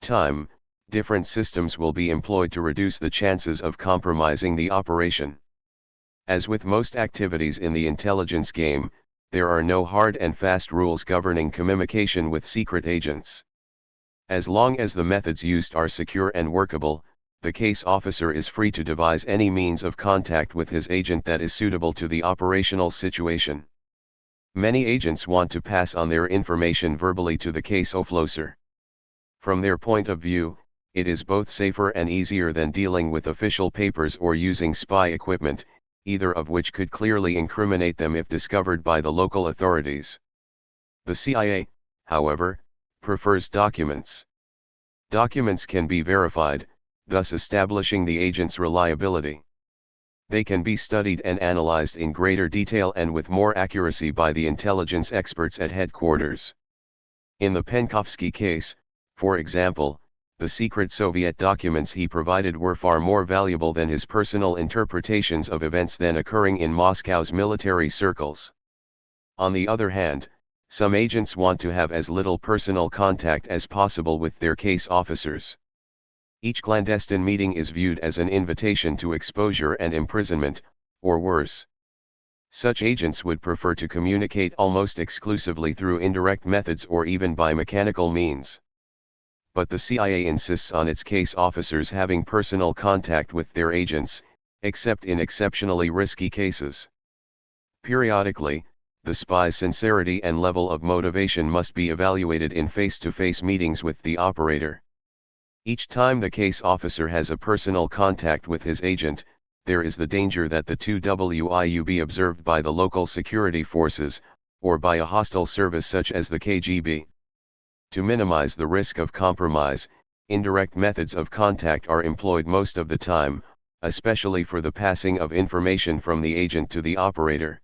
time, different systems will be employed to reduce the chances of compromising the operation. As with most activities in the intelligence game, there are no hard and fast rules governing communication with secret agents. As long as the methods used are secure and workable, the case officer is free to devise any means of contact with his agent that is suitable to the operational situation. Many agents want to pass on their information verbally to the case officer. From their point of view, it is both safer and easier than dealing with official papers or using spy equipment, either of which could clearly incriminate them if discovered by the local authorities. The CIA, however, prefers documents. Documents can be verified, thus establishing the agent's reliability. They can be studied and analyzed in greater detail and with more accuracy by the intelligence experts at headquarters. In the Penkovsky case, for example, the secret Soviet documents he provided were far more valuable than his personal interpretations of events then occurring in Moscow's military circles. On the other hand, some agents want to have as little personal contact as possible with their case officers. Each clandestine meeting is viewed as an invitation to exposure and imprisonment, or worse. Such agents would prefer to communicate almost exclusively through indirect methods or even by mechanical means. But the CIA insists on its case officers having personal contact with their agents, except in exceptionally risky cases. Periodically, the spy's sincerity and level of motivation must be evaluated in face-to-face meetings with the operator. Each time the case officer has a personal contact with his agent, there is the danger that the two will be observed by the local security forces, or by a hostile service such as the KGB. To minimize the risk of compromise, indirect methods of contact are employed most of the time, especially for the passing of information from the agent to the operator.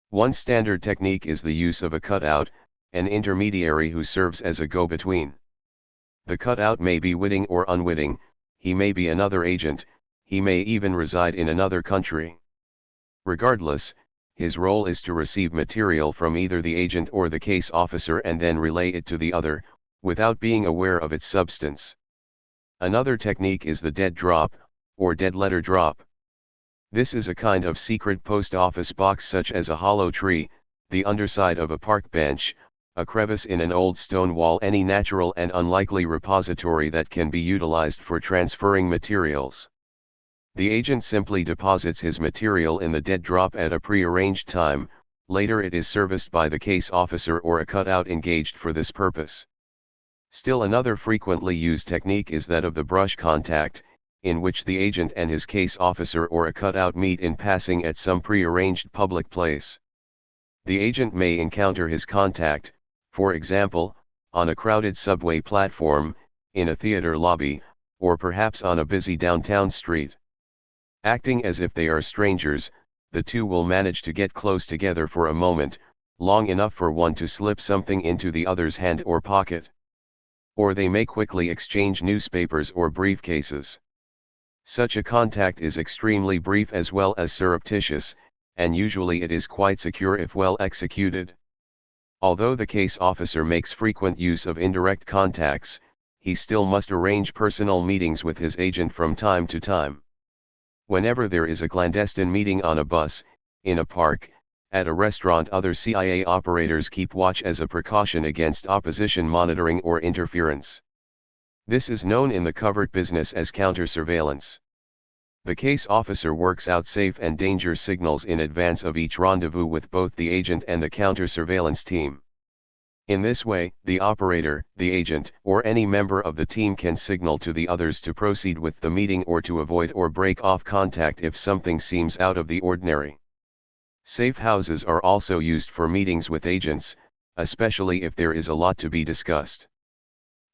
One standard technique is the use of a cutout, an intermediary who serves as a go-between. The cutout may be witting or unwitting, he may be another agent, he may even reside in another country. Regardless, his role is to receive material from either the agent or the case officer and then relay it to the other, without being aware of its substance. Another technique is the dead drop, or dead letter drop. This is a kind of secret post office box such as a hollow tree, the underside of a park bench, a crevice in an old stone wall, any natural and unlikely repository that can be utilized for transferring materials. The agent simply deposits his material in the dead drop at a pre-arranged time, later it is serviced by the case officer or a cutout engaged for this purpose. Still another frequently used technique is that of the brush contact, in which the agent and his case officer or a cutout meet in passing at some pre-arranged public place. The agent may encounter his contact, for example, on a crowded subway platform, in a theater lobby, or perhaps on a busy downtown street. Acting as if they are strangers, the two will manage to get close together for a moment, long enough for one to slip something into the other's hand or pocket. Or they may quickly exchange newspapers or briefcases. Such a contact is extremely brief as well as surreptitious, and usually it is quite secure if well executed. Although the case officer makes frequent use of indirect contacts, he still must arrange personal meetings with his agent from time to time. Whenever there is a clandestine meeting on a bus, in a park, at a restaurant, other CIA operators keep watch as a precaution against opposition monitoring or interference. This is known in the covert business as counter-surveillance. The case officer works out safe and danger signals in advance of each rendezvous with both the agent and the counter-surveillance team. In this way, the operator, the agent, or any member of the team can signal to the others to proceed with the meeting or to avoid or break off contact if something seems out of the ordinary. Safe houses are also used for meetings with agents, especially if there is a lot to be discussed.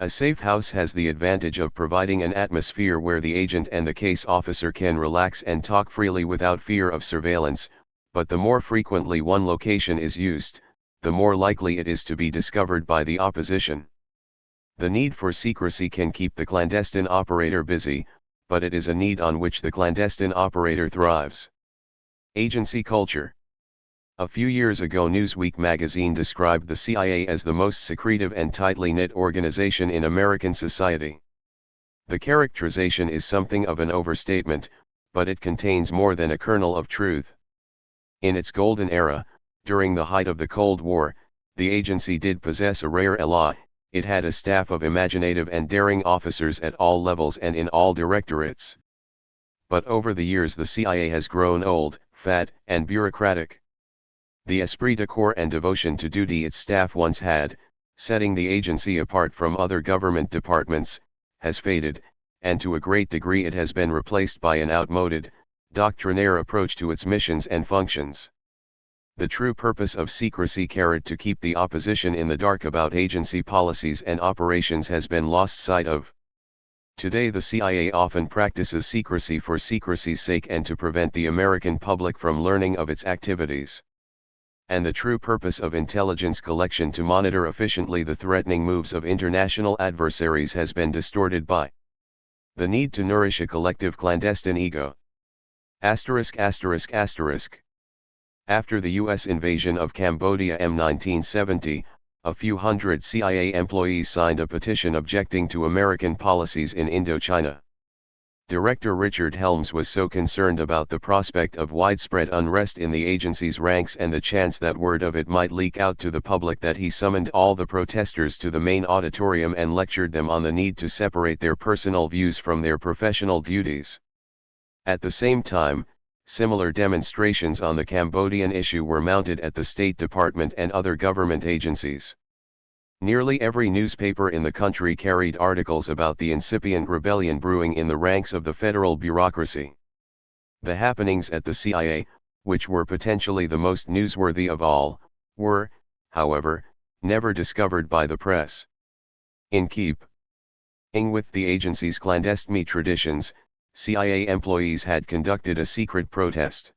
A safe house has the advantage of providing an atmosphere where the agent and the case officer can relax and talk freely without fear of surveillance, but the more frequently one location is used, the more likely it is to be discovered by the opposition. The need for secrecy can keep the clandestine operator busy, but it is a need on which the clandestine operator thrives. Agency culture. A few years ago Newsweek magazine described the CIA as the most secretive and tightly knit organization in American society. The characterization is something of an overstatement, but it contains more than a kernel of truth. In its golden era, during the height of the Cold War, the agency did possess a rare ally. It had a staff of imaginative and daring officers at all levels and in all directorates. But over the years the CIA has grown old, fat, and bureaucratic. The esprit de corps and devotion to duty its staff once had, setting the agency apart from other government departments, has faded, and to a great degree it has been replaced by an outmoded, doctrinaire approach to its missions and functions. The true purpose of secrecy to keep the opposition in the dark about agency policies and operations has been lost sight of. Today the CIA often practices secrecy for secrecy's sake and to prevent the American public from learning of its activities. And the true purpose of intelligence collection to monitor efficiently the threatening moves of international adversaries has been distorted by the need to nourish a collective clandestine ego. After the U.S. invasion of Cambodia in 1970, a few hundred CIA employees signed a petition objecting to American policies in Indochina. Director Richard Helms was so concerned about the prospect of widespread unrest in the agency's ranks and the chance that word of it might leak out to the public that he summoned all the protesters to the main auditorium and lectured them on the need to separate their personal views from their professional duties. At the same time, similar demonstrations on the Cambodian issue were mounted at the State Department and other government agencies. Nearly every newspaper in the country carried articles about the incipient rebellion brewing in the ranks of the federal bureaucracy. The happenings at the CIA, which were potentially the most newsworthy of all, were, however, never discovered by the press. In keeping with the agency's clandestine traditions, CIA employees had conducted a secret protest.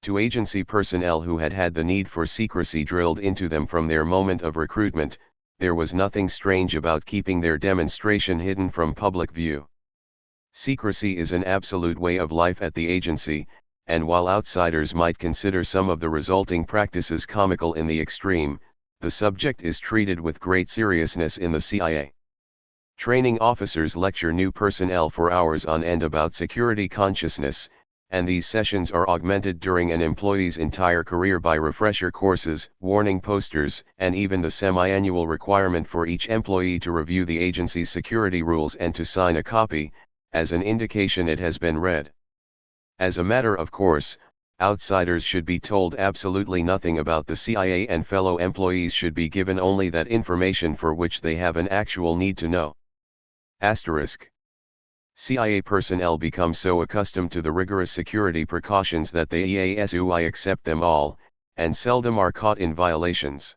To agency personnel who had had the need for secrecy drilled into them from their moment of recruitment, there was nothing strange about keeping their demonstration hidden from public view. Secrecy is an absolute way of life at the agency, and while outsiders might consider some of the resulting practices comical in the extreme, the subject is treated with great seriousness in the CIA. Training officers lecture new personnel for hours on end about security consciousness, and these sessions are augmented during an employee's entire career by refresher courses, warning posters, and even the semi-annual requirement for each employee to review the agency's security rules and to sign a copy, as an indication it has been read. As a matter of course, outsiders should be told absolutely nothing about the CIA and fellow employees should be given only that information for which they have an actual need to know. CIA personnel become so accustomed to the rigorous security precautions that they accept them all, and seldom are caught in violations.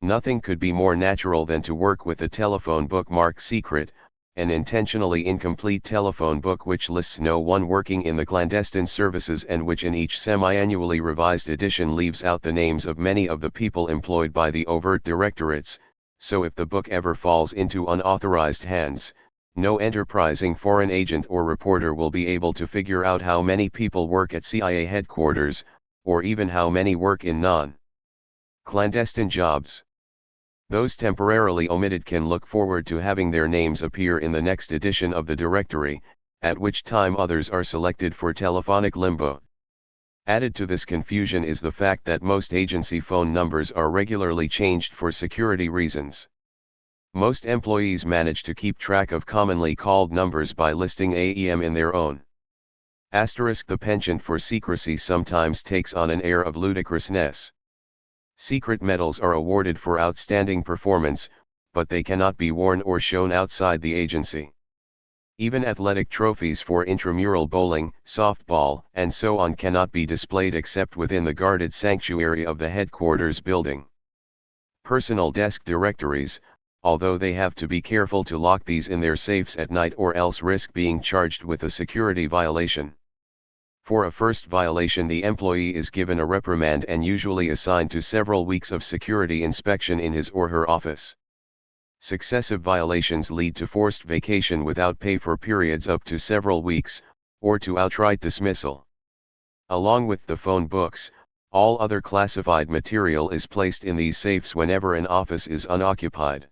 Nothing could be more natural than to work with a telephone book marked secret, an intentionally incomplete telephone book which lists no one working in the clandestine services and which in each semi-annually revised edition leaves out the names of many of the people employed by the overt directorates, so if the book ever falls into unauthorized hands, no enterprising foreign agent or reporter will be able to figure out how many people work at CIA headquarters, or even how many work in non-clandestine jobs. Those temporarily omitted can look forward to having their names appear in the next edition of the directory, at which time others are selected for telephonic limbo. Added to this confusion is the fact that most agency phone numbers are regularly changed for security reasons. Most employees manage to keep track of commonly called numbers by listing AEM in their own. The penchant for secrecy sometimes takes on an air of ludicrousness. Secret medals are awarded for outstanding performance, but they cannot be worn or shown outside the agency. Even athletic trophies for intramural bowling, softball, and so on cannot be displayed except within the guarded sanctuary of the headquarters building. Personal desk directories, although they have to be careful to lock these in their safes at night or else risk being charged with a security violation. For a first violation the employee is given a reprimand and usually assigned to several weeks of security inspection in his or her office. Successive violations lead to forced vacation without pay for periods up to several weeks, or to outright dismissal. Along with the phone books, All other classified material is placed in these safes whenever an office is unoccupied.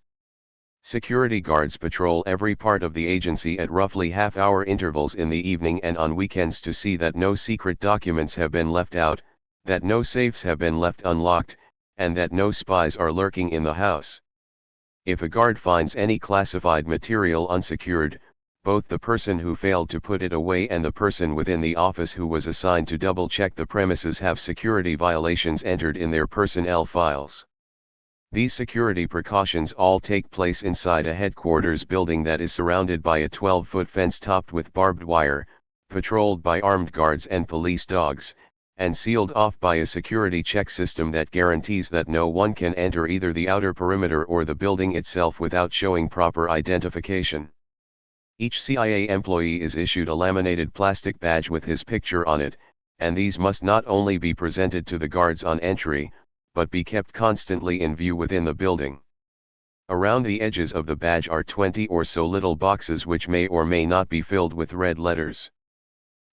Security guards patrol every part of the agency at roughly half-hour intervals in the evening and on weekends to see that no secret documents have been left out, that no safes have been left unlocked, and that no spies are lurking in the house. If a guard finds any classified material unsecured, both the person who failed to put it away and the person within the office who was assigned to double-check the premises have security violations entered in their personnel files. These security precautions all take place inside a headquarters building that is surrounded by a 12-foot fence topped with barbed wire, patrolled by armed guards and police dogs, and sealed off by a security check system that guarantees that no one can enter either the outer perimeter or the building itself without showing proper identification. Each CIA employee is issued a laminated plastic badge with his picture on it, and these must not only be presented to the guards on entry, but be kept constantly in view within the building. Around the edges of the badge are 20 or so little boxes which may or may not be filled with red letters.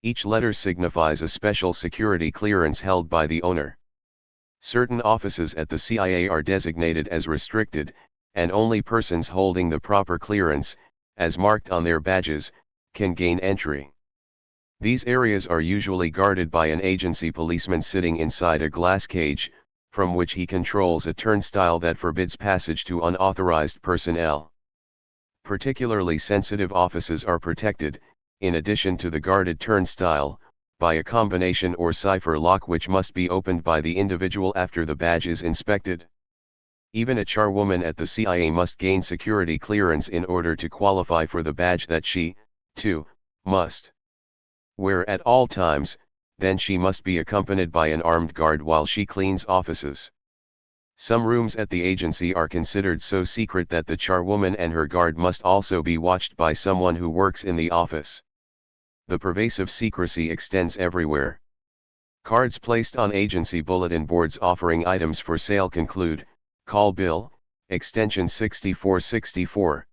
Each letter signifies a special security clearance held by the owner. Certain offices at the CIA are designated as restricted, and only persons holding the proper clearance, as marked on their badges, can gain entry. These areas are usually guarded by an agency policeman sitting inside a glass cage, from which he controls a turnstile that forbids passage to unauthorized personnel. Particularly sensitive offices are protected, in addition to the guarded turnstile, by a combination or cipher lock which must be opened by the individual after the badge is inspected. Even a charwoman at the CIA must gain security clearance in order to qualify for the badge that she, too, must wear at all times. Then she must be accompanied by an armed guard while she cleans offices. Some rooms at the agency are considered so secret that the charwoman and her guard must also be watched by someone who works in the office. The pervasive secrecy extends everywhere. Cards placed on agency bulletin boards offering items for sale conclude, "Call Bill, extension 6464.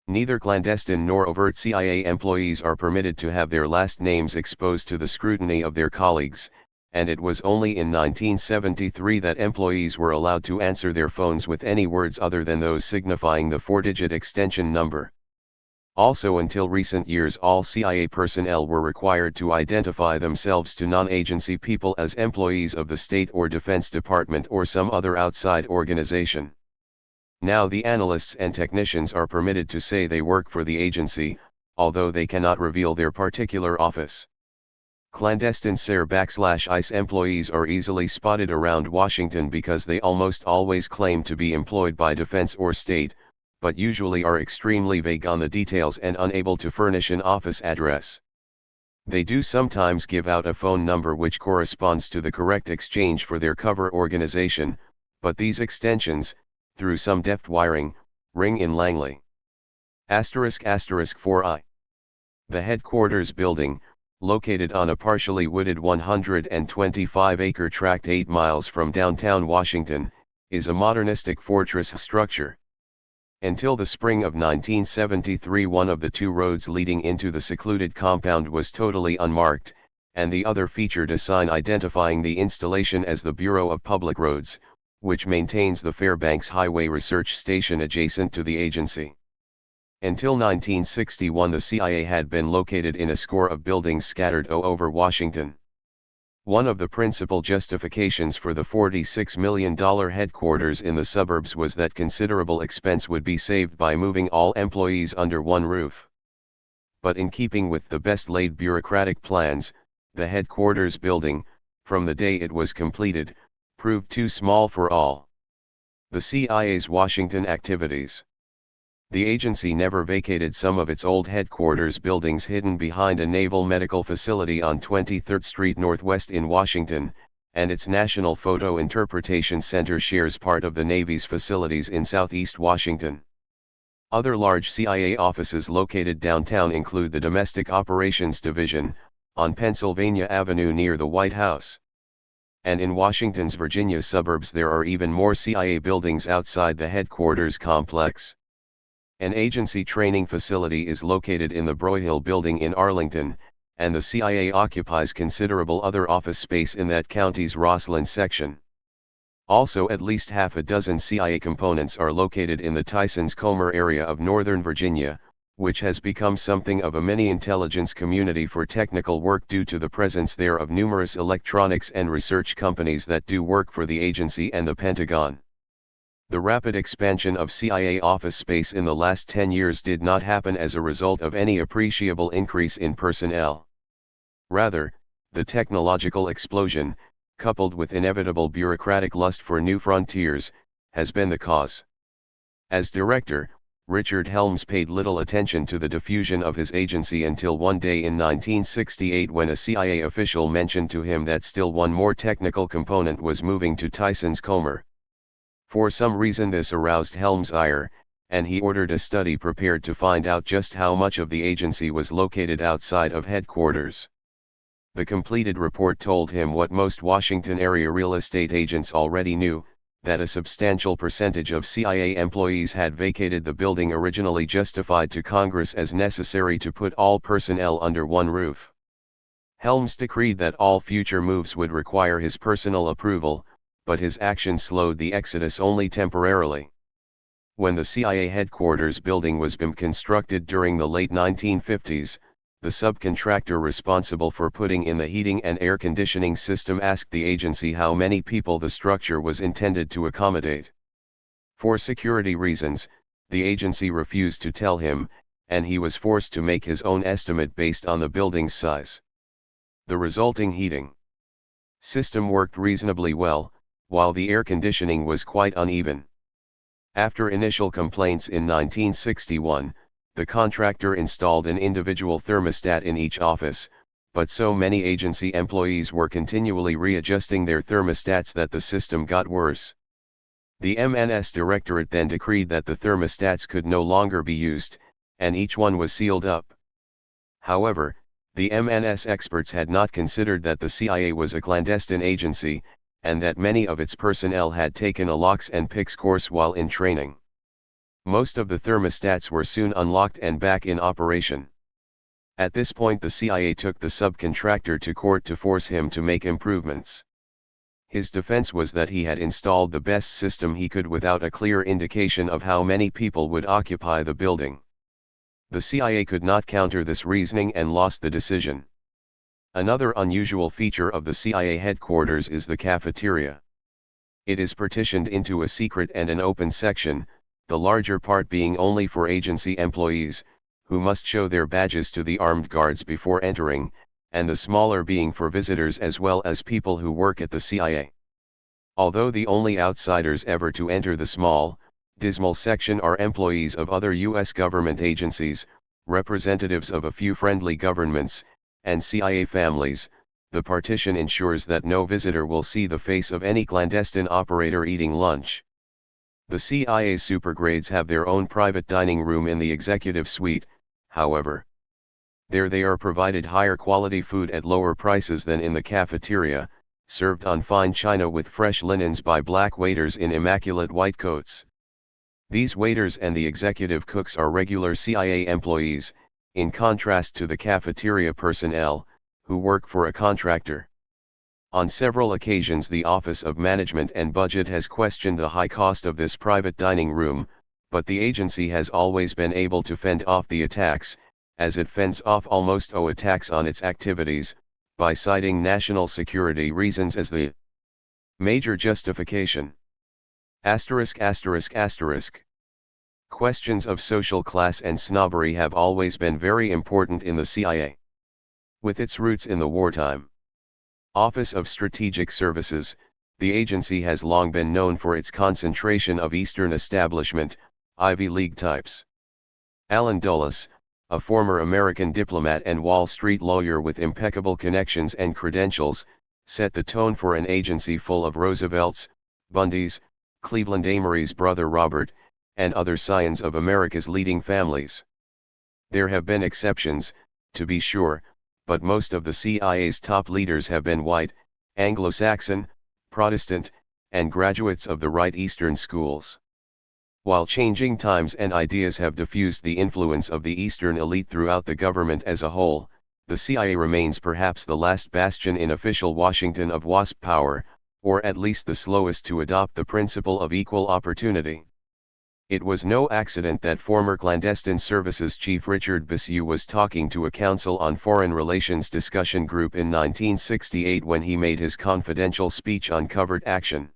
Neither clandestine nor overt CIA employees are permitted to have their last names exposed to the scrutiny of their colleagues, and it was only in 1973 that employees were allowed to answer their phones with any words other than those signifying the 4-digit extension number. Also, until recent years, all CIA personnel were required to identify themselves to non-agency people as employees of the State or Defense Department or some other outside organization. Now the analysts and technicians are permitted to say they work for the agency, although they cannot reveal their particular office. Clandestine SER/ICE employees are easily spotted around Washington because they almost always claim to be employed by defense or state, but usually are extremely vague on the details and unable to furnish an office address. They do sometimes give out a phone number which corresponds to the correct exchange for their cover organization, but these extensions, through some deft wiring, ring in Langley. **4i. The headquarters building, located on a partially wooded 125-acre tract 8 miles from downtown Washington, is a modernistic fortress structure. Until the spring of 1973, one of the 2 roads leading into the secluded compound was totally unmarked, and the other featured a sign identifying the installation as the Bureau of Public Roads, which maintains the Fairbanks Highway Research Station adjacent to the agency. Until 1961, the CIA had been located in a score of buildings scattered all over Washington. One of the principal justifications for the $46 million headquarters in the suburbs was that considerable expense would be saved by moving all employees under one roof. But in keeping with the best-laid bureaucratic plans, the headquarters building, from the day it was completed, proved too small for all. The CIA's Washington activities. The agency never vacated some of its old headquarters buildings hidden behind a naval medical facility on 23rd Street Northwest in Washington, and its National Photo Interpretation Center shares part of the Navy's facilities in Southeast Washington. Other large CIA offices located downtown include the Domestic Operations Division, on Pennsylvania Avenue near the White House. And in Washington's Virginia suburbs there are even more CIA buildings outside the headquarters complex. An agency training facility is located in the Broyhill Building in Arlington, and the CIA occupies considerable other office space in that county's Roslyn section. Also, at least half a dozen CIA components are located in the Tysons-Comer area of Northern Virginia, which has become something of a mini-intelligence community for technical work due to the presence there of numerous electronics and research companies that do work for the agency and the Pentagon. The rapid expansion of CIA office space in the last 10 years did not happen as a result of any appreciable increase in personnel. Rather, the technological explosion, coupled with inevitable bureaucratic lust for new frontiers, has been the cause. As director, Richard Helms paid little attention to the diffusion of his agency until one day in 1968 when a CIA official mentioned to him that still one more technical component was moving to Tysons-Comer. For some reason this aroused Helms' ire, and he ordered a study prepared to find out just how much of the agency was located outside of headquarters. The completed report told him what most Washington area real estate agents already knew, that a substantial percentage of CIA employees had vacated the building originally justified to Congress as necessary to put all personnel under one roof. Helms decreed that all future moves would require his personal approval, but his action slowed the exodus only temporarily. When the CIA headquarters building was being constructed during the late 1950s, the subcontractor responsible for putting in the heating and air conditioning system asked the agency how many people the structure was intended to accommodate. For security reasons, the agency refused to tell him, and he was forced to make his own estimate based on the building's size. The resulting heating system worked reasonably well, while the air conditioning was quite uneven. After initial complaints in 1961, the contractor installed an individual thermostat in each office, but so many agency employees were continually readjusting their thermostats that the system got worse. The MNS Directorate then decreed that the thermostats could no longer be used, and each one was sealed up. However, the MNS experts had not considered that the CIA was a clandestine agency, and that many of its personnel had taken a locks and picks course while in training. Most of the thermostats were soon unlocked and back in operation. At this point the CIA took the subcontractor to court to force him to make improvements. His defense was that he had installed the best system he could without a clear indication of how many people would occupy the building. The CIA could not counter this reasoning and lost the decision. Another unusual feature of the CIA headquarters is the cafeteria. It is partitioned into a secret and an open section, the larger part being only for agency employees, who must show their badges to the armed guards before entering, and the smaller being for visitors as well as people who work at the CIA. Although the only outsiders ever to enter the small, dismal section are employees of other U.S. government agencies, representatives of a few friendly governments, and CIA families, the partition ensures that no visitor will see the face of any clandestine operator eating lunch. The CIA supergrades have their own private dining room in the executive suite, however. There they are provided higher quality food at lower prices than in the cafeteria, served on fine china with fresh linens by black waiters in immaculate white coats. These waiters and the executive cooks are regular CIA employees, in contrast to the cafeteria personnel, who work for a contractor. On several occasions the Office of Management and Budget has questioned the high cost of this private dining room, but the agency has always been able to fend off the attacks, as it fends off almost all attacks on its activities, by citing national security reasons as the major justification. Questions of social class and snobbery have always been very important in the CIA. With its roots in the wartime Office of Strategic Services, the agency has long been known for its concentration of Eastern establishment, Ivy League types. Allen Dulles, a former American diplomat and Wall Street lawyer with impeccable connections and credentials, set the tone for an agency full of Roosevelts, Bundys, Cleveland Amory's brother Robert, and other scions of America's leading families. There have been exceptions, to be sure, but most of the CIA's top leaders have been white, Anglo-Saxon, Protestant, and graduates of the right Eastern schools. While changing times and ideas have diffused the influence of the Eastern elite throughout the government as a whole, the CIA remains perhaps the last bastion in official Washington of WASP power, or at least the slowest to adopt the principle of equal opportunity. It was no accident that former Clandestine Services Chief Richard Bisseau was talking to a Council on Foreign Relations discussion group in 1968 when he made his confidential speech on covert action.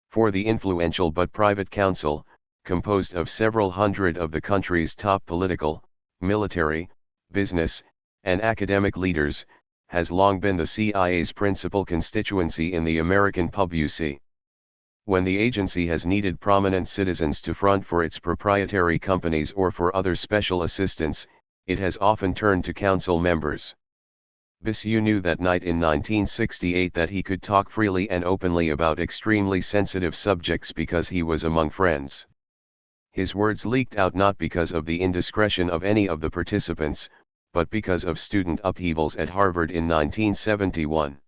For the influential but private council, composed of several hundred of the country's top political, military, business, and academic leaders, has long been the CIA's principal constituency in the American public. When the agency has needed prominent citizens to front for its proprietary companies or for other special assistance, it has often turned to council members. Bisseau knew that night in 1968 that he could talk freely and openly about extremely sensitive subjects because he was among friends. His words leaked out not because of the indiscretion of any of the participants, but because of student upheavals at Harvard in 1971.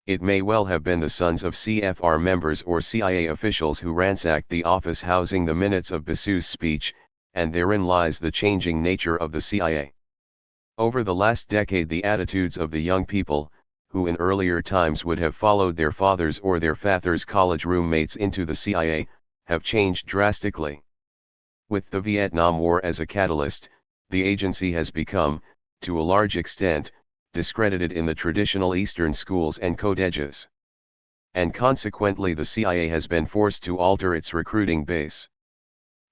It may well have been the sons of CFR members or CIA officials who ransacked the office housing the minutes of Bisseau's speech, and therein lies the changing nature of the CIA. Over the last decade, the attitudes of the young people, who in earlier times would have followed their fathers or their fathers' college roommates into the CIA, have changed drastically. With the Vietnam War as a catalyst, the agency has become, to a large extent, discredited in the traditional Eastern schools and colleges. And consequently the CIA has been forced to alter its recruiting base.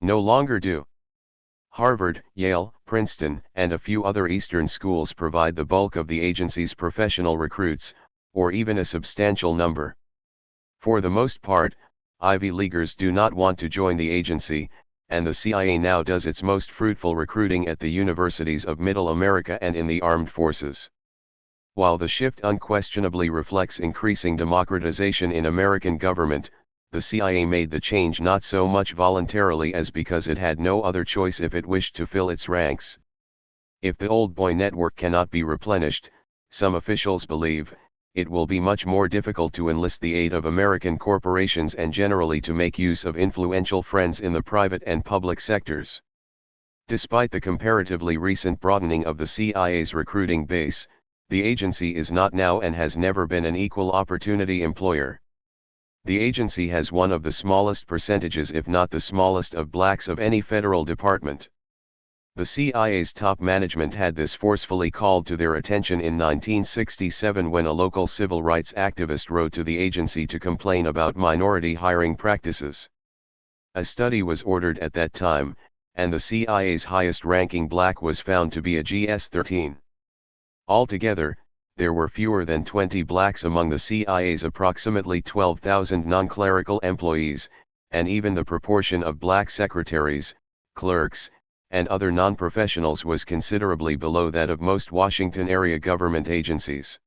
No longer do Harvard, Yale, Princeton, and a few other Eastern schools provide the bulk of the agency's professional recruits, or even a substantial number. For the most part, Ivy Leaguers do not want to join the agency, and the CIA now does its most fruitful recruiting at the universities of Middle America and in the armed forces. While the shift unquestionably reflects increasing democratization in American government, the CIA made the change not so much voluntarily as because it had no other choice if it wished to fill its ranks. If the old boy network cannot be replenished, some officials believe, it will be much more difficult to enlist the aid of American corporations and generally to make use of influential friends in the private and public sectors. Despite the comparatively recent broadening of the CIA's recruiting base, the agency is not now and has never been an equal opportunity employer. The agency has one of the smallest percentages, if not the smallest, of blacks of any federal department. The CIA's top management had this forcefully called to their attention in 1967 when a local civil rights activist wrote to the agency to complain about minority hiring practices. A study was ordered at that time, and the CIA's highest-ranking black was found to be a GS-13. Altogether, there were fewer than 20 blacks among the CIA's approximately 12,000 non-clerical employees, and even the proportion of black secretaries, clerks, and other non-professionals was considerably below that of most Washington-area government agencies.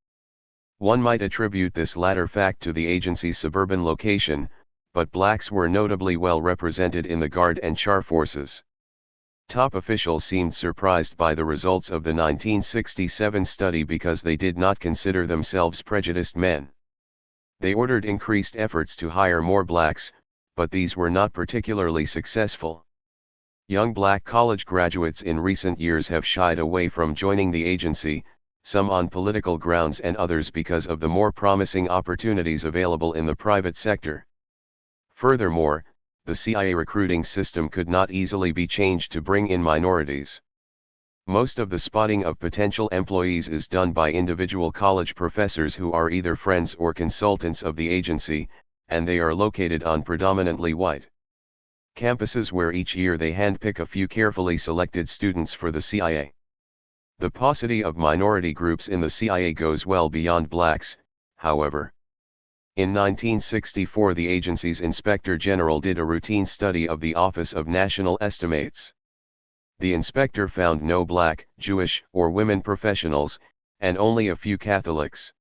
One might attribute this latter fact to the agency's suburban location, but blacks were notably well represented in the Guard and Char forces. Top officials seemed surprised by the results of the 1967 study because they did not consider themselves prejudiced men. They ordered increased efforts to hire more blacks, but these were not particularly successful. Young black college graduates in recent years have shied away from joining the agency, some on political grounds and others because of the more promising opportunities available in the private sector. Furthermore, the CIA recruiting system could not easily be changed to bring in minorities. Most of the spotting of potential employees is done by individual college professors who are either friends or consultants of the agency, and they are located on predominantly white campuses where each year they handpick a few carefully selected students for the CIA. The paucity of minority groups in the CIA goes well beyond blacks, however. In 1964 the agency's Inspector General did a routine study of the Office of National Estimates. The inspector found no black, Jewish, or women professionals, and only a few Catholics.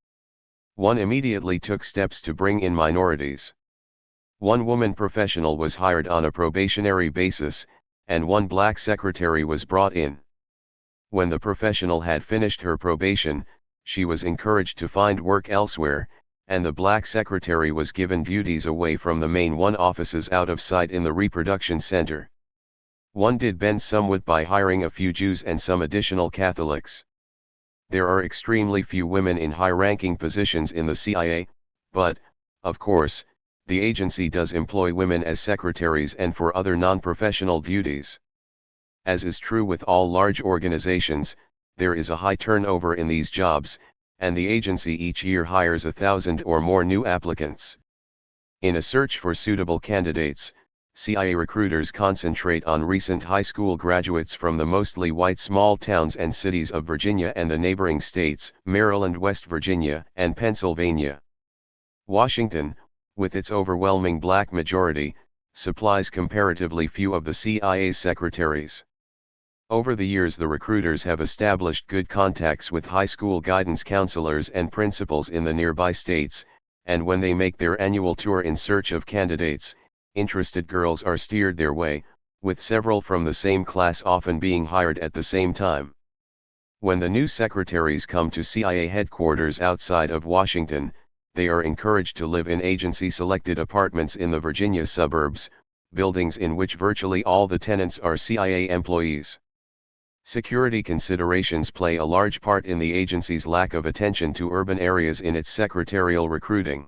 One immediately took steps to bring in minorities. One woman professional was hired on a probationary basis, and one black secretary was brought in. When the professional had finished her probation, she was encouraged to find work elsewhere, and the black secretary was given duties away from the main one offices out of sight in the reproduction center. One did bend somewhat by hiring a few Jews and some additional Catholics. There are extremely few women in high-ranking positions in the CIA, but, of course, the agency does employ women as secretaries and for other non-professional duties. As is true with all large organizations, there is a high turnover in these jobs, and the agency each year hires 1,000 or more new applicants. In a search for suitable candidates, CIA recruiters concentrate on recent high school graduates from the mostly white small towns and cities of Virginia and the neighboring states, Maryland, West Virginia, and Pennsylvania. Washington, with its overwhelming black majority, supplies comparatively few of the CIA's secretaries. Over the years, the recruiters have established good contacts with high school guidance counselors and principals in the nearby states, and when they make their annual tour in search of candidates, interested girls are steered their way, with several from the same class often being hired at the same time. When the new secretaries come to CIA headquarters outside of Washington, they are encouraged to live in agency-selected apartments in the Virginia suburbs, buildings in which virtually all the tenants are CIA employees. Security considerations play a large part in the agency's lack of attention to urban areas in its secretarial recruiting.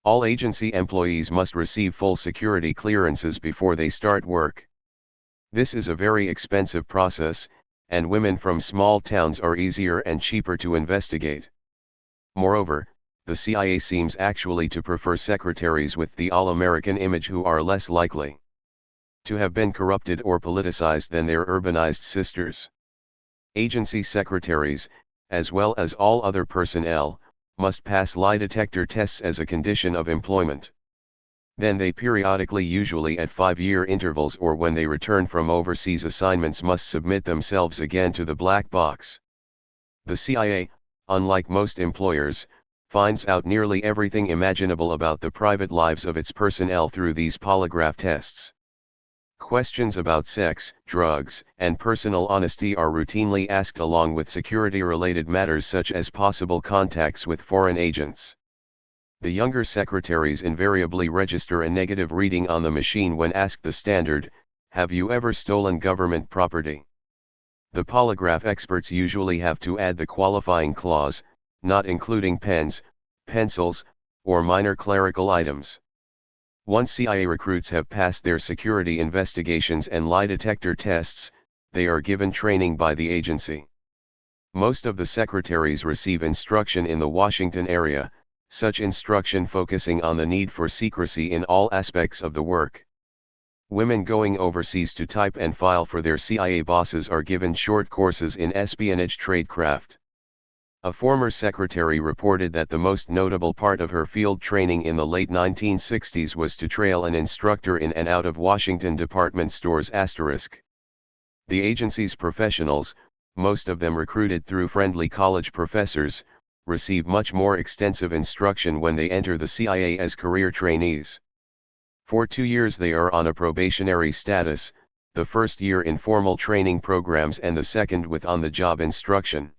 All agency employees must receive full security clearances before they start work. This is a very expensive process, and women from small towns are easier and cheaper to investigate. Moreover, the CIA seems actually to prefer secretaries with the all-American image who are less likely to have been corrupted or politicized than their urbanized sisters. Agency secretaries, as well as all other personnel, must pass lie detector tests as a condition of employment. Then they periodically, usually at 5-year intervals or when they return from overseas assignments, must submit themselves again to the black box. The CIA, unlike most employers, finds out nearly everything imaginable about the private lives of its personnel through these polygraph tests. Questions about sex, drugs, and personal honesty are routinely asked, along with security-related matters such as possible contacts with foreign agents. The younger secretaries invariably register a negative reading on the machine when asked the standard, "Have you ever stolen government property?" The polygraph experts usually have to add the qualifying clause, "not including pens, pencils, or minor clerical items." Once CIA recruits have passed their security investigations and lie detector tests, they are given training by the agency. Most of the secretaries receive instruction in the Washington area, such instruction focusing on the need for secrecy in all aspects of the work. Women going overseas to type and file for their CIA bosses are given short courses in espionage tradecraft. A former secretary reported that the most notable part of her field training in the late 1960s was to trail an instructor in and out of Washington department stores. The agency's professionals, most of them recruited through friendly college professors, receive much more extensive instruction when they enter the CIA as career trainees. For 2 years they are on a probationary status, the first year in formal training programs and the second with on-the-job instruction.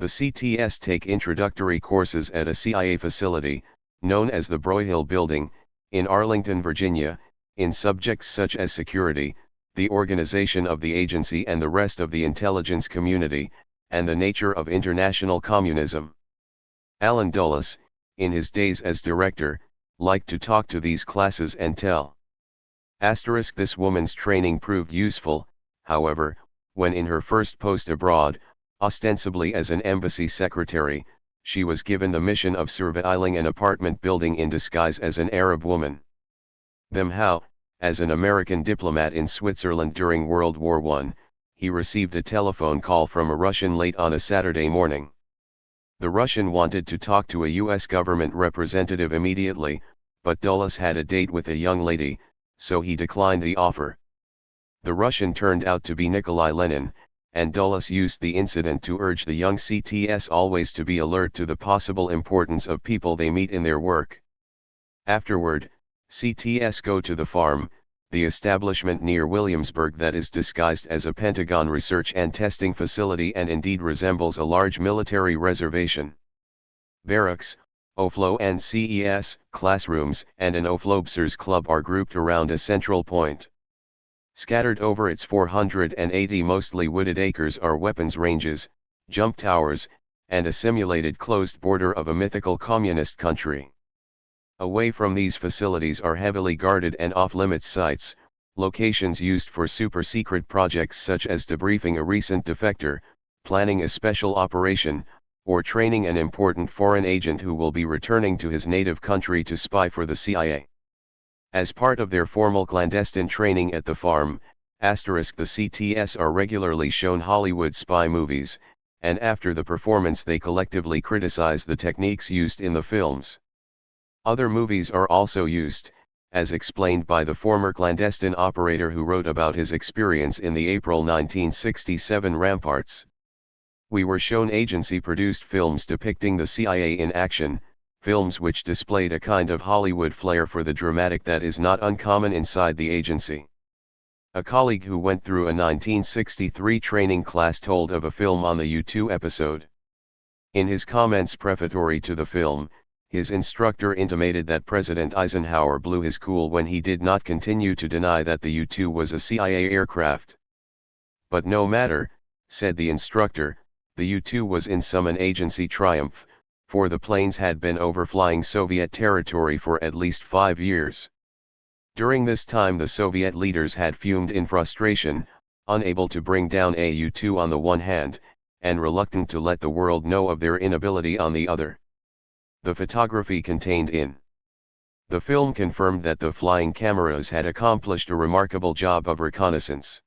The CTS take introductory courses at a CIA facility, known as the Broyhill Building, in Arlington, Virginia, in subjects such as security, the organization of the agency and the rest of the intelligence community, and the nature of international communism. Allen Dulles, in his days as director, liked to talk to these classes and tell. This woman's training proved useful, however, when in her first post abroad, ostensibly as an embassy secretary, she was given the mission of surveilling an apartment building in disguise as an Arab woman. How, as an American diplomat in Switzerland during World War I, he received a telephone call from a Russian late on a Saturday morning. The Russian wanted to talk to a U.S. government representative immediately, but Dulles had a date with a young lady, so he declined the offer. The Russian turned out to be Nikolai Lenin, and Dulles used the incident to urge the young CTS always to be alert to the possible importance of people they meet in their work. Afterward, CTS go to the farm, the establishment near Williamsburg that is disguised as a Pentagon research and testing facility and indeed resembles a large military reservation. Barracks, OFLO and CES, classrooms and an Oflobsers club are grouped around a central point. Scattered over its 480 mostly wooded acres are weapons ranges, jump towers, and a simulated closed border of a mythical communist country. Away from these facilities are heavily guarded and off-limits sites, locations used for super-secret projects such as debriefing a recent defector, planning a special operation, or training an important foreign agent who will be returning to his native country to spy for the CIA. As part of their formal clandestine training at the farm, the CTS are regularly shown Hollywood spy movies, and after the performance they collectively criticize the techniques used in the films. Other movies are also used, as explained by the former clandestine operator who wrote about his experience in the April 1967 ramparts. We were shown agency-produced films depicting the CIA in action, films which displayed a kind of Hollywood flair for the dramatic that is not uncommon inside the agency. A colleague who went through a 1963 training class told of a film on the U-2 episode. In his comments prefatory to the film, his instructor intimated that President Eisenhower blew his cool when he did not continue to deny that the U-2 was a CIA aircraft. But no matter, said the instructor, the U-2 was in some an agency triumph, for the planes had been overflying Soviet territory for at least 5 years. During this time the Soviet leaders had fumed in frustration, unable to bring down a U-2 on the one hand, and reluctant to let the world know of their inability on the other. The photography contained in the film confirmed that the flying cameras had accomplished a remarkable job of reconnaissance.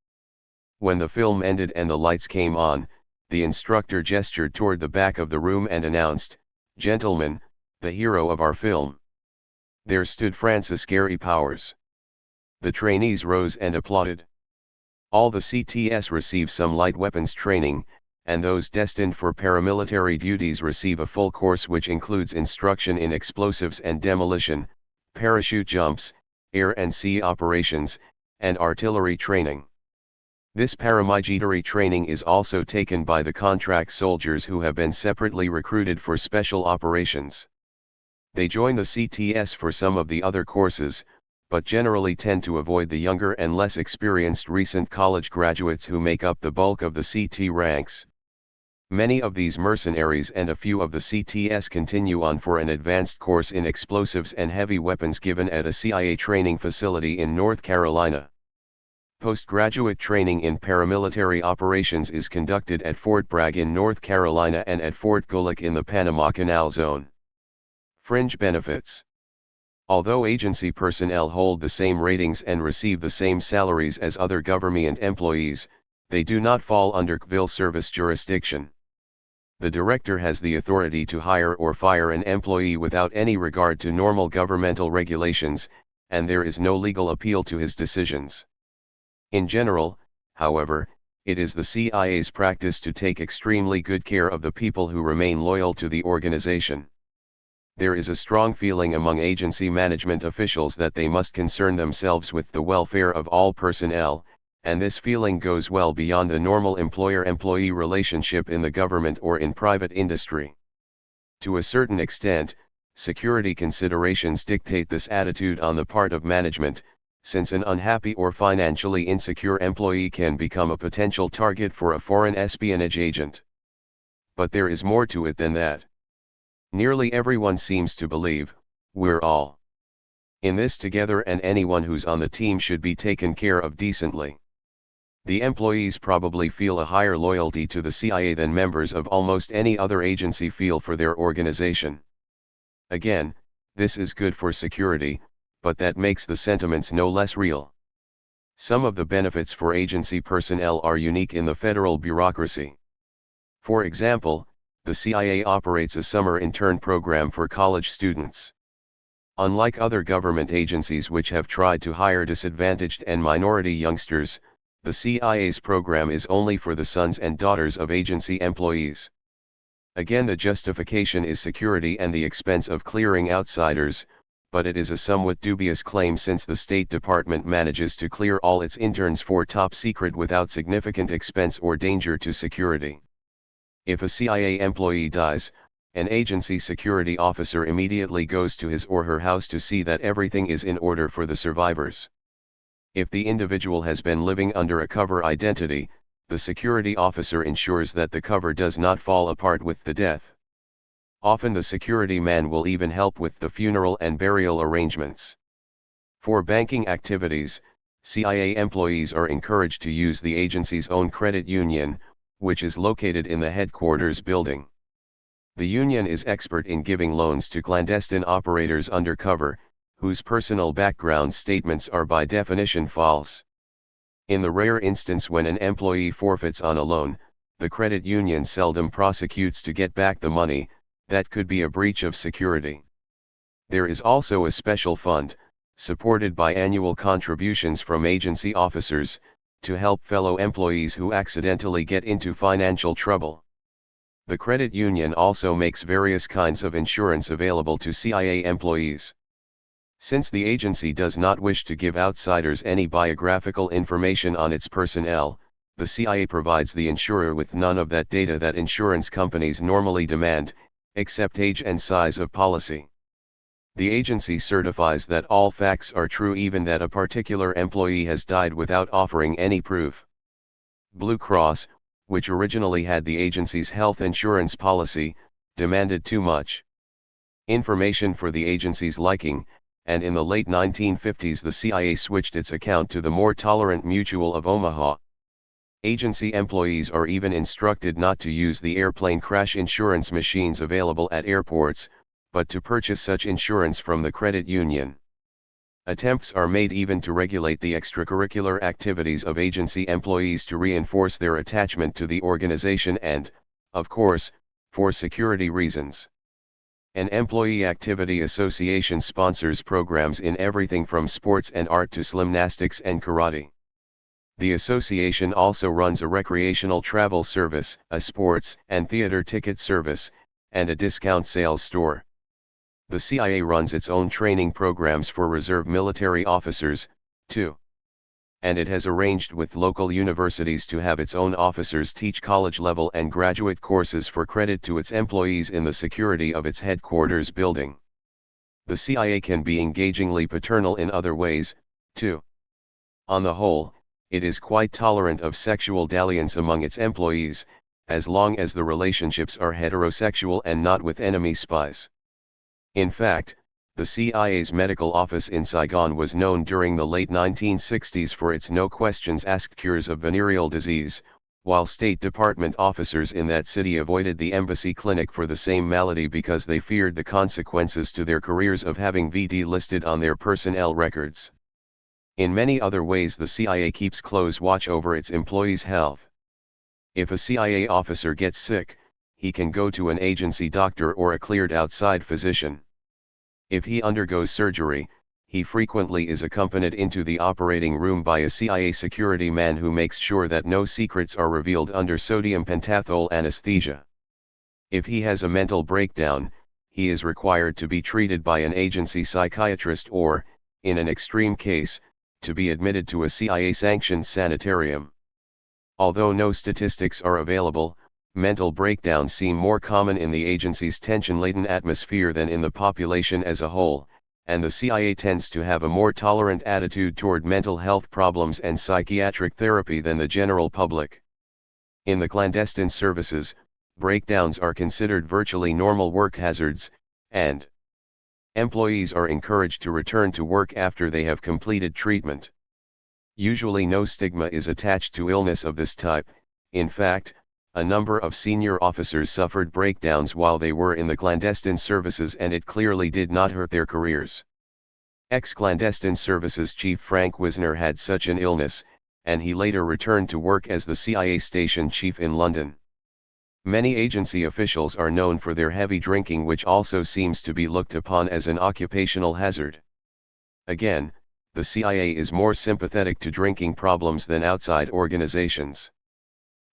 When the film ended and the lights came on, the instructor gestured toward the back of the room and announced, "Gentlemen, the hero of our film." There stood Francis Gary Powers. The trainees rose and applauded. All the CTS receive some light weapons training, and those destined for paramilitary duties receive a full course which includes instruction in explosives and demolition, parachute jumps, air and sea operations, and artillery training. This paramilitary training is also taken by the contract soldiers who have been separately recruited for special operations. They join the CTS for some of the other courses, but generally tend to avoid the younger and less experienced recent college graduates who make up the bulk of the CT ranks. Many of these mercenaries and a few of the CTS continue on for an advanced course in explosives and heavy weapons given at a CIA training facility in North Carolina. Postgraduate training in paramilitary operations is conducted at Fort Bragg in North Carolina and at Fort Gulick in the Panama Canal Zone. Fringe benefits. Although agency personnel hold the same ratings and receive the same salaries as other government employees, they do not fall under civil service jurisdiction. The director has the authority to hire or fire an employee without any regard to normal governmental regulations, and there is no legal appeal to his decisions. In general, however, it is the CIA's practice to take extremely good care of the people who remain loyal to the organization. There is a strong feeling among agency management officials that they must concern themselves with the welfare of all personnel, and this feeling goes well beyond the normal employer-employee relationship in the government or in private industry. To a certain extent, security considerations dictate this attitude on the part of management, since an unhappy or financially insecure employee can become a potential target for a foreign espionage agent. But there is more to it than that. Nearly everyone seems to believe, we're all in this together and anyone who's on the team should be taken care of decently. The employees probably feel a higher loyalty to the CIA than members of almost any other agency feel for their organization. Again, this is good for security, but that makes the sentiments no less real. Some of the benefits for agency personnel are unique in the federal bureaucracy. For example, the CIA operates a summer intern program for college students. Unlike other government agencies which have tried to hire disadvantaged and minority youngsters, the CIA's program is only for the sons and daughters of agency employees. Again, the justification is security and the expense of clearing outsiders, but it is a somewhat dubious claim since the State Department manages to clear all its interns for top secret without significant expense or danger to security. If a CIA employee dies, an agency security officer immediately goes to his or her house to see that everything is in order for the survivors. If the individual has been living under a cover identity, the security officer ensures that the cover does not fall apart with the death. Often the security man will even help with the funeral and burial arrangements. For banking activities, CIA employees are encouraged to use the agency's own credit union, which is located in the headquarters building. The union is expert in giving loans to clandestine operators undercover, whose personal background statements are by definition false. In the rare instance when an employee forfeits on a loan, the credit union seldom prosecutes to get back the money. That could be a breach of security. There is also a special fund, supported by annual contributions from agency officers, to help fellow employees who accidentally get into financial trouble. The credit union also makes various kinds of insurance available to CIA employees. Since the agency does not wish to give outsiders any biographical information on its personnel, the CIA provides the insurer with none of that data that insurance companies normally demand, except age and size of policy. The agency certifies that all facts are true, even that a particular employee has died, without offering any proof. Blue Cross, which originally had the agency's health insurance policy, demanded too much information for the agency's liking, and in the late 1950s the CIA switched its account to the more tolerant Mutual of Omaha. Agency employees are even instructed not to use the airplane crash insurance machines available at airports, but to purchase such insurance from the credit union. Attempts are made even to regulate the extracurricular activities of agency employees to reinforce their attachment to the organization and, of course, for security reasons. An employee activity association sponsors programs in everything from sports and art to gymnastics and karate. The association also runs a recreational travel service, a sports and theater ticket service, and a discount sales store. The CIA runs its own training programs for reserve military officers, too. And it has arranged with local universities to have its own officers teach college-level and graduate courses for credit to its employees in the security of its headquarters building. The CIA can be engagingly paternal in other ways, too. On the whole, it is quite tolerant of sexual dalliance among its employees, as long as the relationships are heterosexual and not with enemy spies. In fact, the CIA's medical office in Saigon was known during the late 1960s for its no-questions-asked cures of venereal disease, while State Department officers in that city avoided the embassy clinic for the same malady because they feared the consequences to their careers of having VD listed on their personnel records. In many other ways the CIA keeps close watch over its employees' health. If a CIA officer gets sick, he can go to an agency doctor or a cleared outside physician. If he undergoes surgery, he frequently is accompanied into the operating room by a CIA security man who makes sure that no secrets are revealed under sodium pentothal anesthesia. If he has a mental breakdown, he is required to be treated by an agency psychiatrist or, in an extreme case, to be admitted to a CIA-sanctioned sanitarium. Although no statistics are available, mental breakdowns seem more common in the agency's tension-laden atmosphere than in the population as a whole, and the CIA tends to have a more tolerant attitude toward mental health problems and psychiatric therapy than the general public. In the clandestine services, breakdowns are considered virtually normal work hazards, and employees are encouraged to return to work after they have completed treatment. Usually no stigma is attached to illness of this type. In fact, a number of senior officers suffered breakdowns while they were in the clandestine services, and it clearly did not hurt their careers. Ex-clandestine services chief Frank Wisner had such an illness, and he later returned to work as the CIA station chief in London. Many agency officials are known for their heavy drinking, which also seems to be looked upon as an occupational hazard. Again, the CIA is more sympathetic to drinking problems than outside organizations.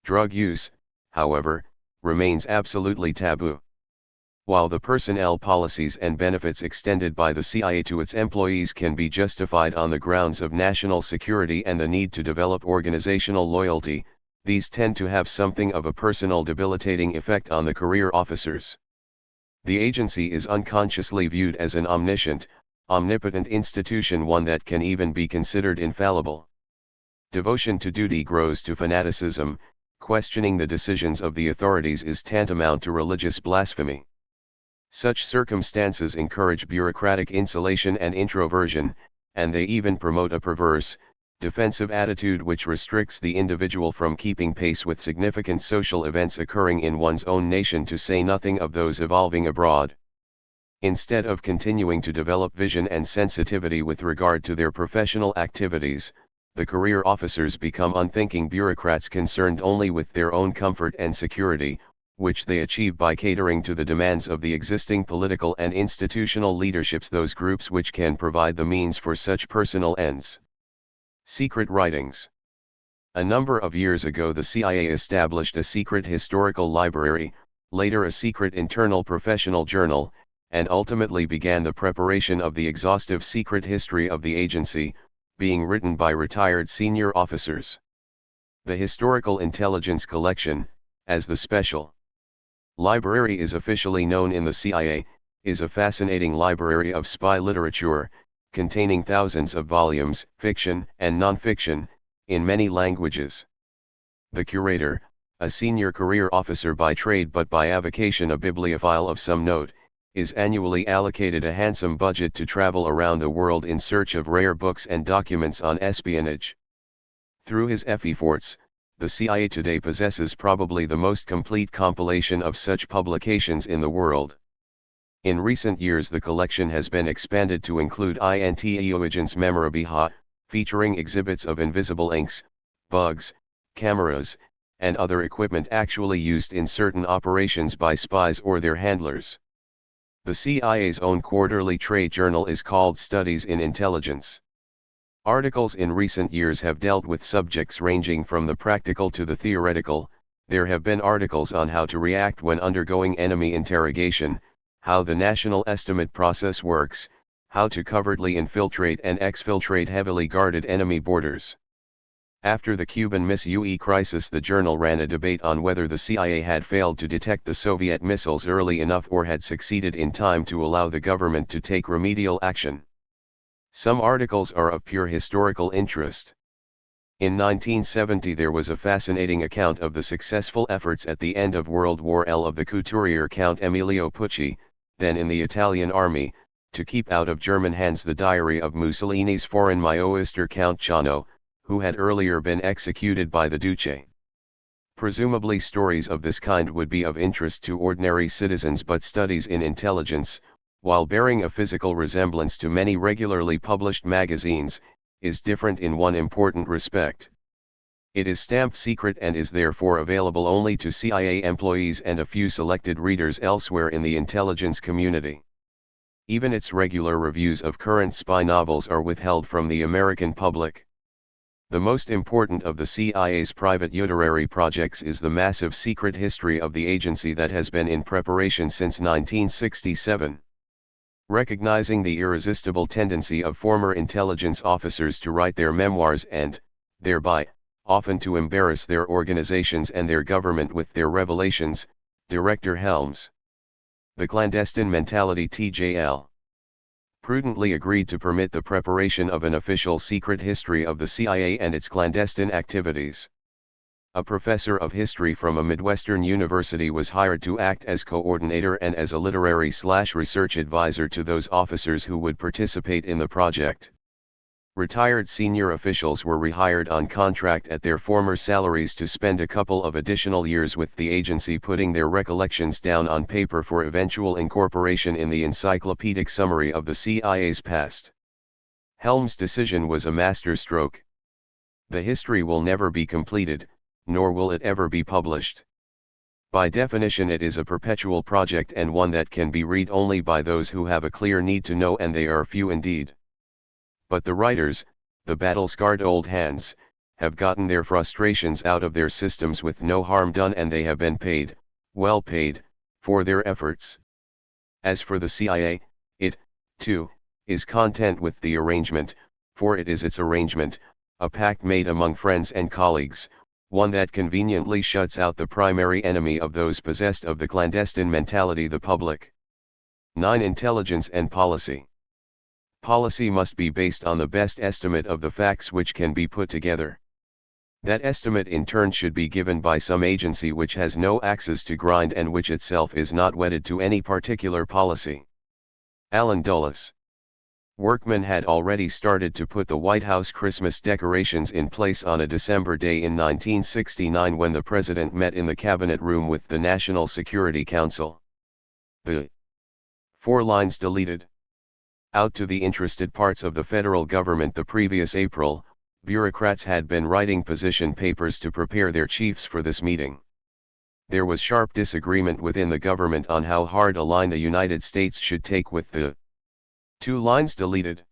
Drug use, however, remains absolutely taboo. While the personnel policies and benefits extended by the CIA to its employees can be justified on the grounds of national security and the need to develop organizational loyalty, these tend to have something of a personal debilitating effect on the career officers. The agency is unconsciously viewed as an omniscient, omnipotent institution, one that can even be considered infallible. Devotion to duty grows to fanaticism, questioning the decisions of the authorities is tantamount to religious blasphemy. Such circumstances encourage bureaucratic insulation and introversion, and they even promote a perverse, defensive attitude which restricts the individual from keeping pace with significant social events occurring in one's own nation, to say nothing of those evolving abroad. Instead of continuing to develop vision and sensitivity with regard to their professional activities, the career officers become unthinking bureaucrats concerned only with their own comfort and security, which they achieve by catering to the demands of the existing political and institutional leaderships, those groups which can provide the means for such personal ends. Secret writings. A number of years ago the CIA established a secret historical library, later a secret internal professional journal, and ultimately began the preparation of the exhaustive secret history of the agency, being written by retired senior officers. The Historical Intelligence Collection, as the Special Library is officially known in the CIA, is a fascinating library of spy literature, containing thousands of volumes, fiction and non-fiction, in many languages. The curator, a senior career officer by trade but by avocation a bibliophile of some note, is annually allocated a handsome budget to travel around the world in search of rare books and documents on espionage. Through his efforts, the CIA today possesses probably the most complete compilation of such publications in the world. In recent years the collection has been expanded to include Intelligence Memorabilia, featuring exhibits of invisible inks, bugs, cameras, and other equipment actually used in certain operations by spies or their handlers. The CIA's own quarterly trade journal is called Studies in Intelligence. Articles in recent years have dealt with subjects ranging from the practical to the theoretical. There have been articles on how to react when undergoing enemy interrogation, how the national estimate process works, how to covertly infiltrate and exfiltrate heavily guarded enemy borders. After the Cuban Missile crisis, the journal ran a debate on whether the CIA had failed to detect the Soviet missiles early enough or had succeeded in time to allow the government to take remedial action. Some articles are of pure historical interest. In 1970 there was a fascinating account of the successful efforts at the end of World War I of the couturier Count Emilio Pucci, then in the Italian army, to keep out of German hands the diary of Mussolini's foreign minister Count Ciano, who had earlier been executed by the Duce. Presumably stories of this kind would be of interest to ordinary citizens, but Studies in Intelligence, while bearing a physical resemblance to many regularly published magazines, is different in one important respect. It is stamped secret and is therefore available only to CIA employees and a few selected readers elsewhere in the intelligence community. Even its regular reviews of current spy novels are withheld from the American public. The most important of the CIA's private literary projects is the massive secret history of the agency that has been in preparation since 1967. Recognizing the irresistible tendency of former intelligence officers to write their memoirs and, thereby, often to embarrass their organizations and their government with their revelations, Director Helms, the Clandestine Mentality (TJL), prudently agreed to permit the preparation of an official secret history of the CIA and its clandestine activities. A professor of history from a Midwestern university was hired to act as coordinator and as a literary/research advisor to those officers who would participate in the project. Retired senior officials were rehired on contract at their former salaries to spend a couple of additional years with the agency, putting their recollections down on paper for eventual incorporation in the encyclopedic summary of the CIA's past. Helms' decision was a masterstroke. The history will never be completed, nor will it ever be published. By definition it is a perpetual project and one that can be read only by those who have a clear need to know, and they are few indeed. But the writers, the battle-scarred old hands, have gotten their frustrations out of their systems with no harm done, and they have been paid, well paid, for their efforts. As for the CIA, it, too, is content with the arrangement, for it is its arrangement, a pact made among friends and colleagues, one that conveniently shuts out the primary enemy of those possessed of the clandestine mentality, the public. 9. Intelligence and policy. Policy must be based on the best estimate of the facts which can be put together. That estimate in turn should be given by some agency which has no axes to grind and which itself is not wedded to any particular policy. Allen Dulles. Workmen had already started to put the White House Christmas decorations in place on a December day in 1969 when the president met in the cabinet room with the National Security Council. The 4 lines deleted. Out to the interested parts of the federal government the previous April, bureaucrats had been writing position papers to prepare their chiefs for this meeting. There was sharp disagreement within the government on how hard a line the United States should take with the 2 lines deleted.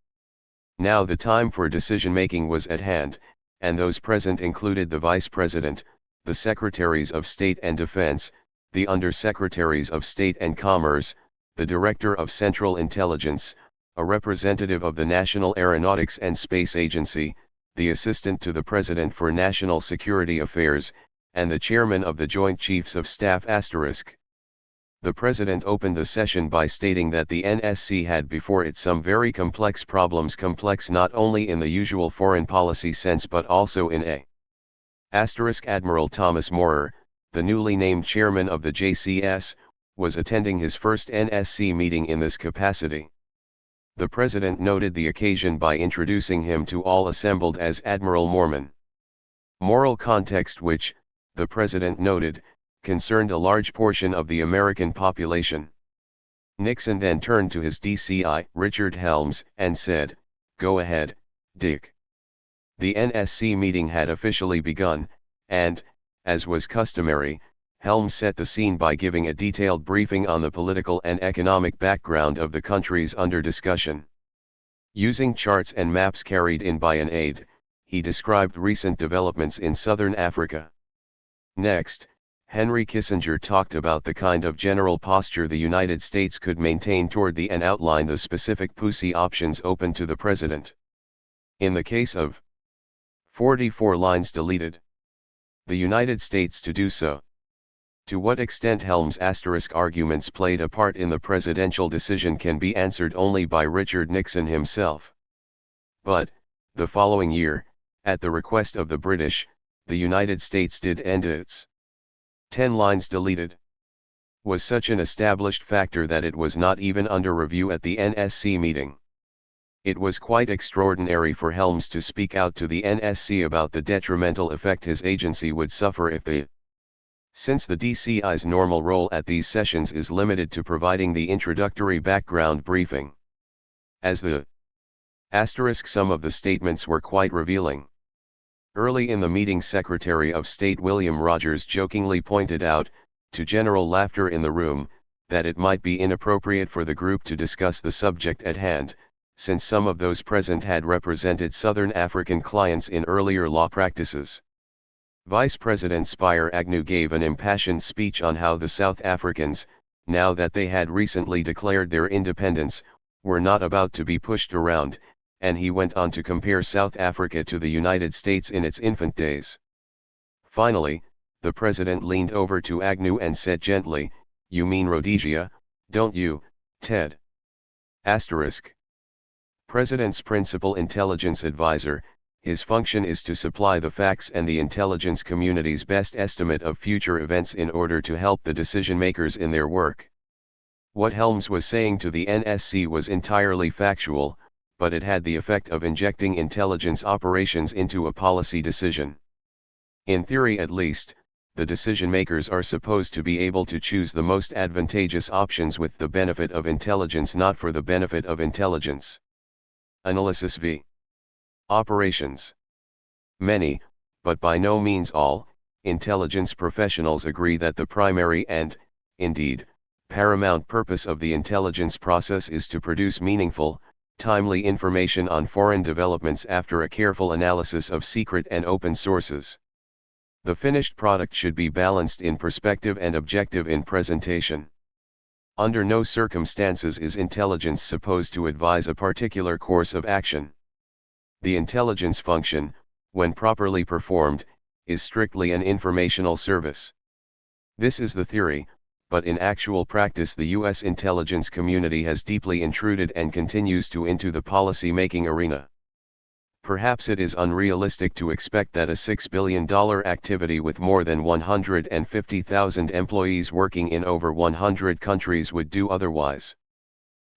Now the time for decision-making was at hand, and those present included the Vice President, the Secretaries of State and Defense, the Under-Secretaries of State and Commerce, the Director of Central Intelligence, a representative of the National Aeronautics and Space Agency, the Assistant to the President for National Security Affairs, and the Chairman of the Joint Chiefs of Staff *. The President opened the session by stating that the NSC had before it some very complex problems, complex not only in the usual foreign policy sense but also in a *. Admiral Thomas Moorer, the newly named chairman of the JCS, was attending his first NSC meeting in this capacity. The President noted the occasion by introducing him to all assembled as Admiral Moorman. Moral context which, the President noted, concerned a large portion of the American population. Nixon then turned to his DCI, Richard Helms, and said, "Go ahead, Dick." The NSC meeting had officially begun, and, as was customary, Helms set the scene by giving a detailed briefing on the political and economic background of the countries under discussion. Using charts and maps carried in by an aide, he described recent developments in southern Africa. Next, Henry Kissinger talked about the kind of general posture the United States could maintain toward the and outlined the specific policy options open to the President. In the case of 44 lines deleted, the United States to do so. To what extent Helms' * arguments played a part in the presidential decision can be answered only by Richard Nixon himself. But, the following year, at the request of the British, the United States did end its 10 lines deleted. Was such an established factor that it was not even under review at the NSC meeting. It was quite extraordinary for Helms to speak out to the NSC about the detrimental effect his agency would suffer if they. Since the DCI's normal role at these sessions is limited to providing the introductory background briefing. As the * some of the statements were quite revealing. Early in the meeting, Secretary of State William Rogers jokingly pointed out, to general laughter in the room, that it might be inappropriate for the group to discuss the subject at hand, since some of those present had represented Southern African clients in earlier law practices. Vice President Spiro Agnew gave an impassioned speech on how the South Africans, now that they had recently declared their independence, were not about to be pushed around, and he went on to compare South Africa to the United States in its infant days. Finally, the President leaned over to Agnew and said gently, "You mean Rhodesia, don't you, Ted?" President's principal intelligence advisor, his function is to supply the facts and the intelligence community's best estimate of future events in order to help the decision-makers in their work. What Helms was saying to the NSC was entirely factual, but it had the effect of injecting intelligence operations into a policy decision. In theory at least, the decision-makers are supposed to be able to choose the most advantageous options with the benefit of intelligence, not for the benefit of intelligence. Analysis v. Operations. Many, but by no means all, intelligence professionals agree that the primary and, indeed, paramount purpose of the intelligence process is to produce meaningful, timely information on foreign developments after a careful analysis of secret and open sources. The finished product should be balanced in perspective and objective in presentation. Under no circumstances is intelligence supposed to advise a particular course of action. The intelligence function, when properly performed, is strictly an informational service. This is the theory, but in actual practice the U.S. intelligence community has deeply intruded and continues to into the policy-making arena. Perhaps it is unrealistic to expect that a $6 billion activity with more than 150,000 employees working in over 100 countries would do otherwise.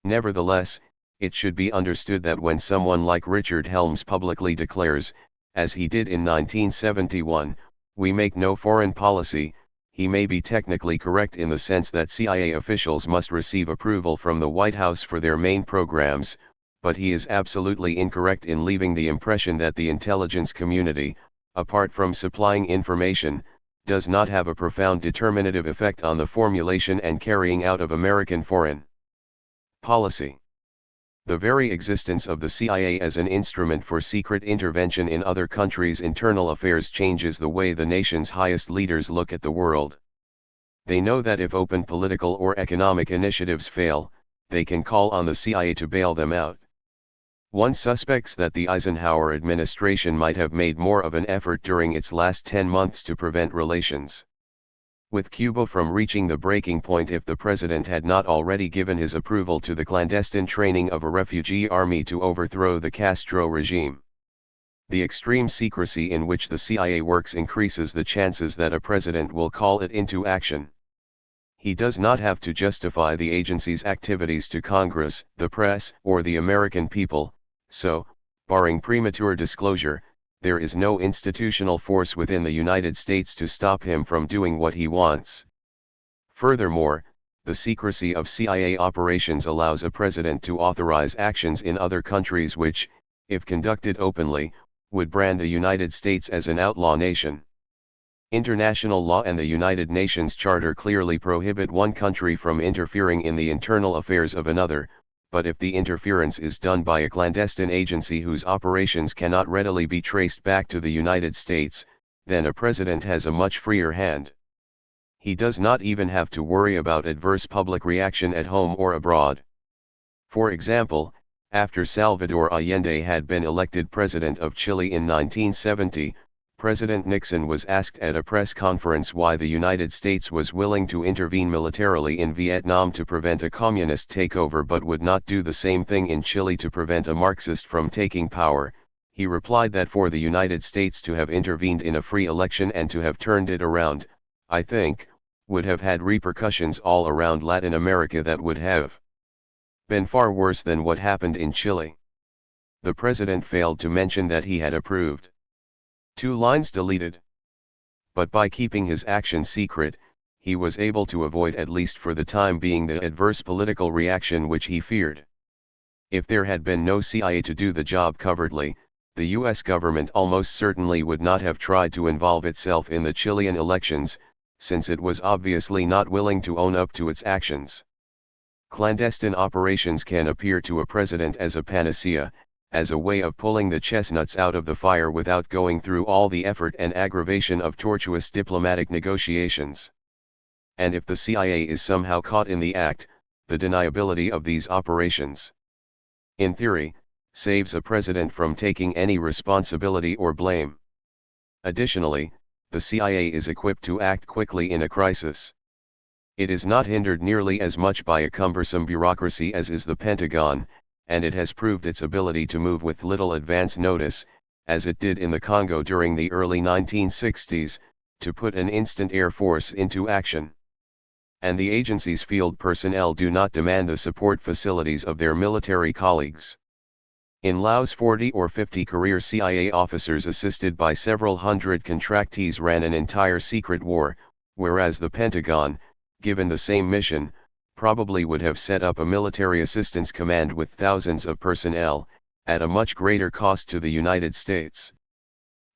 Nevertheless, it should be understood that when someone like Richard Helms publicly declares, as he did in 1971, "We make no foreign policy," he may be technically correct in the sense that CIA officials must receive approval from the White House for their main programs, but he is absolutely incorrect in leaving the impression that the intelligence community, apart from supplying information, does not have a profound determinative effect on the formulation and carrying out of American foreign policy. The very existence of the CIA as an instrument for secret intervention in other countries' internal affairs changes the way the nation's highest leaders look at the world. They know that if open political or economic initiatives fail, they can call on the CIA to bail them out. One suspects that the Eisenhower administration might have made more of an effort during its last 10 months to prevent relations with Cuba from reaching the breaking point if the president had not already given his approval to the clandestine training of a refugee army to overthrow the Castro regime. The extreme secrecy in which the CIA works increases the chances that a president will call it into action. He does not have to justify the agency's activities to Congress, the press, or the American people, so, barring premature disclosure, there is no institutional force within the United States to stop him from doing what he wants. Furthermore, the secrecy of CIA operations allows a president to authorize actions in other countries which, if conducted openly, would brand the United States as an outlaw nation. International law and the United Nations Charter clearly prohibit one country from interfering in the internal affairs of another, but if the interference is done by a clandestine agency whose operations cannot readily be traced back to the United States, then a president has a much freer hand. He does not even have to worry about adverse public reaction at home or abroad. For example, after Salvador Allende had been elected president of Chile in 1970, President Nixon was asked at a press conference why the United States was willing to intervene militarily in Vietnam to prevent a communist takeover but would not do the same thing in Chile to prevent a Marxist from taking power. He replied that for the United States to have intervened in a free election and to have turned it around, I think, would have had repercussions all around Latin America that would have been far worse than what happened in Chile. The president failed to mention that he had approved. 2 lines deleted. But by keeping his action secret, he was able to avoid at least for the time being the adverse political reaction which he feared. If there had been no CIA to do the job covertly, the US government almost certainly would not have tried to involve itself in the Chilean elections, since it was obviously not willing to own up to its actions. Clandestine operations can appear to a president as a panacea, as a way of pulling the chestnuts out of the fire without going through all the effort and aggravation of tortuous diplomatic negotiations. And if the CIA is somehow caught in the act, the deniability of these operations, in theory, saves a president from taking any responsibility or blame. Additionally, the CIA is equipped to act quickly in a crisis. It is not hindered nearly as much by a cumbersome bureaucracy as is the Pentagon, and it has proved its ability to move with little advance notice, as it did in the Congo during the early 1960s, to put an instant air force into action. And the agency's field personnel do not demand the support facilities of their military colleagues. In Laos, 40 or 50 career CIA officers assisted by several hundred contractees ran an entire secret war, whereas the Pentagon, given the same mission, probably would have set up a military assistance command with thousands of personnel, at a much greater cost to the United States.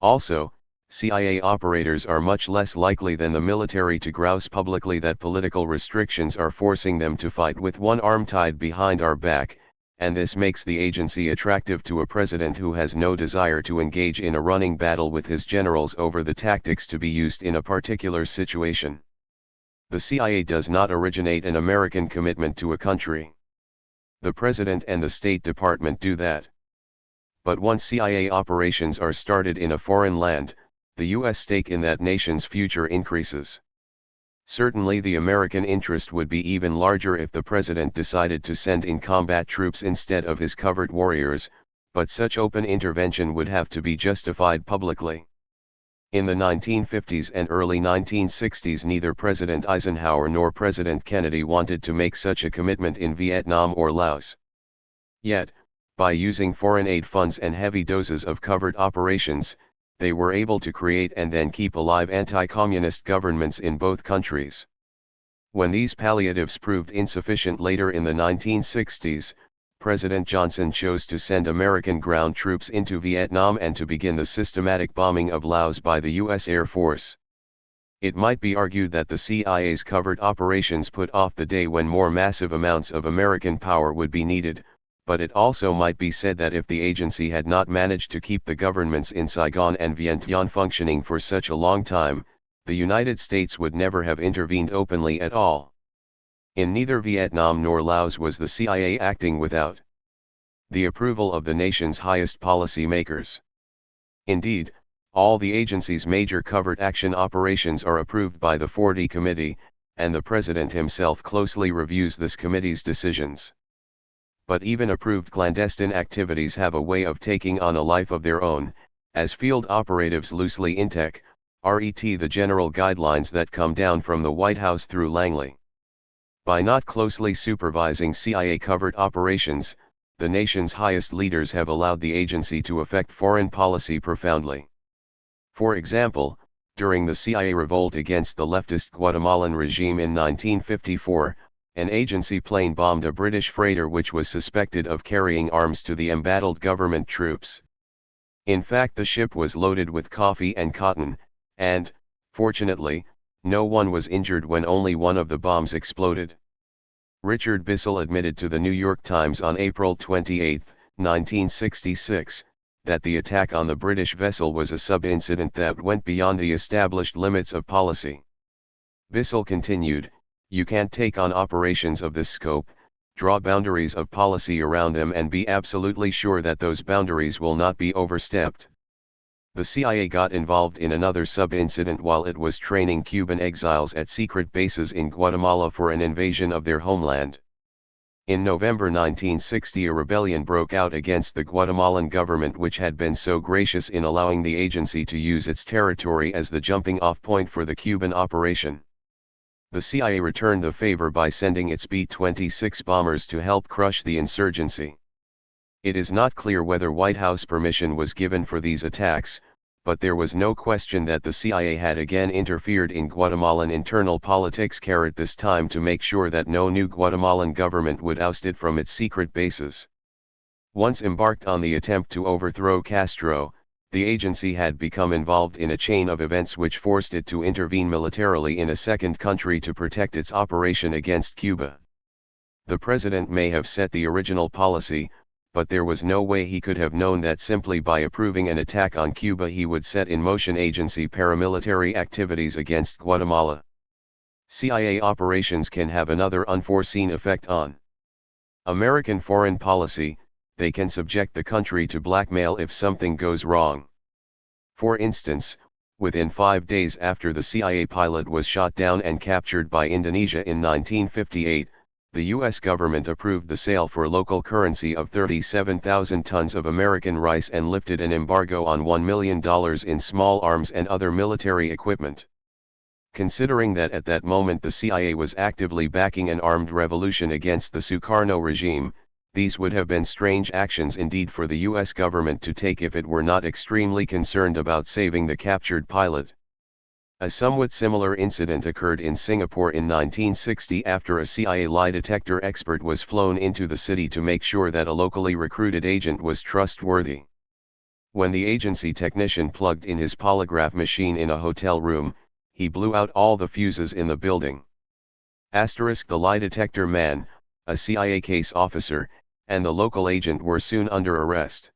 Also, CIA operators are much less likely than the military to grouse publicly that political restrictions are forcing them to fight with one arm tied behind our back, and this makes the agency attractive to a president who has no desire to engage in a running battle with his generals over the tactics to be used in a particular situation. The CIA does not originate an American commitment to a country. The President and the State Department do that. But once CIA operations are started in a foreign land, the U.S. stake in that nation's future increases. Certainly the American interest would be even larger if the President decided to send in combat troops instead of his covert warriors, but such open intervention would have to be justified publicly. In the 1950s and early 1960s, neither President Eisenhower nor President Kennedy wanted to make such a commitment in Vietnam or Laos. Yet, by using foreign aid funds and heavy doses of covert operations, they were able to create and then keep alive anti-communist governments in both countries. When these palliatives proved insufficient later in the 1960s, President Johnson chose to send American ground troops into Vietnam and to begin the systematic bombing of Laos by the U.S. Air Force. It might be argued that the CIA's covert operations put off the day when more massive amounts of American power would be needed, but it also might be said that if the agency had not managed to keep the governments in Saigon and Vientiane functioning for such a long time, the United States would never have intervened openly at all. In neither Vietnam nor Laos was the CIA acting without the approval of the nation's highest policy makers. Indeed, all the agency's major covert action operations are approved by the 40 Committee, and the President himself closely reviews this committee's decisions. But even approved clandestine activities have a way of taking on a life of their own, as field operatives loosely intec, RET the general guidelines that come down from the White House through Langley. By not closely supervising CIA covert operations, the nation's highest leaders have allowed the agency to affect foreign policy profoundly. For example, during the CIA revolt against the leftist Guatemalan regime in 1954, an agency plane bombed a British freighter which was suspected of carrying arms to the embattled government troops. In fact, the ship was loaded with coffee and cotton, and, fortunately, no one was injured when only one of the bombs exploded. Richard Bissell admitted to the New York Times on April 28, 1966, that the attack on the British vessel was a sub-incident that went beyond the established limits of policy. Bissell continued, "You can't take on operations of this scope, draw boundaries of policy around them and be absolutely sure that those boundaries will not be overstepped." The CIA got involved in another sub-incident while it was training Cuban exiles at secret bases in Guatemala for an invasion of their homeland. In November 1960, a rebellion broke out against the Guatemalan government, which had been so gracious in allowing the agency to use its territory as the jumping-off point for the Cuban operation. The CIA returned the favor by sending its B-26 bombers to help crush the insurgency. It is not clear whether White House permission was given for these attacks, but there was no question that the CIA had again interfered in Guatemalan internal politics, this time to make sure that no new Guatemalan government would oust it from its secret bases. Once embarked on the attempt to overthrow Castro, the agency had become involved in a chain of events which forced it to intervene militarily in a second country to protect its operation against Cuba. The president may have set the original policy, but there was no way he could have known that simply by approving an attack on Cuba he would set in motion agency paramilitary activities against Guatemala. CIA operations can have another unforeseen effect on American foreign policy. They can subject the country to blackmail if something goes wrong. For instance, within 5 days after the CIA pilot was shot down and captured by Indonesia in 1958, the U.S. government approved the sale for local currency of 37,000 tons of American rice and lifted an embargo on $1 million in small arms and other military equipment. Considering that at that moment the CIA was actively backing an armed revolution against the Sukarno regime, these would have been strange actions indeed for the U.S. government to take if it were not extremely concerned about saving the captured pilot. A somewhat similar incident occurred in Singapore in 1960 after a CIA lie detector expert was flown into the city to make sure that a locally recruited agent was trustworthy. When the agency technician plugged in his polygraph machine in a hotel room, he blew out all the fuses in the building. The lie detector man, a CIA case officer, and the local agent were soon under arrest.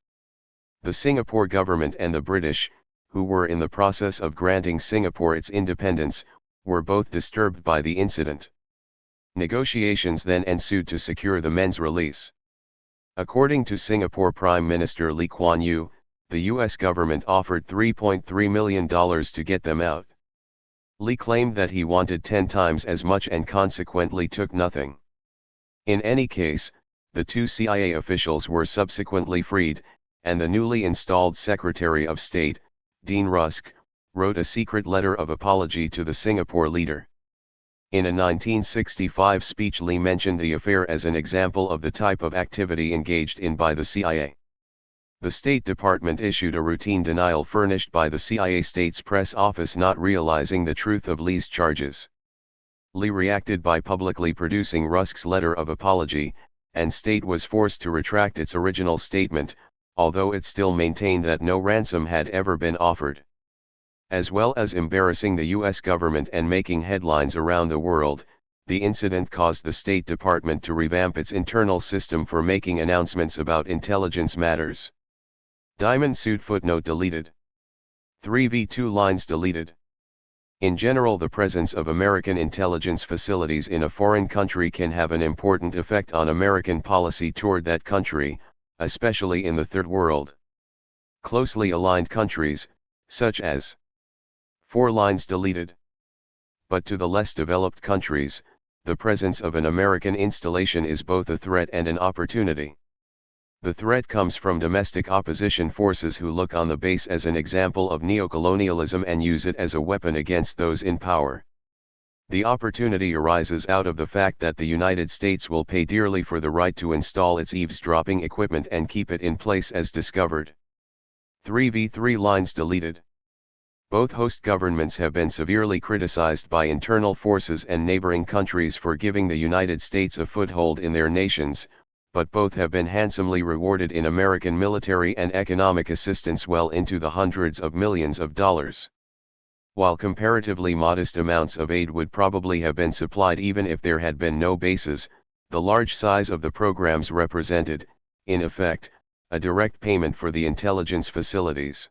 The Singapore government and the British, who were in the process of granting Singapore its independence, were both disturbed by the incident. Negotiations then ensued to secure the men's release. According to Singapore Prime Minister Lee Kuan Yew, the U.S. government offered $3.3 million to get them out. Lee claimed that he wanted 10 times as much and consequently took nothing. In any case, the two CIA officials were subsequently freed, and the newly installed Secretary of State, Dean Rusk, wrote a secret letter of apology to the Singapore leader. In a 1965 speech, Lee mentioned the affair as an example of the type of activity engaged in by the CIA. The State Department issued a routine denial furnished by the CIA State's press office, not realizing the truth of Lee's charges. Lee reacted by publicly producing Rusk's letter of apology, and State was forced to retract its original statement, although it still maintained that no ransom had ever been offered. As well as embarrassing the U.S. government and making headlines around the world, the incident caused the State Department to revamp its internal system for making announcements about intelligence matters. Diamond suit footnote deleted. 3v2 lines deleted. In general, the presence of American intelligence facilities in a foreign country can have an important effect on American policy toward that country, especially in the Third World. Closely aligned countries, such as 4 lines deleted. But to the less developed countries, the presence of an American installation is both a threat and an opportunity. The threat comes from domestic opposition forces who look on the base as an example of neocolonialism and use it as a weapon against those in power. The opportunity arises out of the fact that the United States will pay dearly for the right to install its eavesdropping equipment and keep it in place as discovered. 3v3 lines deleted. Both host governments have been severely criticized by internal forces and neighboring countries for giving the United States a foothold in their nations, but both have been handsomely rewarded in American military and economic assistance well into the hundreds of millions of dollars. While comparatively modest amounts of aid would probably have been supplied even if there had been no bases, the large size of the programs represented, in effect, a direct payment for the intelligence facilities.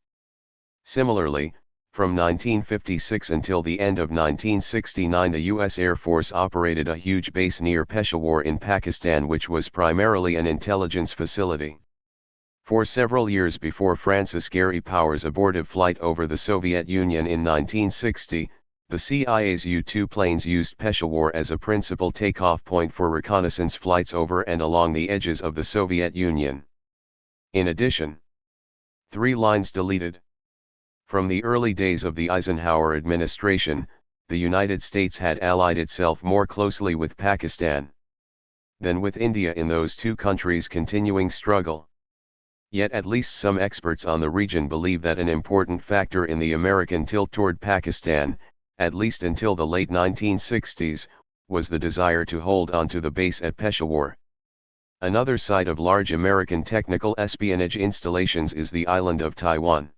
Similarly, from 1956 until the end of 1969, the U.S. Air Force operated a huge base near Peshawar in Pakistan, which was primarily an intelligence facility. For several years before Francis Gary Powers' abortive flight over the Soviet Union in 1960, the CIA's U-2 planes used Peshawar as a principal takeoff point for reconnaissance flights over and along the edges of the Soviet Union. In addition, 3 lines deleted. From the early days of the Eisenhower administration, the United States had allied itself more closely with Pakistan than with India in those two countries' continuing struggle. Yet at least some experts on the region believe that an important factor in the American tilt toward Pakistan, at least until the late 1960s, was the desire to hold on to the base at Peshawar. Another site of large American technical espionage installations is the island of Taiwan.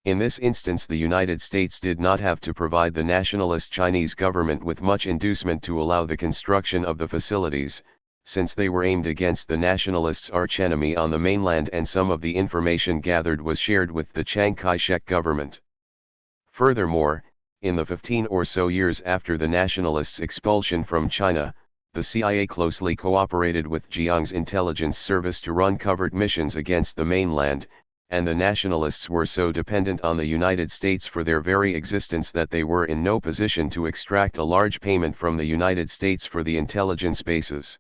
In this instance, the United States did not have to provide the nationalist Chinese government with much inducement to allow the construction of the facilities, since they were aimed against the nationalists' archenemy on the mainland, and some of the information gathered was shared with the Chiang Kai-shek government. Furthermore, in the 15 or so years after the nationalists' expulsion from China, the CIA closely cooperated with Jiang's intelligence service to run covert missions against the mainland, and the nationalists were so dependent on the United States for their very existence that they were in no position to extract a large payment from the United States for the intelligence bases.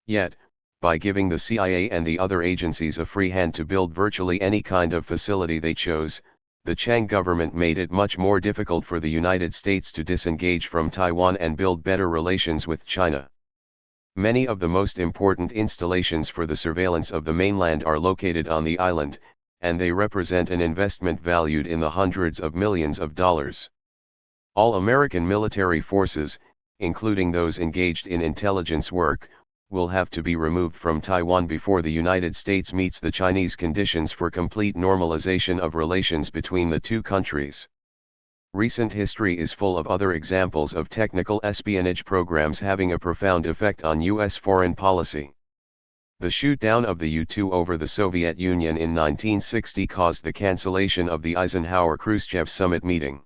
Yet, by giving the CIA and the other agencies a free hand to build virtually any kind of facility they chose, the Chiang government made it much more difficult for the United States to disengage from Taiwan and build better relations with China. Many of the most important installations for the surveillance of the mainland are located on the island, and they represent an investment valued in the hundreds of millions of dollars. All American military forces, including those engaged in intelligence work, will have to be removed from Taiwan before the United States meets the Chinese conditions for complete normalization of relations between the two countries. Recent history is full of other examples of technical espionage programs having a profound effect on U.S. foreign policy. The shoot-down of the U-2 over the Soviet Union in 1960 caused the cancellation of the Eisenhower-Khrushchev summit meeting.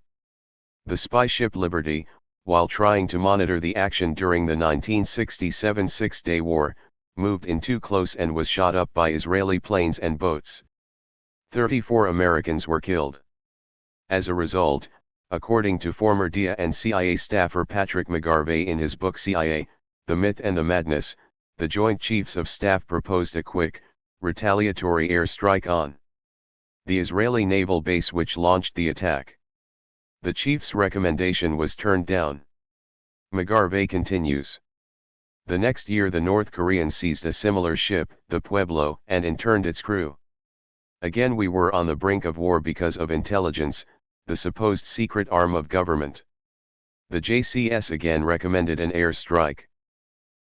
The spy ship Liberty, while trying to monitor the action during the 1967 Six-Day War, moved in too close and was shot up by Israeli planes and boats. 34 Americans were killed. As a result, according to former DIA and CIA staffer Patrick McGarvey in his book CIA, The Myth and the Madness, the Joint Chiefs of Staff proposed a quick, retaliatory airstrike on the Israeli naval base which launched the attack. The chief's recommendation was turned down. McGarvey continues. The next year the North Koreans seized a similar ship, the Pueblo, and interned its crew. Again we were on the brink of war because of intelligence, the supposed secret arm of government. The JCS again recommended an air strike.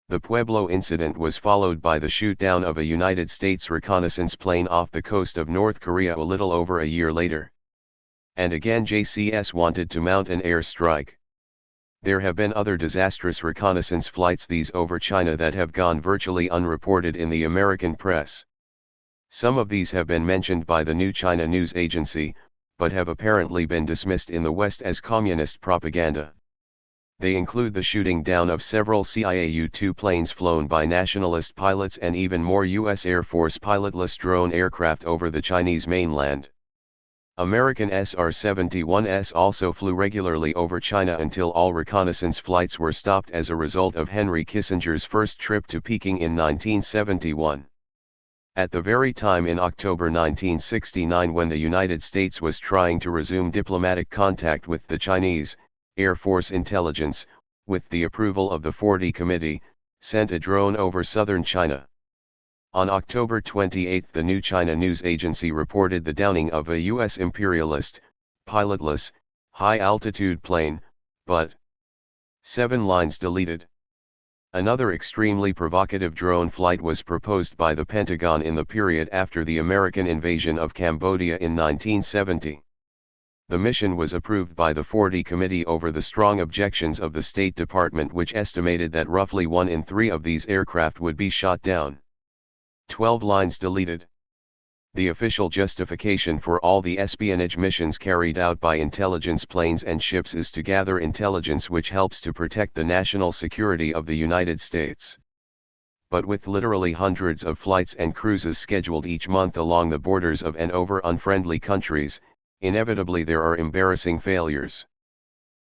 The Pueblo incident was followed by the shoot-down of a United States reconnaissance plane off the coast of North Korea a little over a year later. And again JCS wanted to mount an air strike. There have been other disastrous reconnaissance flights these over China that have gone virtually unreported in the American press. Some of these have been mentioned by the New China News Agency, but have apparently been dismissed in the West as communist propaganda. They include the shooting down of several CIA U-2 planes flown by nationalist pilots and even more U.S. Air Force pilotless drone aircraft over the Chinese mainland. American SR-71s also flew regularly over China until all reconnaissance flights were stopped as a result of Henry Kissinger's first trip to Peking in 1971. At the very time in October 1969 when the United States was trying to resume diplomatic contact with the Chinese, Air Force Intelligence, with the approval of the 40 Committee, sent a drone over southern China. On October 28 the New China News Agency reported the downing of a U.S. imperialist, pilotless, high-altitude plane, but 7 lines deleted. Another extremely provocative drone flight was proposed by the Pentagon in the period after the American invasion of Cambodia in 1970. The mission was approved by the 40 Committee over the strong objections of the State Department, which estimated that roughly 1 in 3 of these aircraft would be shot down. 12 lines deleted. The official justification for all the espionage missions carried out by intelligence planes and ships is to gather intelligence which helps to protect the national security of the United States. But with literally hundreds of flights and cruises scheduled each month along the borders of and over unfriendly countries, inevitably there are embarrassing failures.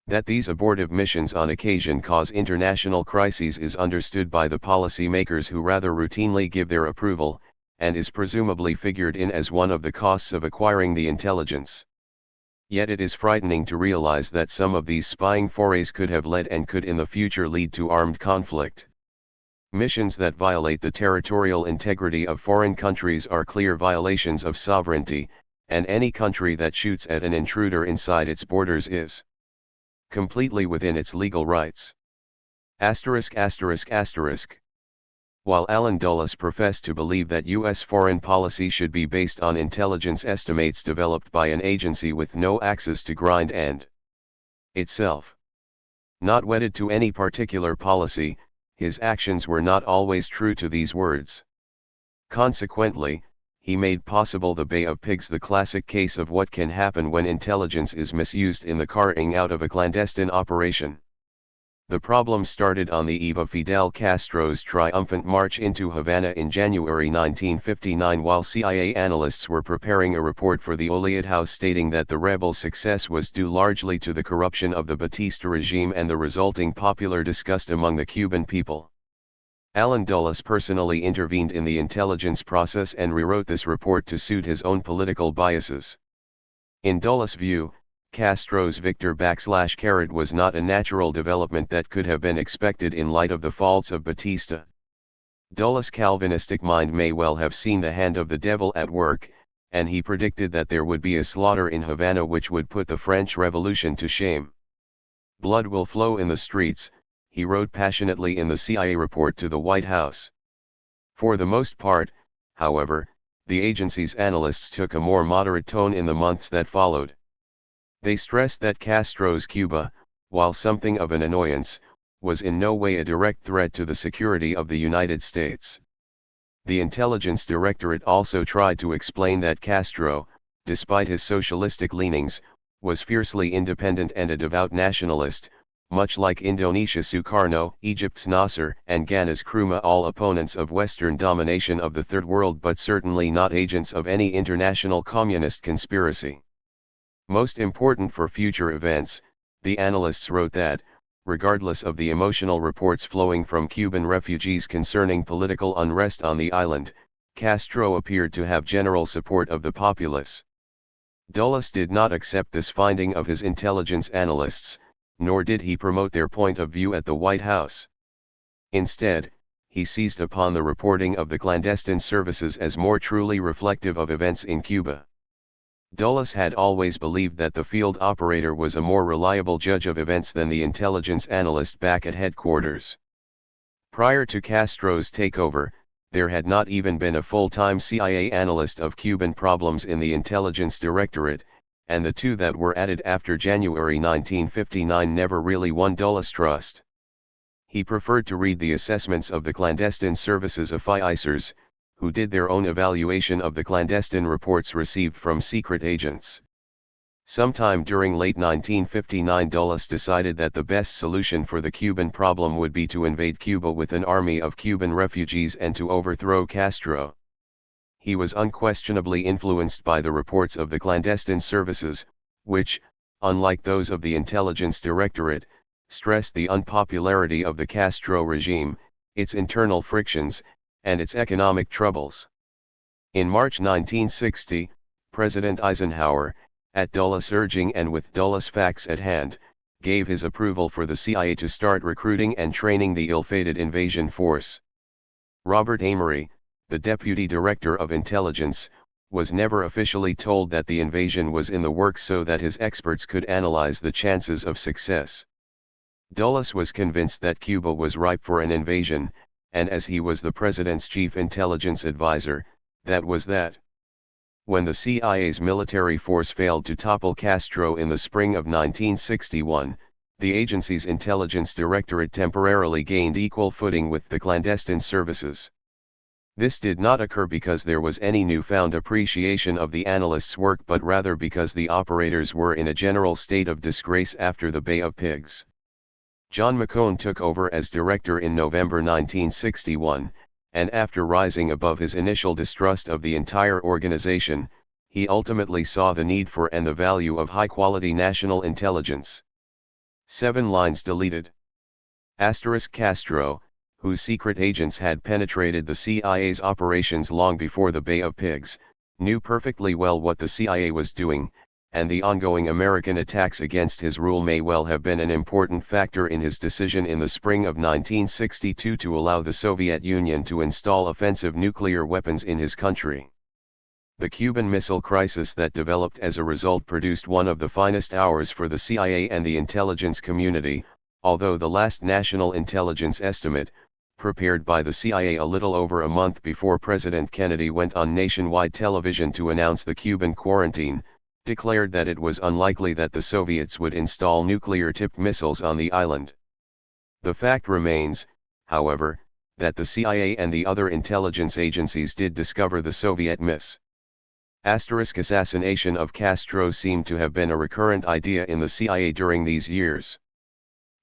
That these abortive missions on occasion cause international crises is understood by the policymakers who rather routinely give their approval, and is presumably figured in as one of the costs of acquiring the intelligence. Yet it is frightening to realize that some of these spying forays could have led and could in the future lead to armed conflict. Missions that violate the territorial integrity of foreign countries are clear violations of sovereignty, and any country that shoots at an intruder inside its borders is completely within its legal rights. While Alan Dulles professed to believe that U.S. foreign policy should be based on intelligence estimates developed by an agency with no axes to grind and itself not wedded to any particular policy, his actions were not always true to these words. Consequently, he made possible the Bay of Pigs, the classic case of what can happen when intelligence is misused in the carrying out of a clandestine operation. The problem started on the eve of Fidel Castro's triumphant march into Havana in January 1959 while CIA analysts were preparing a report for the Oliad House stating that the rebel success was due largely to the corruption of the Batista regime and the resulting popular disgust among the Cuban people. Alan Dulles personally intervened in the intelligence process and rewrote this report to suit his own political biases. In Dulles' view, Castro's victor / was not a natural development that could have been expected in light of the faults of Batista. Dulles' Calvinistic mind may well have seen the hand of the devil at work, and he predicted that there would be a slaughter in Havana which would put the French Revolution to shame. Blood will flow in the streets, he wrote passionately in the CIA report to the White House. For the most part, however, the agency's analysts took a more moderate tone in the months that followed. They stressed that Castro's Cuba, while something of an annoyance, was in no way a direct threat to the security of the United States. The Intelligence Directorate also tried to explain that Castro, despite his socialistic leanings, was fiercely independent and a devout nationalist, much like Indonesia's Sukarno, Egypt's Nasser, and Ghana's Nkrumah, all opponents of Western domination of the Third World but certainly not agents of any international communist conspiracy. Most important for future events, the analysts wrote that, regardless of the emotional reports flowing from Cuban refugees concerning political unrest on the island, Castro appeared to have general support of the populace. Dulles did not accept this finding of his intelligence analysts, nor did he promote their point of view at the White House. Instead, he seized upon the reporting of the clandestine services as more truly reflective of events in Cuba. Dulles had always believed that the field operator was a more reliable judge of events than the intelligence analyst back at headquarters. Prior to Castro's takeover, there had not even been a full-time CIA analyst of Cuban problems in the Intelligence Directorate, and the two that were added after January 1959 never really won Dulles' trust. He preferred to read the assessments of the clandestine services officers, who did their own evaluation of the clandestine reports received from secret agents. Sometime during late 1959, Dulles decided that the best solution for the Cuban problem would be to invade Cuba with an army of Cuban refugees and to overthrow Castro. He was unquestionably influenced by the reports of the clandestine services, which, unlike those of the Intelligence Directorate, stressed the unpopularity of the Castro regime, its internal frictions, and its economic troubles. In March 1960, President Eisenhower, at Dulles' urging and with Dulles' facts at hand, gave his approval for the CIA to start recruiting and training the ill-fated invasion force. Robert Amory, the Deputy Director of Intelligence, was never officially told that the invasion was in the works so that his experts could analyze the chances of success. Dulles was convinced that Cuba was ripe for an invasion, and as he was the President's chief intelligence advisor, that was that. When the CIA's military force failed to topple Castro in the spring of 1961, the agency's intelligence directorate temporarily gained equal footing with the clandestine services. This did not occur because there was any newfound appreciation of the analysts' work, but rather because the operators were in a general state of disgrace after the Bay of Pigs. John McCone took over as director in November 1961, and after rising above his initial distrust of the entire organization, he ultimately saw the need for and the value of high-quality national intelligence. 7 lines deleted. Castro, whose secret agents had penetrated the CIA's operations long before the Bay of Pigs, knew perfectly well what the CIA was doing, and the ongoing American attacks against his rule may well have been an important factor in his decision in the spring of 1962 to allow the Soviet Union to install offensive nuclear weapons in his country. The Cuban Missile Crisis that developed as a result produced one of the finest hours for the CIA and the intelligence community, although the last national intelligence estimate, prepared by the CIA a little over a month before President Kennedy went on nationwide television to announce the Cuban quarantine, declared that it was unlikely that the Soviets would install nuclear-tipped missiles on the island. The fact remains, however, that the CIA and the other intelligence agencies did discover the Soviet miss. Assassination of Castro seemed to have been a recurrent idea in the CIA during these years.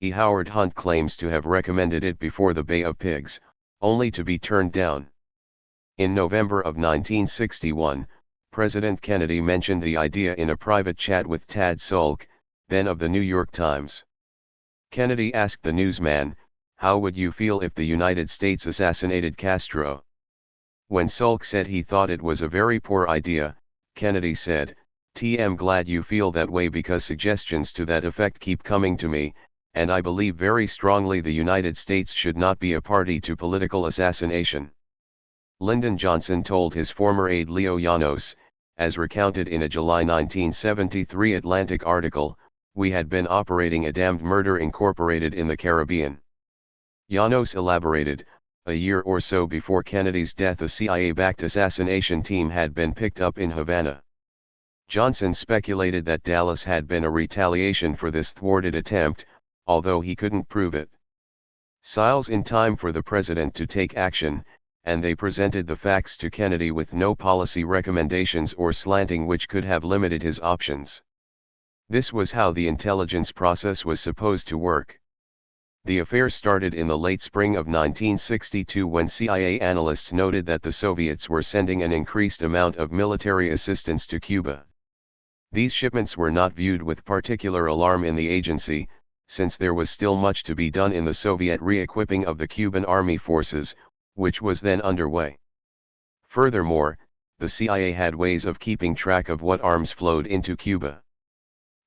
E. Howard Hunt claims to have recommended it before the Bay of Pigs, only to be turned down. In November of 1961, President Kennedy mentioned the idea in a private chat with Tad Sulk, then of the New York Times. Kennedy asked the newsman, "How would you feel if the United States assassinated Castro?" When Sulk said he thought it was a very poor idea, Kennedy said, "I'm glad you feel that way because suggestions to that effect keep coming to me, and I believe very strongly the United States should not be a party to political assassination." Lyndon Johnson told his former aide Leo Llanos, as recounted in a July 1973 Atlantic article, "We had been operating a damned murder incorporated in the Caribbean." Llanos elaborated, a year or so before Kennedy's death a CIA-backed assassination team had been picked up in Havana. Johnson speculated that Dallas had been a retaliation for this thwarted attempt, although he couldn't prove it. Siles in time for the president to take action, and they presented the facts to Kennedy with no policy recommendations or slanting which could have limited his options. This was how the intelligence process was supposed to work. The affair started in the late spring of 1962 when CIA analysts noted that the Soviets were sending an increased amount of military assistance to Cuba. These shipments were not viewed with particular alarm in the agency, since there was still much to be done in the Soviet re-equipping of the Cuban army forces, which was then underway. Furthermore, the CIA had ways of keeping track of what arms flowed into Cuba.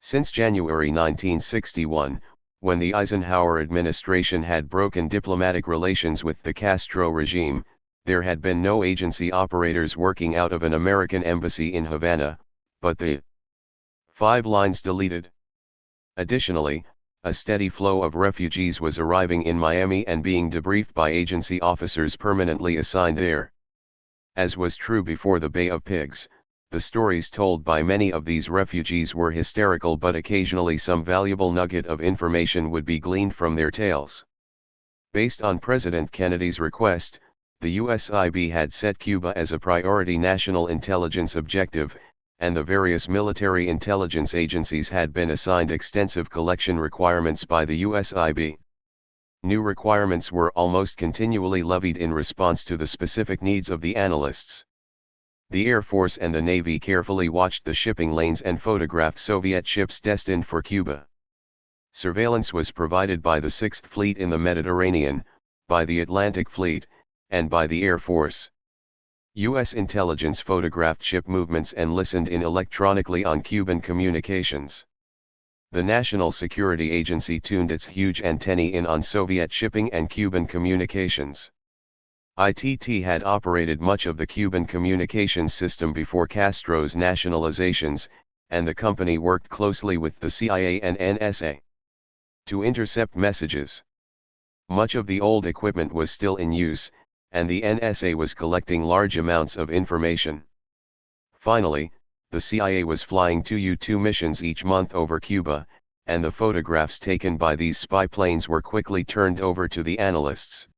Since January 1961, when the Eisenhower administration had broken diplomatic relations with the Castro regime, there had been no agency operators working out of an American embassy in Havana, but the 5 lines deleted. Additionally, a steady flow of refugees was arriving in Miami and being debriefed by agency officers permanently assigned there. As was true before the Bay of Pigs, the stories told by many of these refugees were hysterical, but occasionally some valuable nugget of information would be gleaned from their tales. Based on President Kennedy's request, the USIB had set Cuba as a priority national intelligence objective, and the various military intelligence agencies had been assigned extensive collection requirements by the USIB. New requirements were almost continually levied in response to the specific needs of the analysts. The Air Force and the Navy carefully watched the shipping lanes and photographed Soviet ships destined for Cuba. Surveillance was provided by the 6th Fleet in the Mediterranean, by the Atlantic Fleet, and by the Air Force. U.S. intelligence photographed ship movements and listened in electronically on Cuban communications. The National Security Agency tuned its huge antennae in on Soviet shipping and Cuban communications. ITT had operated much of the Cuban communications system before Castro's nationalizations, and the company worked closely with the CIA and NSA to intercept messages. Much of the old equipment was still in use, and the NSA was collecting large amounts of information. Finally, the CIA was flying 2 U-2 missions each month over Cuba, and the photographs taken by these spy planes were quickly turned over to the analysts.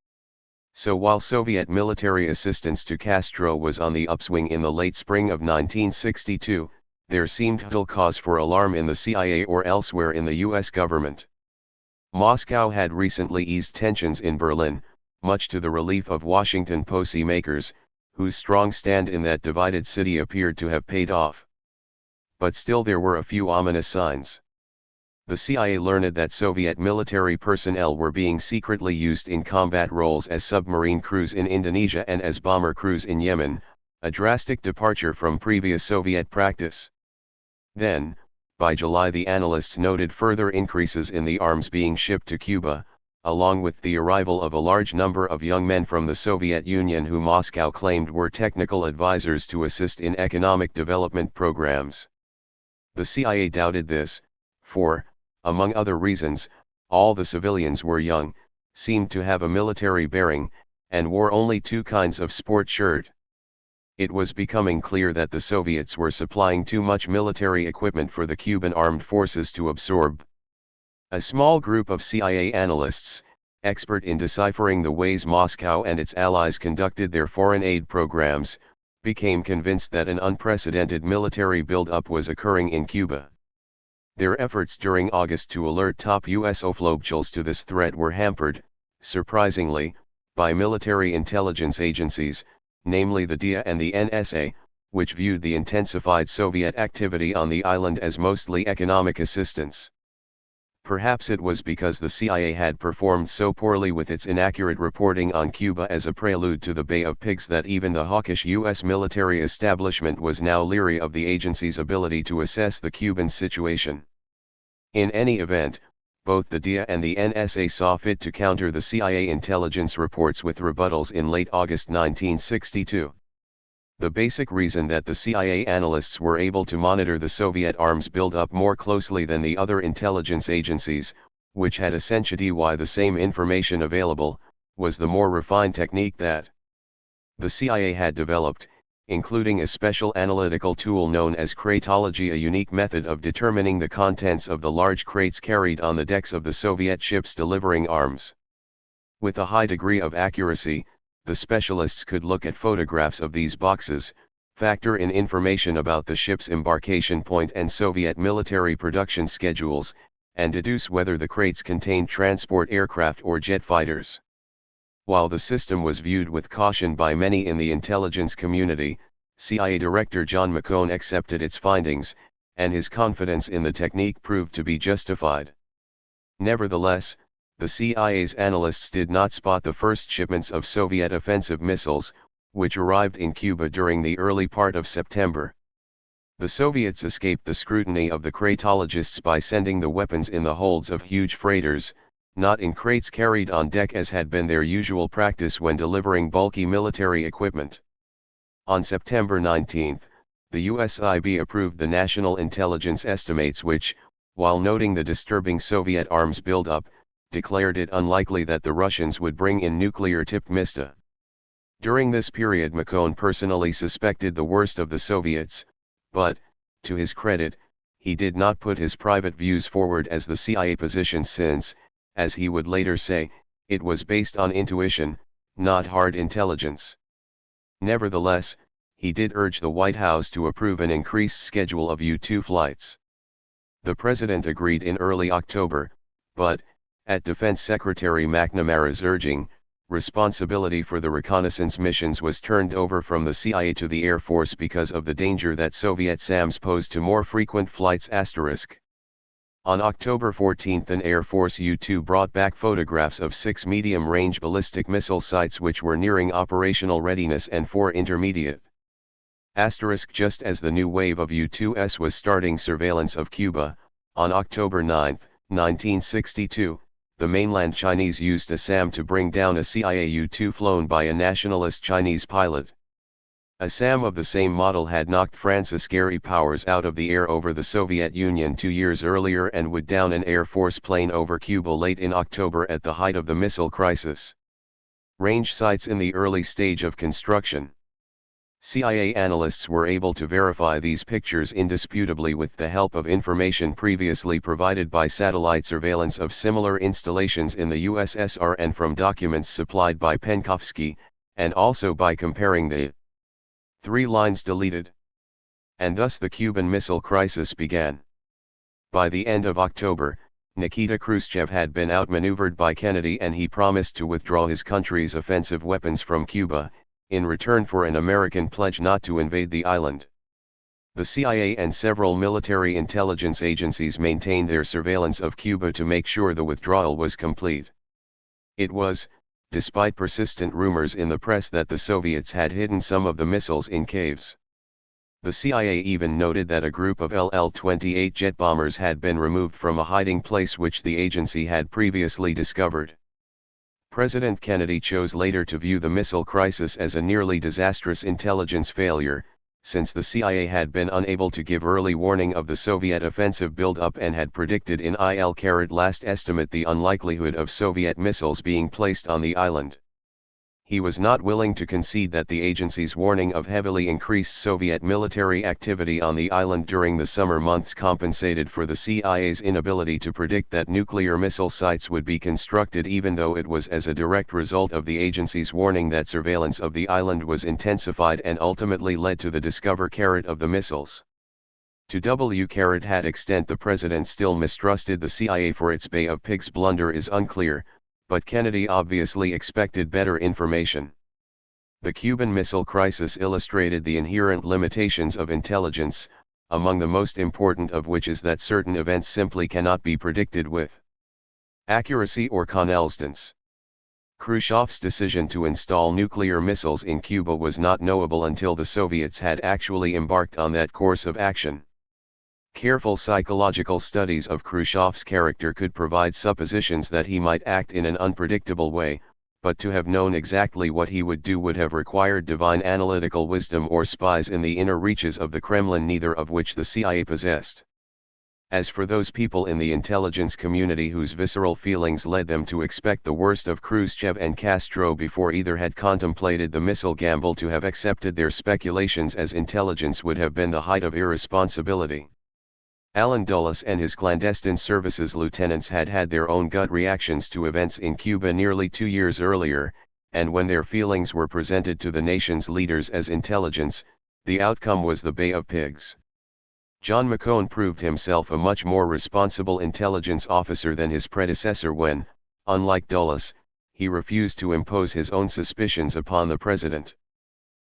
So while Soviet military assistance to Castro was on the upswing in the late spring of 1962, there seemed little cause for alarm in the CIA or elsewhere in the US government. Moscow had recently eased tensions in Berlin, much to the relief of Washington policymakers, whose strong stand in that divided city appeared to have paid off. But still there were a few ominous signs. The CIA learned that Soviet military personnel were being secretly used in combat roles as submarine crews in Indonesia and as bomber crews in Yemen, a drastic departure from previous Soviet practice. Then, by July, the analysts noted further increases in the arms being shipped to Cuba, along with the arrival of a large number of young men from the Soviet Union who Moscow claimed were technical advisors to assist in economic development programs. The CIA doubted this, for, among other reasons, all the civilians were young, seemed to have a military bearing, and wore only 2 kinds of sport shirt. It was becoming clear that the Soviets were supplying too much military equipment for the Cuban armed forces to absorb. A small group of CIA analysts, expert in deciphering the ways Moscow and its allies conducted their foreign aid programs, became convinced that an unprecedented military buildup was occurring in Cuba. Their efforts during August to alert top US officials to this threat were hampered, surprisingly, by military intelligence agencies, namely the DIA and the NSA, which viewed the intensified Soviet activity on the island as mostly economic assistance. Perhaps it was because the CIA had performed so poorly with its inaccurate reporting on Cuba as a prelude to the Bay of Pigs that even the hawkish U.S. military establishment was now leery of the agency's ability to assess the Cuban situation. In any event, both the DIA and the NSA saw fit to counter the CIA intelligence reports with rebuttals in late August 1962. The basic reason that the CIA analysts were able to monitor the Soviet arms buildup more closely than the other intelligence agencies, which had essentially the same information available, was the more refined technique that the CIA had developed, including a special analytical tool known as cratology, a unique method of determining the contents of the large crates carried on the decks of the Soviet ships delivering arms. With a high degree of accuracy, the specialists could look at photographs of these boxes, factor in information about the ship's embarkation point and Soviet military production schedules, and deduce whether the crates contained transport aircraft or jet fighters. While the system was viewed with caution by many in the intelligence community, CIA Director John McCone accepted its findings, and his confidence in the technique proved to be justified. Nevertheless, the CIA's analysts did not spot the first shipments of Soviet offensive missiles, which arrived in Cuba during the early part of September. The Soviets escaped the scrutiny of the cratologists by sending the weapons in the holds of huge freighters, not in crates carried on deck as had been their usual practice when delivering bulky military equipment. On September 19, the USIB approved the National Intelligence Estimates which, while noting the disturbing Soviet arms buildup, declared it unlikely that the Russians would bring in nuclear-tipped Mista. During this period McCone personally suspected the worst of the Soviets, but, to his credit, he did not put his private views forward as the CIA position since, as he would later say, it was based on intuition, not hard intelligence. Nevertheless, he did urge the White House to approve an increased schedule of U-2 flights. The president agreed in early October, but, at Defense Secretary McNamara's urging, responsibility for the reconnaissance missions was turned over from the CIA to the Air Force because of the danger that Soviet SAMs posed to more frequent flights. On October 14 an Air Force U-2 brought back photographs of 6 medium-range ballistic missile sites which were nearing operational readiness and 4 intermediate. Just as the new wave of U-2s was starting surveillance of Cuba, on October 9, 1962, the mainland Chinese used a SAM to bring down a CIA U-2 flown by a nationalist Chinese pilot. A SAM of the same model had knocked France's Gary Powers out of the air over the Soviet Union 2 years earlier and would down an Air Force plane over Cuba late in October at the height of the missile crisis. Range sites in the early stage of construction. CIA analysts were able to verify these pictures indisputably with the help of information previously provided by satellite surveillance of similar installations in the USSR and from documents supplied by Penkovsky, and also by comparing the 3 lines deleted. And thus the Cuban Missile Crisis began. By the end of October, Nikita Khrushchev had been outmaneuvered by Kennedy and he promised to withdraw his country's offensive weapons from Cuba, in return for an American pledge not to invade the island. The CIA and several military intelligence agencies maintained their surveillance of Cuba to make sure the withdrawal was complete. It was, despite persistent rumors in the press that the Soviets had hidden some of the missiles in caves. The CIA even noted that a group of LL-28 jet bombers had been removed from a hiding place which the agency had previously discovered. President Kennedy chose later to view the missile crisis as a nearly disastrous intelligence failure, since the CIA had been unable to give early warning of the Soviet offensive build-up and had predicted in last estimate the unlikelihood of Soviet missiles being placed on the island. He was not willing to concede that the agency's warning of heavily increased Soviet military activity on the island during the summer months compensated for the CIA's inability to predict that nuclear missile sites would be constructed, even though it was as a direct result of the agency's warning that surveillance of the island was intensified and ultimately led to the discovery of the missiles. To what extent the president still mistrusted the CIA for its Bay of Pigs blunder is unclear, but Kennedy obviously expected better information. The Cuban Missile Crisis illustrated the inherent limitations of intelligence, among the most important of which is that certain events simply cannot be predicted with accuracy or constance. Khrushchev's decision to install nuclear missiles in Cuba was not knowable until the Soviets had actually embarked on that course of action. Careful psychological studies of Khrushchev's character could provide suppositions that he might act in an unpredictable way, but to have known exactly what he would do would have required divine analytical wisdom or spies in the inner reaches of the Kremlin, neither of which the CIA possessed. As for those people in the intelligence community whose visceral feelings led them to expect the worst of Khrushchev and Castro before either had contemplated the missile gamble, to have accepted their speculations as intelligence would have been the height of irresponsibility. Allen Dulles and his clandestine services lieutenants had had their own gut reactions to events in Cuba nearly 2 years earlier, and when their feelings were presented to the nation's leaders as intelligence, the outcome was the Bay of Pigs. John McCone proved himself a much more responsible intelligence officer than his predecessor when, unlike Dulles, he refused to impose his own suspicions upon the president.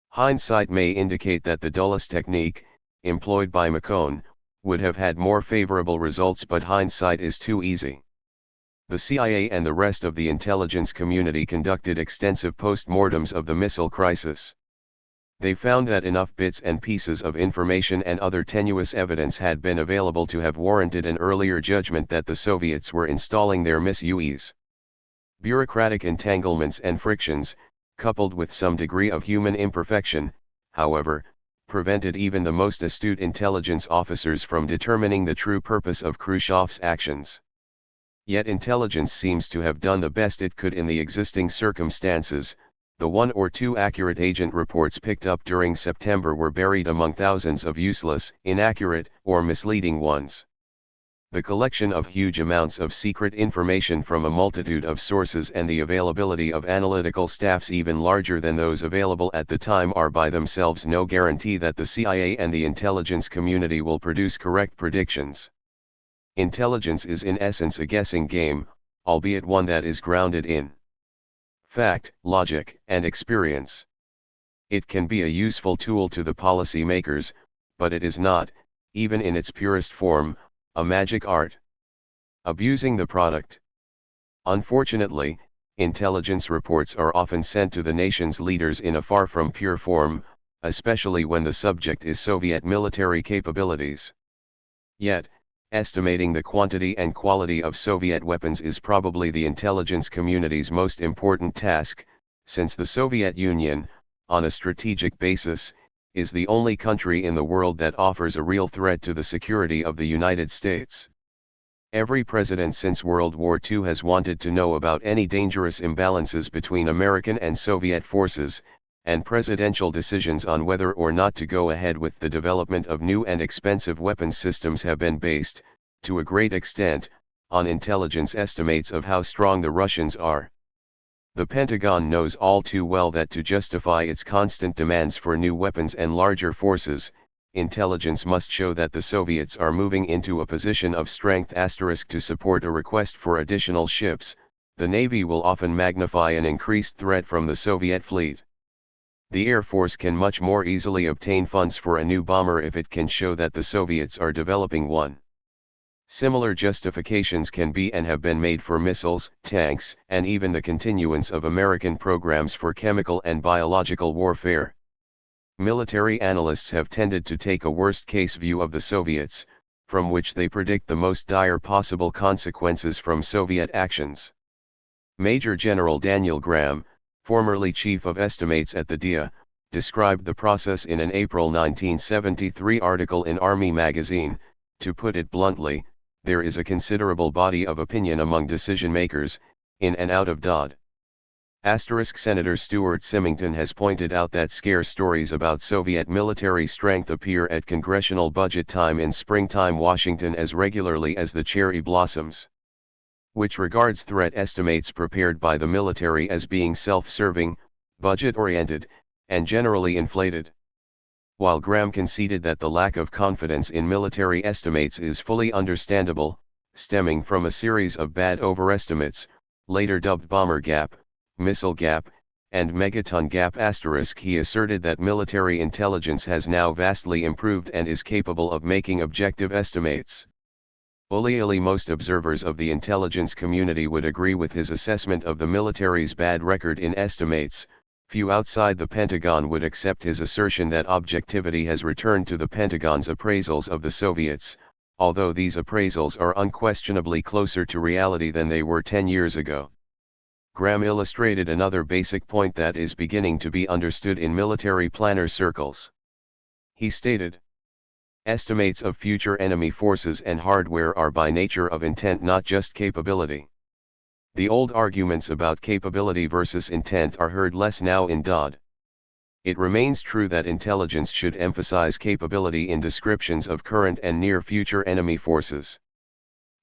Hindsight may indicate that the Dulles technique, employed by McCone, would have had more favorable results, but hindsight is too easy. The CIA and the rest of the intelligence community conducted extensive post-mortems of the missile crisis. They found that enough bits and pieces of information and other tenuous evidence had been available to have warranted an earlier judgment that the Soviets were installing their mis-UEs. Bureaucratic entanglements and frictions, coupled with some degree of human imperfection, however, prevented even the most astute intelligence officers from determining the true purpose of Khrushchev's actions. Yet intelligence seems to have done the best it could in the existing circumstances. The one or two accurate agent reports picked up during September were buried among thousands of useless, inaccurate, or misleading ones. The collection of huge amounts of secret information from a multitude of sources and the availability of analytical staffs even larger than those available at the time are by themselves no guarantee that the CIA and the intelligence community will produce correct predictions. Intelligence is in essence a guessing game, albeit one that is grounded in fact, logic, and experience. It can be a useful tool to the policy makers, but it is not, even in its purest form, a magic art. Abusing the product. Unfortunately, intelligence reports are often sent to the nation's leaders in a far from pure form, especially when the subject is Soviet military capabilities. Yet, estimating the quantity and quality of Soviet weapons is probably the intelligence community's most important task, since the Soviet Union, on a strategic basis, is the only country in the world that offers a real threat to the security of the United States. Every president since World War II has wanted to know about any dangerous imbalances between American and Soviet forces, and presidential decisions on whether or not to go ahead with the development of new and expensive weapons systems have been based, to a great extent, on intelligence estimates of how strong the Russians are. The Pentagon knows all too well that to justify its constant demands for new weapons and larger forces, intelligence must show that the Soviets are moving into a position of strength ** to support a request for additional ships. The Navy will often magnify an increased threat from the Soviet fleet. The Air Force can much more easily obtain funds for a new bomber if it can show that the Soviets are developing one. Similar justifications can be and have been made for missiles, tanks, and even the continuance of American programs for chemical and biological warfare. Military analysts have tended to take a worst-case view of the Soviets, from which they predict the most dire possible consequences from Soviet actions. Major General Daniel Graham, formerly chief of estimates at the DIA, described the process in an April 1973 article in Army magazine. To put it bluntly, there is a considerable body of opinion among decision-makers, in and out of DOD. Senator Stuart Symington has pointed out that scare stories about Soviet military strength appear at congressional budget time in springtime Washington as regularly as the cherry blossoms, which regards threat estimates prepared by the military as being self-serving, budget-oriented, and generally inflated. While Graham conceded that the lack of confidence in military estimates is fully understandable, stemming from a series of bad overestimates, later dubbed bomber gap, missile gap, and megaton gap *, he asserted that military intelligence has now vastly improved and is capable of making objective estimates. Most observers of the intelligence community would agree with his assessment of the military's bad record in estimates. Few outside the Pentagon would accept his assertion that objectivity has returned to the Pentagon's appraisals of the Soviets, although these appraisals are unquestionably closer to reality than they were 10 years ago. Graham illustrated another basic point that is beginning to be understood in military planner circles. He stated, "Estimates of future enemy forces and hardware are by nature of intent, not just capability. The old arguments about capability versus intent are heard less now in DOD. It remains true that intelligence should emphasize capability in descriptions of current and near future enemy forces.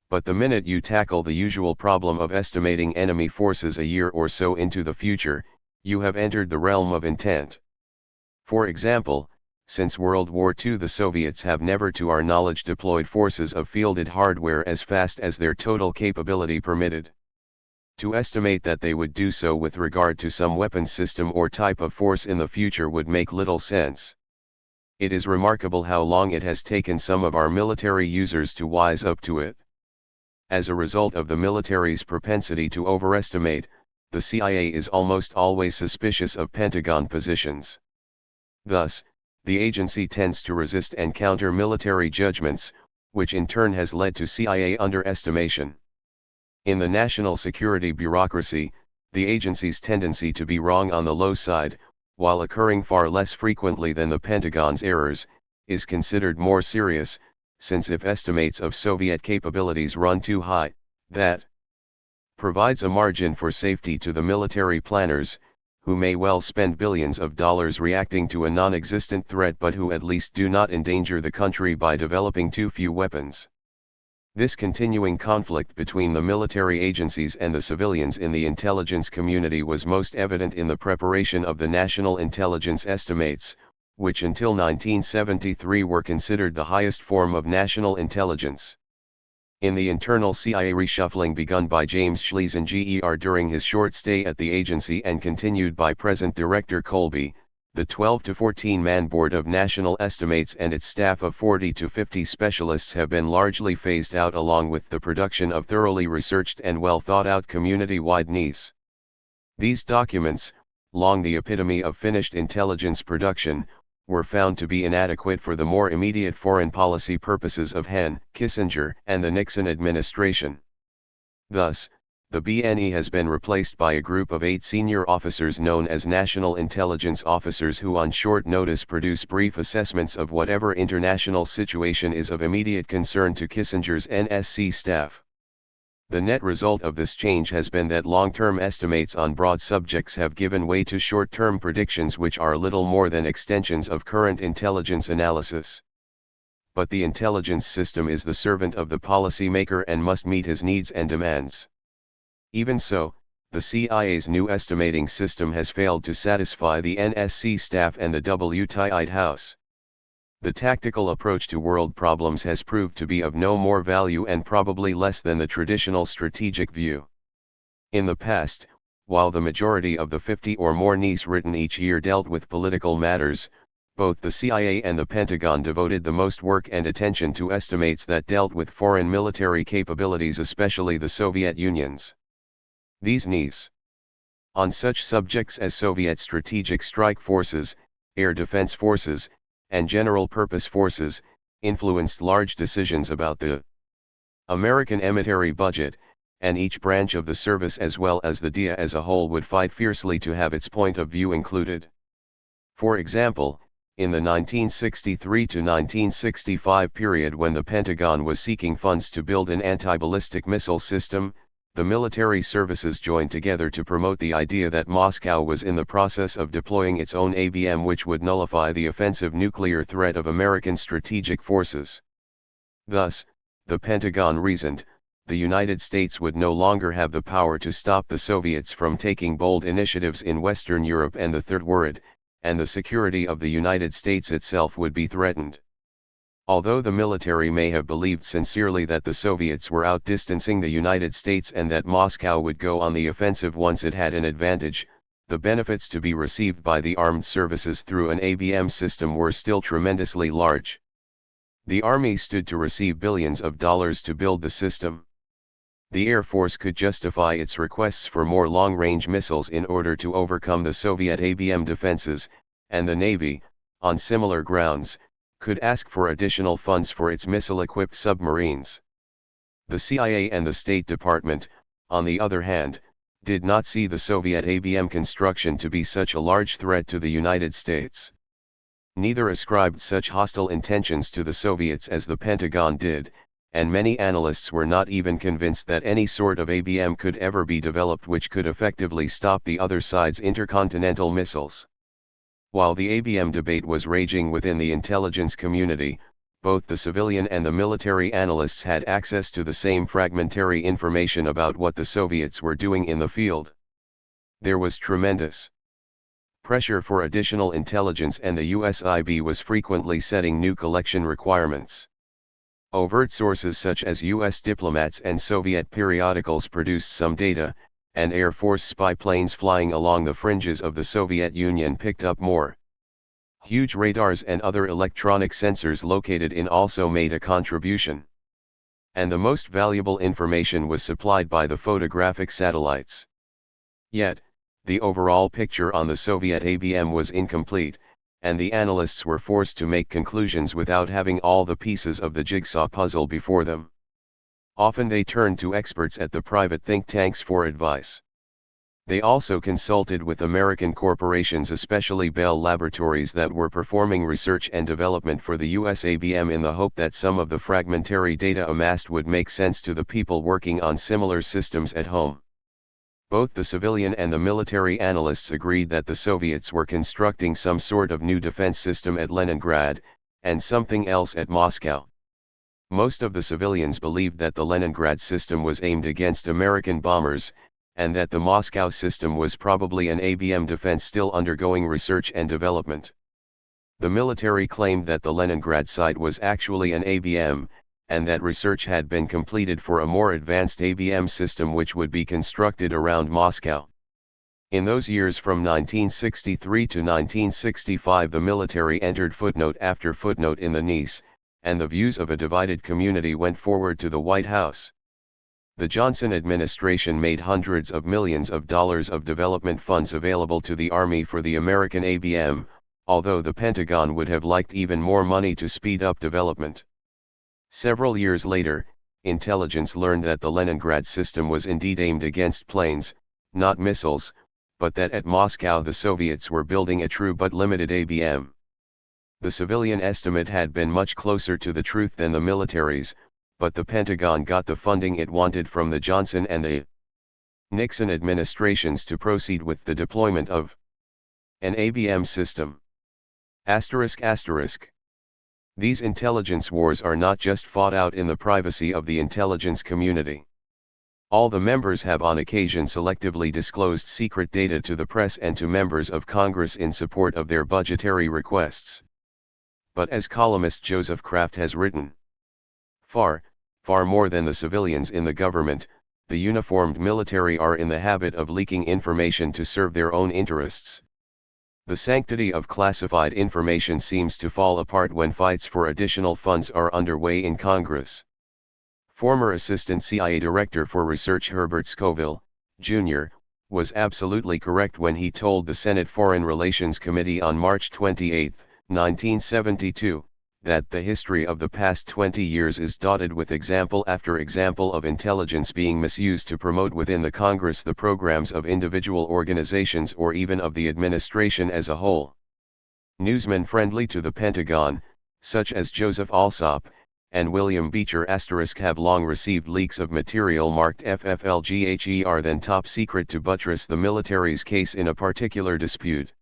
But the minute you tackle the usual problem of estimating enemy forces a year or so into the future, you have entered the realm of intent. For example, since World War II the Soviets have never to our knowledge deployed forces of fielded hardware as fast as their total capability permitted. To estimate that they would do so with regard to some weapons system or type of force in the future would make little sense. It is remarkable how long it has taken some of our military users to wise up to it. As a result of the military's propensity to overestimate, the CIA is almost always suspicious of Pentagon positions. Thus, the agency tends to resist and counter military judgments, which in turn has led to CIA underestimation. In the national security bureaucracy, the agency's tendency to be wrong on the low side, while occurring far less frequently than the Pentagon's errors, is considered more serious, since if estimates of Soviet capabilities run too high, that provides a margin for safety to the military planners, who may well spend billions of dollars reacting to a non-existent threat but who at least do not endanger the country by developing too few weapons. This continuing conflict between the military agencies and the civilians in the intelligence community was most evident in the preparation of the national intelligence estimates, which until 1973 were considered the highest form of national intelligence. In the internal CIA reshuffling begun by James Schlesinger during his short stay at the agency and continued by present Director Colby, the 12 to 14-man Board of National Estimates and its staff of 40 to 50 specialists have been largely phased out along with the production of thoroughly researched and well thought-out community-wide NIS. These documents, long the epitome of finished intelligence production, were found to be inadequate for the more immediate foreign policy purposes of Henry Kissinger and the Nixon administration. Thus, the BNE has been replaced by a group of 8 senior officers known as National Intelligence Officers who on short notice produce brief assessments of whatever international situation is of immediate concern to Kissinger's NSC staff. The net result of this change has been that long-term estimates on broad subjects have given way to short-term predictions which are little more than extensions of current intelligence analysis. But the intelligence system is the servant of the policymaker and must meet his needs and demands. Even so, the CIA's new estimating system has failed to satisfy the NSC staff and the White House. The tactical approach to world problems has proved to be of no more value and probably less than the traditional strategic view. In the past, while the majority of the 50 or more NIS written each year dealt with political matters, both the CIA and the Pentagon devoted the most work and attention to estimates that dealt with foreign military capabilities, especially the Soviet Union's. These NIS, on such subjects as Soviet strategic strike forces, air defense forces, and general-purpose forces, influenced large decisions about the American military budget, and each branch of the service as well as the DIA as a whole would fight fiercely to have its point of view included. For example, in the 1963 to 1965 period when the Pentagon was seeking funds to build an anti-ballistic missile system, the military services joined together to promote the idea that Moscow was in the process of deploying its own ABM which would nullify the offensive nuclear threat of American strategic forces. Thus, the Pentagon reasoned, the United States would no longer have the power to stop the Soviets from taking bold initiatives in Western Europe and the Third World, and the security of the United States itself would be threatened. Although the military may have believed sincerely that the Soviets were outdistancing the United States and that Moscow would go on the offensive once it had an advantage, the benefits to be received by the armed services through an ABM system were still tremendously large. The Army stood to receive billions of dollars to build the system. The Air Force could justify its requests for more long-range missiles in order to overcome the Soviet ABM defenses, and the Navy, on similar grounds, could ask for additional funds for its missile-equipped submarines. The CIA and the State Department, on the other hand, did not see the Soviet ABM construction to be such a large threat to the United States. Neither ascribed such hostile intentions to the Soviets as the Pentagon did, and many analysts were not even convinced that any sort of ABM could ever be developed which could effectively stop the other side's intercontinental missiles. While the ABM debate was raging within the intelligence community, both the civilian and the military analysts had access to the same fragmentary information about what the Soviets were doing in the field. There was tremendous pressure for additional intelligence and the USIB was frequently setting new collection requirements. Overt sources such as US diplomats and Soviet periodicals produced some data, and Air Force spy planes flying along the fringes of the Soviet Union picked up more. Huge radars and other electronic sensors located in also made a contribution. And the most valuable information was supplied by the photographic satellites. Yet, the overall picture on the Soviet ABM was incomplete, and the analysts were forced to make conclusions without having all the pieces of the jigsaw puzzle before them. Often they turned to experts at the private think tanks for advice. They also consulted with American corporations, especially Bell Laboratories, that were performing research and development for the US ABM in the hope that some of the fragmentary data amassed would make sense to the people working on similar systems at home. Both the civilian and the military analysts agreed that the Soviets were constructing some sort of new defense system at Leningrad, and something else at Moscow. Most of the civilians believed that the Leningrad system was aimed against American bombers, and that the Moscow system was probably an ABM defense still undergoing research and development. The military claimed that the Leningrad site was actually an ABM, and that research had been completed for a more advanced ABM system which would be constructed around Moscow. In those years from 1963 to 1965, the military entered footnote after footnote in the NES, and the views of a divided community went forward to the White House. The Johnson administration made hundreds of millions of dollars of development funds available to the Army for the American ABM, although the Pentagon would have liked even more money to speed up development. Several years later, intelligence learned that the Leningrad system was indeed aimed against planes, not missiles, but that at Moscow the Soviets were building a true but limited ABM. The civilian estimate had been much closer to the truth than the military's, but the Pentagon got the funding it wanted from the Johnson and the Nixon administrations to proceed with the deployment of an ABM system. ****. These intelligence wars are not just fought out in the privacy of the intelligence community. All the members have on occasion selectively disclosed secret data to the press and to members of Congress in support of their budgetary requests. But as columnist Joseph Kraft has written, far more than the civilians in the government, the uniformed military are in the habit of leaking information to serve their own interests. The sanctity of classified information seems to fall apart when fights for additional funds are underway in Congress. Former Assistant CIA Director for Research Herbert Scoville, Jr., was absolutely correct when he told the Senate Foreign Relations Committee on March 28, 1972, that the history of the past 20 years is dotted with example after example of intelligence being misused to promote within the Congress the programs of individual organizations or even of the administration as a whole. Newsmen friendly to the Pentagon, such as Joseph Alsop and William Beecher * have long received leaks of material marked FFLGHER then top secret to buttress the military's case in a particular dispute.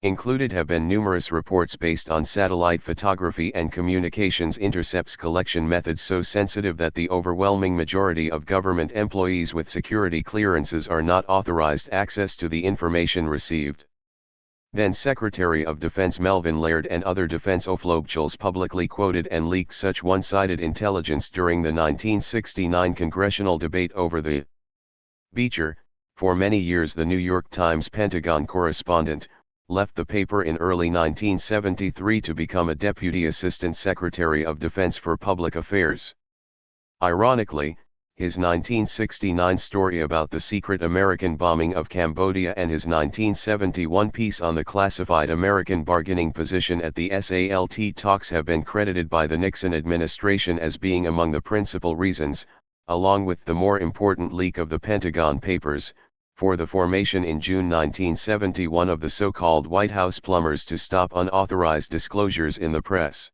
Included have been numerous reports based on satellite photography and communications intercepts collection methods so sensitive that the overwhelming majority of government employees with security clearances are not authorized access to the information received. Then Secretary of Defense Melvin Laird and other defense officials publicly quoted and leaked such one-sided intelligence during the 1969 congressional debate over the Beecher, for many years the New York Times Pentagon correspondent, left the paper in early 1973 to become a Deputy Assistant Secretary of Defense for Public Affairs. Ironically, his 1969 story about the secret American bombing of Cambodia and his 1971 piece on the classified American bargaining position at the SALT talks have been credited by the Nixon administration as being among the principal reasons, along with the more important leak of the Pentagon Papers, for the formation in June 1971 of the so-called White House plumbers to stop unauthorized disclosures in the press.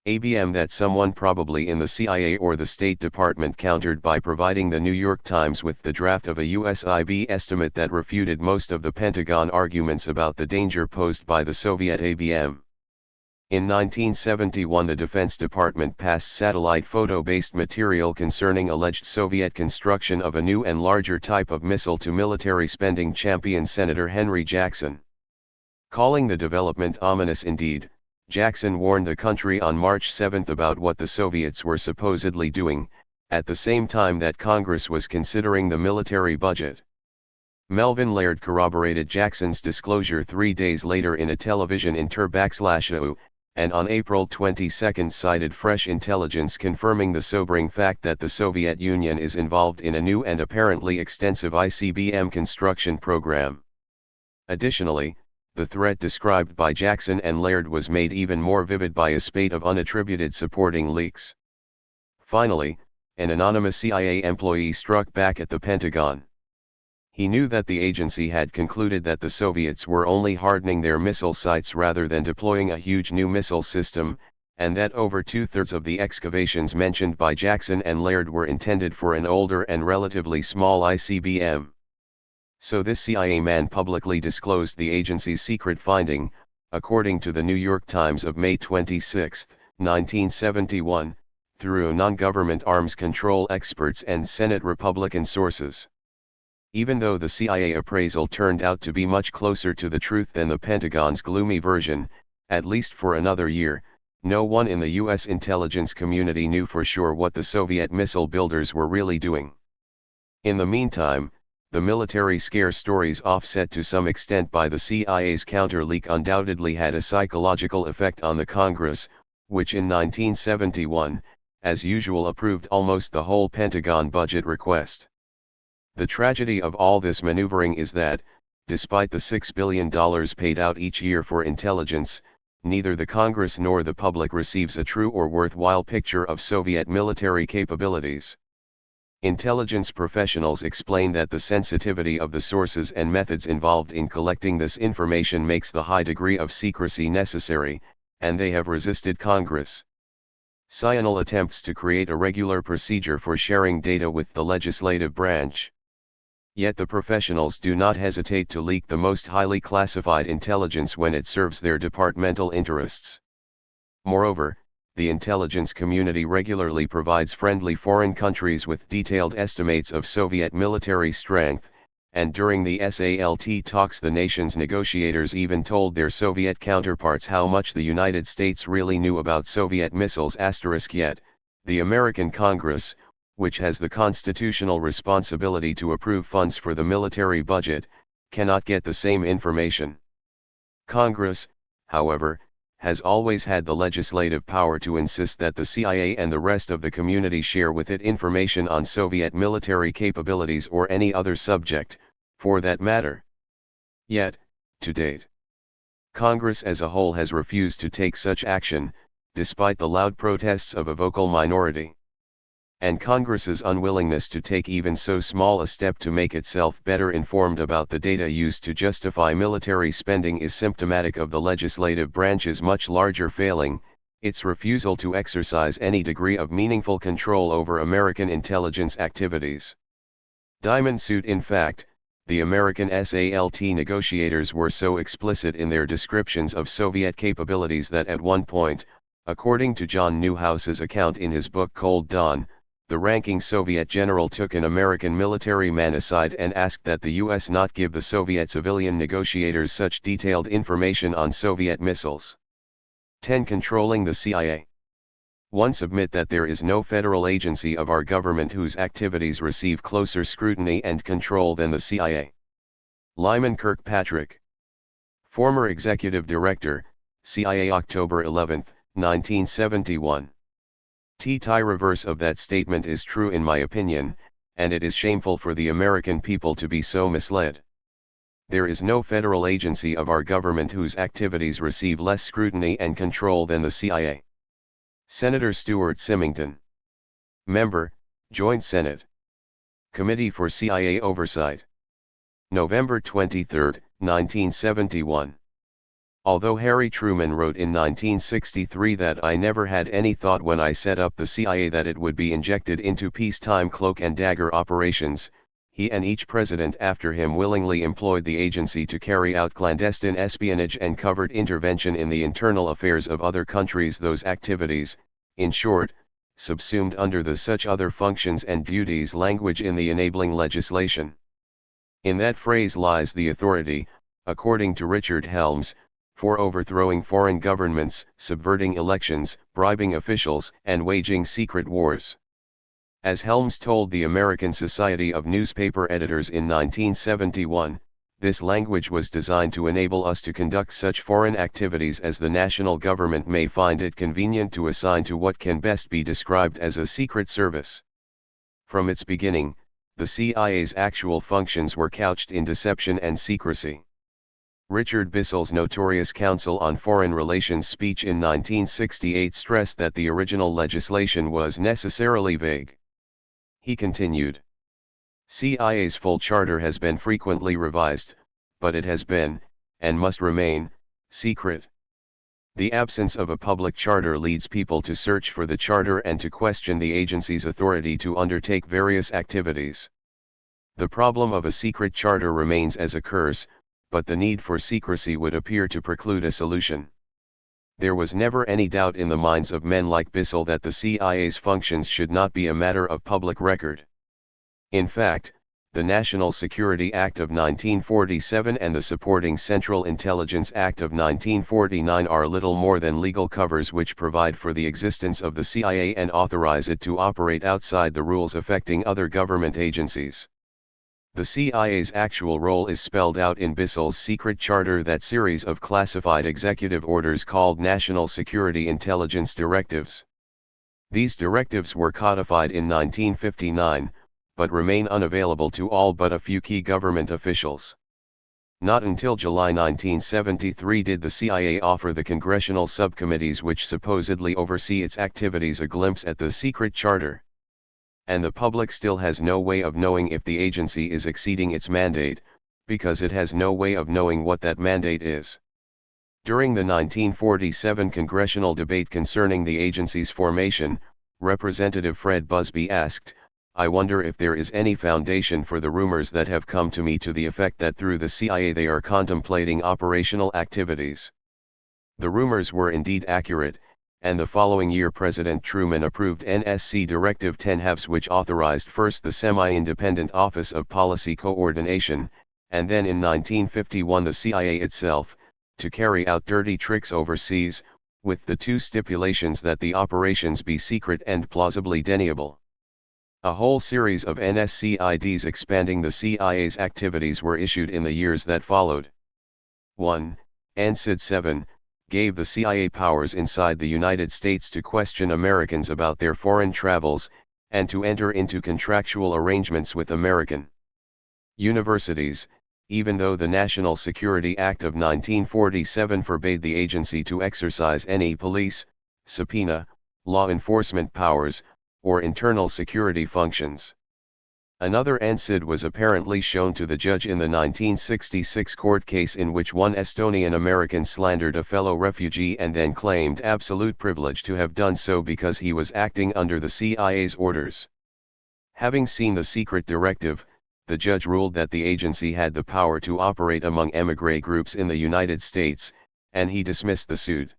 ABM that someone probably in the CIA or the State Department countered by providing the New York Times with the draft of a USIB estimate that refuted most of the Pentagon arguments about the danger posed by the Soviet ABM. In 1971 the Defense Department passed satellite photo-based material concerning alleged Soviet construction of a new and larger type of missile to military spending champion Senator Henry Jackson. Calling the development ominous indeed, Jackson warned the country on March 7 about what the Soviets were supposedly doing, at the same time that Congress was considering the military budget. Melvin Laird corroborated Jackson's disclosure 3 days later in a television interview, and on April 22 cited fresh intelligence confirming the sobering fact that the Soviet Union is involved in a new and apparently extensive ICBM construction program. Additionally, the threat described by Jackson and Laird was made even more vivid by a spate of unattributed supporting leaks. Finally, an anonymous CIA employee struck back at the Pentagon. He knew that the agency had concluded that the Soviets were only hardening their missile sites rather than deploying a huge new missile system, and that over two-thirds of the excavations mentioned by Jackson and Laird were intended for an older and relatively small ICBM. So this CIA man publicly disclosed the agency's secret finding, according to the New York Times of May 26, 1971, through non-government arms control experts and Senate Republican sources. Even though the CIA appraisal turned out to be much closer to the truth than the Pentagon's gloomy version, at least for another year, no one in the U.S. intelligence community knew for sure what the Soviet missile builders were really doing. In the meantime, the military scare stories, offset to some extent by the CIA's counter-leak, undoubtedly had a psychological effect on the Congress, which in 1971, as usual, approved almost the whole Pentagon budget request. The tragedy of all this maneuvering is that, despite the $6 billion paid out each year for intelligence, neither the Congress nor the public receives a true or worthwhile picture of Soviet military capabilities. Intelligence professionals explain that the sensitivity of the sources and methods involved in collecting this information makes the high degree of secrecy necessary, and they have resisted Congress. Cyanal attempts to create a regular procedure for sharing data with the legislative branch. Yet the professionals do not hesitate to leak the most highly classified intelligence when it serves their departmental interests. Moreover, the intelligence community regularly provides friendly foreign countries with detailed estimates of Soviet military strength, and during the SALT talks the nation's negotiators even told their Soviet counterparts how much the United States really knew about Soviet missiles. Yet, the American Congress, which has the constitutional responsibility to approve funds for the military budget, cannot get the same information. Congress, however, has always had the legislative power to insist that the CIA and the rest of the community share with it information on Soviet military capabilities or any other subject, for that matter. Yet, to date, Congress as a whole has refused to take such action, despite the loud protests of a vocal minority. And Congress's unwillingness to take even so small a step to make itself better informed about the data used to justify military spending is symptomatic of the legislative branch's much larger failing, its refusal to exercise any degree of meaningful control over American intelligence activities. Diamond suit. In fact, the American SALT negotiators were so explicit in their descriptions of Soviet capabilities that at one point, according to John Newhouse's account in his book Cold Dawn, the ranking Soviet general took an American military man aside and asked that the U.S. not give the Soviet civilian negotiators such detailed information on Soviet missiles. 10. Controlling the CIA. 1. Submit that there is no federal agency of our government whose activities receive closer scrutiny and control than the CIA. Lyman Kirkpatrick, former Executive Director, CIA, October 11, 1971. The reverse of that statement is true in my opinion, and it is shameful for the American people to be so misled. There is no federal agency of our government whose activities receive less scrutiny and control than the CIA. Senator Stuart Symington, Member, Joint Senate Committee for CIA Oversight. November 23, 1971. Although Harry Truman wrote in 1963 that I never had any thought when I set up the CIA that it would be injected into peacetime cloak and dagger operations, he and each president after him willingly employed the agency to carry out clandestine espionage and covert intervention in the internal affairs of other countries. Those activities, in short, subsumed under the such other functions and duties language in the enabling legislation. In that phrase lies the authority, according to Richard Helms, for overthrowing foreign governments, subverting elections, bribing officials, and waging secret wars. As Helms told the American Society of Newspaper Editors in 1971, this language was designed to enable us to conduct such foreign activities as the national government may find it convenient to assign to what can best be described as a secret service. From its beginning, the CIA's actual functions were couched in deception and secrecy. Richard Bissell's notorious Council on Foreign Relations speech in 1968 stressed that the original legislation was necessarily vague. He continued, "CIA's full charter has been frequently revised, but it has been, and must remain, secret. The absence of a public charter leads people to search for the charter and to question the agency's authority to undertake various activities. The problem of a secret charter remains as occurs, but the need for secrecy would appear to preclude a solution. There was never any doubt in the minds of men like Bissell that the CIA's functions should not be a matter of public record. In fact, the National Security Act of 1947 and the supporting Central Intelligence Act of 1949 are little more than legal covers which provide for the existence of the CIA and authorize it to operate outside the rules affecting other government agencies. The CIA's actual role is spelled out in Bissell's secret charter, that series of classified executive orders called National Security Intelligence Directives. These directives were codified in 1959, but remain unavailable to all but a few key government officials. Not until July 1973 did the CIA offer the congressional subcommittees which supposedly oversee its activities a glimpse at the secret charter. And the public still has no way of knowing if the agency is exceeding its mandate, because it has no way of knowing what that mandate is. During the 1947 congressional debate concerning the agency's formation, Representative Fred Busby asked, "I wonder if there is any foundation for the rumors that have come to me to the effect that through the CIA they are contemplating operational activities." The rumors were indeed accurate, and the following year President Truman approved NSC Directive 10-halves, which authorized first the semi-independent Office of Policy Coordination, and then in 1951 the CIA itself, to carry out dirty tricks overseas, with the two stipulations that the operations be secret and plausibly deniable. A whole series of NSCIDs expanding the CIA's activities were issued in the years that followed. 1. NSID 7 gave the CIA powers inside the United States to question Americans about their foreign travels, and to enter into contractual arrangements with American universities, even though the National Security Act of 1947 forbade the agency to exercise any police, subpoena, law enforcement powers, or internal security functions. Another NSID was apparently shown to the judge in the 1966 court case in which one Estonian American slandered a fellow refugee and then claimed absolute privilege to have done so because he was acting under the CIA's orders. Having seen the secret directive, the judge ruled that the agency had the power to operate among émigré groups in the United States, and he dismissed the suit.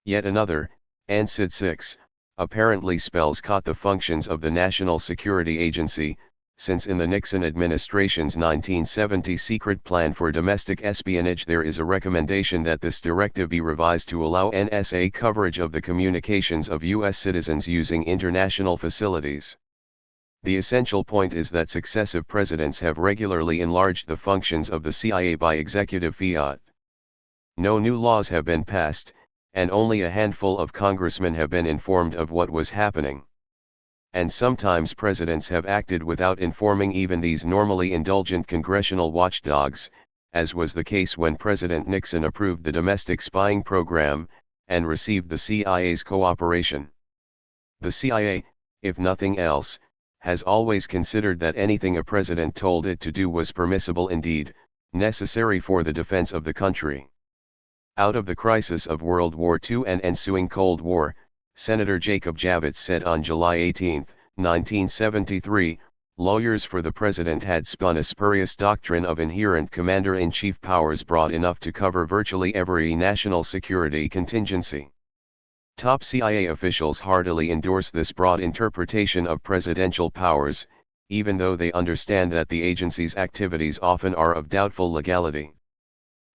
Yet another, NSID 6, apparently spells out the functions of the National Security Agency, since in the Nixon administration's 1970 secret plan for domestic espionage there is a recommendation that this directive be revised to allow NSA coverage of the communications of U.S. citizens using international facilities. The essential point is that successive presidents have regularly enlarged the functions of the CIA by executive fiat. No new laws have been passed, and only a handful of congressmen have been informed of what was happening. And sometimes presidents have acted without informing even these normally indulgent congressional watchdogs, as was the case when President Nixon approved the domestic spying program, and received the CIA's cooperation. The CIA, if nothing else, has always considered that anything a president told it to do was permissible, indeed, necessary for the defense of the country. Out of the crisis of World War II and ensuing Cold War, Senator Jacob Javits said on July 18, 1973, lawyers for the president had spun a spurious doctrine of inherent commander-in-chief powers broad enough to cover virtually every national security contingency. Top CIA officials heartily endorse this broad interpretation of presidential powers, even though they understand that the agency's activities often are of doubtful legality.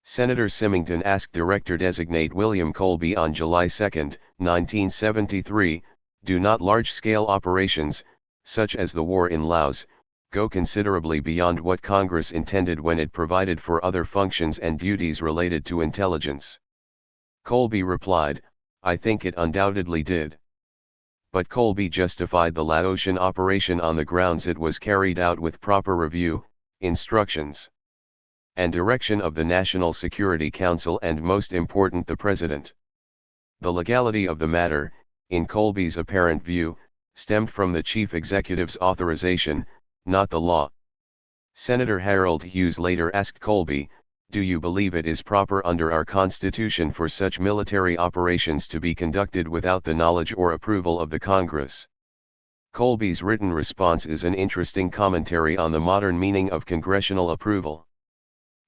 Senator Symington asked Director-designate William Colby on July 2, 1973, "Do not large-scale operations, such as the war in Laos, go considerably beyond what Congress intended when it provided for other functions and duties related to intelligence?" Colby replied, "I think it undoubtedly did." But Colby justified the Laotian operation on the grounds it was carried out with proper review, instructions, and direction of the National Security Council and most important the President. The legality of the matter, in Colby's apparent view, stemmed from the chief executive's authorization, not the law. Senator Harold Hughes later asked Colby, "Do you believe it is proper under our Constitution for such military operations to be conducted without the knowledge or approval of the Congress?" Colby's written response is an interesting commentary on the modern meaning of congressional approval.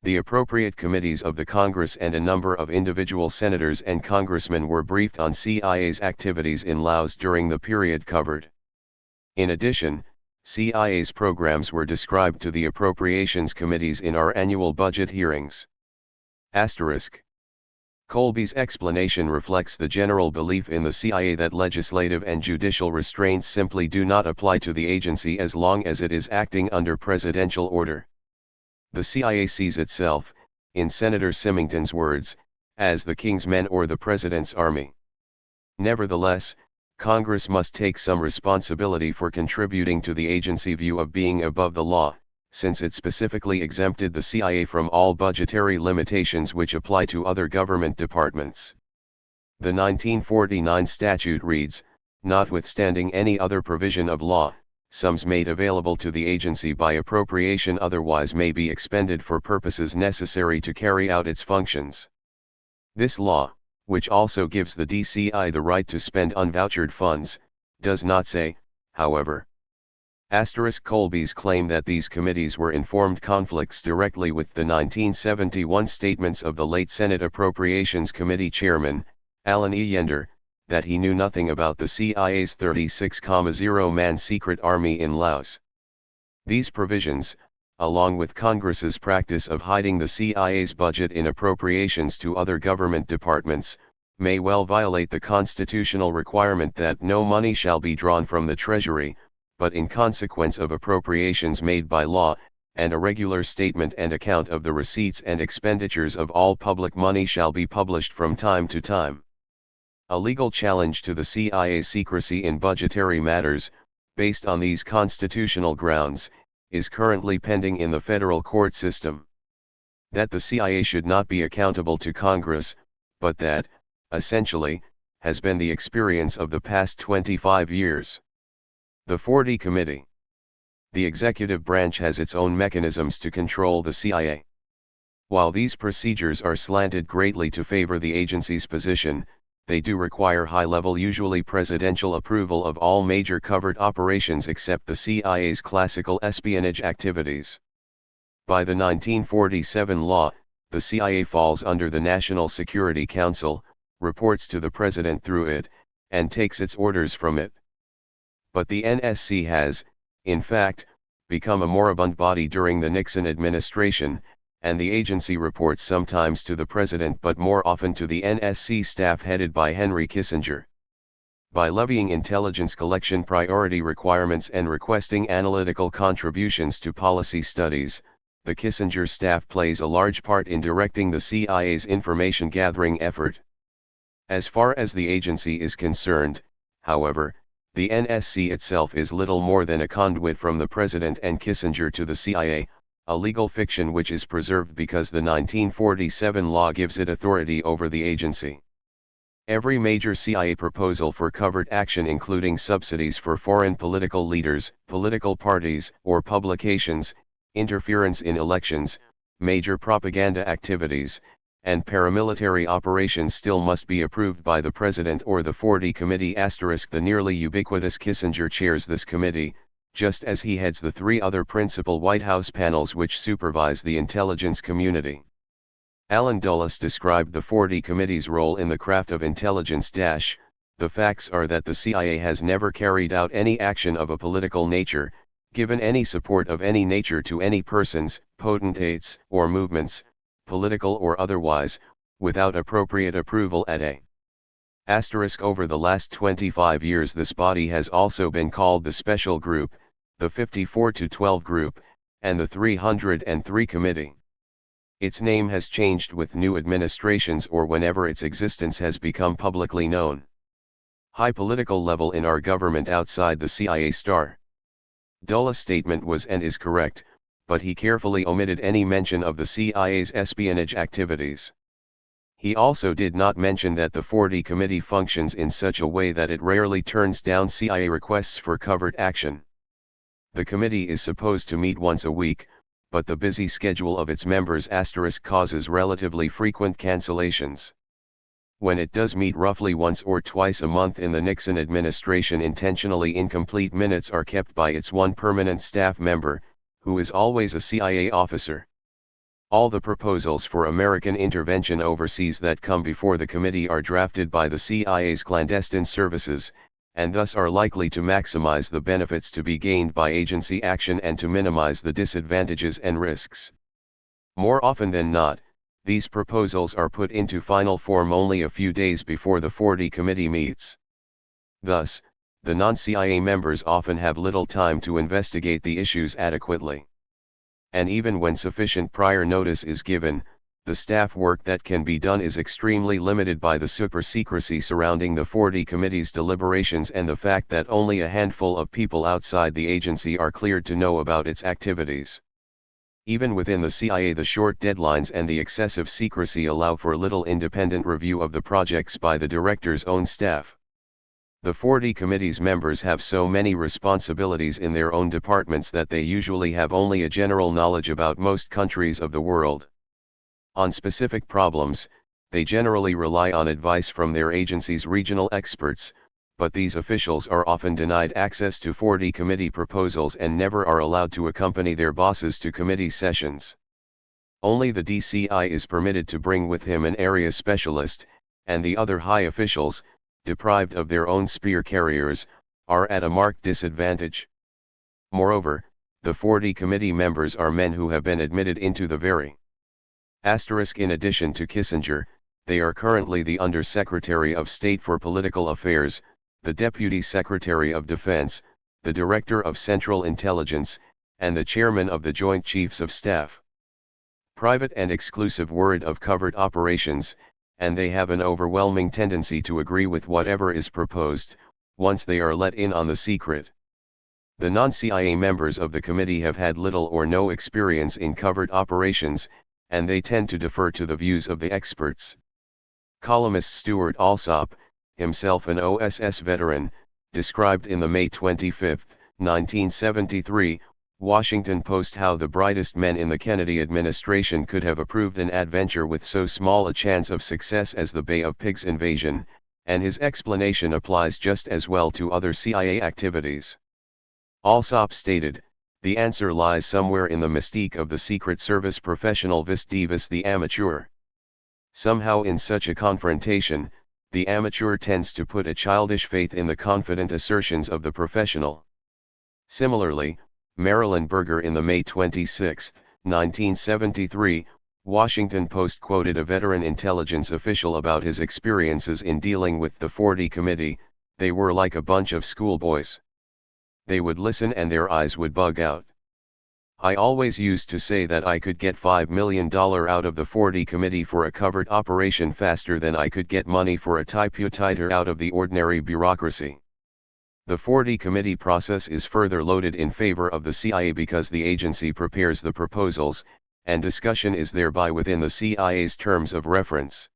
The appropriate committees of the Congress and a number of individual senators and congressmen were briefed on CIA's activities in Laos during the period covered. In addition, CIA's programs were described to the appropriations committees in our annual budget hearings. Asterisk. Colby's explanation reflects the general belief in the CIA that legislative and judicial restraints simply do not apply to the agency as long as it is acting under presidential order. The CIA sees itself, in Senator Symington's words, as the king's men or the president's army. Nevertheless, Congress must take some responsibility for contributing to the agency view of being above the law, since it specifically exempted the CIA from all budgetary limitations which apply to other government departments. The 1949 statute reads, "Notwithstanding any other provision of law, sums made available to the agency by appropriation otherwise may be expended for purposes necessary to carry out its functions." This law, which also gives the DCI the right to spend unvouchered funds, does not say, however. Colby's claim that these committees were informed conflicts directly with the 1971 statements of the late Senate Appropriations Committee Chairman, Alan E. Yender, that he knew nothing about the CIA's 36,0-man secret army in Laos. These provisions, along with Congress's practice of hiding the CIA's budget in appropriations to other government departments, may well violate the constitutional requirement that no money shall be drawn from the Treasury, but in consequence of appropriations made by law, and a regular statement and account of the receipts and expenditures of all public money shall be published from time to time. A legal challenge to the CIA's secrecy in budgetary matters, based on these constitutional grounds, is currently pending in the federal court system. That the CIA should not be accountable to Congress, but that, essentially, has been the experience of the past 25 years. The 40 Committee. The executive branch has its own mechanisms to control the CIA. While these procedures are slanted greatly to favor the agency's position, they do require high-level, usually presidential approval of all major covert operations except the CIA's classical espionage activities. By the 1947 law, the CIA falls under the National Security Council, reports to the President through it, and takes its orders from it. But the NSC has, in fact, become a moribund body during the Nixon administration, and the agency reports sometimes to the President but more often to the NSC staff headed by Henry Kissinger. By levying intelligence collection priority requirements and requesting analytical contributions to policy studies, the Kissinger staff plays a large part in directing the CIA's information gathering effort. As far as the agency is concerned, however, the NSC itself is little more than a conduit from the President and Kissinger to the CIA, a legal fiction which is preserved because the 1947 law gives it authority over the agency. Every major CIA proposal for covert action, including subsidies for foreign political leaders, political parties, or publications, interference in elections, major propaganda activities, and paramilitary operations, still must be approved by the President or the 40 Committee. The nearly ubiquitous Kissinger chairs this committee, just as he heads the three other principal White House panels which supervise the intelligence community. Alan Dulles described the 40 Committee's role in the craft of intelligence. The facts are that the CIA has never carried out any action of a political nature, given any support of any nature to any persons, potentates, or movements, political or otherwise, without appropriate approval at a. Over the last 25 years this body has also been called the Special Group, the 54-12 Group, and the 303 Committee. Its name has changed with new administrations or whenever its existence has become publicly known. High political level in our government outside the CIA. Dulles' statement was and is correct, but he carefully omitted any mention of the CIA's espionage activities. He also did not mention that the 40 committee functions in such a way that it rarely turns down CIA requests for covert action. The committee is supposed to meet once a week, but the busy schedule of its members causes relatively frequent cancellations. When it does meet roughly once or twice a month in the Nixon administration, intentionally incomplete minutes are kept by its one permanent staff member, who is always a CIA officer. All the proposals for American intervention overseas that come before the committee are drafted by the CIA's clandestine services, and thus are likely to maximize the benefits to be gained by agency action and to minimize the disadvantages and risks. More often than not, these proposals are put into final form only a few days before the 40 committee meets. Thus, the non-CIA members often have little time to investigate the issues adequately. And even when sufficient prior notice is given, the staff work that can be done is extremely limited by the super-secrecy surrounding the 40 committee's deliberations and the fact that only a handful of people outside the agency are cleared to know about its activities. Even within the CIA, the short deadlines and the excessive secrecy allow for little independent review of the projects by the director's own staff. The 40 committee's members have so many responsibilities in their own departments that they usually have only a general knowledge about most countries of the world. On specific problems, they generally rely on advice from their agency's regional experts, but these officials are often denied access to 40 committee proposals and never are allowed to accompany their bosses to committee sessions. Only the DCI is permitted to bring with him an area specialist, and the other high officials, deprived of their own spear carriers, are at a marked disadvantage. Moreover, the 40 committee members are men who have been admitted into the very In addition to Kissinger, they are currently the Under-Secretary of State for Political Affairs, the Deputy Secretary of Defense, the Director of Central Intelligence, and the Chairman of the Joint Chiefs of Staff. Private and exclusive word of covert operations, and they have an overwhelming tendency to agree with whatever is proposed, once they are let in on the secret. The non-CIA members of the committee have had little or no experience in covert operations, and they tend to defer to the views of the experts. Columnist Stuart Alsop, himself an OSS veteran, described in the May 25, 1973, Washington Post how the brightest men in the Kennedy administration could have approved an adventure with so small a chance of success as the Bay of Pigs invasion, and his explanation applies just as well to other CIA activities. Alsop stated, "The answer lies somewhere in the mystique of the Secret Service professional vis divus the amateur. Somehow in such a confrontation, the amateur tends to put a childish faith in the confident assertions of the professional." Similarly, Marilyn Berger in the May 26, 1973, Washington Post quoted a veteran intelligence official about his experiences in dealing with the 40 committee. "They were like a bunch of schoolboys. They would listen and their eyes would bug out. I always used to say that I could get $5 million out of the 40 committee for a covert operation faster than I could get money for a typewriter out of the ordinary bureaucracy." The 40 committee process is further loaded in favor of the CIA because the agency prepares the proposals, and discussion is thereby within the CIA's terms of reference.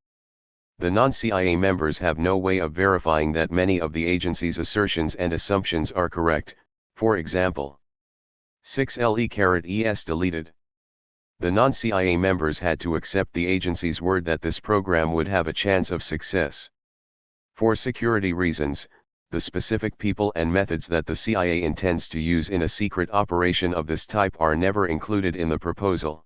The non-CIA members have no way of verifying that many of the agency's assertions and assumptions are correct. For example, 6LE*es deleted. The non-CIA members had to accept the agency's word that this program would have a chance of success. For security reasons, the specific people and methods that the CIA intends to use in a secret operation of this type are never included in the proposal.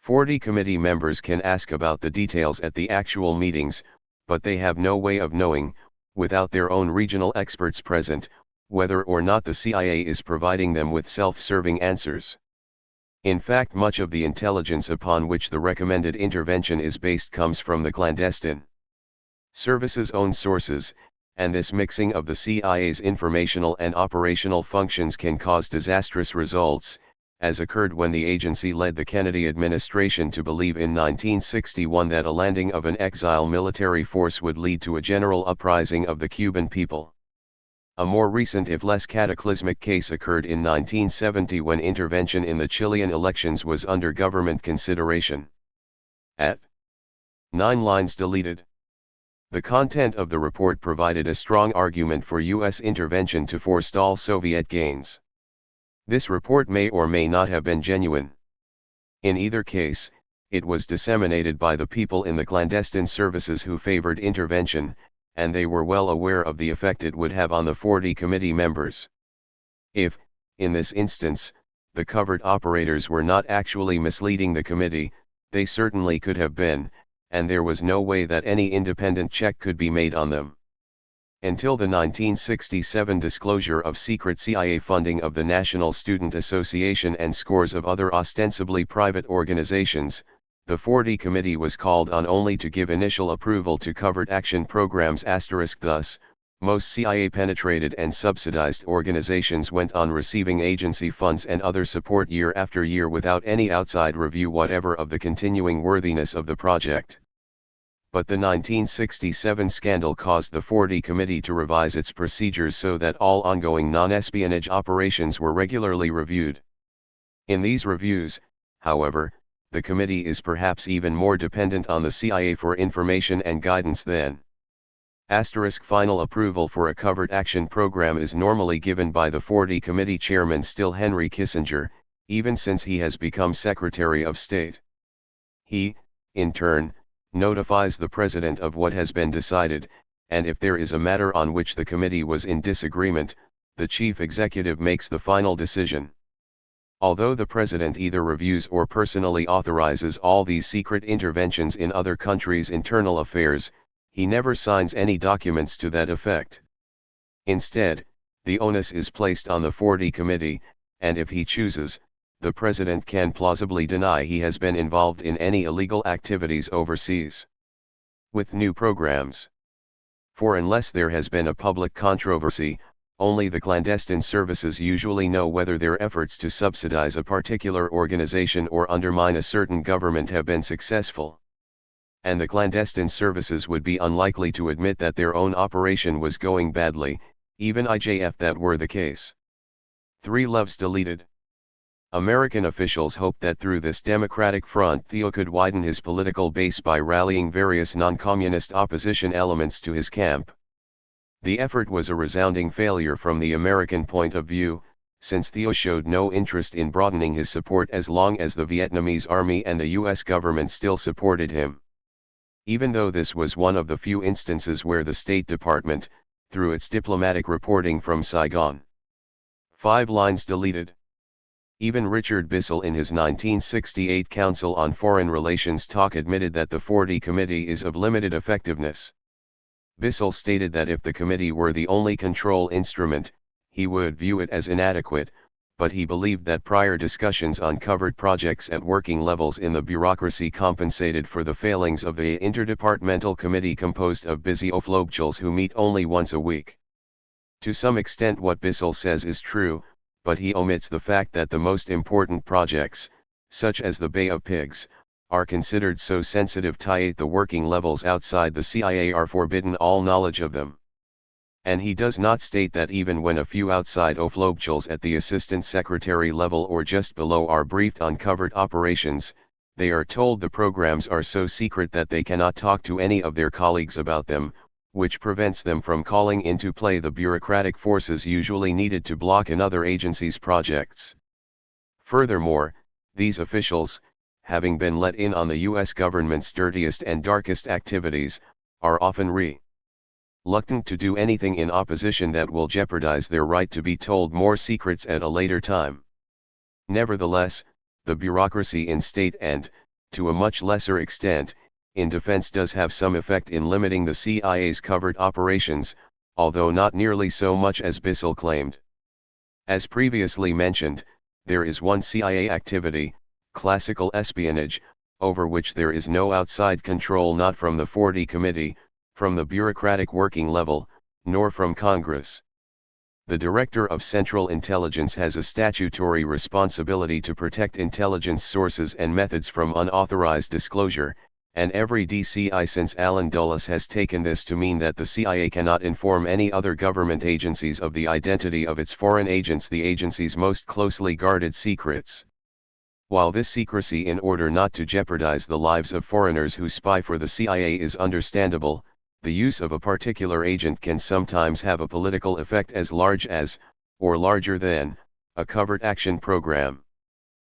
40 committee members can ask about the details at the actual meetings, but they have no way of knowing, without their own regional experts present, whether or not the CIA is providing them with self-serving answers. In fact, much of the intelligence upon which the recommended intervention is based comes from the clandestine service's own sources, and this mixing of the CIA's informational and operational functions can cause disastrous results, as occurred when the agency led the Kennedy administration to believe in 1961 that a landing of an exile military force would lead to a general uprising of the Cuban people. A more recent if less cataclysmic case occurred in 1970 when intervention in the Chilean elections was under government consideration. At 9 lines deleted. The content of the report provided a strong argument for U.S. intervention to forestall Soviet gains. This report may or may not have been genuine. In either case, it was disseminated by the people in the clandestine services who favored intervention, and they were well aware of the effect it would have on the 40 committee members. If, in this instance, the covert operators were not actually misleading the committee, they certainly could have been, and there was no way that any independent check could be made on them. Until the 1967 disclosure of secret CIA funding of the National Student Association and scores of other ostensibly private organizations, the 40 Committee was called on only to give initial approval to covert action programs. Thus, most CIA-penetrated and subsidized organizations went on receiving agency funds and other support year after year without any outside review whatever of the continuing worthiness of the project. But the 1967 scandal caused the 40 Committee to revise its procedures so that all ongoing non-espionage operations were regularly reviewed. In these reviews, however, the committee is perhaps even more dependent on the CIA for information and guidance than. Final approval for a covert action program is normally given by the 40 Committee Chairman still Henry Kissinger, even since he has become Secretary of State. He, in turn, notifies the President of what has been decided, and if there is a matter on which the committee was in disagreement, the Chief Executive makes the final decision. Although the President either reviews or personally authorizes all these secret interventions in other countries' internal affairs, he never signs any documents to that effect. Instead, the onus is placed on the 40 Committee, and if he chooses, the President can plausibly deny he has been involved in any illegal activities overseas. With new programs. For unless there has been a public controversy, only the clandestine services usually know whether their efforts to subsidize a particular organization or undermine a certain government have been successful. And the clandestine services would be unlikely to admit that their own operation was going badly, even if that were the case. 3 loves deleted. American officials hoped that through this Democratic front Theo could widen his political base by rallying various non-communist opposition elements to his camp. The effort was a resounding failure from the American point of view, since Theo showed no interest in broadening his support as long as the Vietnamese army and the U.S. government still supported him. Even though this was one of the few instances where the State Department, through its diplomatic reporting from Saigon. 5 lines deleted. Even Richard Bissell in his 1968 Council on Foreign Relations talk admitted that the 40 Committee is of limited effectiveness. Bissell stated that if the committee were the only control instrument, he would view it as inadequate, but he believed that prior discussions on covert projects at working levels in the bureaucracy compensated for the failings of the interdepartmental committee composed of busy oflobchels who meet only once a week. To some extent what Bissell says is true, but he omits the fact that the most important projects, such as the Bay of Pigs, are considered so sensitive the working levels outside the CIA are forbidden all knowledge of them. And he does not state that even when a few outside oflobchels at the assistant secretary level or just below are briefed on covert operations, they are told the programs are so secret that they cannot talk to any of their colleagues about them, which prevents them from calling into play the bureaucratic forces usually needed to block another agency's projects. Furthermore, these officials, having been let in on the U.S. government's dirtiest and darkest activities, are often reluctant to do anything in opposition that will jeopardize their right to be told more secrets at a later time. Nevertheless, the bureaucracy in state and, to a much lesser extent, in defense does have some effect in limiting the CIA's covert operations, although not nearly so much as Bissell claimed. As previously mentioned, there is one CIA activity, classical espionage, over which there is no outside control not from the 40 Committee, from the bureaucratic working level, nor from Congress. The Director of Central Intelligence has a statutory responsibility to protect intelligence sources and methods from unauthorized disclosure, and every DCI since Allen Dulles has taken this to mean that the CIA cannot inform any other government agencies of the identity of its foreign agents, the agency's most closely guarded secrets. While this secrecy in order not to jeopardize the lives of foreigners who spy for the CIA is understandable, the use of a particular agent can sometimes have a political effect as large as, or larger than, a covert action program.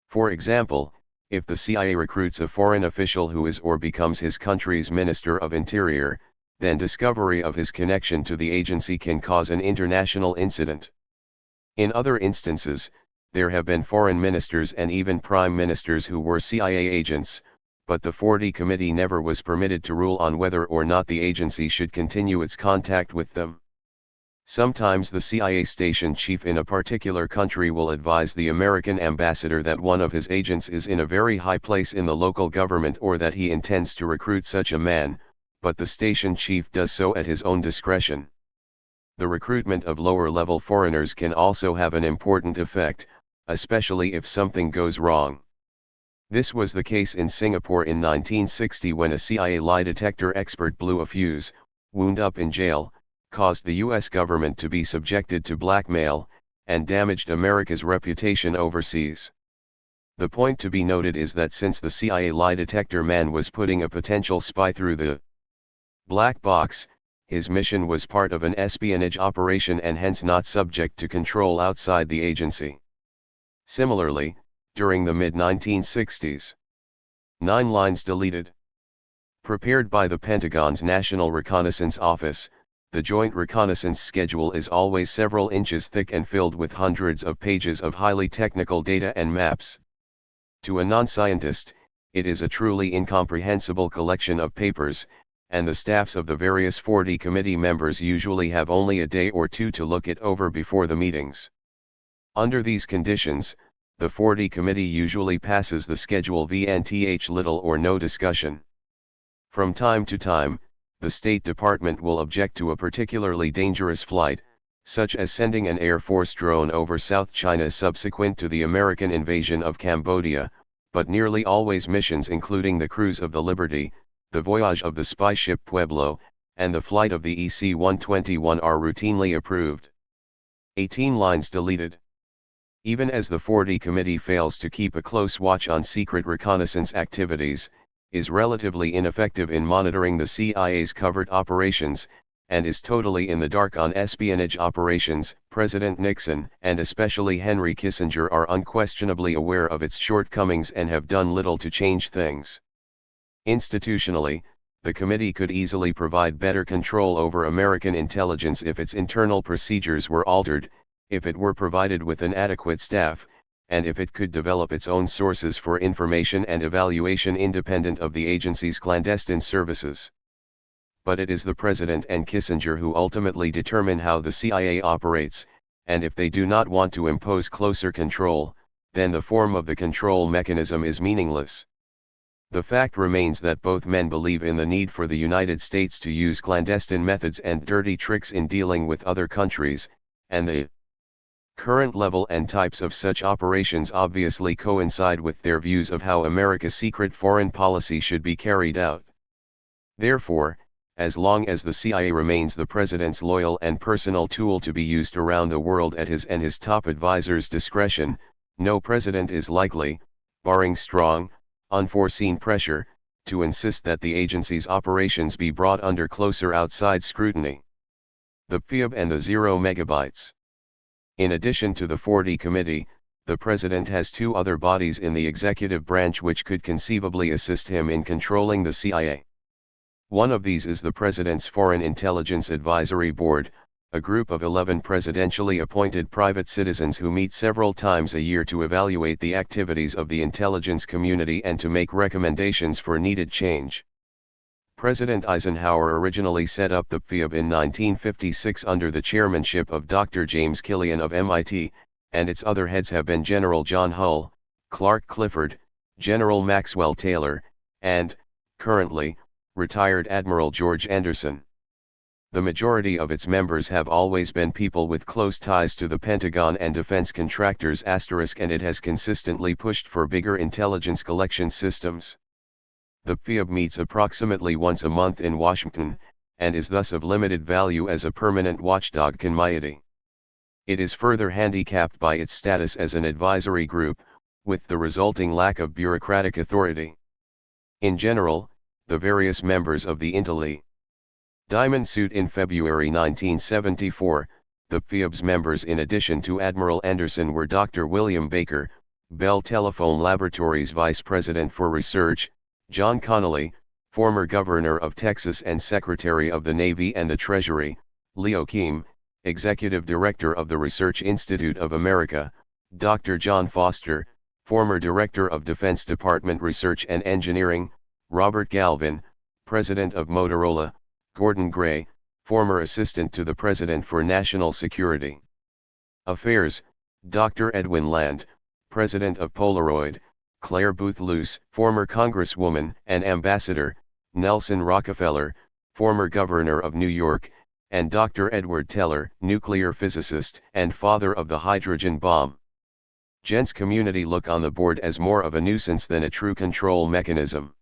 For example, if the CIA recruits a foreign official who is or becomes his country's Minister of Interior, then discovery of his connection to the agency can cause an international incident. In other instances, there have been foreign ministers and even prime ministers who were CIA agents, but the 40 Committee never was permitted to rule on whether or not the agency should continue its contact with them. Sometimes the CIA station chief in a particular country will advise the American ambassador that one of his agents is in a very high place in the local government or that he intends to recruit such a man, but the station chief does so at his own discretion. The recruitment of lower-level foreigners can also have an important effect, especially if something goes wrong. This was the case in Singapore in 1960 when a CIA lie detector expert blew a fuse, wound up in jail, caused the US government to be subjected to blackmail, and damaged America's reputation overseas. The point to be noted is that since the CIA lie detector man was putting a potential spy through the black box, his mission was part of an espionage operation and hence not subject to control outside the agency. Similarly, during the mid-1960s, 9 lines deleted. Prepared by the Pentagon's National Reconnaissance Office, the Joint Reconnaissance Schedule is always several inches thick and filled with hundreds of pages of highly technical data and maps. To a non-scientist, it is a truly incomprehensible collection of papers, and the staffs of the various 40 committee members usually have only a day or two to look it over before the meetings. Under these conditions, the 40 committee usually passes the schedule with little or no discussion. From time to time, the State Department will object to a particularly dangerous flight, such as sending an Air Force drone over South China subsequent to the American invasion of Cambodia, but nearly always missions including the cruise of the Liberty, the voyage of the spy ship Pueblo, and the flight of the EC-121 are routinely approved. 18 lines deleted. Even as the 40 Committee fails to keep a close watch on secret reconnaissance activities, is relatively ineffective in monitoring the CIA's covert operations, and is totally in the dark on espionage operations, President Nixon and especially Henry Kissinger are unquestionably aware of its shortcomings and have done little to change things. Institutionally, the committee could easily provide better control over American intelligence if its internal procedures were altered, if it were provided with an adequate staff, and if it could develop its own sources for information and evaluation independent of the agency's clandestine services. But it is the President and Kissinger who ultimately determine how the CIA operates, and if they do not want to impose closer control, then the form of the control mechanism is meaningless. The fact remains that both men believe in the need for the United States to use clandestine methods and dirty tricks in dealing with other countries, and the current level and types of such operations obviously coincide with their views of how America's secret foreign policy should be carried out. Therefore, as long as the CIA remains the President's loyal and personal tool to be used around the world at his and his top advisors' discretion, no president is likely, barring strong, unforeseen pressure, to insist that the agency's operations be brought under closer outside scrutiny. The PIB and the 0 megabytes. In addition to the 40 Committee, the President has 2 other bodies in the executive branch which could conceivably assist him in controlling the CIA. One of these is the President's Foreign Intelligence Advisory Board, a group of 11 presidentially appointed private citizens who meet several times a year to evaluate the activities of the intelligence community and to make recommendations for needed change. President Eisenhower originally set up the PIB in 1956 under the chairmanship of Dr. James Killian of MIT, and its other heads have been General John Hull, Clark Clifford, General Maxwell Taylor, and, currently, retired Admiral George Anderson. The majority of its members have always been people with close ties to the Pentagon and defense contractors *, and it has consistently pushed for bigger intelligence collection systems. The PHIB meets approximately once a month in Washington, and is thus of limited value as a permanent watchdog committee. It is further handicapped by its status as an advisory group, with the resulting lack of bureaucratic authority. In general, the various members of the Intelli-Diamond suit in February 1974, the PHIB's members in addition to Admiral Anderson were Dr. William Baker, Bell Telephone Laboratories Vice President for Research, John Connolly, former Governor of Texas and Secretary of the Navy and the Treasury, Leo Keim, Executive Director of the Research Institute of America, Dr. John Foster, former Director of Defense Department Research and Engineering, Robert Galvin, President of Motorola, Gordon Gray, former Assistant to the President for National Security Affairs, Dr. Edwin Land, President of Polaroid, Claire Booth Luce, former Congresswoman and Ambassador, Nelson Rockefeller, former Governor of New York, and Dr. Edward Teller, nuclear physicist and father of the hydrogen bomb. Gents community look on the board as more of a nuisance than a true control mechanism.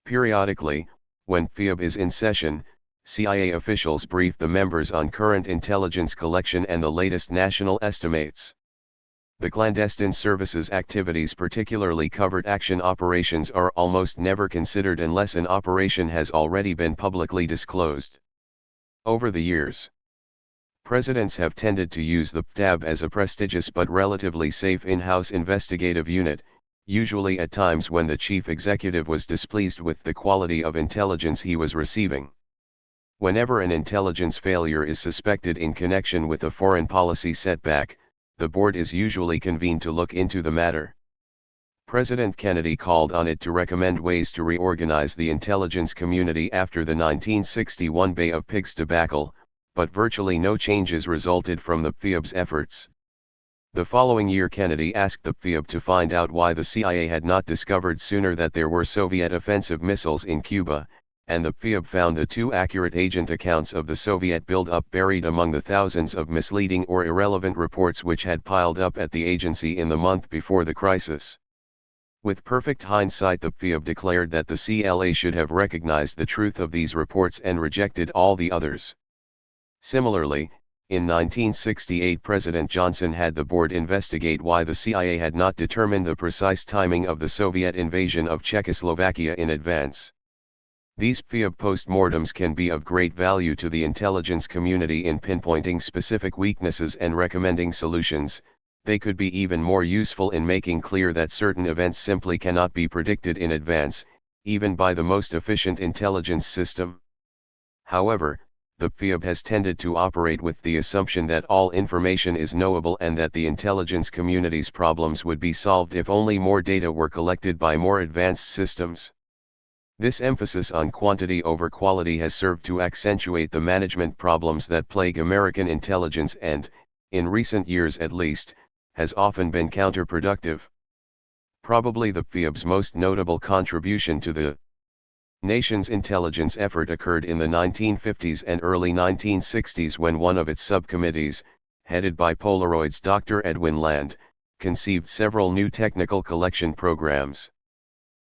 Periodically, when PHIB is in session, CIA officials brief the members on current intelligence collection and the latest national estimates. The clandestine services activities, particularly covert action operations, are almost never considered unless an operation has already been publicly disclosed. Over the years, presidents have tended to use the PTAB as a prestigious but relatively safe in-house investigative unit, usually at times when the chief executive was displeased with the quality of intelligence he was receiving. Whenever an intelligence failure is suspected in connection with a foreign policy setback, the board is usually convened to look into the matter. President Kennedy called on it to recommend ways to reorganize the intelligence community after the 1961 Bay of Pigs debacle, but virtually no changes resulted from the PHIB's efforts. The following year Kennedy asked the PHIB to find out why the CIA had not discovered sooner that there were Soviet offensive missiles in Cuba, and the PHIB found the two accurate agent accounts of the Soviet build-up buried among the thousands of misleading or irrelevant reports which had piled up at the agency in the month before the crisis. With perfect hindsight, the PHIB declared that the CLA should have recognized the truth of these reports and rejected all the others. Similarly, in 1968 President Johnson had the board investigate why the CIA had not determined the precise timing of the Soviet invasion of Czechoslovakia in advance. These PHIB postmortems can be of great value to the intelligence community in pinpointing specific weaknesses and recommending solutions. They could be even more useful in making clear that certain events simply cannot be predicted in advance, even by the most efficient intelligence system. However, the PHIB has tended to operate with the assumption that all information is knowable and that the intelligence community's problems would be solved if only more data were collected by more advanced systems. This emphasis on quantity over quality has served to accentuate the management problems that plague American intelligence and, in recent years at least, has often been counterproductive. Probably the PHIB's most notable contribution to the nation's intelligence effort occurred in the 1950s and early 1960s when one of its subcommittees, headed by Polaroid's Dr. Edwin Land, conceived several new technical collection programs.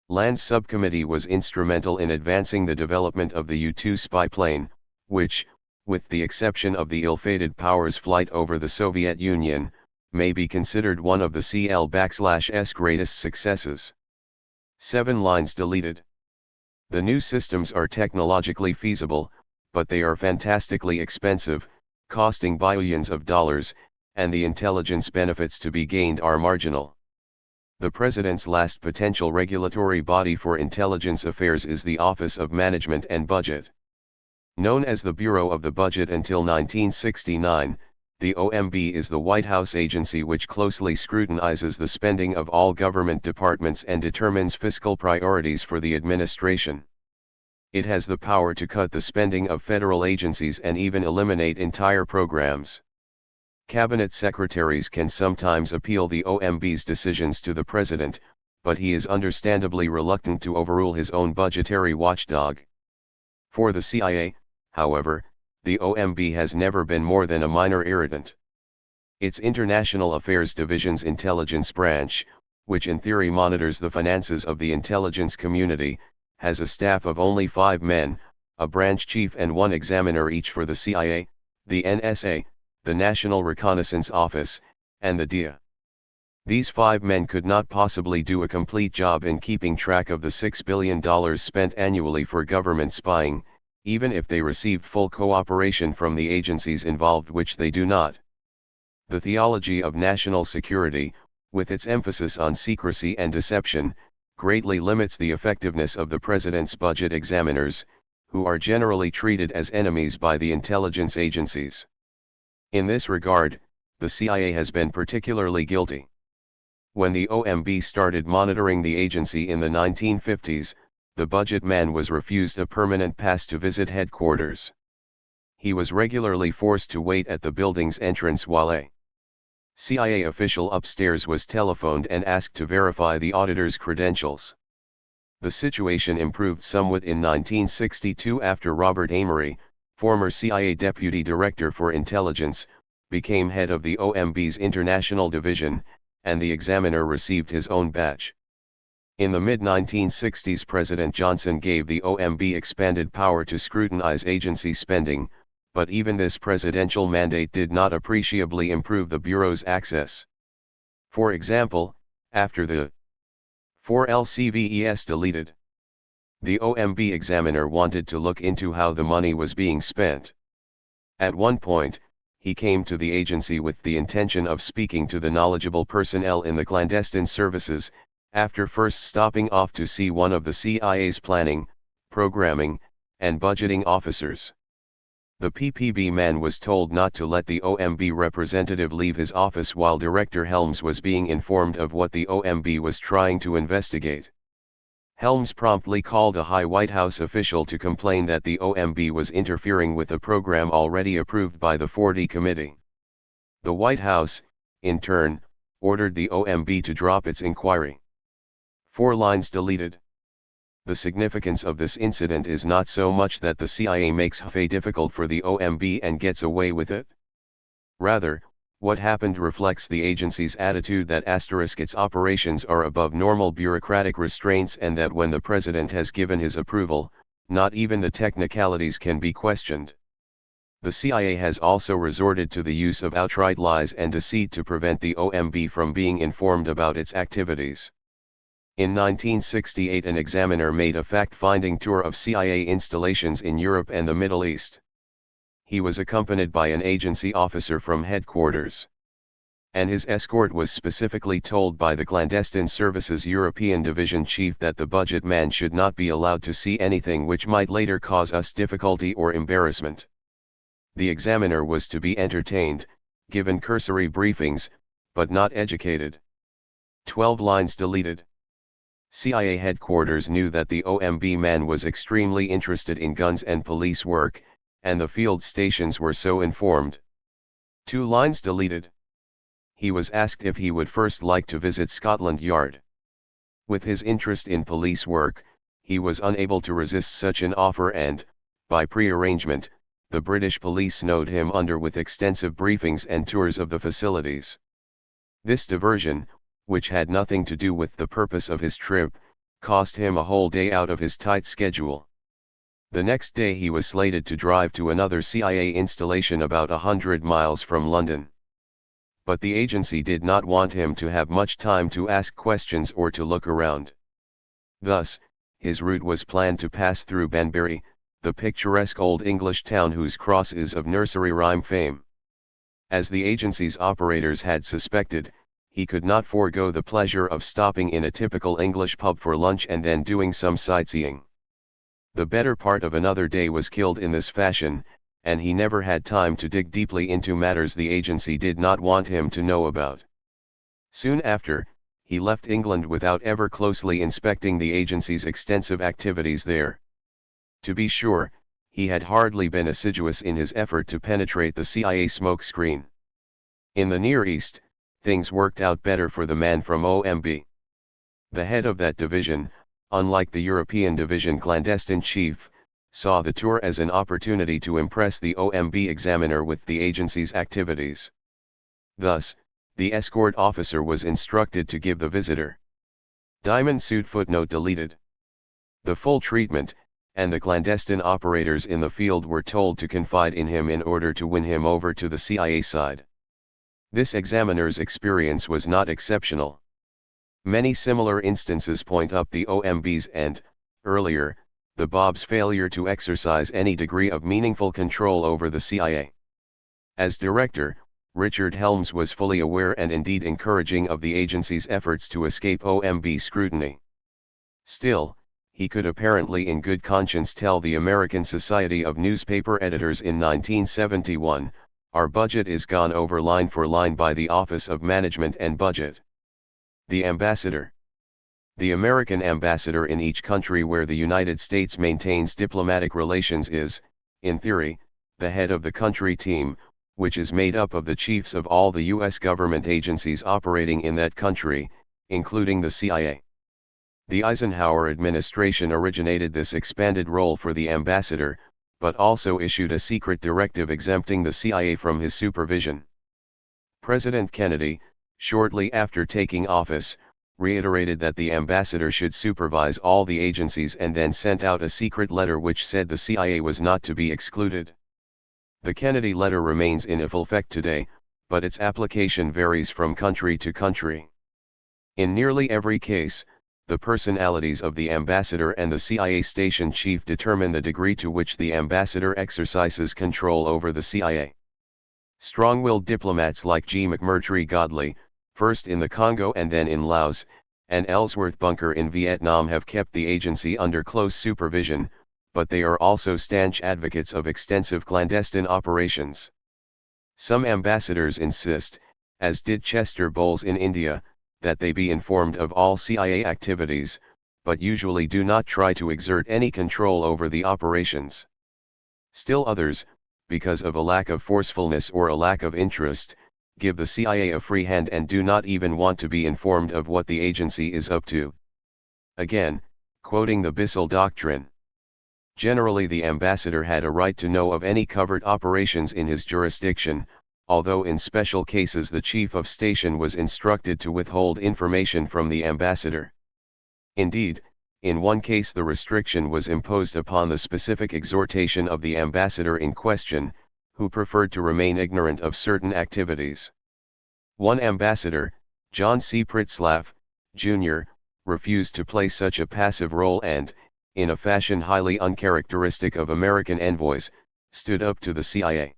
Land's subcommittee was instrumental in advancing the development of the U-2 spy plane, which, with the exception of the ill-fated Powers flight over the Soviet Union, may be considered one of the CL-S greatest successes. 7 lines deleted. The new systems are technologically feasible, but they are fantastically expensive, costing billions of dollars, and the intelligence benefits to be gained are marginal. The President's last potential regulatory body for intelligence affairs is the Office of Management and Budget. Known as the Bureau of the Budget until 1969, the OMB is the White House agency which closely scrutinizes the spending of all government departments and determines fiscal priorities for the administration. It has the power to cut the spending of federal agencies and even eliminate entire programs. Cabinet secretaries can sometimes appeal the OMB's decisions to the President, but he is understandably reluctant to overrule his own budgetary watchdog. For the CIA, however, the OMB has never been more than a minor irritant. Its International Affairs Division's intelligence branch, which in theory monitors the finances of the intelligence community, has a staff of only 5 men, a branch chief and 1 examiner each for the CIA, the NSA, the National Reconnaissance Office, and the DIA. These 5 men could not possibly do a complete job in keeping track of the $6 billion spent annually for government spying, even if they received full cooperation from the agencies involved, which they do not. The theology of national security, with its emphasis on secrecy and deception, greatly limits the effectiveness of the president's budget examiners, who are generally treated as enemies by the intelligence agencies. In this regard, the CIA has been particularly guilty. When the OMB started monitoring the agency in the 1950s, the budget man was refused a permanent pass to visit headquarters. He was regularly forced to wait at the building's entrance while a CIA official upstairs was telephoned and asked to verify the auditor's credentials. The situation improved somewhat in 1962 after Robert Amory, former CIA Deputy Director for Intelligence, became head of the OMB's International Division, and the examiner received his own badge. In the mid-1960s, President Johnson gave the OMB expanded power to scrutinize agency spending, but even this presidential mandate did not appreciably improve the Bureau's access. For example, after the 4LCVES deleted, the OMB examiner wanted to look into how the money was being spent. At one point, he came to the agency with the intention of speaking to the knowledgeable personnel in the clandestine services, after first stopping off to see one of the CIA's planning, programming, and budgeting officers. The PPB man was told not to let the OMB representative leave his office while Director Helms was being informed of what the OMB was trying to investigate. Helms promptly called a high White House official to complain that the OMB was interfering with a program already approved by the 40 Committee. The White House, in turn, ordered the OMB to drop its inquiry. 4 lines deleted. The significance of this incident is not so much that the CIA makes it difficult for the OMB and gets away with it. Rather, what happened reflects the agency's attitude that its operations are above normal bureaucratic restraints, and that when the president has given his approval, not even the technicalities can be questioned. The CIA has also resorted to the use of outright lies and deceit to prevent the OMB from being informed about its activities. In 1968, an examiner made a fact-finding tour of CIA installations in Europe and the Middle East. He was accompanied by an agency officer from headquarters. And his escort was specifically told by the Clandestine Services European Division Chief that the budget man should not be allowed to see anything which might later cause us difficulty or embarrassment. The examiner was to be entertained, given cursory briefings, but not educated. 12 lines deleted. CIA headquarters knew that the OMB man was extremely interested in guns and police work, and the field stations were so informed. 2 lines deleted. He was asked if he would first like to visit Scotland Yard. With his interest in police work, he was unable to resist such an offer and, by pre-arrangement, the British police snowed him under with extensive briefings and tours of the facilities. This diversion, which had nothing to do with the purpose of his trip, cost him a whole day out of his tight schedule. The next day he was slated to drive to another CIA installation about 100 miles from London. But the agency did not want him to have much time to ask questions or to look around. Thus, his route was planned to pass through Banbury, the picturesque old English town whose cross is of nursery rhyme fame. As the agency's operators had suspected, he could not forego the pleasure of stopping in a typical English pub for lunch and then doing some sightseeing. The better part of another day was killed in this fashion, and he never had time to dig deeply into matters the agency did not want him to know about. Soon after, he left England without ever closely inspecting the agency's extensive activities there. To be sure, he had hardly been assiduous in his effort to penetrate the CIA smokescreen. In the Near East, things worked out better for the man from OMB. The head of that division, unlike the European Division clandestine chief, saw the tour as an opportunity to impress the OMB examiner with the agency's activities. Thus, the escort officer was instructed to give the visitor diamond suit footnote deleted. The full treatment, and the clandestine operators in the field were told to confide in him in order to win him over to the CIA side. This examiner's experience was not exceptional. Many similar instances point up the OMB's and, earlier, the Bob's failure to exercise any degree of meaningful control over the CIA. As director, Richard Helms was fully aware and indeed encouraging of the agency's efforts to escape OMB scrutiny. Still, he could apparently in good conscience tell the American Society of Newspaper Editors in 1971, "Our budget is gone over line for line by the Office of Management and Budget." The ambassador. The American ambassador in each country where the United States maintains diplomatic relations is, in theory, the head of the country team, which is made up of the chiefs of all the U.S. government agencies operating in that country, including the CIA. The Eisenhower administration originated this expanded role for the ambassador, but also issued a secret directive exempting the CIA from his supervision. President Kennedy, shortly after taking office, reiterated that the ambassador should supervise all the agencies and then sent out a secret letter which said the CIA was not to be excluded. The Kennedy letter remains in full effect today, but its application varies from country to country. In nearly every case, the personalities of the ambassador and the CIA station chief determine the degree to which the ambassador exercises control over the CIA. Strong-willed diplomats like G. McMurtry Godley, first in the Congo and then in Laos, and Ellsworth Bunker in Vietnam have kept the agency under close supervision, but they are also stanch advocates of extensive clandestine operations. Some ambassadors insist, as did Chester Bowles in India, that they be informed of all CIA activities, but usually do not try to exert any control over the operations. Still others, because of a lack of forcefulness or a lack of interest, give the CIA a free hand and do not even want to be informed of what the agency is up to. Again, quoting the Bissell Doctrine. Generally the ambassador had a right to know of any covert operations in his jurisdiction, although in special cases the chief of station was instructed to withhold information from the ambassador. Indeed, in one case the restriction was imposed upon the specific exhortation of the ambassador in question, who preferred to remain ignorant of certain activities. One ambassador, John C. Pritzlaff, Jr., refused to play such a passive role and, in a fashion highly uncharacteristic of American envoys, stood up to the CIA.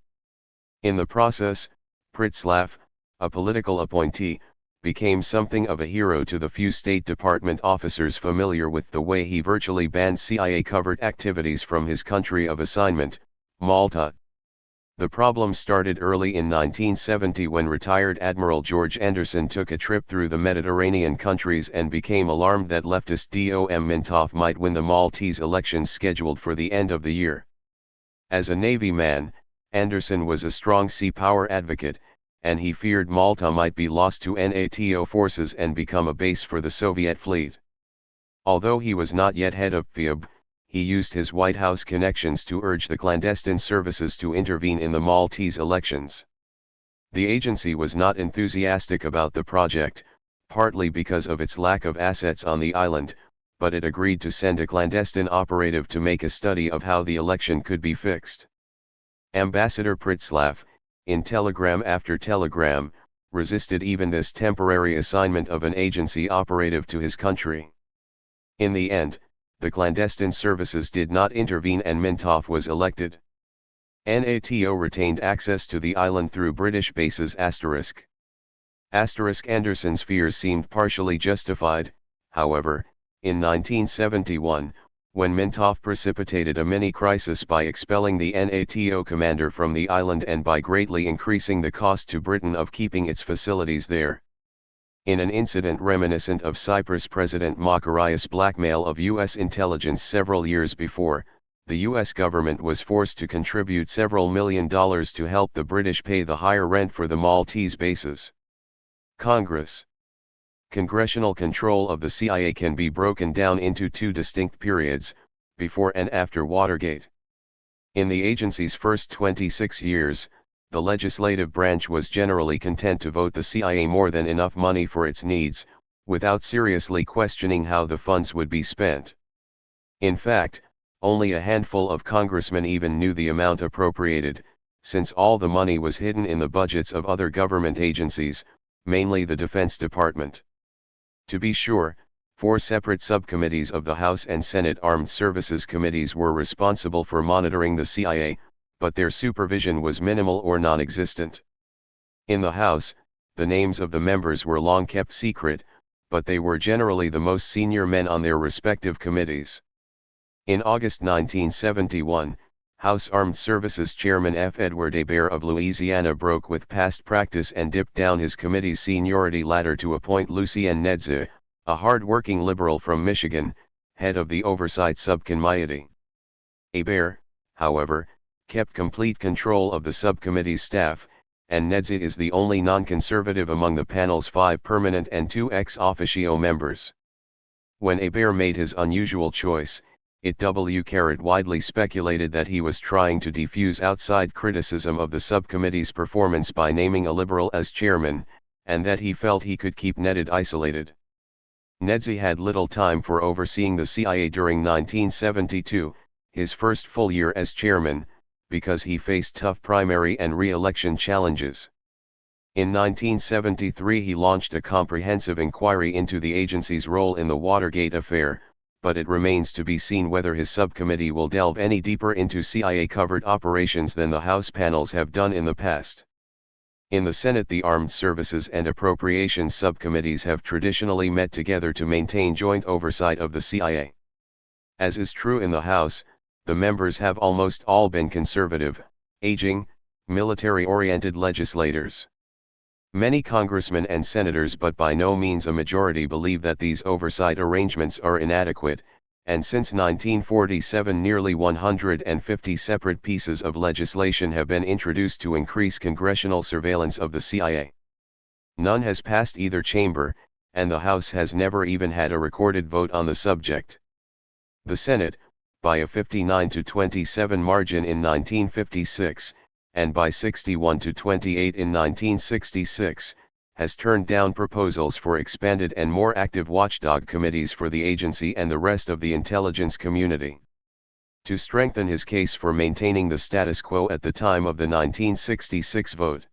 In the process, Pritzlaff, a political appointee, became something of a hero to the few State Department officers familiar with the way he virtually banned CIA covert activities from his country of assignment, Malta. The problem started early in 1970 when retired Admiral George Anderson took a trip through the Mediterranean countries and became alarmed that leftist Dom Mintoff might win the Maltese elections scheduled for the end of the year. As a Navy man, Anderson was a strong sea power advocate, and he feared Malta might be lost to NATO forces and become a base for the Soviet fleet. Although he was not yet head of FIB, he used his White House connections to urge the clandestine services to intervene in the Maltese elections. The agency was not enthusiastic about the project, partly because of its lack of assets on the island, but it agreed to send a clandestine operative to make a study of how the election could be fixed. Ambassador Pritzlaff, in telegram after telegram, resisted even this temporary assignment of an agency operative to his country. In the end, the clandestine services did not intervene and Mintoff was elected. NATO retained access to the island through British bases **. Anderson's fears seemed partially justified, however, in 1971, when Mintoff precipitated a mini-crisis by expelling the NATO commander from the island and by greatly increasing the cost to Britain of keeping its facilities there. In an incident reminiscent of Cyprus President Makarios' blackmail of U.S. intelligence several years before, the U.S. government was forced to contribute several $1 million to help the British pay the higher rent for the Maltese bases. Congress. Congressional control of the CIA can be broken down into two distinct periods, before and after Watergate. In the agency's first 26 years, the legislative branch was generally content to vote the CIA more than enough money for its needs, without seriously questioning how the funds would be spent. In fact, only a handful of congressmen even knew the amount appropriated, since all the money was hidden in the budgets of other government agencies, mainly the Defense Department. To be sure, 4 separate subcommittees of the House and Senate Armed Services Committees were responsible for monitoring the CIA, but their supervision was minimal or non-existent. In the House, the names of the members were long kept secret, but they were generally the most senior men on their respective committees. In August 1971, House Armed Services Chairman F. Edward Hebert of Louisiana broke with past practice and dipped down his committee's seniority ladder to appoint Lucien Nedze, a hard-working liberal from Michigan, head of the Oversight Subcommittee. Hebert, however, kept complete control of the subcommittee's staff, and Nedze is the only non-conservative among the panel's 5 permanent and 2 ex officio members. When Hebert made his unusual choice, it widely speculated that he was trying to defuse outside criticism of the subcommittee's performance by naming a liberal as chairman, and that he felt he could keep Nedze isolated. Nedze had little time for overseeing the CIA during 1972, his first full year as chairman, because he faced tough primary and re-election challenges. In 1973 he launched a comprehensive inquiry into the agency's role in the Watergate affair, but it remains to be seen whether his subcommittee will delve any deeper into CIA-covered operations than the House panels have done in the past. In the Senate, the Armed Services and Appropriations subcommittees have traditionally met together to maintain joint oversight of the CIA. As is true in the House, the members have almost all been conservative, aging, military-oriented legislators. Many congressmen and senators, but by no means a majority, believe that these oversight arrangements are inadequate, and since 1947 nearly 150 separate pieces of legislation have been introduced to increase congressional surveillance of the CIA. None has passed either chamber, and the House has never even had a recorded vote on the subject. The Senate, by a 59-27 margin in 1956, and by 61-28 in 1966, has turned down proposals for expanded and more active watchdog committees for the agency and the rest of the intelligence community. To strengthen his case for maintaining the status quo at the time of the 1966 vote,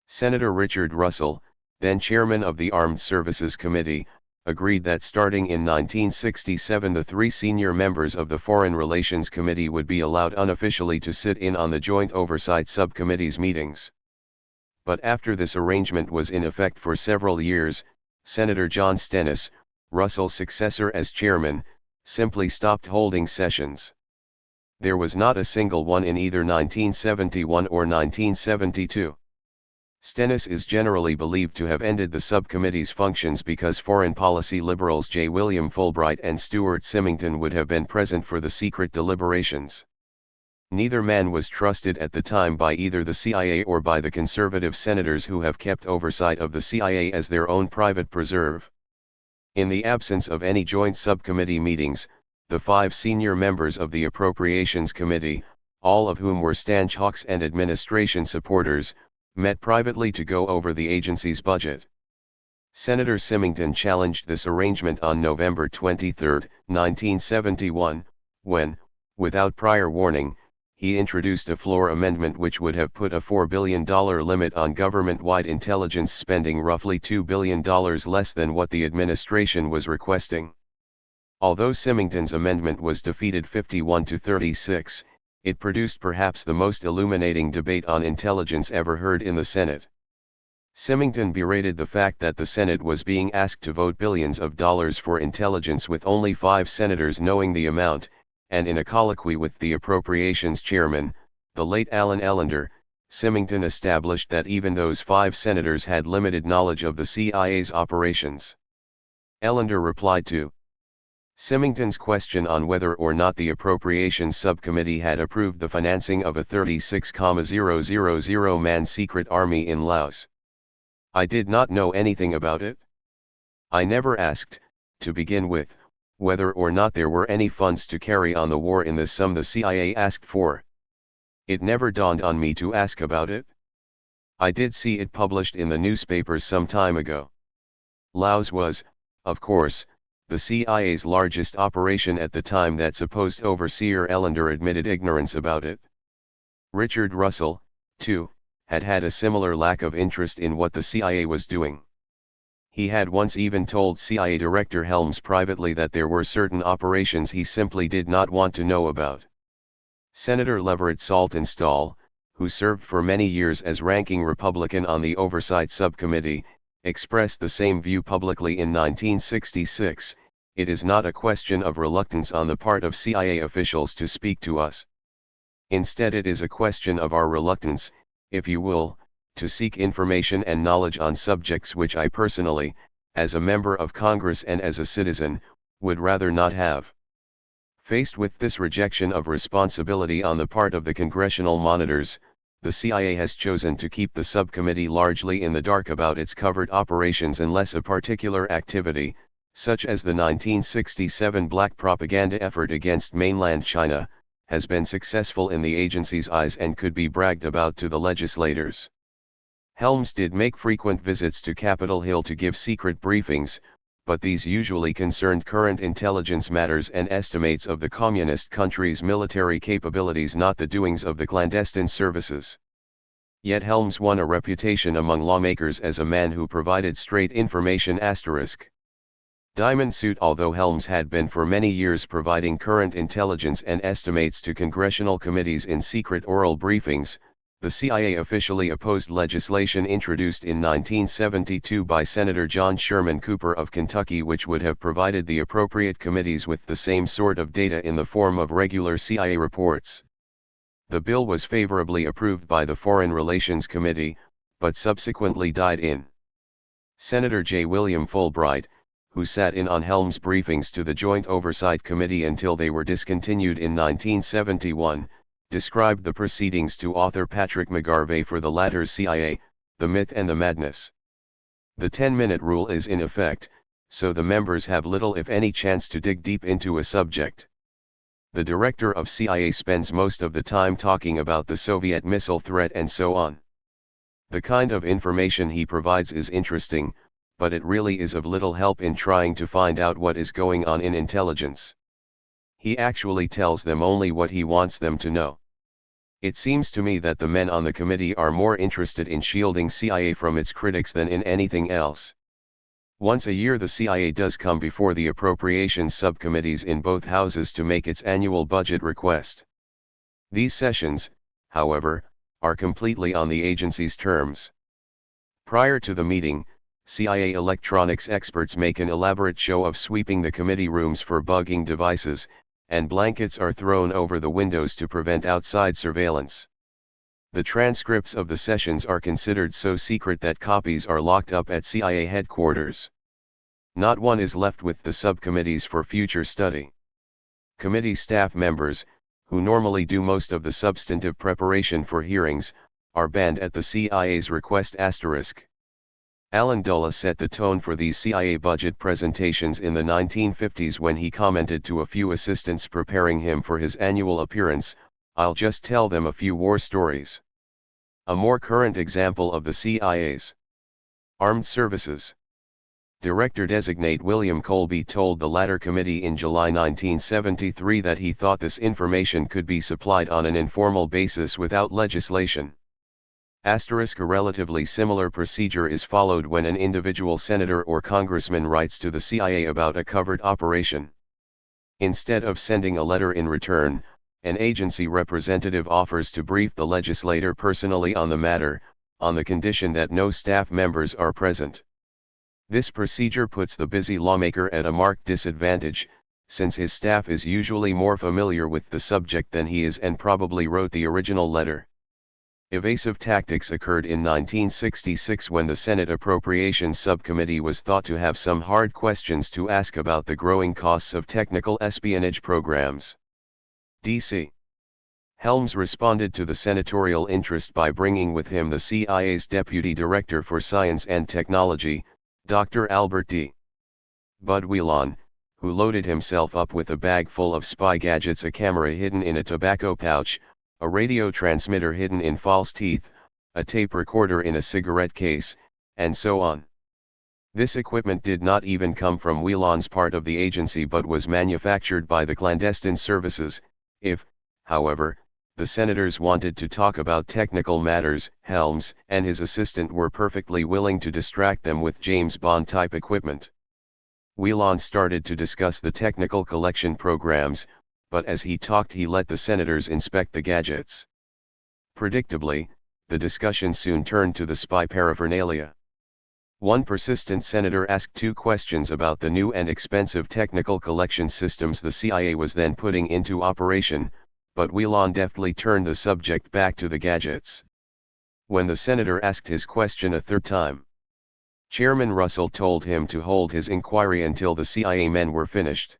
Senator Richard Russell, then chairman of the Armed Services Committee, agreed that starting in 1967 the 3 senior members of the Foreign Relations Committee would be allowed unofficially to sit in on the Joint Oversight Subcommittee's meetings. But after this arrangement was in effect for several years, Senator John Stennis, Russell's successor as chairman, simply stopped holding sessions. There was not a single one in either 1971 or 1972. Stennis is generally believed to have ended the subcommittee's functions because foreign policy liberals J. William Fulbright and Stuart Symington would have been present for the secret deliberations. Neither man was trusted at the time by either the CIA or by the conservative senators who have kept oversight of the CIA as their own private preserve. In the absence of any joint subcommittee meetings, the 5 senior members of the Appropriations Committee, all of whom were stanch hawks and administration supporters, met privately to go over the agency's budget. Senator Symington challenged this arrangement on November 23, 1971, when, without prior warning, he introduced a floor amendment which would have put a $4 billion limit on government-wide intelligence spending, roughly $2 billion less than what the administration was requesting. Although Symington's amendment was defeated 51-36, it produced perhaps the most illuminating debate on intelligence ever heard in the Senate. Symington berated the fact that the Senate was being asked to vote billions of dollars for intelligence with only 5 senators knowing the amount, and in a colloquy with the Appropriations Chairman, the late Allen Ellender, Symington established that even those 5 senators had limited knowledge of the CIA's operations. Ellender replied to Symington's question on whether or not the Appropriations Subcommittee had approved the financing of a 36,000-man secret army in Laos. "I did not know anything about it. I never asked, to begin with, whether or not there were any funds to carry on the war in the sum the CIA asked for. It never dawned on me to ask about it. I did see it published in the newspapers some time ago. Laos was, of course, the CIA's largest operation at the time that supposed overseer Ellender admitted ignorance about it. Richard Russell, too, had a similar lack of interest in what the CIA was doing. He had once even told CIA Director Helms privately that there were certain operations he simply did not want to know about. Senator Leverett Saltonstall, who served for many years as ranking Republican on the Oversight Subcommittee, expressed the same view publicly in 1966. It is not a question of reluctance on the part of CIA officials to speak to us. Instead, it is a question of our reluctance, if you will, to seek information and knowledge on subjects which I personally, as a member of Congress and as a citizen, would rather not have. Faced with this rejection of responsibility on the part of the congressional monitors, the CIA has chosen to keep the subcommittee largely in the dark about its covert operations unless a particular activity, such as the 1967 black propaganda effort against mainland China, has been successful in the agency's eyes and could be bragged about to the legislators. Helms did make frequent visits to Capitol Hill to give secret briefings, but these usually concerned current intelligence matters and estimates of the communist country's military capabilities, not the doings of the clandestine services. Yet Helms won a reputation among lawmakers as a man who provided straight information. Diamond suit. Although Helms had been for many years providing current intelligence and estimates to congressional committees in secret oral briefings, the CIA officially opposed legislation introduced in 1972 by Senator John Sherman Cooper of Kentucky, which would have provided the appropriate committees with the same sort of data in the form of regular CIA reports. The bill was favorably approved by the Foreign Relations Committee, but subsequently died in. Senator J. William Fulbright, who sat in on Helms' briefings to the Joint Oversight Committee until they were discontinued in 1971, described the proceedings to author Patrick McGarvey for the latter's CIA, The Myth and the Madness. The 10-minute rule is in effect, so the members have little if any chance to dig deep into a subject. The director of CIA spends most of the time talking about the Soviet missile threat and so on. The kind of information he provides is interesting, but it really is of little help in trying to find out what is going on in intelligence. He actually tells them only what he wants them to know. It seems to me that the men on the committee are more interested in shielding CIA from its critics than in anything else. Once a year the CIA does come before the appropriations subcommittees in both houses to make its annual budget request. These sessions, however, are completely on the agency's terms. Prior to the meeting, CIA electronics experts make an elaborate show of sweeping the committee rooms for bugging devices, and blankets are thrown over the windows to prevent outside surveillance. The transcripts of the sessions are considered so secret that copies are locked up at CIA headquarters. Not one is left with the subcommittees for future study. Committee staff members, who normally do most of the substantive preparation for hearings, are banned at the CIA's request. Alan Dulles set the tone for these CIA budget presentations in the 1950s when he commented to a few assistants preparing him for his annual appearance, "I'll just tell them a few war stories." A more current example of the CIA's Armed Services Director-designate William Colby told the latter committee in July 1973 that he thought this information could be supplied on an informal basis without legislation. A relatively similar procedure is followed when an individual senator or congressman writes to the CIA about a covert operation. Instead of sending a letter in return, an agency representative offers to brief the legislator personally on the matter, on the condition that no staff members are present. This procedure puts the busy lawmaker at a marked disadvantage, since his staff is usually more familiar with the subject than he is and probably wrote the original letter. Evasive tactics occurred in 1966 when the Senate Appropriations Subcommittee was thought to have some hard questions to ask about the growing costs of technical espionage programs. D.C. Helms responded to the senatorial interest by bringing with him the CIA's Deputy Director for Science and Technology, Dr. Albert D. Bud Wheelon, who loaded himself up with a bag full of spy gadgets, a camera hidden in a tobacco pouch, a radio transmitter hidden in false teeth, a tape recorder in a cigarette case, and so on. This equipment did not even come from Whelan's part of the agency but was manufactured by the clandestine services. If, however, the senators wanted to talk about technical matters, Helms and his assistant were perfectly willing to distract them with James Bond-type equipment. Whelan started to discuss the technical collection programs, but as he talked he let the senators inspect the gadgets. Predictably, the discussion soon turned to the spy paraphernalia. One persistent senator asked two questions about the new and expensive technical collection systems the CIA was then putting into operation, but Whelan deftly turned the subject back to the gadgets. When the senator asked his question a third time, Chairman Russell told him to hold his inquiry until the CIA men were finished.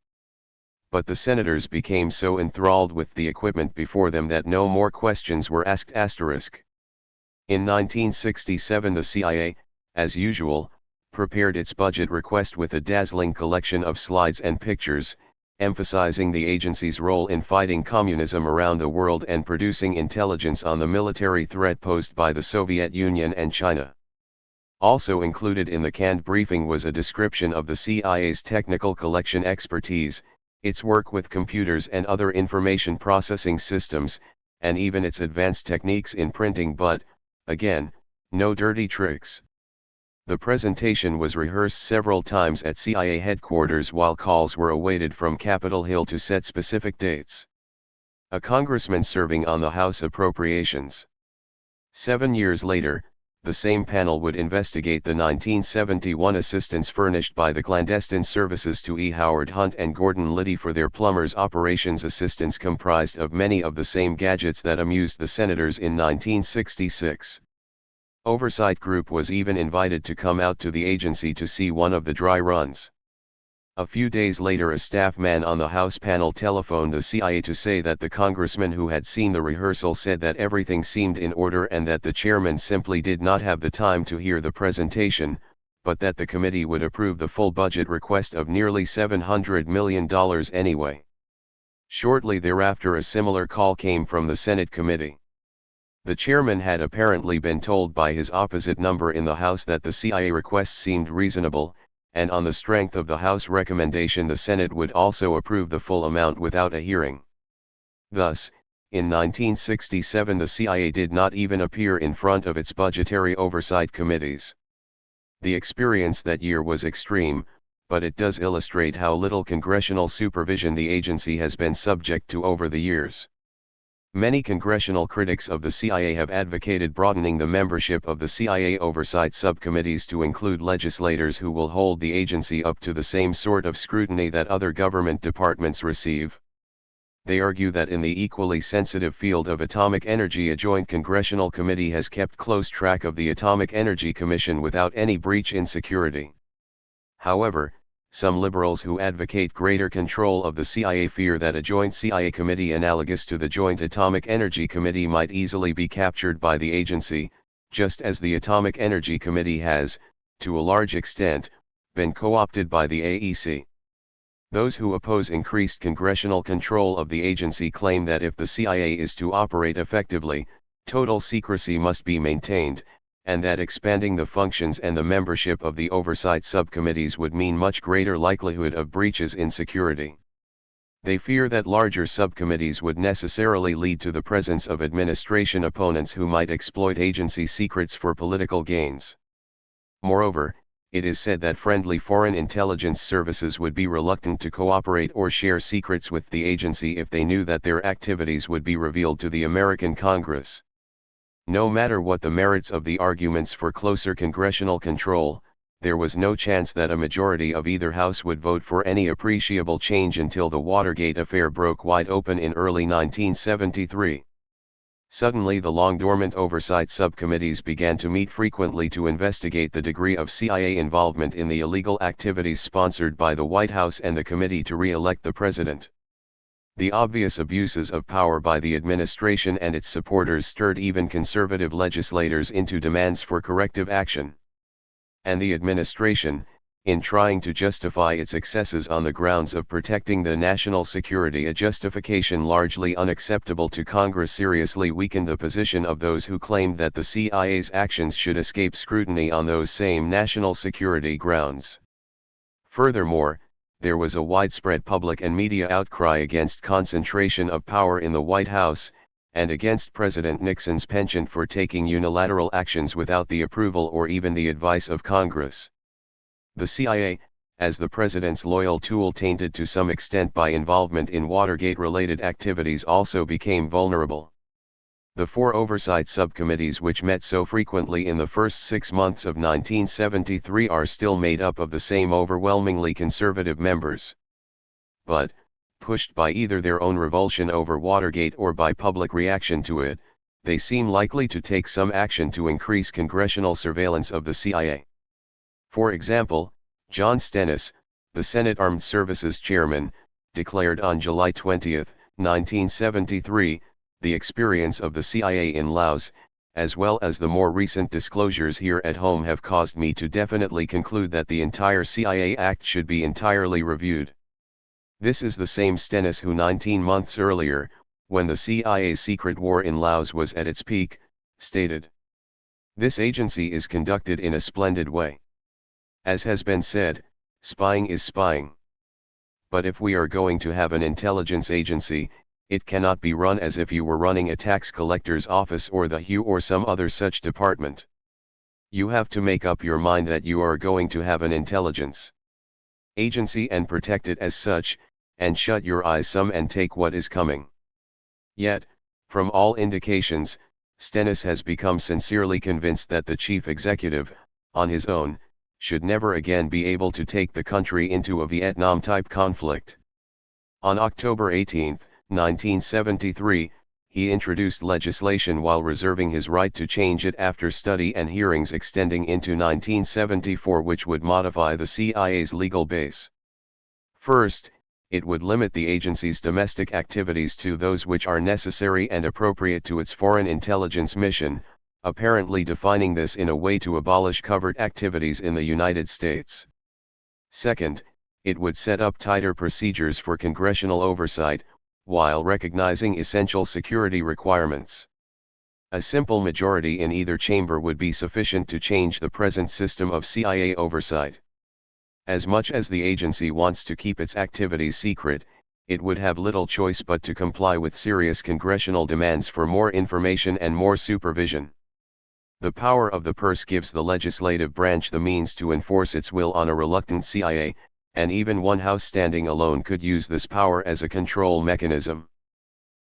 But the senators became so enthralled with the equipment before them that no more questions were asked. In 1967 the CIA, as usual, prepared its budget request with a dazzling collection of slides and pictures, emphasizing the agency's role in fighting communism around the world and producing intelligence on the military threat posed by the Soviet Union and China. Also included in the canned briefing was a description of the CIA's technical collection expertise, its work with computers and other information processing systems, and even its advanced techniques in printing, but, again, no dirty tricks. The presentation was rehearsed several times at CIA headquarters while calls were awaited from Capitol Hill to set specific dates. A congressman serving on the House Appropriations. 7 years later, the same panel would investigate the 1971 assistance furnished by the clandestine services to E. Howard Hunt and Gordon Liddy for their plumbers operations assistance, comprised of many of the same gadgets that amused the senators in 1966. Oversight Group was even invited to come out to the agency to see one of the dry runs. A few days later a staff man on the House panel telephoned the CIA to say that the congressman who had seen the rehearsal said that everything seemed in order and that the chairman simply did not have the time to hear the presentation, but that the committee would approve the full budget request of nearly $700 million anyway. Shortly thereafter a similar call came from the Senate committee. The chairman had apparently been told by his opposite number in the House that the CIA request seemed reasonable, and on the strength of the House recommendation the Senate would also approve the full amount without a hearing. Thus, in 1967 the CIA did not even appear in front of its budgetary oversight committees. The experience that year was extreme, but it does illustrate how little congressional supervision the agency has been subject to over the years. Many congressional critics of the CIA have advocated broadening the membership of the CIA oversight subcommittees to include legislators who will hold the agency up to the same sort of scrutiny that other government departments receive. They argue that in the equally sensitive field of atomic energy a joint congressional committee has kept close track of the Atomic Energy Commission without any breach in security. However, some liberals who advocate greater control of the CIA fear that a joint CIA committee analogous to the Joint Atomic Energy Committee might easily be captured by the agency, just as the Atomic Energy Committee has, to a large extent, been co-opted by the AEC. Those who oppose increased congressional control of the agency claim that if the CIA is to operate effectively, total secrecy must be maintained, and that expanding the functions and the membership of the oversight subcommittees would mean much greater likelihood of breaches in security. They fear that larger subcommittees would necessarily lead to the presence of administration opponents who might exploit agency secrets for political gains. Moreover, it is said that friendly foreign intelligence services would be reluctant to cooperate or share secrets with the agency if they knew that their activities would be revealed to the American Congress. No matter what the merits of the arguments for closer congressional control, there was no chance that a majority of either house would vote for any appreciable change until the Watergate affair broke wide open in early 1973. Suddenly the long-dormant oversight subcommittees began to meet frequently to investigate the degree of CIA involvement in the illegal activities sponsored by the White House and the Committee to Re-elect the President. The obvious abuses of power by the administration and its supporters stirred even conservative legislators into demands for corrective action. And the administration, in trying to justify its excesses on the grounds of protecting the national security, a justification largely unacceptable to Congress, seriously weakened the position of those who claimed that the CIA's actions should escape scrutiny on those same national security grounds. Furthermore, there was a widespread public and media outcry against concentration of power in the White House, and against President Nixon's penchant for taking unilateral actions without the approval or even the advice of Congress. The CIA, as the president's loyal tool tainted to some extent by involvement in Watergate-related activities, also became vulnerable. The four oversight subcommittees which met so frequently in the first 6 months of 1973 are still made up of the same overwhelmingly conservative members. But, pushed by either their own revulsion over Watergate or by public reaction to it, they seem likely to take some action to increase congressional surveillance of the CIA. For example, John Stennis, the Senate Armed Services Chairman, declared on July 20, 1973, "The experience of the CIA in Laos, as well as the more recent disclosures here at home, have caused me to definitely conclude that the entire CIA Act should be entirely reviewed." This is the same Stennis who 19 months earlier, when the CIA's secret war in Laos was at its peak, stated, "This agency is conducted in a splendid way. As has been said, spying is spying. But if we are going to have an intelligence agency, it cannot be run as if you were running a tax collector's office or the HU or some other such department. You have to make up your mind that you are going to have an intelligence agency and protect it as such, and shut your eyes some and take what is coming." Yet, from all indications, Stennis has become sincerely convinced that the chief executive, on his own, should never again be able to take the country into a Vietnam-type conflict. On October 18, 1973, he introduced legislation while reserving his right to change it after study and hearings extending into 1974, which would modify the CIA's legal base. First, it would limit the agency's domestic activities to those which are necessary and appropriate to its foreign intelligence mission, apparently defining this in a way to abolish covert activities in the United States. Second, it would set up tighter procedures for congressional oversight, while recognizing essential security requirements. A simple majority in either chamber would be sufficient to change the present system of CIA oversight. As much as the agency wants to keep its activities secret, it would have little choice but to comply with serious congressional demands for more information and more supervision. The power of the purse gives the legislative branch the means to enforce its will on a reluctant CIA, and even one house standing alone could use this power as a control mechanism.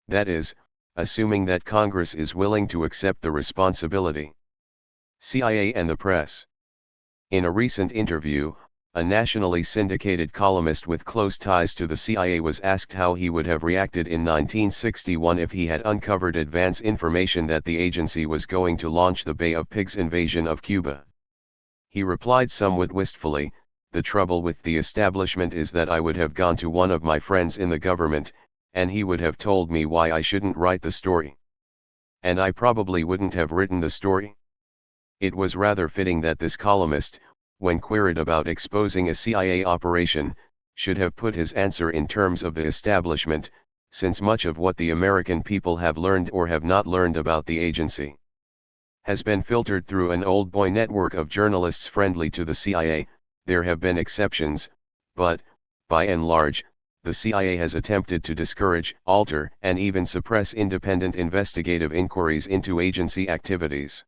That is, assuming that Congress is willing to accept the responsibility. CIA and the press. In a recent interview, a nationally syndicated columnist with close ties to the CIA was asked how he would have reacted in 1961 if he had uncovered advance information that the agency was going to launch the Bay of Pigs invasion of Cuba. He replied somewhat wistfully, "The trouble with the establishment is that I would have gone to one of my friends in the government, and he would have told me why I shouldn't write the story. And I probably wouldn't have written the story." It was rather fitting that this columnist, when queried about exposing a CIA operation, should have put his answer in terms of the establishment, since much of what the American people have learned or have not learned about the agency has been filtered through an old boy network of journalists friendly to the CIA. There have been exceptions, but, by and large, the CIA has attempted to discourage, alter, and even suppress independent investigative inquiries into agency activities.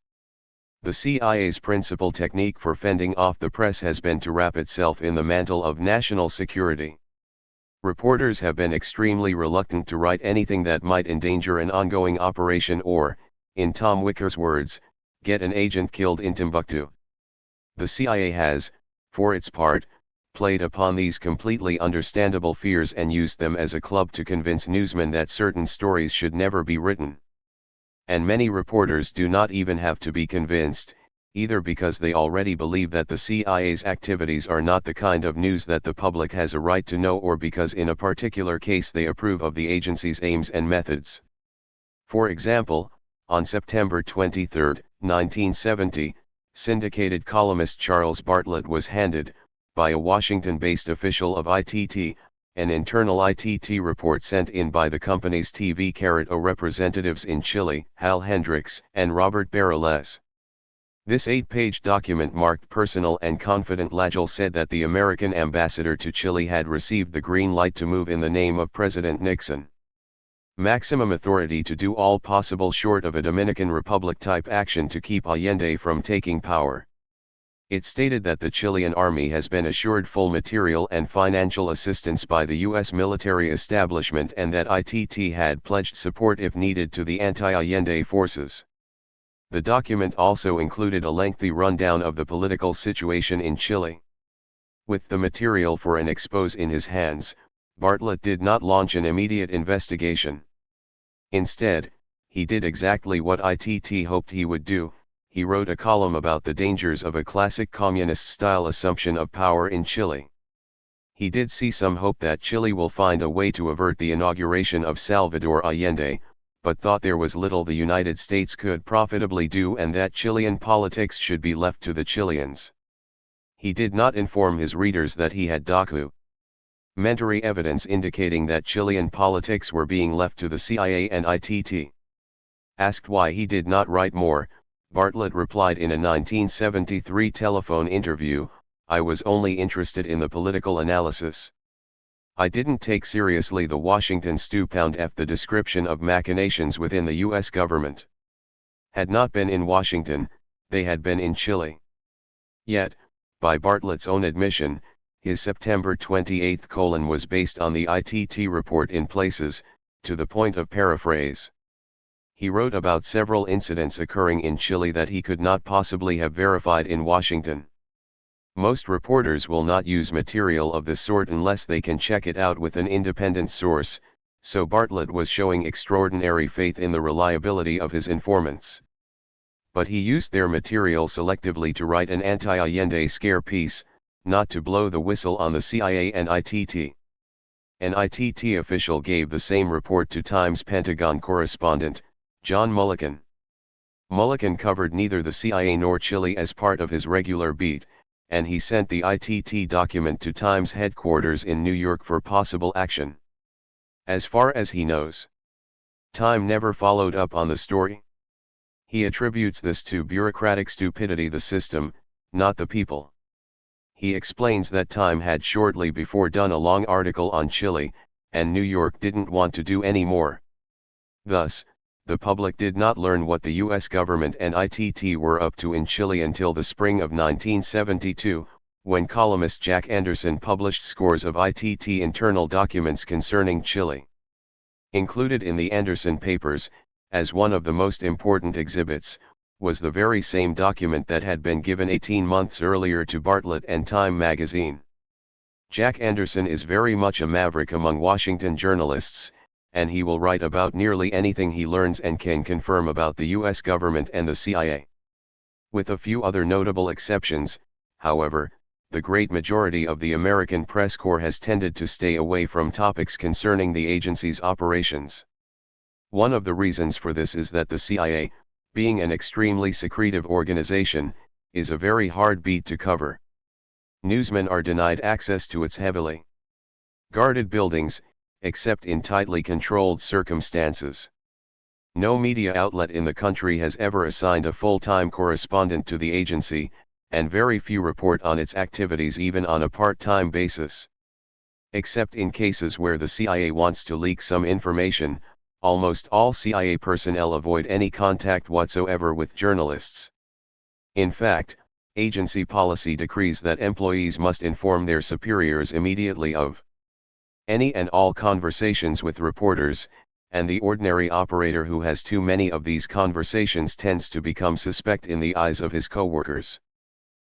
The CIA's principal technique for fending off the press has been to wrap itself in the mantle of national security. Reporters have been extremely reluctant to write anything that might endanger an ongoing operation or, in Tom Wicker's words, get an agent killed in Timbuktu. The CIA has, for its part, played upon these completely understandable fears and used them as a club to convince newsmen that certain stories should never be written. And many reporters do not even have to be convinced, either because they already believe that the CIA's activities are not the kind of news that the public has a right to know, or because in a particular case they approve of the agency's aims and methods. For example, on September 23, 1970, syndicated columnist Charles Bartlett was handed, by a Washington-based official of ITT, an internal ITT report sent in by the company's TV-O representatives in Chile, Hal Hendricks and Robert Barrales. This 8-page document marked personal and confident. Lajel said that the American ambassador to Chile had received the green light to move in the name of President Nixon. Maximum authority to do all possible short of a Dominican Republic-type action to keep Allende from taking power. It stated that the Chilean army has been assured full material and financial assistance by the U.S. military establishment and that ITT had pledged support if needed to the anti-Allende forces. The document also included a lengthy rundown of the political situation in Chile. With the material for an expose in his hands, Bartlett did not launch an immediate investigation. Instead, he did exactly what ITT hoped he would do. He wrote a column about the dangers of a classic communist-style assumption of power in Chile. He did see some hope that Chile will find a way to avert the inauguration of Salvador Allende, but thought there was little the United States could profitably do and that Chilean politics should be left to the Chileans. He did not inform his readers that he had documentary evidence indicating that Chilean politics were being left to the CIA and ITT. Asked why he did not write more, Bartlett replied in a 1973 telephone interview, "I was only interested in the political analysis. I didn't take seriously the Washington Stu-Pound the description of machinations within the U.S. government. Had not been in Washington, they had been in Chile." Yet, by Bartlett's own admission, his September 28 colon was based on the ITT report in places, to the point of paraphrase. He wrote about several incidents occurring in Chile that he could not possibly have verified in Washington. Most reporters will not use material of this sort unless they can check it out with an independent source, so Bartlett was showing extraordinary faith in the reliability of his informants. But he used their material selectively to write an anti-Allende scare piece, not to blow the whistle on the CIA and ITT. An ITT official gave the same report to Times Pentagon correspondent, John Mulliken. Mulliken covered neither the CIA nor Chile as part of his regular beat, and he sent the ITT document to Times headquarters in New York for possible action. As far as he knows, Time never followed up on the story. He attributes this to bureaucratic stupidity, the system, not the people. He explains that Time had shortly before done a long article on Chile, and New York didn't want to do any more. Thus, the public did not learn what the U.S. government and ITT were up to in Chile until the spring of 1972, when columnist Jack Anderson published scores of ITT internal documents concerning Chile. Included in the Anderson papers, as one of the most important exhibits, was the very same document that had been given 18 months earlier to Bartlett and Time magazine. Jack Anderson is very much a maverick among Washington journalists, and he will write about nearly anything he learns and can confirm about the U.S. government and the CIA. With a few other notable exceptions, however, the great majority of the American press corps has tended to stay away from topics concerning the agency's operations. One of the reasons for this is that the CIA, being an extremely secretive organization, is a very hard beat to cover. Newsmen are denied access to its heavily guarded buildings, except in tightly controlled circumstances. No media outlet in the country has ever assigned a full-time correspondent to the agency, and very few report on its activities even on a part-time basis. Except in cases where the CIA wants to leak some information, almost all CIA personnel avoid any contact whatsoever with journalists. In fact, agency policy decrees that employees must inform their superiors immediately of any and all conversations with reporters, and the ordinary operator who has too many of these conversations tends to become suspect in the eyes of his coworkers.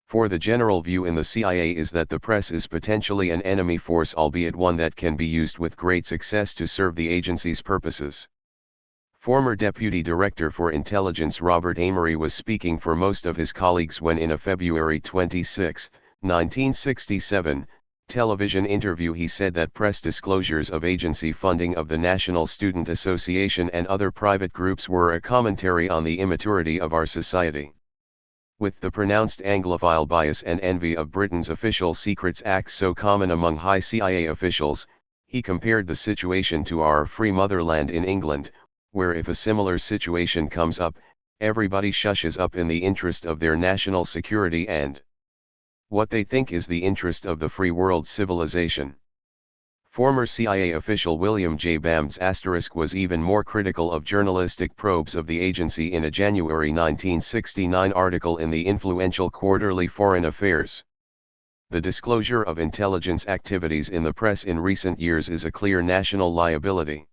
For the general view in the CIA is that the press is potentially an enemy force, albeit one that can be used with great success to serve the agency's purposes. Former Deputy Director for Intelligence Robert Amory was speaking for most of his colleagues when in a February 26, 1967, television interview he said that press disclosures of agency funding of the National Student Association and other private groups were a commentary on the immaturity of our society. With the pronounced Anglophile bias and envy of Britain's Official Secrets Act so common among high CIA officials, he compared the situation to our free motherland in England, where if a similar situation comes up, everybody shushes up in the interest of their national security and what they think is the interest of the free world civilization. Former CIA official William J. Bamds * was even more critical of journalistic probes of the agency in a January 1969 article in the influential quarterly Foreign Affairs. The disclosure of intelligence activities in the press in recent years is a clear national liability.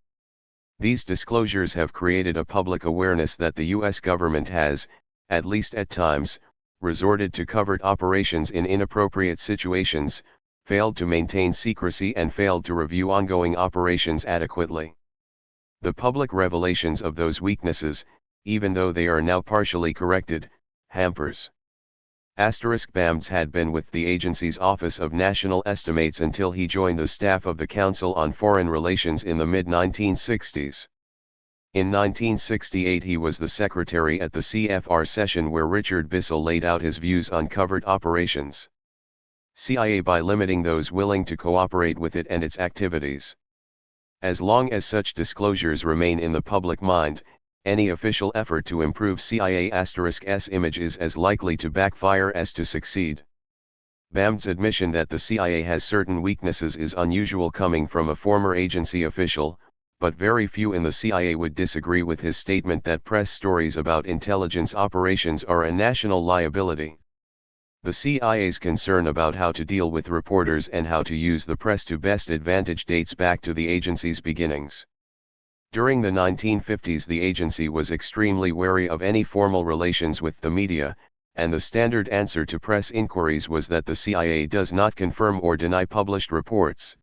These disclosures have created a public awareness that the U.S. government has, at least at times, resorted to covert operations in inappropriate situations, failed to maintain secrecy and failed to review ongoing operations adequately. The public revelations of those weaknesses, even though they are now partially corrected, hampers. Bamds had been with the agency's Office of National Estimates until he joined the staff of the Council on Foreign Relations in the mid-1960s. In 1968 he was the secretary at the CFR session where Richard Bissell laid out his views on covert operations. CIA by limiting those willing to cooperate with it and its activities. As long as such disclosures remain in the public mind, any official effort to improve CIA*'s image is as likely to backfire as to succeed. Bamds' admission that the CIA has certain weaknesses is unusual coming from a former agency official, but very few in the CIA would disagree with his statement that press stories about intelligence operations are a national liability. The CIA's concern about how to deal with reporters and how to use the press to best advantage dates back to the agency's beginnings. During the 1950s the agency was extremely wary of any formal relations with the media, and the standard answer to press inquiries was that the CIA does not confirm or deny published reports.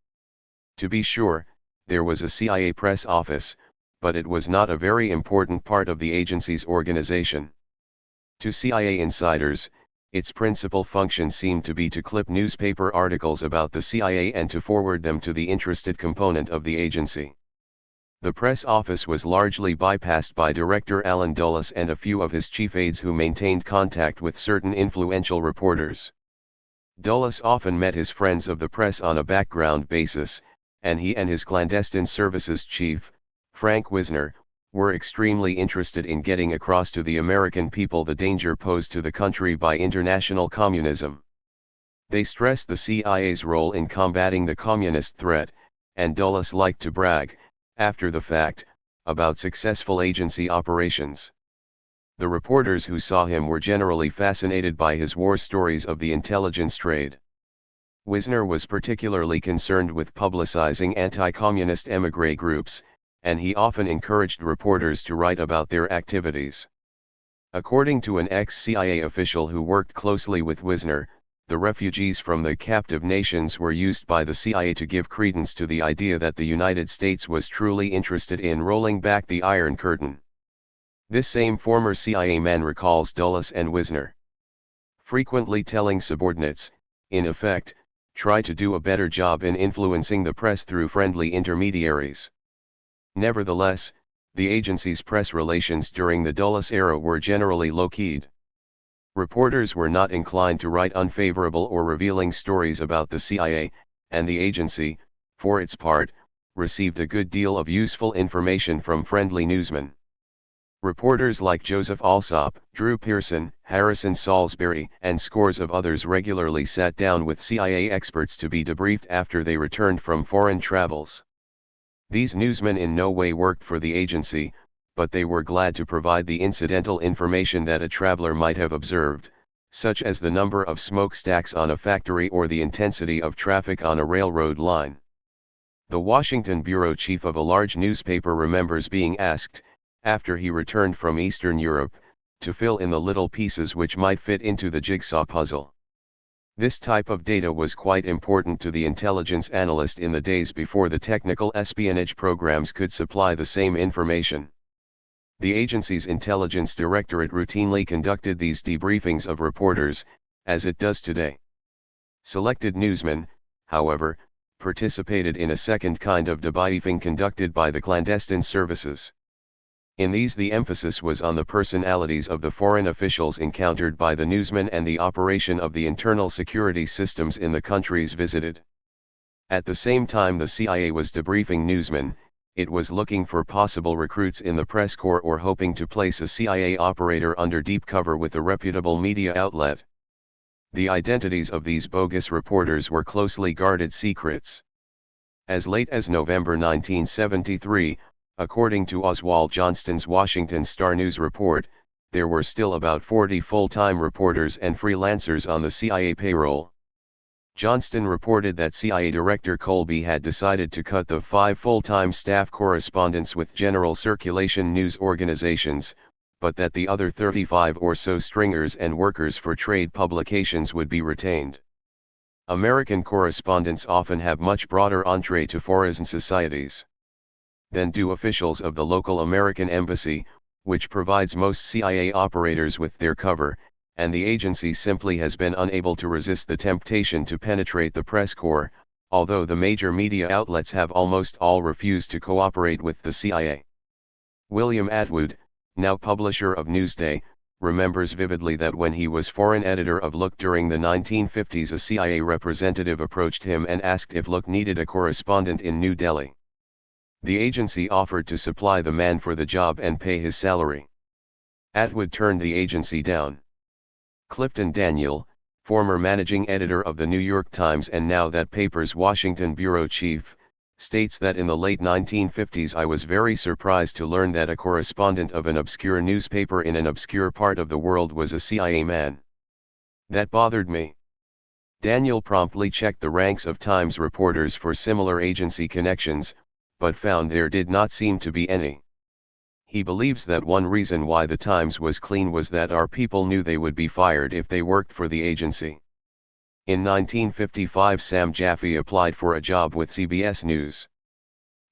To be sure, there was a CIA press office, but it was not a very important part of the agency's organization. To CIA insiders, its principal function seemed to be to clip newspaper articles about the CIA and to forward them to the interested component of the agency. The press office was largely bypassed by Director Allen Dulles and a few of his chief aides who maintained contact with certain influential reporters. Dulles often met his friends of the press on a background basis, and he and his clandestine services chief, Frank Wisner, were extremely interested in getting across to the American people the danger posed to the country by international communism. They stressed the CIA's role in combating the communist threat, and Dulles liked to brag, after the fact, about successful agency operations. The reporters who saw him were generally fascinated by his war stories of the intelligence trade. Wisner was particularly concerned with publicizing anti-communist émigré groups, and he often encouraged reporters to write about their activities. According to an ex-CIA official who worked closely with Wisner, the refugees from the captive nations were used by the CIA to give credence to the idea that the United States was truly interested in rolling back the Iron Curtain. This same former CIA man recalls Dulles and Wisner frequently telling subordinates, in effect, try to do a better job in influencing the press through friendly intermediaries. Nevertheless, the agency's press relations during the Dulles era were generally low-keyed. Reporters were not inclined to write unfavorable or revealing stories about the CIA, and the agency, for its part, received a good deal of useful information from friendly newsmen. Reporters like Joseph Alsop, Drew Pearson, Harrison Salisbury, and scores of others regularly sat down with CIA experts to be debriefed after they returned from foreign travels. These newsmen in no way worked for the agency, but they were glad to provide the incidental information that a traveler might have observed, such as the number of smokestacks on a factory or the intensity of traffic on a railroad line. The Washington bureau chief of a large newspaper remembers being asked, after he returned from Eastern Europe, to fill in the little pieces which might fit into the jigsaw puzzle. This type of data was quite important to the intelligence analyst in the days before the technical espionage programs could supply the same information. The agency's intelligence directorate routinely conducted these debriefings of reporters, as it does today. Selected newsmen, however, participated in a second kind of debriefing conducted by the clandestine services. In these the emphasis was on the personalities of the foreign officials encountered by the newsmen and the operation of the internal security systems in the countries visited. At the same time the CIA was debriefing newsmen, it was looking for possible recruits in the press corps or hoping to place a CIA operator under deep cover with a reputable media outlet. The identities of these bogus reporters were closely guarded secrets. As late as November 1973, according to Oswald Johnston's Washington Star-News report, there were still about 40 full-time reporters and freelancers on the CIA payroll. Johnston reported that CIA Director Colby had decided to cut the 5 full-time staff correspondents with general circulation news organizations, but that the other 35 or so stringers and workers for trade publications would be retained. American correspondents often have much broader entree to foreign societies than do officials of the local American embassy, which provides most CIA operators with their cover, and the agency simply has been unable to resist the temptation to penetrate the press corps, although the major media outlets have almost all refused to cooperate with the CIA. William Atwood, now publisher of Newsday, remembers vividly that when he was foreign editor of Look during the 1950s, a CIA representative approached him and asked if Look needed a correspondent in New Delhi. The agency offered to supply the man for the job and pay his salary. Atwood turned the agency down. Clifton Daniel, former managing editor of the New York Times and now that paper's Washington bureau chief, states that in the late 1950s I was very surprised to learn that a correspondent of an obscure newspaper in an obscure part of the world was a CIA man. That bothered me. Daniel promptly checked the ranks of Times reporters for similar agency connections, but found there did not seem to be any. He believes that one reason why the Times was clean was that our people knew they would be fired if they worked for the agency. In 1955 Sam Jaffe applied for a job with CBS News.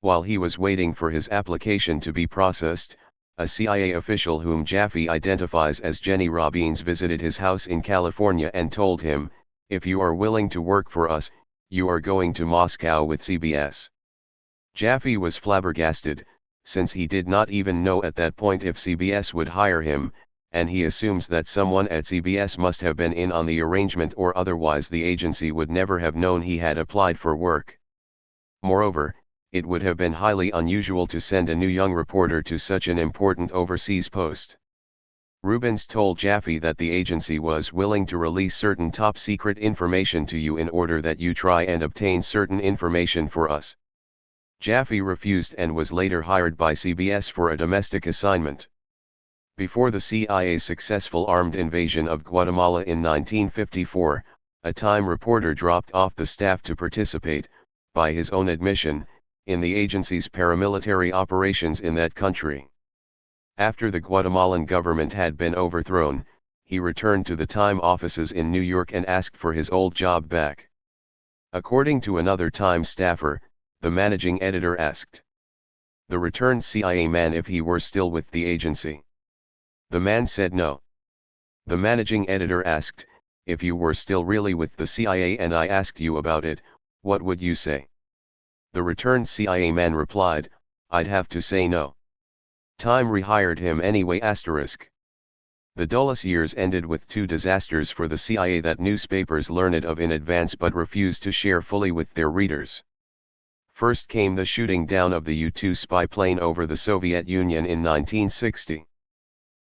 While he was waiting for his application to be processed, a CIA official whom Jaffe identifies as Jenny Robbins visited his house in California and told him, "If you are willing to work for us, you are going to Moscow with CBS." Jaffe was flabbergasted, since he did not even know at that point if CBS would hire him, and he assumes that someone at CBS must have been in on the arrangement or otherwise the agency would never have known he had applied for work. Moreover, it would have been highly unusual to send a new young reporter to such an important overseas post. Rubens told Jaffe that the agency was willing to release certain top-secret information to you in order that you try and obtain certain information for us. Jaffe refused and was later hired by CBS for a domestic assignment. Before the CIA's successful armed invasion of Guatemala in 1954, a Time reporter dropped off the staff to participate, by his own admission, in the agency's paramilitary operations in that country. After the Guatemalan government had been overthrown, he returned to the Time offices in New York and asked for his old job back. According to another Time staffer, the managing editor asked the returned CIA man if he were still with the agency. The man said no. The managing editor asked, "If you were still really with the CIA and I asked you about it, what would you say?" The returned CIA man replied, "I'd have to say no. Time rehired him anyway." The Dulles years ended with 2 disasters for the CIA that newspapers learned of in advance but refused to share fully with their readers. First came the shooting down of the U-2 spy plane over the Soviet Union in 1960.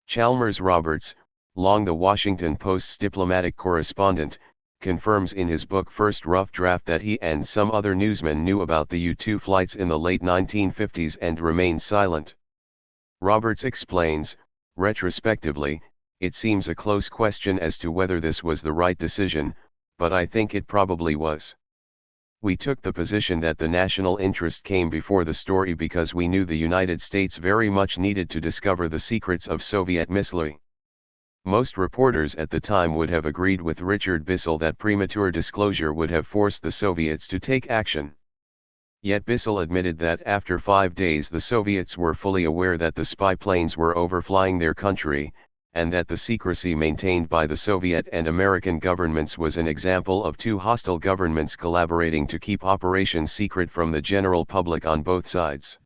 Chalmers Roberts, long the Washington Post's diplomatic correspondent, confirms in his book First Rough Draft that he and some other newsmen knew about the U-2 flights in the late 1950s and remained silent. Roberts explains, retrospectively, "It seems a close question as to whether this was the right decision, but I think it probably was. We took the position that the national interest came before the story because we knew the United States very much needed to discover the secrets of Soviet missiles." Most reporters at the time would have agreed with Richard Bissell that premature disclosure would have forced the Soviets to take action. Yet Bissell admitted that after 5 days the Soviets were fully aware that the spy planes were overflying their country, and that the secrecy maintained by the Soviet and American governments was an example of 2 hostile governments collaborating to keep operations secret from the general public on both sides.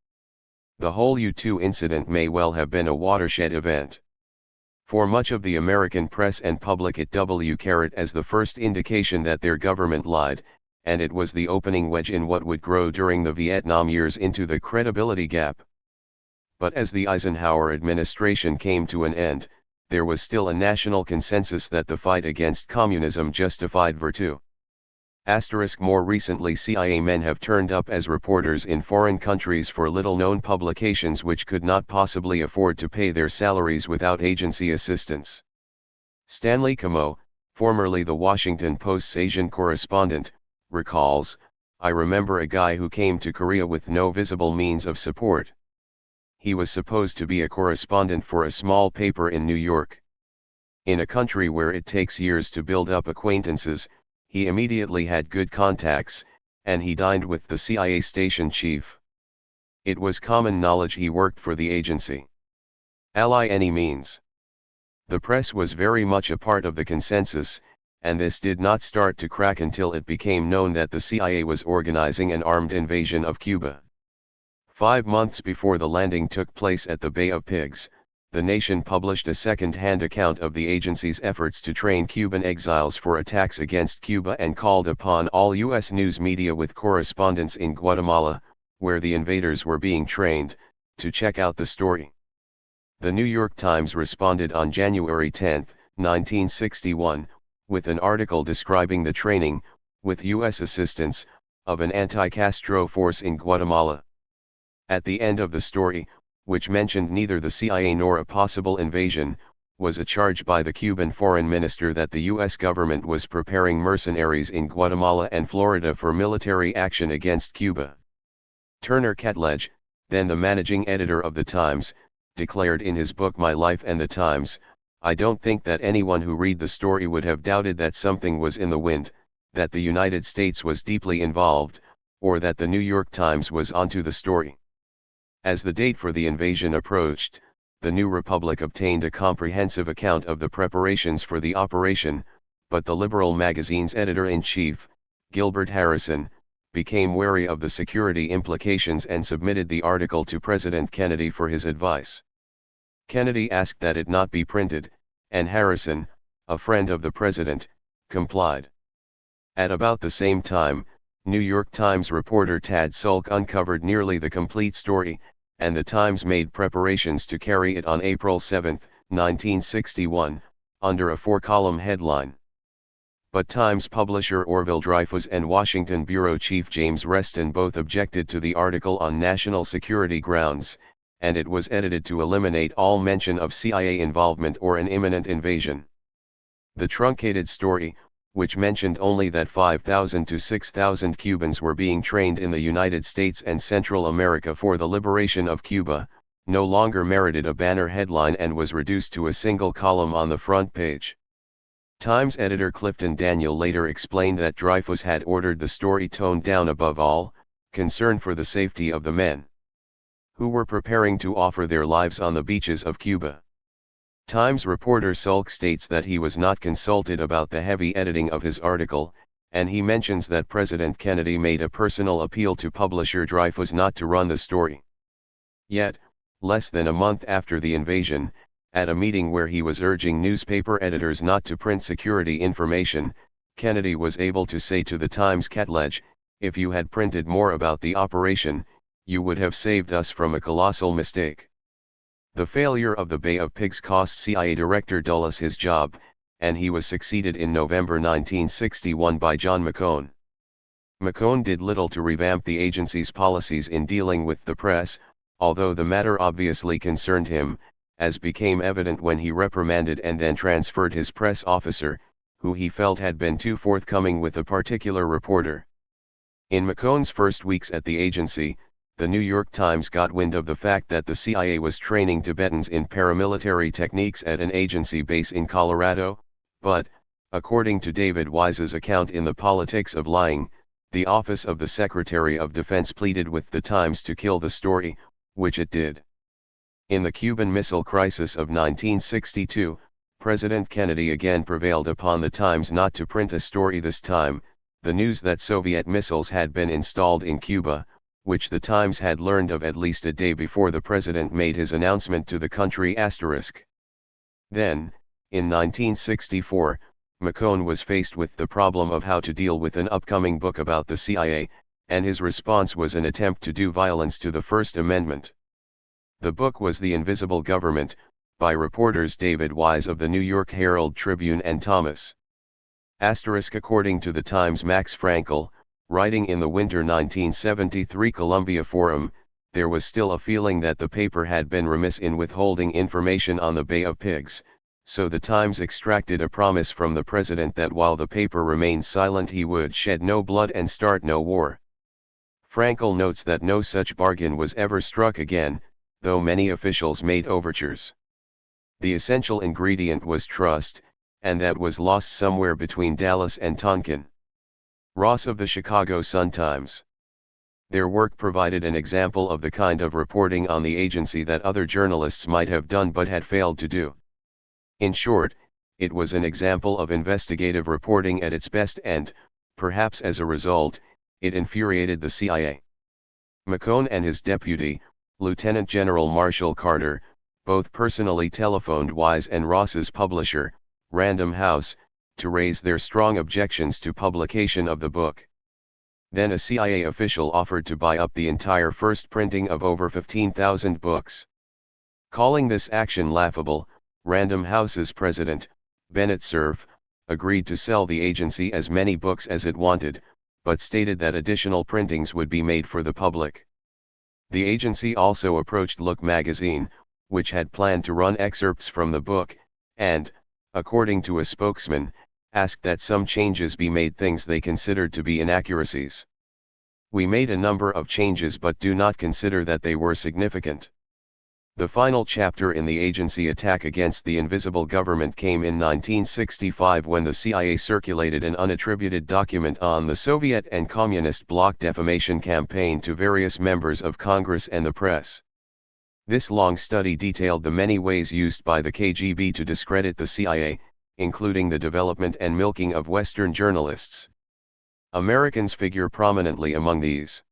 The whole U-2 incident may well have been a watershed event. For much of the American press and public it w as the first indication that their government lied, and it was the opening wedge in what would grow during the Vietnam years into the credibility gap. But as the Eisenhower administration came to an end, there was still a national consensus that the fight against communism justified virtue. More recently, CIA men have turned up as reporters in foreign countries for little-known publications which could not possibly afford to pay their salaries without agency assistance. Stanley Camo, formerly the Washington Post's Asian correspondent, recalls, "I remember a guy who came to Korea with no visible means of support. He was supposed to be a correspondent for a small paper in New York. In a country where it takes years to build up acquaintances, he immediately had good contacts, and he dined with the CIA station chief. It was common knowledge he worked for the agency. Ally any means." The press was very much a part of the consensus, and this did not start to crack until it became known that the CIA was organizing an armed invasion of Cuba. 5 months before the landing took place at the Bay of Pigs, the Nation published a second-hand account of the agency's efforts to train Cuban exiles for attacks against Cuba and called upon all U.S. news media with correspondents in Guatemala, where the invaders were being trained, to check out the story. The New York Times responded on January 10, 1961, with an article describing the training, with U.S. assistance, of an anti-Castro force in Guatemala. At the end of the story, which mentioned neither the CIA nor a possible invasion, was a charge by the Cuban foreign minister that the U.S. government was preparing mercenaries in Guatemala and Florida for military action against Cuba. Turner Catledge, then the managing editor of the Times, declared in his book My Life and the Times, "I don't think that anyone who read the story would have doubted that something was in the wind, that the United States was deeply involved, or that the New York Times was onto the story." As the date for the invasion approached, the New Republic obtained a comprehensive account of the preparations for the operation, but the liberal magazine's editor-in-chief, Gilbert Harrison, became wary of the security implications and submitted the article to President Kennedy for his advice. Kennedy asked that it not be printed, and Harrison, a friend of the president, complied. At about the same time, New York Times reporter Tad Sulk uncovered nearly the complete story, and the Times made preparations to carry it on April 7, 1961, under a 4-column headline. But Times publisher Orville Dreyfuss and Washington bureau chief James Reston both objected to the article on national security grounds, and it was edited to eliminate all mention of CIA involvement or an imminent invasion. The truncated story, which mentioned only that 5,000 to 6,000 Cubans were being trained in the United States and Central America for the liberation of Cuba, no longer merited a banner headline and was reduced to a single column on the front page. Times editor Clifton Daniel later explained that Dreyfuss had ordered the story toned down above all, concern for the safety of the men who were preparing to offer their lives on the beaches of Cuba. Times reporter Sulk states that he was not consulted about the heavy editing of his article, and he mentions that President Kennedy made a personal appeal to publisher Dreyfuss not to run the story. Yet, less than a month after the invasion, at a meeting where he was urging newspaper editors not to print security information, Kennedy was able to say to the Times Catledge, "If you had printed more about the operation, you would have saved us from a colossal mistake." The failure of the Bay of Pigs cost CIA Director Dulles his job, and he was succeeded in November 1961 by John McCone. McCone did little to revamp the agency's policies in dealing with the press, although the matter obviously concerned him, as became evident when he reprimanded and then transferred his press officer, who he felt had been too forthcoming with a particular reporter. In McCone's first weeks at the agency, the New York Times got wind of the fact that the CIA was training Tibetans in paramilitary techniques at an agency base in Colorado, but, according to David Wise's account in The Politics of Lying, the Office of the Secretary of Defense pleaded with the Times to kill the story, which it did. In the Cuban Missile Crisis of 1962, President Kennedy again prevailed upon the Times not to print a story this time. The news that Soviet missiles had been installed in Cuba which the Times had learned of at least a day before the president made his announcement to the country. Then, in 1964, McCone was faced with the problem of how to deal with an upcoming book about the CIA, and his response was an attempt to do violence to the First Amendment. The book was The Invisible Government, by reporters David Wise of the New York Herald Tribune and Thomas. According to the Times, Max Frankel, writing in the winter 1973 Columbia Forum, there was still a feeling that the paper had been remiss in withholding information on the Bay of Pigs, so the Times extracted a promise from the president that while the paper remained silent he would shed no blood and start no war. Frankel notes that no such bargain was ever struck again, though many officials made overtures. The essential ingredient was trust, and that was lost somewhere between Dallas and Tonkin. Ross of the Chicago Sun-Times. Their work provided an example of the kind of reporting on the agency that other journalists might have done but had failed to do. In short, it was an example of investigative reporting at its best and, perhaps as a result, it infuriated the CIA. McCone and his deputy, Lieutenant General Marshall Carter, both personally telephoned Wise and Ross's publisher, Random House, to raise their strong objections to publication of the book. Then a CIA official offered to buy up the entire first printing of over 15,000 books. Calling this action laughable, Random House's president, Bennett Cerf, agreed to sell the agency as many books as it wanted, but stated that additional printings would be made for the public. The agency also approached Look magazine, which had planned to run excerpts from the book, and, according to a spokesman, asked that some changes be made, things they considered to be inaccuracies. "We made a number of changes but do not consider that they were significant." The final chapter in the agency attack against the invisible government came in 1965 when the CIA circulated an unattributed document on the Soviet and Communist bloc defamation campaign to various members of Congress and the press. This long study detailed the many ways used by the KGB to discredit the CIA, including the development and milking of Western journalists. Americans figure prominently among these.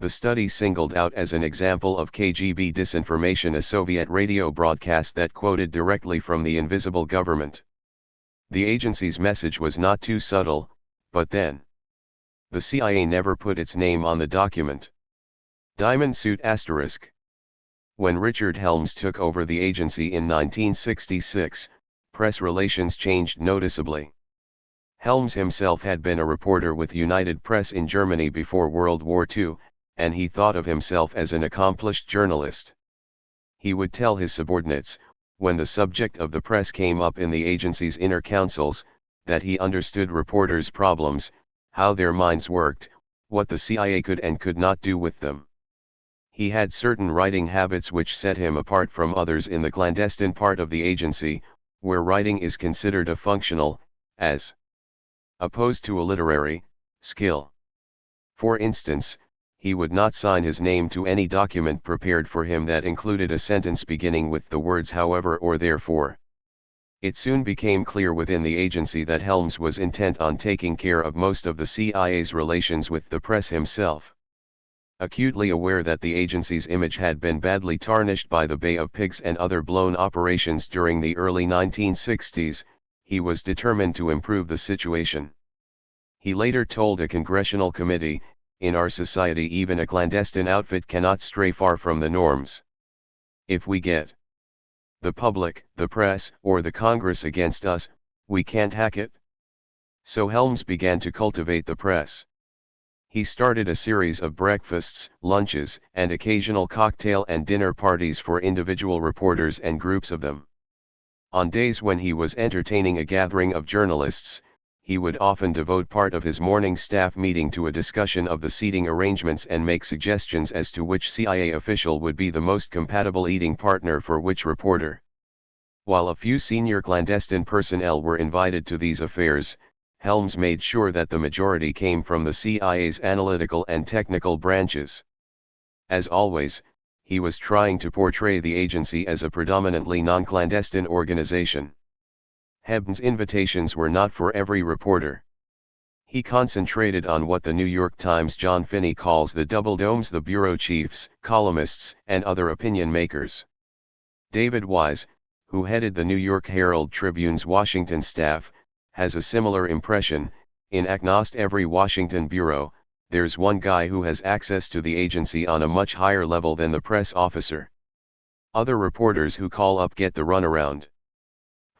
The study singled out as an example of KGB disinformation a Soviet radio broadcast that quoted directly from the invisible government. The agency's message was not too subtle, but then the CIA never put its name on the document. Diamond Suit **. When Richard Helms took over the agency in 1966, press relations changed noticeably. Helms himself had been a reporter with United Press in Germany before World War II, and he thought of himself as an accomplished journalist. He would tell his subordinates, when the subject of the press came up in the agency's inner councils, that he understood reporters' problems, how their minds worked, what the CIA could and could not do with them. He had certain writing habits which set him apart from others in the clandestine part of the agency, where writing is considered a functional, as opposed to a literary, skill. For instance, he would not sign his name to any document prepared for him that included a sentence beginning with the words however or therefore. It soon became clear within the agency that Helms was intent on taking care of most of the CIA's relations with the press himself. Acutely aware that the agency's image had been badly tarnished by the Bay of Pigs and other blown operations during the early 1960s, he was determined to improve the situation. He later told a congressional committee, "In our society even a clandestine outfit cannot stray far from the norms. If we get the public, the press, or the Congress against us, we can't hack it." So Helms began to cultivate the press. He started a series of breakfasts, lunches, and occasional cocktail and dinner parties for individual reporters and groups of them. On days when he was entertaining a gathering of journalists, he would often devote part of his morning staff meeting to a discussion of the seating arrangements and make suggestions as to which CIA official would be the most compatible eating partner for which reporter. While a few senior clandestine personnel were invited to these affairs, Helms made sure that the majority came from the CIA's analytical and technical branches. As always, he was trying to portray the agency as a predominantly non-clandestine organization. Helms' invitations were not for every reporter. He concentrated on what the New York Times' John Finney calls the double domes: the bureau chiefs, columnists, and other opinion makers. David Wise, who headed the New York Herald Tribune's Washington staff, has a similar impression. In almost every Washington bureau, there's one guy who has access to the agency on a much higher level than the press officer. Other reporters who call up get the runaround.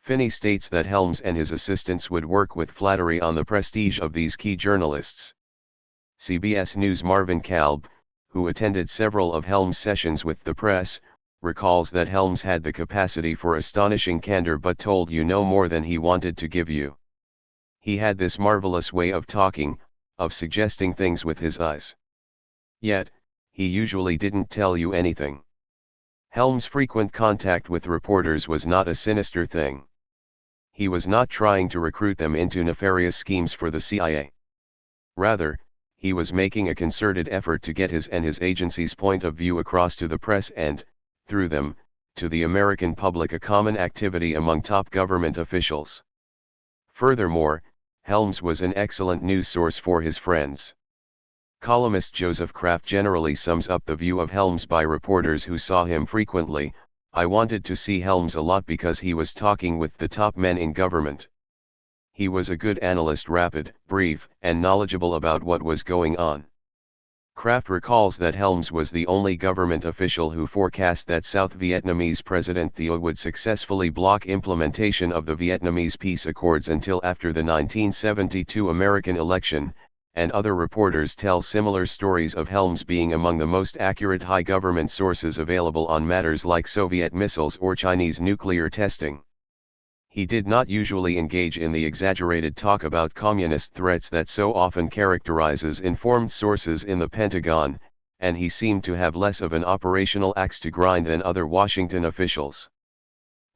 Finney states that Helms and his assistants would work with flattery on the prestige of these key journalists. CBS News' Marvin Kalb, who attended several of Helms' sessions with the press, recalls that Helms had the capacity for astonishing candor but told you no more than he wanted to give you. He had this marvelous way of talking, of suggesting things with his eyes. Yet, he usually didn't tell you anything. Helms' frequent contact with reporters was not a sinister thing. He was not trying to recruit them into nefarious schemes for the CIA. Rather, he was making a concerted effort to get his and his agency's point of view across to the press and, through them, to the American public, a common activity among top government officials. Furthermore, Helms was an excellent news source for his friends. Columnist Joseph Kraft generally sums up the view of Helms by reporters who saw him frequently: "I wanted to see Helms a lot because he was talking with the top men in government. He was a good analyst, rapid, brief, and knowledgeable about what was going on." Kraft recalls that Helms was the only government official who forecast that South Vietnamese President Thieu would successfully block implementation of the Vietnamese peace accords until after the 1972 American election, and other reporters tell similar stories of Helms being among the most accurate high government sources available on matters like Soviet missiles or Chinese nuclear testing. He did not usually engage in the exaggerated talk about communist threats that so often characterizes informed sources in the Pentagon, and he seemed to have less of an operational axe to grind than other Washington officials.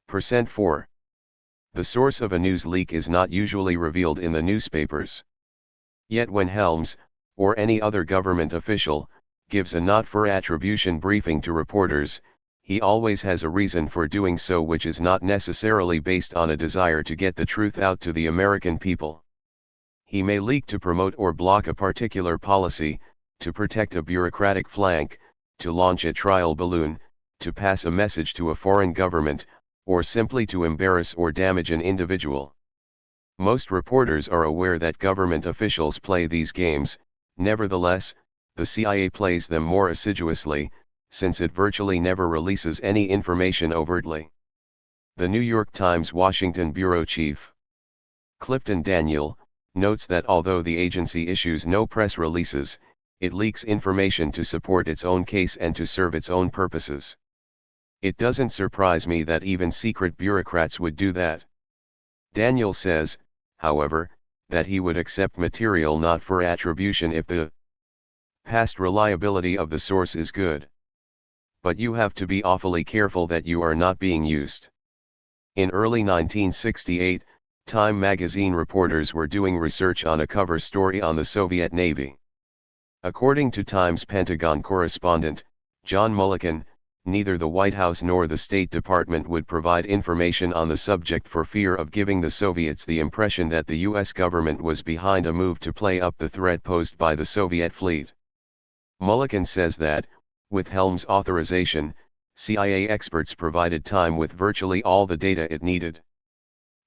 Percent 4. The source of a news leak is not usually revealed in the newspapers. Yet when Helms, or any other government official, gives a not for attribution briefing to reporters, he always has a reason for doing so which is not necessarily based on a desire to get the truth out to the American people. He may leak to promote or block a particular policy, to protect a bureaucratic flank, to launch a trial balloon, to pass a message to a foreign government, or simply to embarrass or damage an individual. Most reporters are aware that government officials play these games. Nevertheless, the CIA plays them more assiduously, since it virtually never releases any information overtly. The New York Times Washington bureau chief, Clifton Daniel, notes that although the agency issues no press releases, it leaks information to support its own case and to serve its own purposes. "It doesn't surprise me that even secret bureaucrats would do that." Daniel says, however, that he would accept material not for attribution if the past reliability of the source is good. But you have to be awfully careful that you are not being used. In early 1968, Time magazine reporters were doing research on a cover story on the Soviet Navy. According to Time's Pentagon correspondent, John Mulliken, neither the White House nor the State Department would provide information on the subject for fear of giving the Soviets the impression that the U.S. government was behind a move to play up the threat posed by the Soviet fleet. Mulliken says that, with Helms' authorization, CIA experts provided Time with virtually all the data it needed.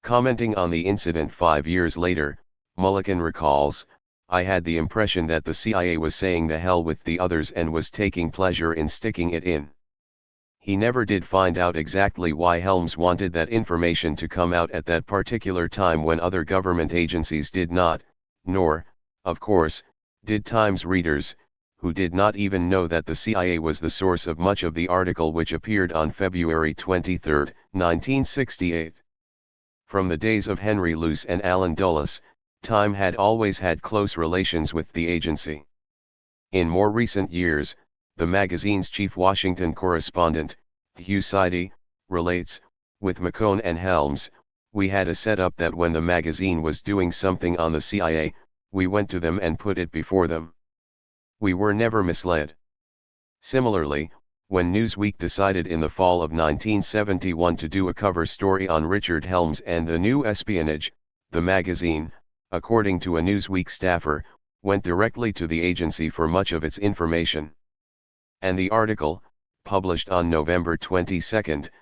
Commenting on the incident 5 years later, Mulliken recalls, "I had the impression that the CIA was saying the hell with the others and was taking pleasure in sticking it in." He never did find out exactly why Helms wanted that information to come out at that particular time when other government agencies did not, nor, of course, did Times readers, who did not even know that the CIA was the source of much of the article which appeared on February 23, 1968. From the days of Henry Luce and Allen Dulles, Time had always had close relations with the agency. In more recent years, the magazine's chief Washington correspondent, Hugh Sidey, relates, "With McCone and Helms, we had a setup that when the magazine was doing something on the CIA, we went to them and put it before them. We were never misled." Similarly, when Newsweek decided in the fall of 1971 to do a cover story on Richard Helms and the new espionage, the magazine, according to a Newsweek staffer, went directly to the agency for much of its information. And the article, published on November 22,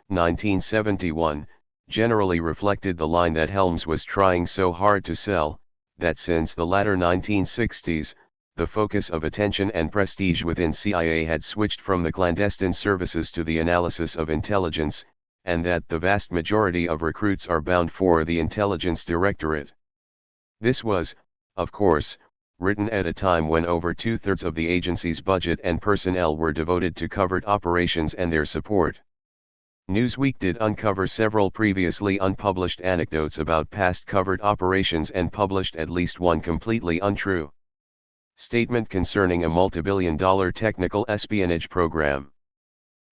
1971, generally reflected the line that Helms was trying so hard to sell, that since the latter 1960s, the focus of attention and prestige within CIA had switched from the clandestine services to the analysis of intelligence, and that the vast majority of recruits are bound for the Intelligence Directorate. This was, of course, written at a time when over two-thirds of the agency's budget and personnel were devoted to covert operations and their support. Newsweek did uncover several previously unpublished anecdotes about past covert operations and published at least one completely untrue statement concerning a multi-billion-dollar technical espionage program.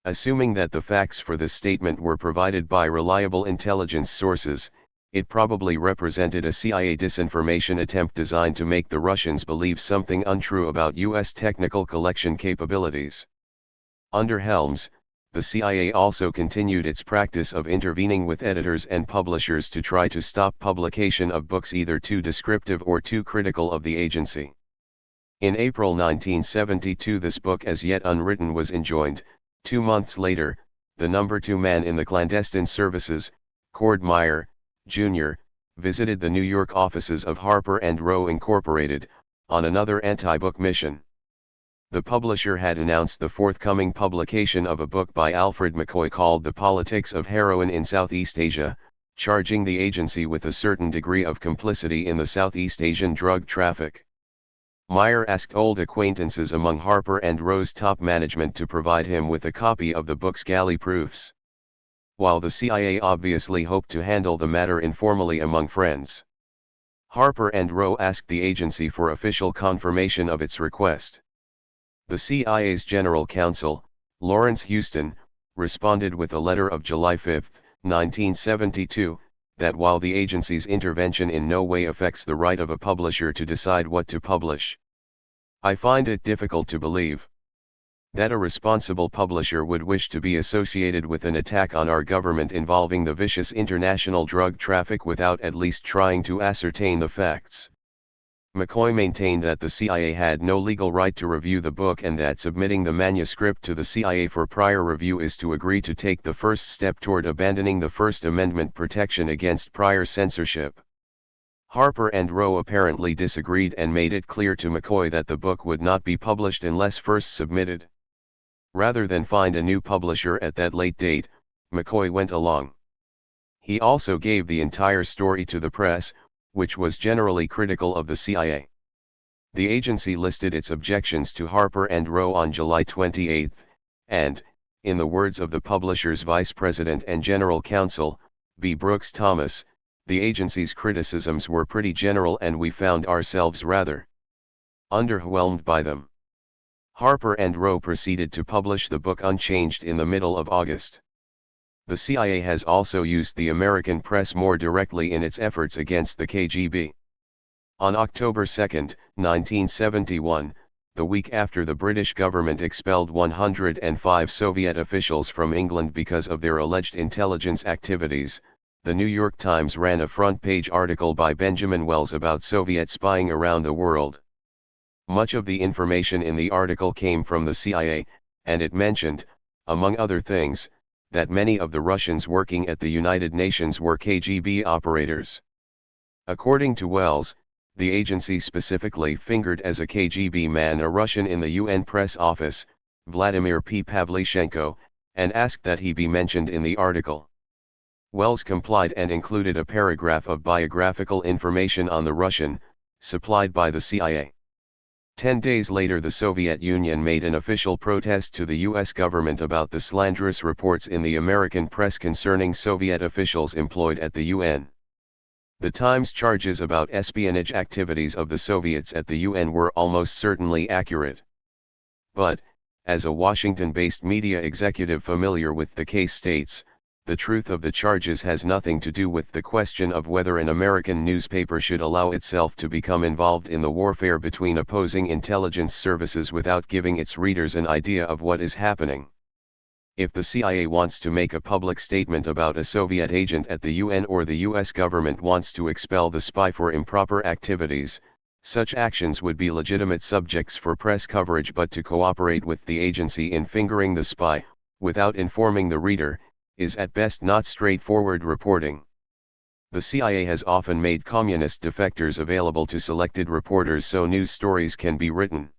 Assuming that the facts for this statement were provided by reliable intelligence sources, it probably represented a CIA disinformation attempt designed to make the Russians believe something untrue about U.S. technical collection capabilities. Under Helms, the CIA also continued its practice of intervening with editors and publishers to try to stop publication of books either too descriptive or too critical of the agency. In April 1972, this book, as yet unwritten, was enjoined. 2 months later, the number 2 man in the clandestine services, Cord Meyer, Jr., visited the New York offices of Harper & Row Incorporated, on another anti-book mission. The publisher had announced the forthcoming publication of a book by Alfred McCoy called The Politics of Heroin in Southeast Asia, charging the agency with a certain degree of complicity in the Southeast Asian drug traffic. Meyer asked old acquaintances among Harper & Row's top management to provide him with a copy of the book's galley proofs. While the CIA obviously hoped to handle the matter informally among friends, Harper & Row asked the agency for official confirmation of its request. The CIA's General Counsel, Lawrence Houston, responded with a letter of July 5, 1972, that while the agency's intervention in no way affects the right of a publisher to decide what to publish, I find it difficult to believe that a responsible publisher would wish to be associated with an attack on our government involving the vicious international drug traffic without at least trying to ascertain the facts. McCoy maintained that the CIA had no legal right to review the book and that submitting the manuscript to the CIA for prior review is to agree to take the first step toward abandoning the First Amendment protection against prior censorship. Harper & Row apparently disagreed and made it clear to McCoy that the book would not be published unless first submitted. Rather than find a new publisher at that late date, McCoy went along. He also gave the entire story to the press, which was generally critical of the CIA. The agency listed its objections to Harper & Row on July 28, and, in the words of the publisher's vice president and general counsel, B. Brooks Thomas, the agency's criticisms were pretty general and we found ourselves rather underwhelmed by them. Harper & Row proceeded to publish the book unchanged in the middle of August. The CIA has also used the American press more directly in its efforts against the KGB. On October 2, 1971, the week after the British government expelled 105 Soviet officials from England because of their alleged intelligence activities, the New York Times ran a front-page article by Benjamin Wells about Soviet spying around the world. Much of the information in the article came from the CIA, and it mentioned, among other things, that many of the Russians working at the United Nations were KGB operators. According to Wells, the agency specifically fingered as a KGB man a Russian in the UN press office, Vladimir P. Pavlyuchenko, and asked that he be mentioned in the article. Wells complied and included a paragraph of biographical information on the Russian, supplied by the CIA. 10 days later, the Soviet Union made an official protest to the U.S. government about the slanderous reports in the American press concerning Soviet officials employed at the UN. The Times' charges about espionage activities of the Soviets at the UN were almost certainly accurate. But, as a Washington-based media executive familiar with the case states, the truth of the charges has nothing to do with the question of whether an American newspaper should allow itself to become involved in the warfare between opposing intelligence services without giving its readers an idea of what is happening. If the CIA wants to make a public statement about a Soviet agent at the UN or the US government wants to expel the spy for improper activities, such actions would be legitimate subjects for press coverage, but to cooperate with the agency in fingering the spy, without informing the reader, is at best not straightforward reporting. The CIA has often made communist defectors available to selected reporters so news stories can be written.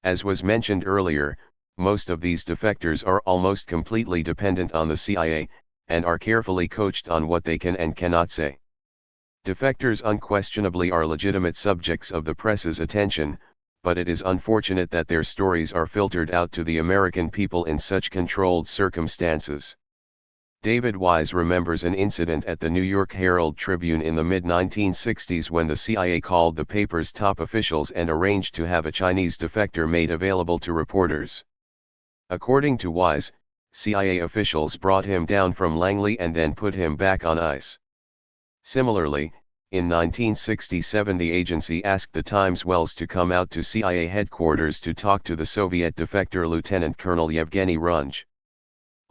As was mentioned earlier, most of these defectors are almost completely dependent on the CIA, and are carefully coached on what they can and cannot say. Defectors unquestionably are legitimate subjects of the press's attention, but it is unfortunate that their stories are filtered out to the American people in such controlled circumstances. David Wise remembers an incident at the New York Herald Tribune in the mid-1960s when the CIA called the paper's top officials and arranged to have a Chinese defector made available to reporters. According to Wise, CIA officials brought him down from Langley and then put him back on ice. Similarly, in 1967 the agency asked the Times Wells to come out to CIA headquarters to talk to the Soviet defector Lieutenant Colonel Yevgeny Runge.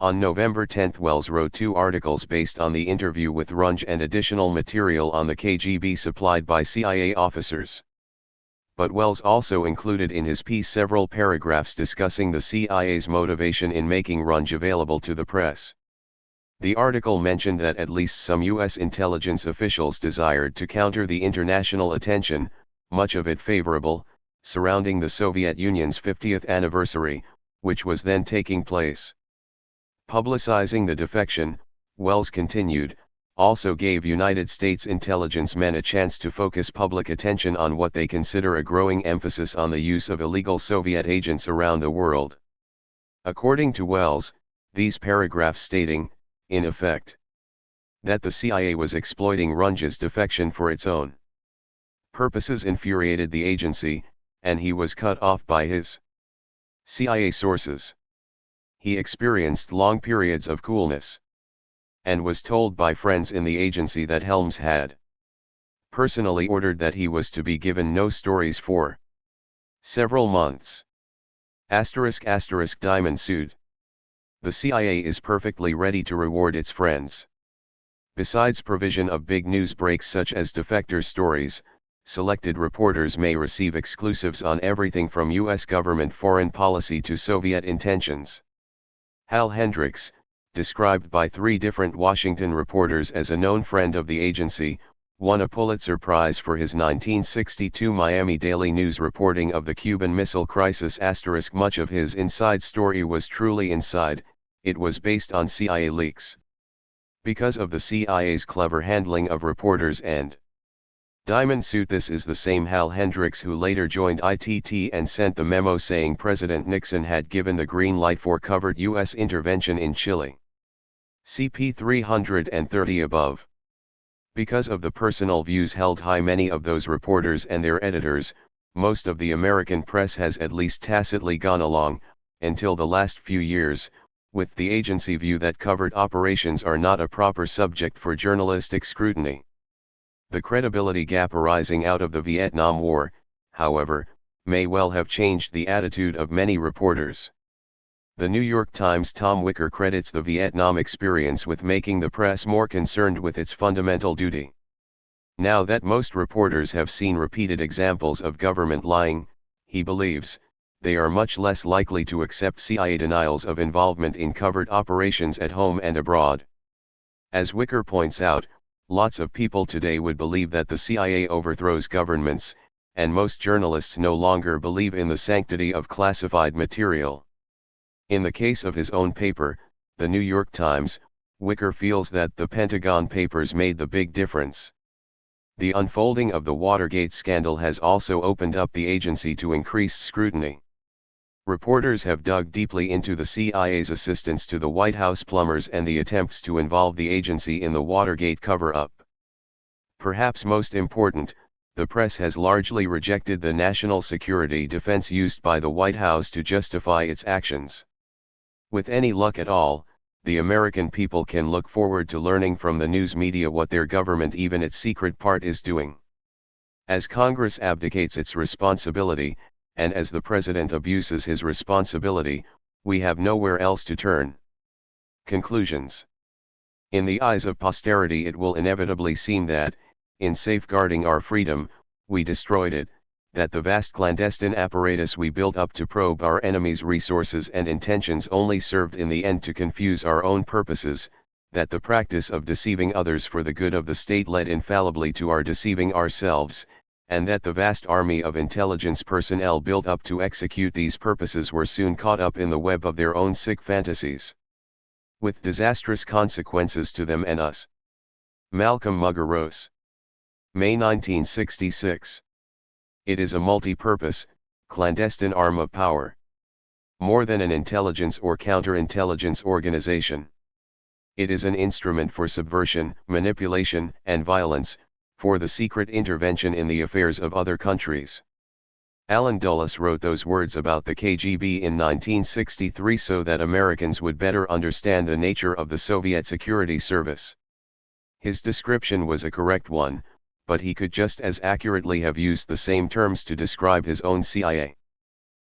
On November 10 Wells wrote 2 articles based on the interview with Runge and additional material on the KGB supplied by CIA officers. But Wells also included in his piece several paragraphs discussing the CIA's motivation in making Runge available to the press. The article mentioned that at least some U.S. intelligence officials desired to counter the international attention, much of it favorable, surrounding the Soviet Union's 50th anniversary, which was then taking place. Publicizing the defection, Wells continued, also gave United States intelligence men a chance to focus public attention on what they consider a growing emphasis on the use of illegal Soviet agents around the world. According to Wells, these paragraphs stating, in effect, that the CIA was exploiting Runge's defection for its own purposes infuriated the agency, and he was cut off by his CIA sources. He experienced long periods of coolness, and was told by friends in the agency that Helms had personally ordered that he was to be given no stories for several months. **** Diamond suit. The CIA is perfectly ready to reward its friends. Besides provision of big news breaks such as defector stories, selected reporters may receive exclusives on everything from U.S. government foreign policy to Soviet intentions. Hal Hendricks, described by 3 different Washington reporters as a known friend of the agency, won a Pulitzer Prize for his 1962 Miami Daily News reporting of the Cuban Missile Crisis. **** Much of his inside story was truly inside, it was based on CIA leaks. Because of the CIA's clever handling of reporters and Diamond suit. This is the same Hal Hendricks who later joined ITT and sent the memo saying President Nixon had given the green light for covert U.S. intervention in Chile. CP 330 above. Because of the personal views held high many of those reporters and their editors, most of the American press has at least tacitly gone along, until the last few years, with the agency view that covert operations are not a proper subject for journalistic scrutiny. The credibility gap arising out of the Vietnam War, however, may well have changed the attitude of many reporters. The New York Times' Tom Wicker credits the Vietnam experience with making the press more concerned with its fundamental duty. Now that most reporters have seen repeated examples of government lying, he believes, they are much less likely to accept CIA denials of involvement in covert operations at home and abroad. As Wicker points out, lots of people today would believe that the CIA overthrows governments, and most journalists no longer believe in the sanctity of classified material. In the case of his own paper, the New York Times, Wicker feels that the Pentagon Papers made the big difference. The unfolding of the Watergate scandal has also opened up the agency to increased scrutiny. Reporters have dug deeply into the CIA's assistance to the White House plumbers and the attempts to involve the agency in the Watergate cover-up. Perhaps most important, the press has largely rejected the national security defense used by the White House to justify its actions. With any luck at all, the American people can look forward to learning from the news media what their government, even its secret part, is doing. As Congress abdicates its responsibility, and as the President abuses his responsibility, We have nowhere else to turn. Conclusions. In the eyes of posterity it will inevitably seem that, in safeguarding our freedom, we destroyed it, that the vast clandestine apparatus we built up to probe our enemies' resources and intentions only served in the end to confuse our own purposes, that the practice of deceiving others for the good of the state led infallibly to our deceiving ourselves, and that the vast army of intelligence personnel built up to execute these purposes were soon caught up in the web of their own sick fantasies, with disastrous consequences to them and us. Malcolm Mugarose. May 1966. It is a multi-purpose, clandestine arm of power. More than an intelligence or counterintelligence organization. It is an instrument for subversion, manipulation, and violence, for the secret intervention in the affairs of other countries. Allen Dulles wrote those words about the KGB in 1963 so that Americans would better understand the nature of the Soviet security service. His description was a correct one, but he could just as accurately have used the same terms to describe his own CIA.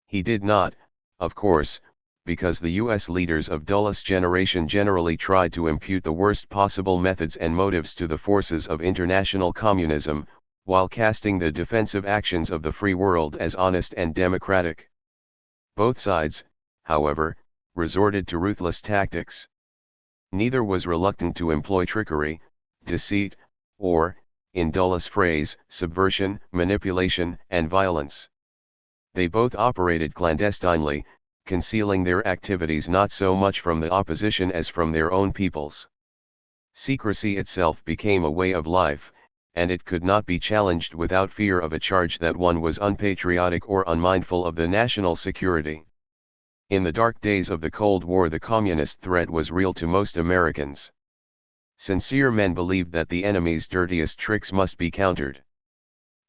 He did not, of course, because the U.S. leaders of Dulles' generation generally tried to impute the worst possible methods and motives to the forces of international communism, while casting the defensive actions of the free world as honest and democratic. Both sides, however, resorted to ruthless tactics. Neither was reluctant to employ trickery, deceit, or, in Dulles' phrase, subversion, manipulation, and violence. They both operated clandestinely, concealing their activities not so much from the opposition as from their own peoples. Secrecy itself became a way of life, and it could not be challenged without fear of a charge that one was unpatriotic or unmindful of the national security. In the dark days of the Cold War the communist threat was real to most Americans. Sincere men believed that the enemy's dirtiest tricks must be countered.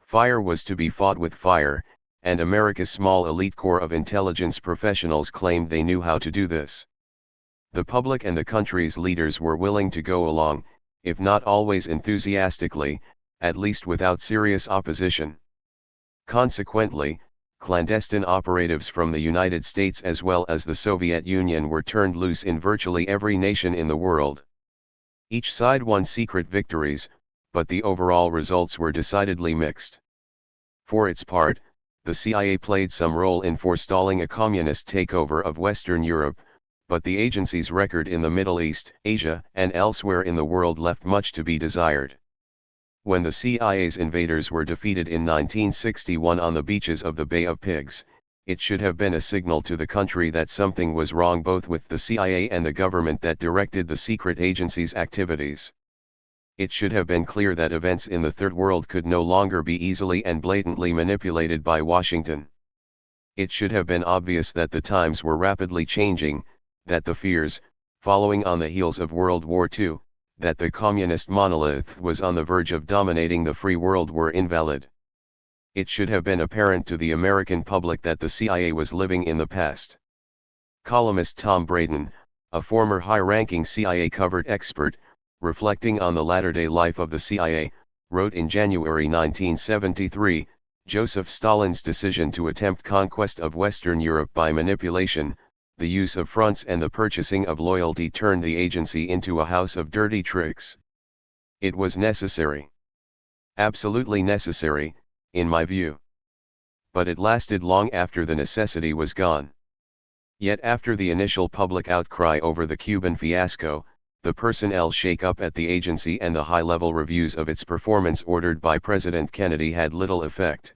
Fire was to be fought with fire, and America's small elite corps of intelligence professionals claimed they knew how to do this. The public and the country's leaders were willing to go along, if not always enthusiastically, at least without serious opposition. Consequently, clandestine operatives from the United States as well as the Soviet Union were turned loose in virtually every nation in the world. Each side won secret victories, but the overall results were decidedly mixed. For its part, the CIA played some role in forestalling a communist takeover of Western Europe, but the agency's record in the Middle East, Asia, and elsewhere in the world left much to be desired. When the CIA's invaders were defeated in 1961 on the beaches of the Bay of Pigs, it should have been a signal to the country that something was wrong both with the CIA and the government that directed the secret agency's activities. It should have been clear that events in the Third World could no longer be easily and blatantly manipulated by Washington. It should have been obvious that the times were rapidly changing, that the fears, following on the heels of World War II, that the communist monolith was on the verge of dominating the free world were invalid. It should have been apparent to the American public that the CIA was living in the past. Columnist Tom Braden, a former high-ranking CIA covert expert, reflecting on the latter-day life of the CIA, wrote in January 1973, Joseph Stalin's decision to attempt conquest of Western Europe by manipulation, the use of fronts and the purchasing of loyalty turned the agency into a house of dirty tricks. It was necessary. Absolutely necessary, in my view. But it lasted long after the necessity was gone. Yet after the initial public outcry over the Cuban fiasco, the personnel shake-up at the agency and the high-level reviews of its performance ordered by President Kennedy had little effect.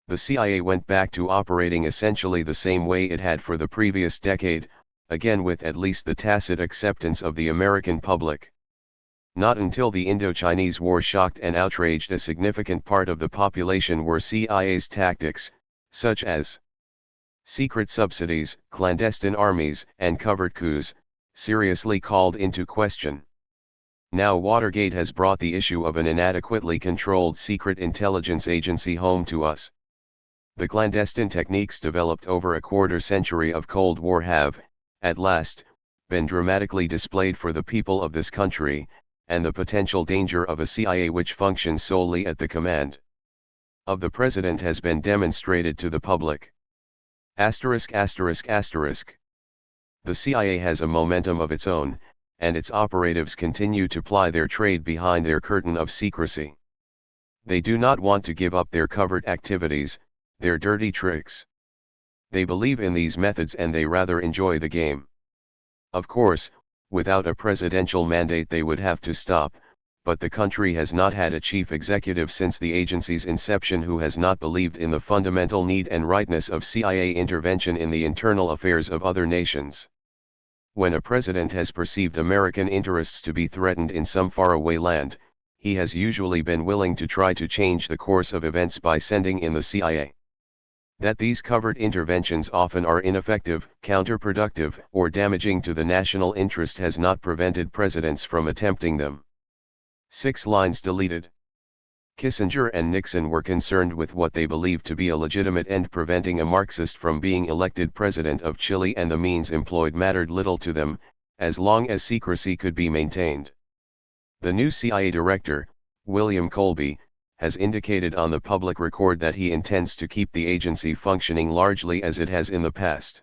The CIA went back to operating essentially the same way it had for the previous decade, again with at least the tacit acceptance of the American public. Not until the Indo-Chinese War shocked and outraged a significant part of the population were CIA's tactics, such as secret subsidies, clandestine armies, and covert coups, seriously called into question. Now Watergate has brought the issue of an inadequately controlled secret intelligence agency home to us. The clandestine techniques developed over a quarter-century of Cold War have, at last, been dramatically displayed for the people of this country, and the potential danger of a CIA which functions solely at the command of the President has been demonstrated to the public. *******. The CIA has a momentum of its own, and its operatives continue to ply their trade behind their curtain of secrecy. They do not want to give up their covert activities, their dirty tricks. They believe in these methods and they rather enjoy the game. Of course, without a presidential mandate they would have to stop, but the country has not had a chief executive since the agency's inception who has not believed in the fundamental need and rightness of CIA intervention in the internal affairs of other nations. When a president has perceived American interests to be threatened in some faraway land, he has usually been willing to try to change the course of events by sending in the CIA. That these covert interventions often are ineffective, counterproductive, or damaging to the national interest has not prevented presidents from attempting them. 6 lines deleted. Kissinger and Nixon were concerned with what they believed to be a legitimate end preventing a Marxist from being elected president of Chile, and the means employed mattered little to them, as long as secrecy could be maintained. The new CIA director, William Colby, has indicated on the public record that he intends to keep the agency functioning largely as it has in the past.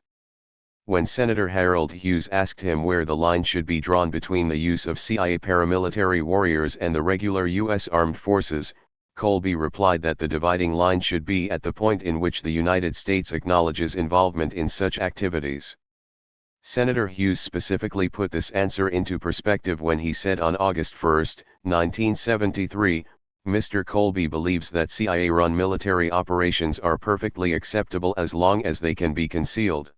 When Senator Harold Hughes asked him where the line should be drawn between the use of CIA paramilitary warriors and the regular U.S. armed forces, Colby replied that the dividing line should be at the point in which the United States acknowledges involvement in such activities. Senator Hughes specifically put this answer into perspective when he said on August 1, 1973, Mr. Colby believes that CIA-run military operations are perfectly acceptable as long as they can be concealed.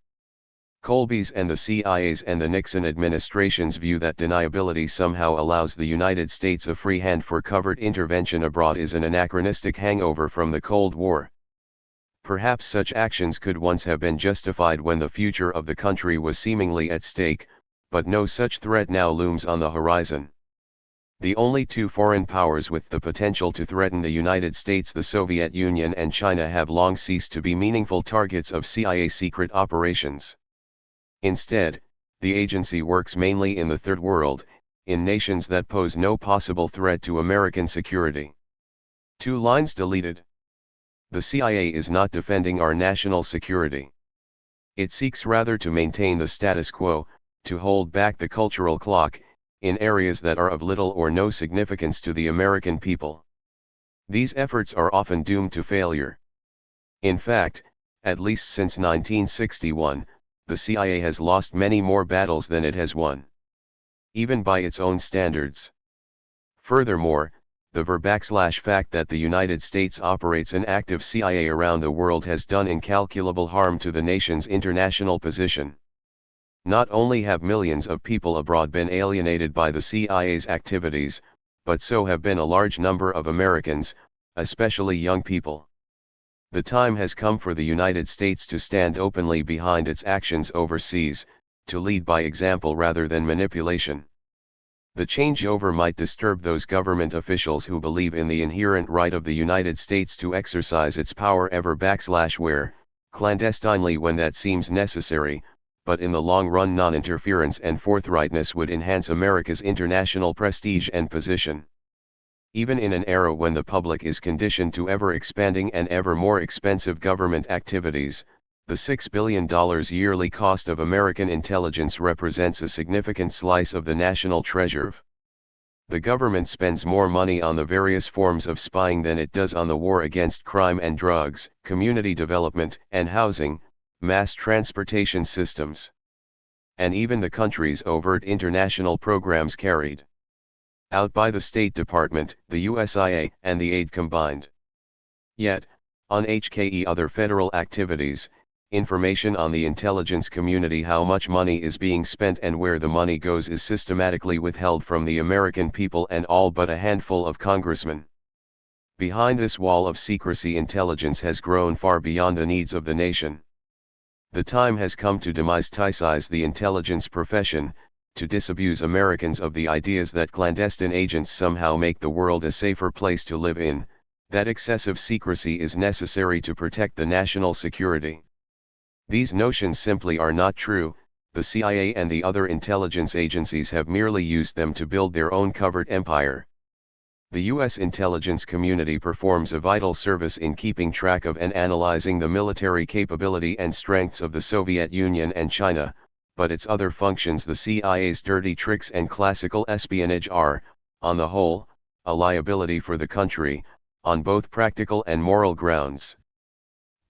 Colby's and the CIA's and the Nixon administration's view that deniability somehow allows the United States a free hand for covert intervention abroad is an anachronistic hangover from the Cold War. Perhaps such actions could once have been justified when the future of the country was seemingly at stake, but no such threat now looms on the horizon. The only 2 foreign powers with the potential to threaten the United States, the Soviet Union and China, have long ceased to be meaningful targets of CIA secret operations. Instead, the agency works mainly in the Third World, in nations that pose no possible threat to American security. 2 lines deleted. The CIA is not defending our national security. It seeks rather to maintain the status quo, to hold back the cultural clock, in areas that are of little or no significance to the American people. These efforts are often doomed to failure. In fact, at least since 1961, the CIA has lost many more battles than it has won. Even by its own standards. Furthermore, the fact that the United States operates an active CIA around the world has done incalculable harm to the nation's international position. Not only have millions of people abroad been alienated by the CIA's activities, but so have been a large number of Americans, especially young people. The time has come for the United States to stand openly behind its actions overseas, to lead by example rather than manipulation. The changeover might disturb those government officials who believe in the inherent right of the United States to exercise its power ever/where, clandestinely when that seems necessary, but in the long run non-interference and forthrightness would enhance America's international prestige and position. Even in an era when the public is conditioned to ever-expanding and ever more expensive government activities, the $6 billion yearly cost of American intelligence represents a significant slice of the national treasure. The government spends more money on the various forms of spying than it does on the war against crime and drugs, community development and housing, mass transportation systems, and even the country's overt international programs carried out by the State Department, the USIA, and the aid combined. Yet, on HKE other federal activities, information on the intelligence community, how much money is being spent and where the money goes, is systematically withheld from the American people and all but a handful of congressmen. Behind this wall of secrecy, intelligence has grown far beyond the needs of the nation. The time has come to demysticize the intelligence profession, to disabuse Americans of the ideas that clandestine agents somehow make the world a safer place to live in, that excessive secrecy is necessary to protect the national security. These notions simply are not true. The CIA and the other intelligence agencies have merely used them to build their own covert empire. The U.S. intelligence community performs a vital service in keeping track of and analyzing the military capability and strengths of the Soviet Union and China, but its other functions, the CIA's dirty tricks and classical espionage, are, on the whole, a liability for the country, on both practical and moral grounds.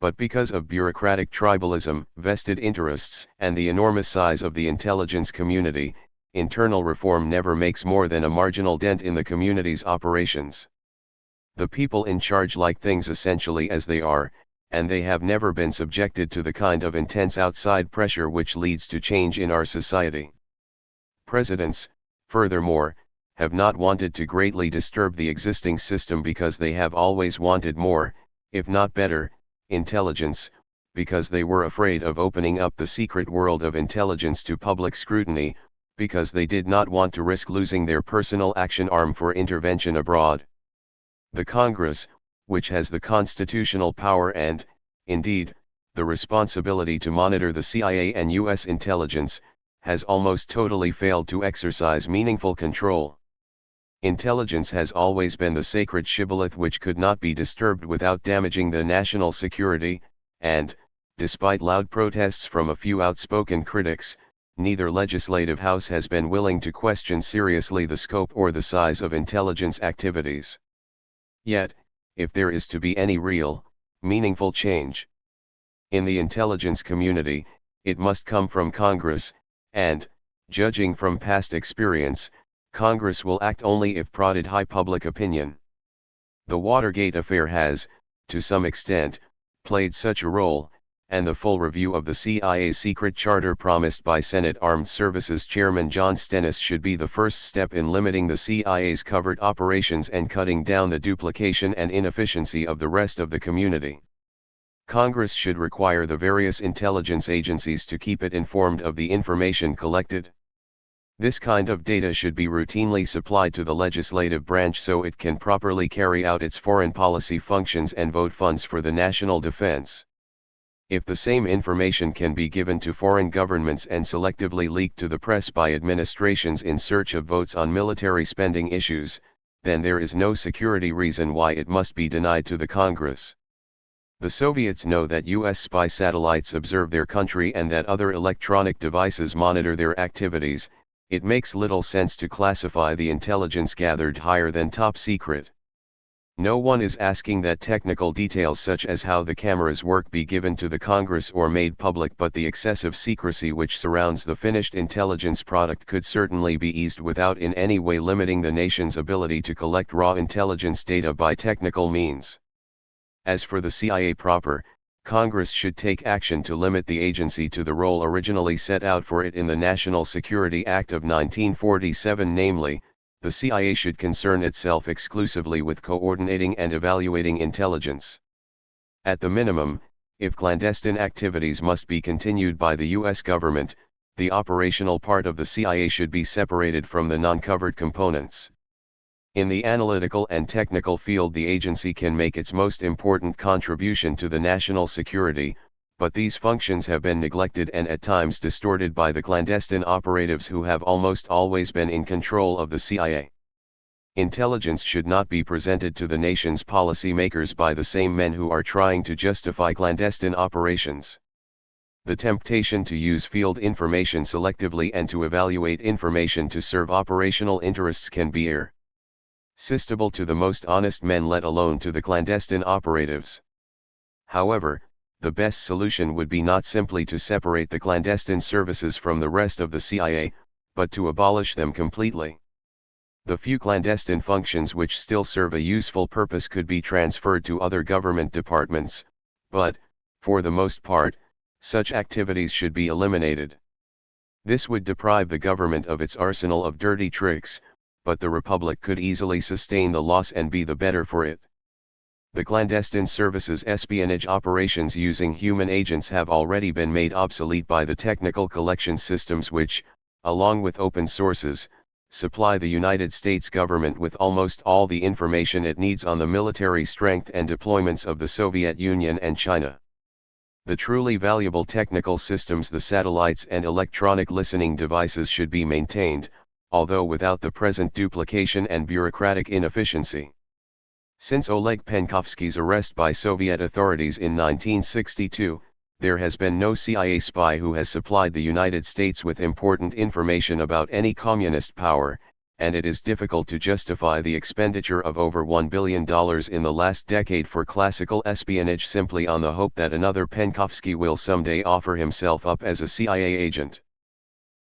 But because of bureaucratic tribalism, vested interests, and the enormous size of the intelligence community, internal reform never makes more than a marginal dent in the community's operations. The people in charge like things essentially as they are, and they have never been subjected to the kind of intense outside pressure which leads to change in our society. Presidents, furthermore, have not wanted to greatly disturb the existing system because they have always wanted more, if not better, intelligence, because they were afraid of opening up the secret world of intelligence to public scrutiny, because they did not want to risk losing their personal action arm for intervention abroad. The Congress, which has the constitutional power and, indeed, the responsibility to monitor the CIA and U.S. intelligence, has almost totally failed to exercise meaningful control. Intelligence has always been the sacred shibboleth which could not be disturbed without damaging the national security, and, despite loud protests from a few outspoken critics, neither legislative house has been willing to question seriously the scope or the size of intelligence activities. Yet, if there is to be any real, meaningful change in the intelligence community, it must come from Congress, and, judging from past experience, Congress will act only if prodded by public opinion. The Watergate affair has, to some extent, played such a role, and the full review of the CIA's secret charter promised by Senate Armed Services Chairman John Stennis should be the first step in limiting the CIA's covert operations and cutting down the duplication and inefficiency of the rest of the community. Congress should require the various intelligence agencies to keep it informed of the information collected. This kind of data should be routinely supplied to the legislative branch so it can properly carry out its foreign policy functions and vote funds for the national defense. If the same information can be given to foreign governments and selectively leaked to the press by administrations in search of votes on military spending issues, then there is no security reason why it must be denied to the Congress. The Soviets know that U.S. spy satellites observe their country and that other electronic devices monitor their activities. It makes little sense to classify the intelligence gathered higher than top secret. No one is asking that technical details such as how the cameras work be given to the Congress or made public, but the excessive secrecy which surrounds the finished intelligence product could certainly be eased without in any way limiting the nation's ability to collect raw intelligence data by technical means. As for the CIA proper, Congress should take action to limit the agency to the role originally set out for it in the National Security Act of 1947, namely, the CIA should concern itself exclusively with coordinating and evaluating intelligence. At the minimum, if clandestine activities must be continued by the U.S. government, the operational part of the CIA should be separated from the non-covered components. In the analytical and technical field, the agency can make its most important contribution to the national security, but these functions have been neglected and at times distorted by the clandestine operatives who have almost always been in control of the CIA. Intelligence should not be presented to the nation's policymakers by the same men who are trying to justify clandestine operations. The temptation to use field information selectively and to evaluate information to serve operational interests can be irresistible to the most honest men, let alone to the clandestine operatives. However, the best solution would be not simply to separate the clandestine services from the rest of the CIA, but to abolish them completely. The few clandestine functions which still serve a useful purpose could be transferred to other government departments, but, for the most part, such activities should be eliminated. This would deprive the government of its arsenal of dirty tricks, but the Republic could easily sustain the loss and be the better for it. The clandestine services espionage operations using human agents have already been made obsolete by the technical collection systems which, along with open sources, supply the United States government with almost all the information it needs on the military strength and deployments of the Soviet Union and China. The truly valuable technical systems, the satellites and electronic listening devices, should be maintained, although without the present duplication and bureaucratic inefficiency. Since Oleg Penkovsky's arrest by Soviet authorities in 1962, There has been no CIA spy who has supplied the United States with important information about any communist power, and it is difficult to justify the expenditure of over $1 billion in the last decade for classical espionage simply on the hope that another Penkovsky will someday offer himself up as a CIA agent.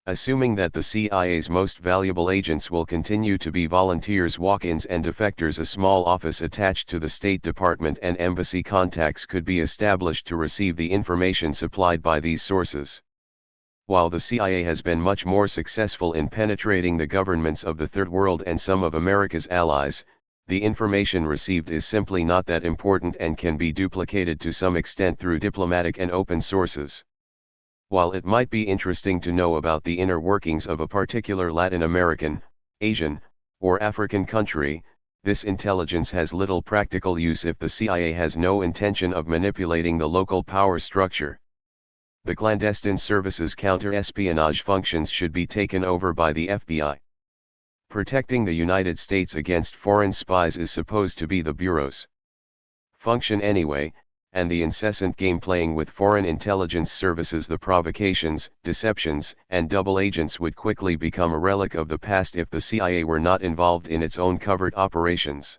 Assuming that the CIA's most valuable agents will continue to be volunteers, walk-ins and defectors, a small office attached to the State Department and embassy contacts could be established to receive the information supplied by these sources. While the CIA has been much more successful in penetrating the governments of the Third World and some of America's allies, the information received is simply not that important and can be duplicated to some extent through diplomatic and open sources. While it might be interesting to know about the inner workings of a particular Latin American, Asian, or African country, this intelligence has little practical use if the CIA has no intention of manipulating the local power structure. The clandestine services counter-espionage functions should be taken over by the FBI. Protecting the United States against foreign spies is supposed to be the Bureau's function anyway, and the incessant game playing with foreign intelligence services, the provocations, deceptions, and double agents would quickly become a relic of the past if the CIA were not involved in its own covert operations.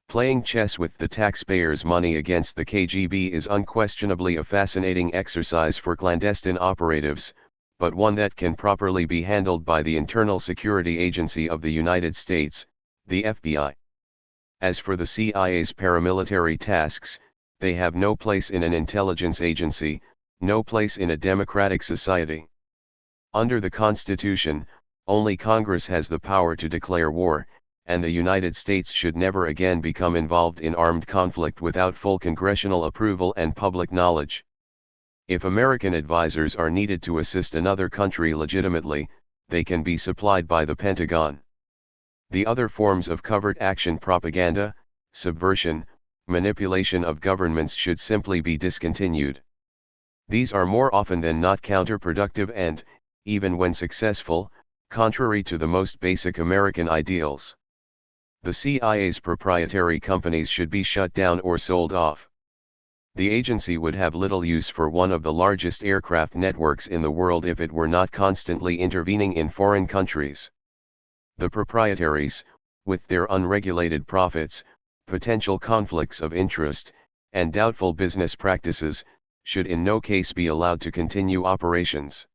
Playing chess with the taxpayers' money against the KGB is unquestionably a fascinating exercise for clandestine operatives, but one that can properly be handled by the Internal Security Agency of the United States, the FBI. As for the CIA's paramilitary tasks, they have no place in an intelligence agency, no place in a democratic society. Under the Constitution, only Congress has the power to declare war, and the United States should never again become involved in armed conflict without full congressional approval and public knowledge. If American advisors are needed to assist another country legitimately, they can be supplied by the Pentagon. The other forms of covert action, propaganda, subversion, manipulation of governments should simply be discontinued. These are more often than not counterproductive and, even when successful, contrary to the most basic American ideals. The CIA's proprietary companies should be shut down or sold off. The agency would have little use for one of the largest aircraft networks in the world if it were not constantly intervening in foreign countries. The proprietaries, with their unregulated profits, potential conflicts of interest, and doubtful business practices, should in no case be allowed to continue operations.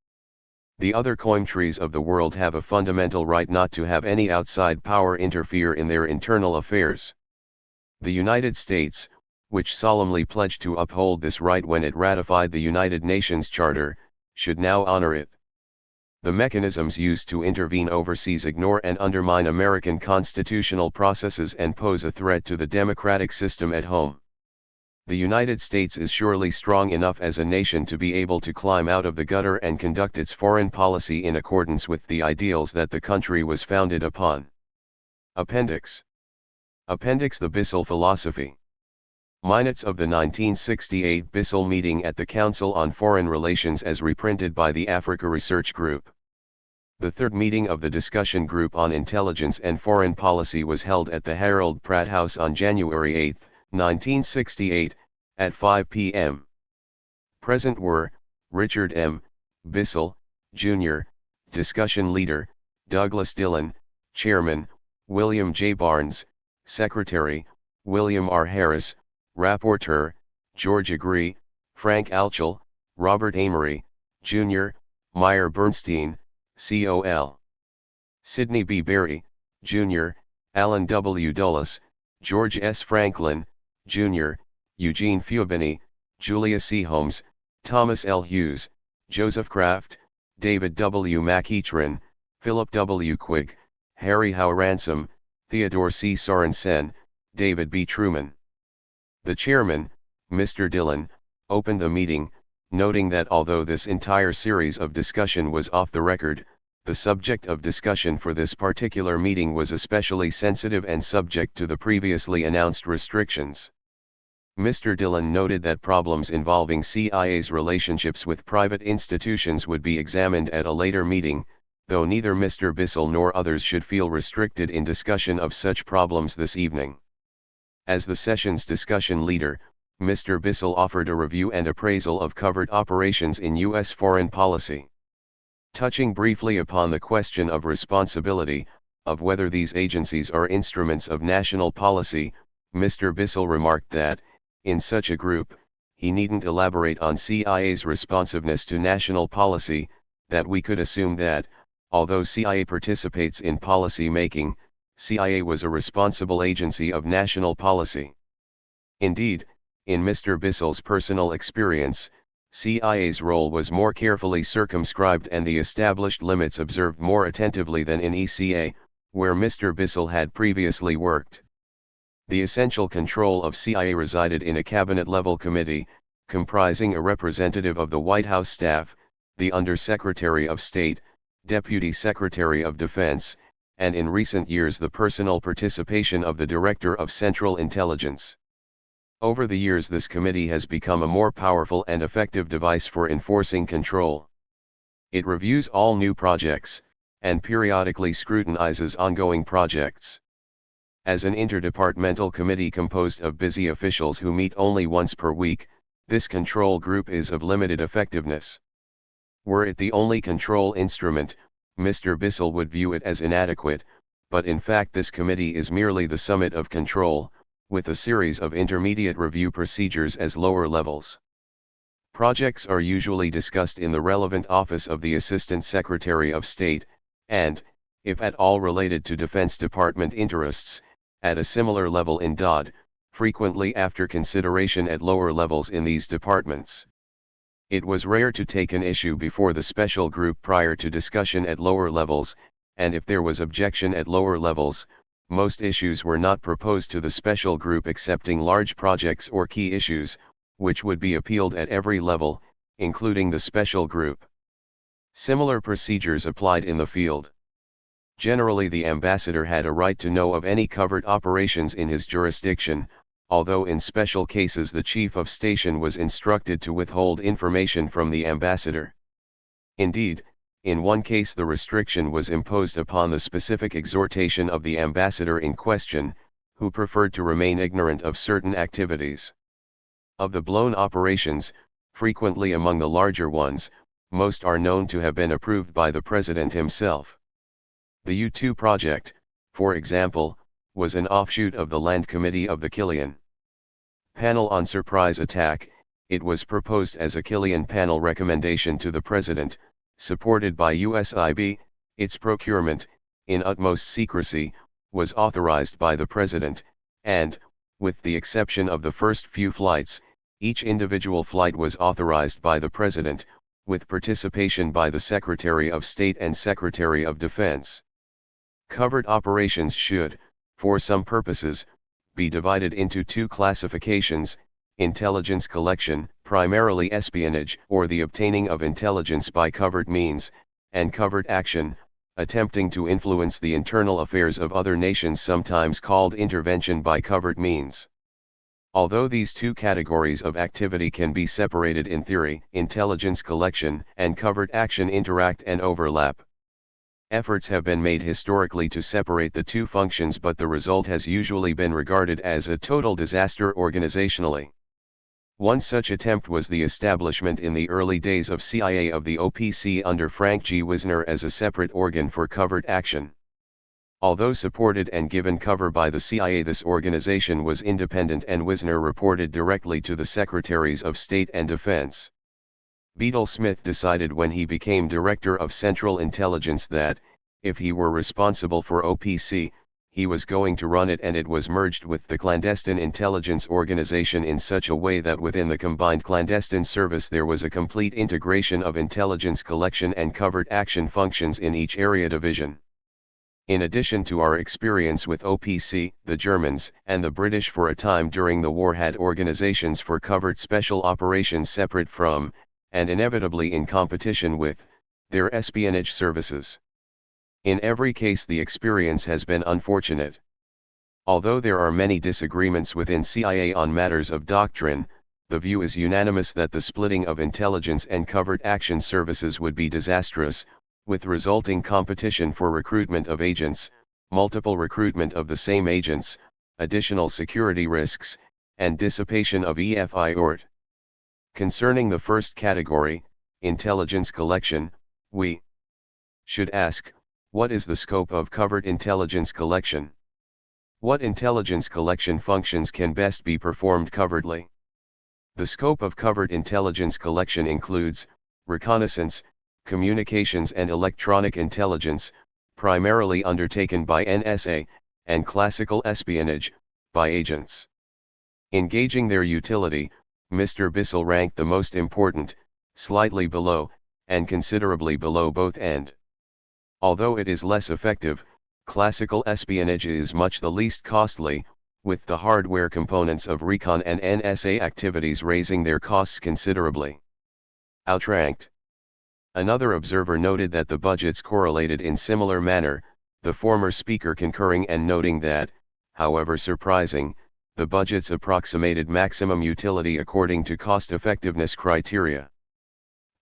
The other countries of the world have a fundamental right not to have any outside power interfere in their internal affairs. The United States, which solemnly pledged to uphold this right when it ratified the United Nations Charter, should now honor it. The mechanisms used to intervene overseas ignore and undermine American constitutional processes and pose a threat to the democratic system at home. The United States is surely strong enough as a nation to be able to climb out of the gutter and conduct its foreign policy in accordance with the ideals that the country was founded upon. Appendix. Appendix: The Bissell Philosophy. Minutes of the 1968 Bissell meeting at the Council on Foreign Relations as reprinted by the Africa Research Group. The third meeting of the Discussion Group on Intelligence and Foreign Policy was held at the Harold Pratt House on January 8, 1968, at 5 p.m. Present were, Richard M. Bissell, Jr., Discussion Leader, Douglas Dillon, Chairman, William J. Barnes, Secretary, William R. Harris, Rapporteur, George Agree, Frank Alchel, Robert Amory, Jr., Meyer Bernstein, COL. Sidney B. Berry, Jr., Alan W. Dulles, George S. Franklin, Jr., Eugene Fubini, Julia C. Holmes, Thomas L. Hughes, Joseph Kraft, David W. McEachran, Philip W. Quigg, Harry Howe Ransom, Theodore C. Sorensen, David B. Truman. The chairman, Mr. Dillon, opened the meeting, noting that although this entire series of discussion was off the record, the subject of discussion for this particular meeting was especially sensitive and subject to the previously announced restrictions. Mr. Dillon noted that problems involving CIA's relationships with private institutions would be examined at a later meeting, though neither Mr. Bissell nor others should feel restricted in discussion of such problems this evening. As the session's discussion leader, Mr. Bissell offered a review and appraisal of covert operations in U.S. foreign policy. Touching briefly upon the question of responsibility, of whether these agencies are instruments of national policy, Mr. Bissell remarked that, in such a group, he needn't elaborate on CIA's responsiveness to national policy, that we could assume that, although CIA participates in policy making, CIA was a responsible agency of national policy. Indeed, in Mr. Bissell's personal experience, CIA's role was more carefully circumscribed and the established limits observed more attentively than in ECA, where Mr. Bissell had previously worked. The essential control of CIA resided in a cabinet-level committee, comprising a representative of the White House staff, the Under-Secretary of State, Deputy Secretary of Defense, and in recent years the personal participation of the Director of Central Intelligence. Over the years this committee has become a more powerful and effective device for enforcing control. It reviews all new projects, and periodically scrutinizes ongoing projects. As an interdepartmental committee composed of busy officials who meet only once per week, this control group is of limited effectiveness. Were it the only control instrument, Mr. Bissell would view it as inadequate, but in fact this committee is merely the summit of control, with a series of intermediate review procedures as lower levels. Projects are usually discussed in the relevant office of the Assistant Secretary of State, and, if at all related to Defense Department interests, at a similar level in DOD, frequently after consideration at lower levels in these departments. It was rare to take an issue before the special group prior to discussion at lower levels, and if there was objection at lower levels, most issues were not proposed to the special group excepting large projects or key issues, which would be appealed at every level, including the special group. Similar procedures applied in the field. Generally the ambassador had a right to know of any covert operations in his jurisdiction, although in special cases the chief of station was instructed to withhold information from the ambassador. Indeed, in one case the restriction was imposed upon the specific exhortation of the ambassador in question, who preferred to remain ignorant of certain activities. Of the blown operations, frequently among the larger ones, most are known to have been approved by the President himself. The U-2 project, for example, was an offshoot of the Land Committee of the Killian Panel on Surprise Attack. It was proposed as a Killian Panel recommendation to the President, supported by USIB. Its procurement, in utmost secrecy, was authorized by the President, and, with the exception of the first few flights, each individual flight was authorized by the President, with participation by the Secretary of State and Secretary of Defense. Covert operations should, for some purposes, be divided into two classifications: intelligence collection, primarily espionage or the obtaining of intelligence by covert means, and covert action, attempting to influence the internal affairs of other nations, sometimes called intervention by covert means. Although these two categories of activity can be separated in theory, intelligence collection and covert action interact and overlap. Efforts have been made historically to separate the two functions, but the result has usually been regarded as a total disaster organizationally. One such attempt was the establishment in the early days of CIA of the OPC under Frank G. Wisner as a separate organ for covert action. Although supported and given cover by the CIA, this organization was independent and Wisner reported directly to the Secretaries of State and Defense. Beadle Smith decided when he became Director of Central Intelligence that, if he were responsible for OPC, he was going to run it, and it was merged with the clandestine intelligence organization in such a way that within the combined clandestine service there was a complete integration of intelligence collection and covert action functions in each area division. In addition to our experience with OPC, the Germans and the British for a time during the war had organizations for covert special operations separate from, and inevitably in competition with, their espionage services. In every case the experience has been unfortunate. Although there are many disagreements within CIA on matters of doctrine, the view is unanimous that the splitting of intelligence and covert action services would be disastrous, with resulting competition for recruitment of agents, multiple recruitment of the same agents, additional security risks, and dissipation of EFI-ORT. Concerning the first category, intelligence collection, we should ask, what is the scope of covert intelligence collection? What intelligence collection functions can best be performed covertly? The scope of covert intelligence collection includes reconnaissance, communications and electronic intelligence, primarily undertaken by NSA, and classical espionage, by agents. Engaging their utility, Mr. Bissell ranked the most important, slightly below, and considerably below both end. Although it is less effective, classical espionage is much the least costly, with the hardware components of recon and NSA activities raising their costs considerably. Outranked. Another observer noted that the budgets correlated in similar manner, the former speaker concurring and noting that, however surprising, the budgets approximated maximum utility according to cost-effectiveness criteria.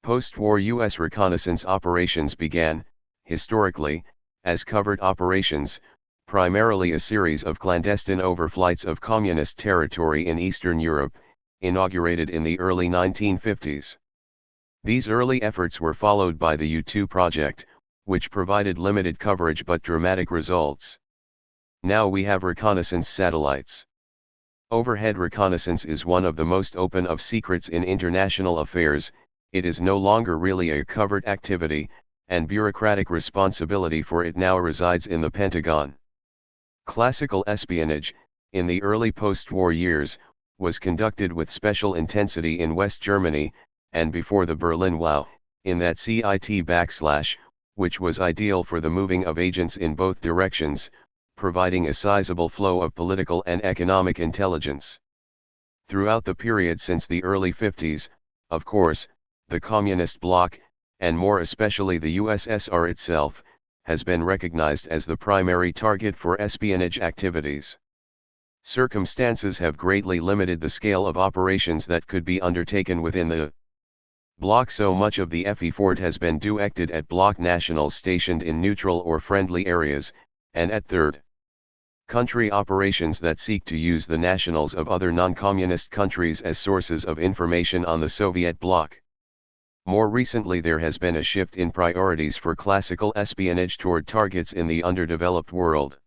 Post-war U.S. reconnaissance operations began, historically, as covert operations, primarily a series of clandestine overflights of communist territory in Eastern Europe, inaugurated in the early 1950s. These early efforts were followed by the U-2 project, which provided limited coverage but dramatic results. Now we have reconnaissance satellites. Overhead reconnaissance is one of the most open of secrets in international affairs. It is no longer really a covert activity, and bureaucratic responsibility for it now resides in the Pentagon. Classical espionage, in the early post-war years, was conducted with special intensity in West Germany, and before the Berlin Wall, in that CIT /, which was ideal for the moving of agents in both directions, providing a sizable flow of political and economic intelligence. Throughout the period since the early 50s, of course, the Communist bloc, and more especially the USSR itself, has been recognized as the primary target for espionage activities. Circumstances have greatly limited the scale of operations that could be undertaken within the bloc. So much of the effort has been directed at bloc nationals stationed in neutral or friendly areas, and at third country operations that seek to use the nationals of other non-communist countries as sources of information on the Soviet bloc. More recently there has been a shift in priorities for classical espionage toward targets in the underdeveloped world.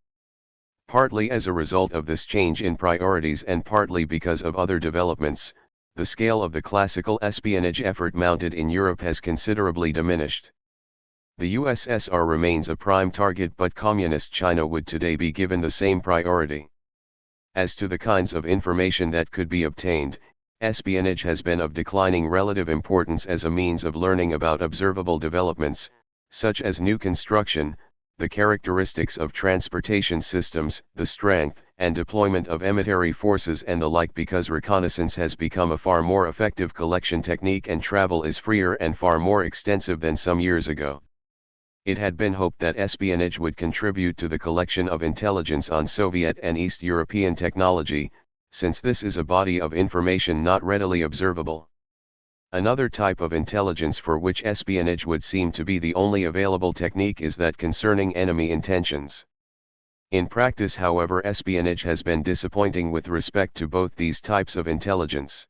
Partly as a result of this change in priorities and partly because of other developments, the scale of the classical espionage effort mounted in Europe has considerably diminished. The USSR remains a prime target, but Communist China would today be given the same priority. As to the kinds of information that could be obtained, espionage has been of declining relative importance as a means of learning about observable developments, such as new construction, the characteristics of transportation systems, the strength and deployment of military forces and the like, because reconnaissance has become a far more effective collection technique and travel is freer and far more extensive than some years ago. It had been hoped that espionage would contribute to the collection of intelligence on Soviet and East European technology, since this is a body of information not readily observable. Another type of intelligence for which espionage would seem to be the only available technique is that concerning enemy intentions. In practice, however, espionage has been disappointing with respect to both these types of intelligence.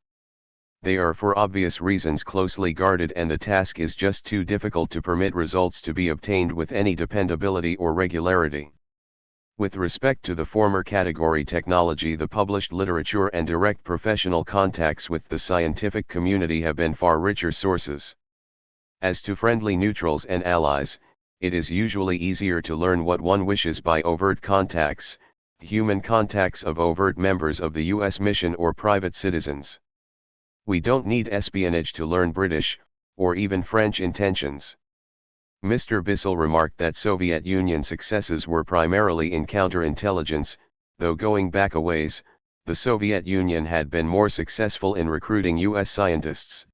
They are for obvious reasons closely guarded, and the task is just too difficult to permit results to be obtained with any dependability or regularity. With respect to the former category technology, the published literature and direct professional contacts with the scientific community have been far richer sources. As to friendly neutrals and allies, it is usually easier to learn what one wishes by overt contacts, human contacts of overt members of the U.S. mission or private citizens. We don't need espionage to learn British, or even French intentions. Mr. Bissell remarked that Soviet Union successes were primarily in counterintelligence, though going back a ways, the Soviet Union had been more successful in recruiting U.S. scientists.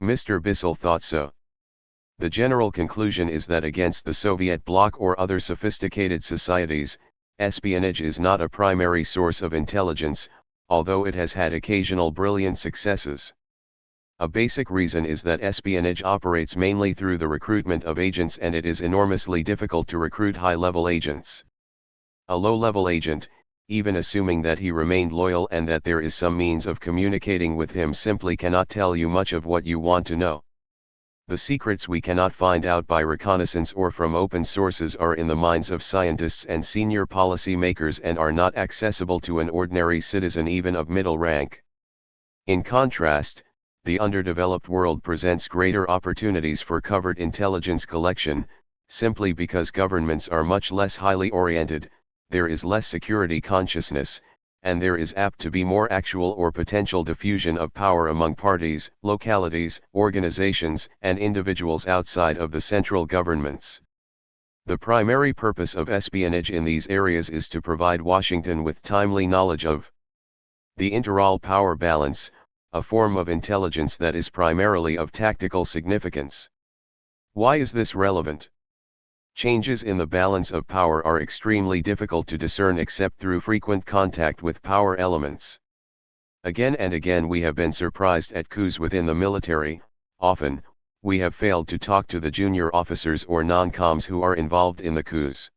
Mr. Bissell thought so. The general conclusion is that against the Soviet bloc or other sophisticated societies, espionage is not a primary source of intelligence, although it has had occasional brilliant successes. A basic reason is that espionage operates mainly through the recruitment of agents, and it is enormously difficult to recruit high-level agents. A low-level agent, even assuming that he remained loyal and that there is some means of communicating with him, simply cannot tell you much of what you want to know. The secrets we cannot find out by reconnaissance or from open sources are in the minds of scientists and senior policy makers and are not accessible to an ordinary citizen even of middle rank. In contrast, the underdeveloped world presents greater opportunities for covert intelligence collection, simply because governments are much less highly oriented, there is less security consciousness, and there is apt to be more actual or potential diffusion of power among parties, localities, organizations, and individuals outside of the central governments. The primary purpose of espionage in these areas is to provide Washington with timely knowledge of the interall power balance, a form of intelligence that is primarily of tactical significance. Why is this relevant? Changes in the balance of power are extremely difficult to discern except through frequent contact with power elements. Again and again we have been surprised at coups within the military. Often, we have failed to talk to the junior officers or non-coms who are involved in the coups.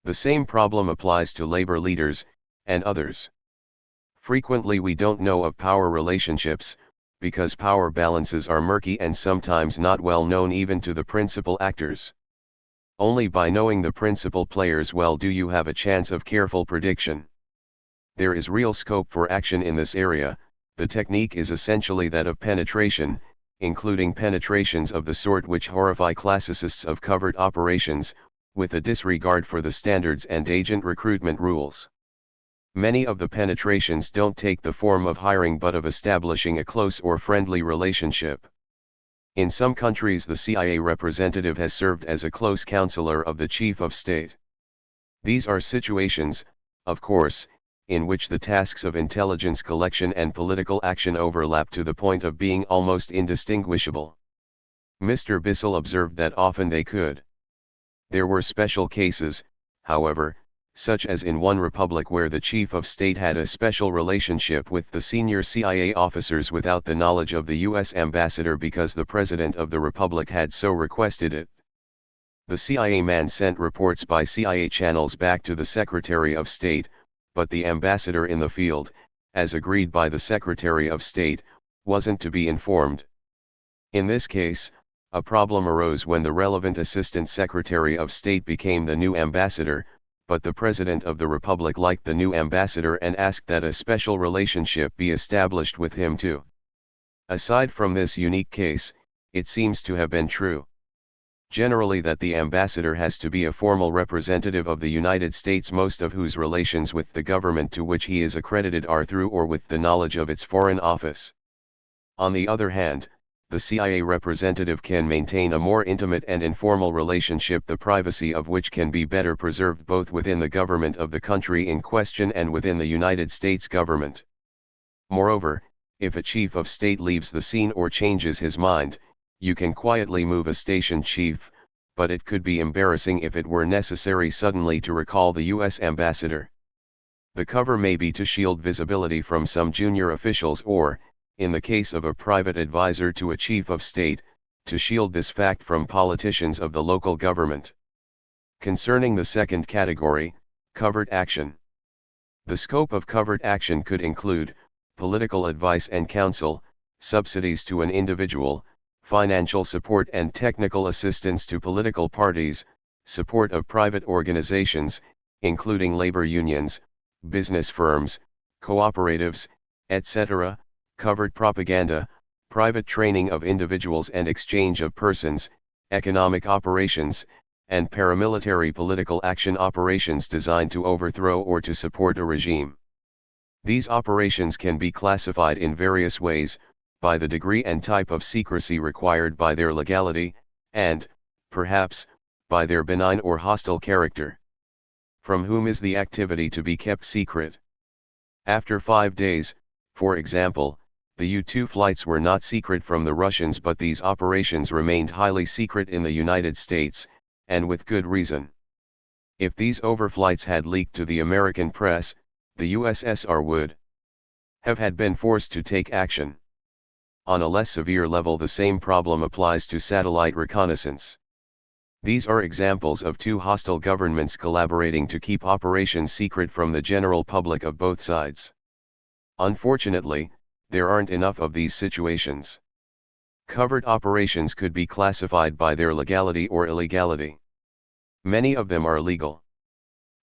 The same problem applies to labor leaders, and others. Frequently we don't know of power relationships, because power balances are murky and sometimes not well known even to the principal actors. Only by knowing the principal players well do you have a chance of careful prediction. There is real scope for action in this area. The technique is essentially that of penetration, including penetrations of the sort which horrify classicists of covert operations, with a disregard for the standards and agent recruitment rules. Many of the penetrations don't take the form of hiring but of establishing a close or friendly relationship. In some countries the CIA representative has served as a close counselor of the chief of state. These are situations, of course, in which the tasks of intelligence collection and political action overlap to the point of being almost indistinguishable. Mr. Bissell observed that often they could. There were special cases, however, such as in one republic where the chief of state had a special relationship with the senior CIA officers without the knowledge of the U.S. ambassador because the president of the republic had so requested it. The CIA man sent reports by CIA channels back to the Secretary of State, but the ambassador in the field, as agreed by the Secretary of State, wasn't to be informed. In this case, a problem arose when the relevant Assistant Secretary of State became the new ambassador, but the President of the Republic liked the new ambassador and asked that a special relationship be established with him too. Aside from this unique case, it seems to have been true generally that the ambassador has to be a formal representative of the United States, most of whose relations with the government to which he is accredited are through or with the knowledge of its foreign office. On the other hand, the CIA representative can maintain a more intimate and informal relationship, the privacy of which can be better preserved both within the government of the country in question and within the United States government. Moreover, if a chief of state leaves the scene or changes his mind, you can quietly move a station chief, but it could be embarrassing if it were necessary suddenly to recall the U.S. ambassador. The cover may be to shield visibility from some junior officials or, in the case of a private advisor to a chief of state, to shield this fact from politicians of the local government. Concerning the second category, covert action. The scope of covert action could include political advice and counsel, subsidies to an individual, financial support and technical assistance to political parties, support of private organizations, including labor unions, business firms, cooperatives, etc., covert propaganda, private training of individuals and exchange of persons, economic operations, and paramilitary political action operations designed to overthrow or to support a regime. These operations can be classified in various ways, by the degree and type of secrecy required by their legality, and, perhaps, by their benign or hostile character. From whom is the activity to be kept secret? After 5 days, for example, the U-2 flights were not secret from the Russians, but these operations remained highly secret in the United States, and with good reason. If these overflights had leaked to the American press, the USSR would have had been forced to take action. On a less severe level, the same problem applies to satellite reconnaissance. These are examples of two hostile governments collaborating to keep operations secret from the general public of both sides. Unfortunately, there aren't enough of these situations. Covert operations could be classified by their legality or illegality. Many of them are legal.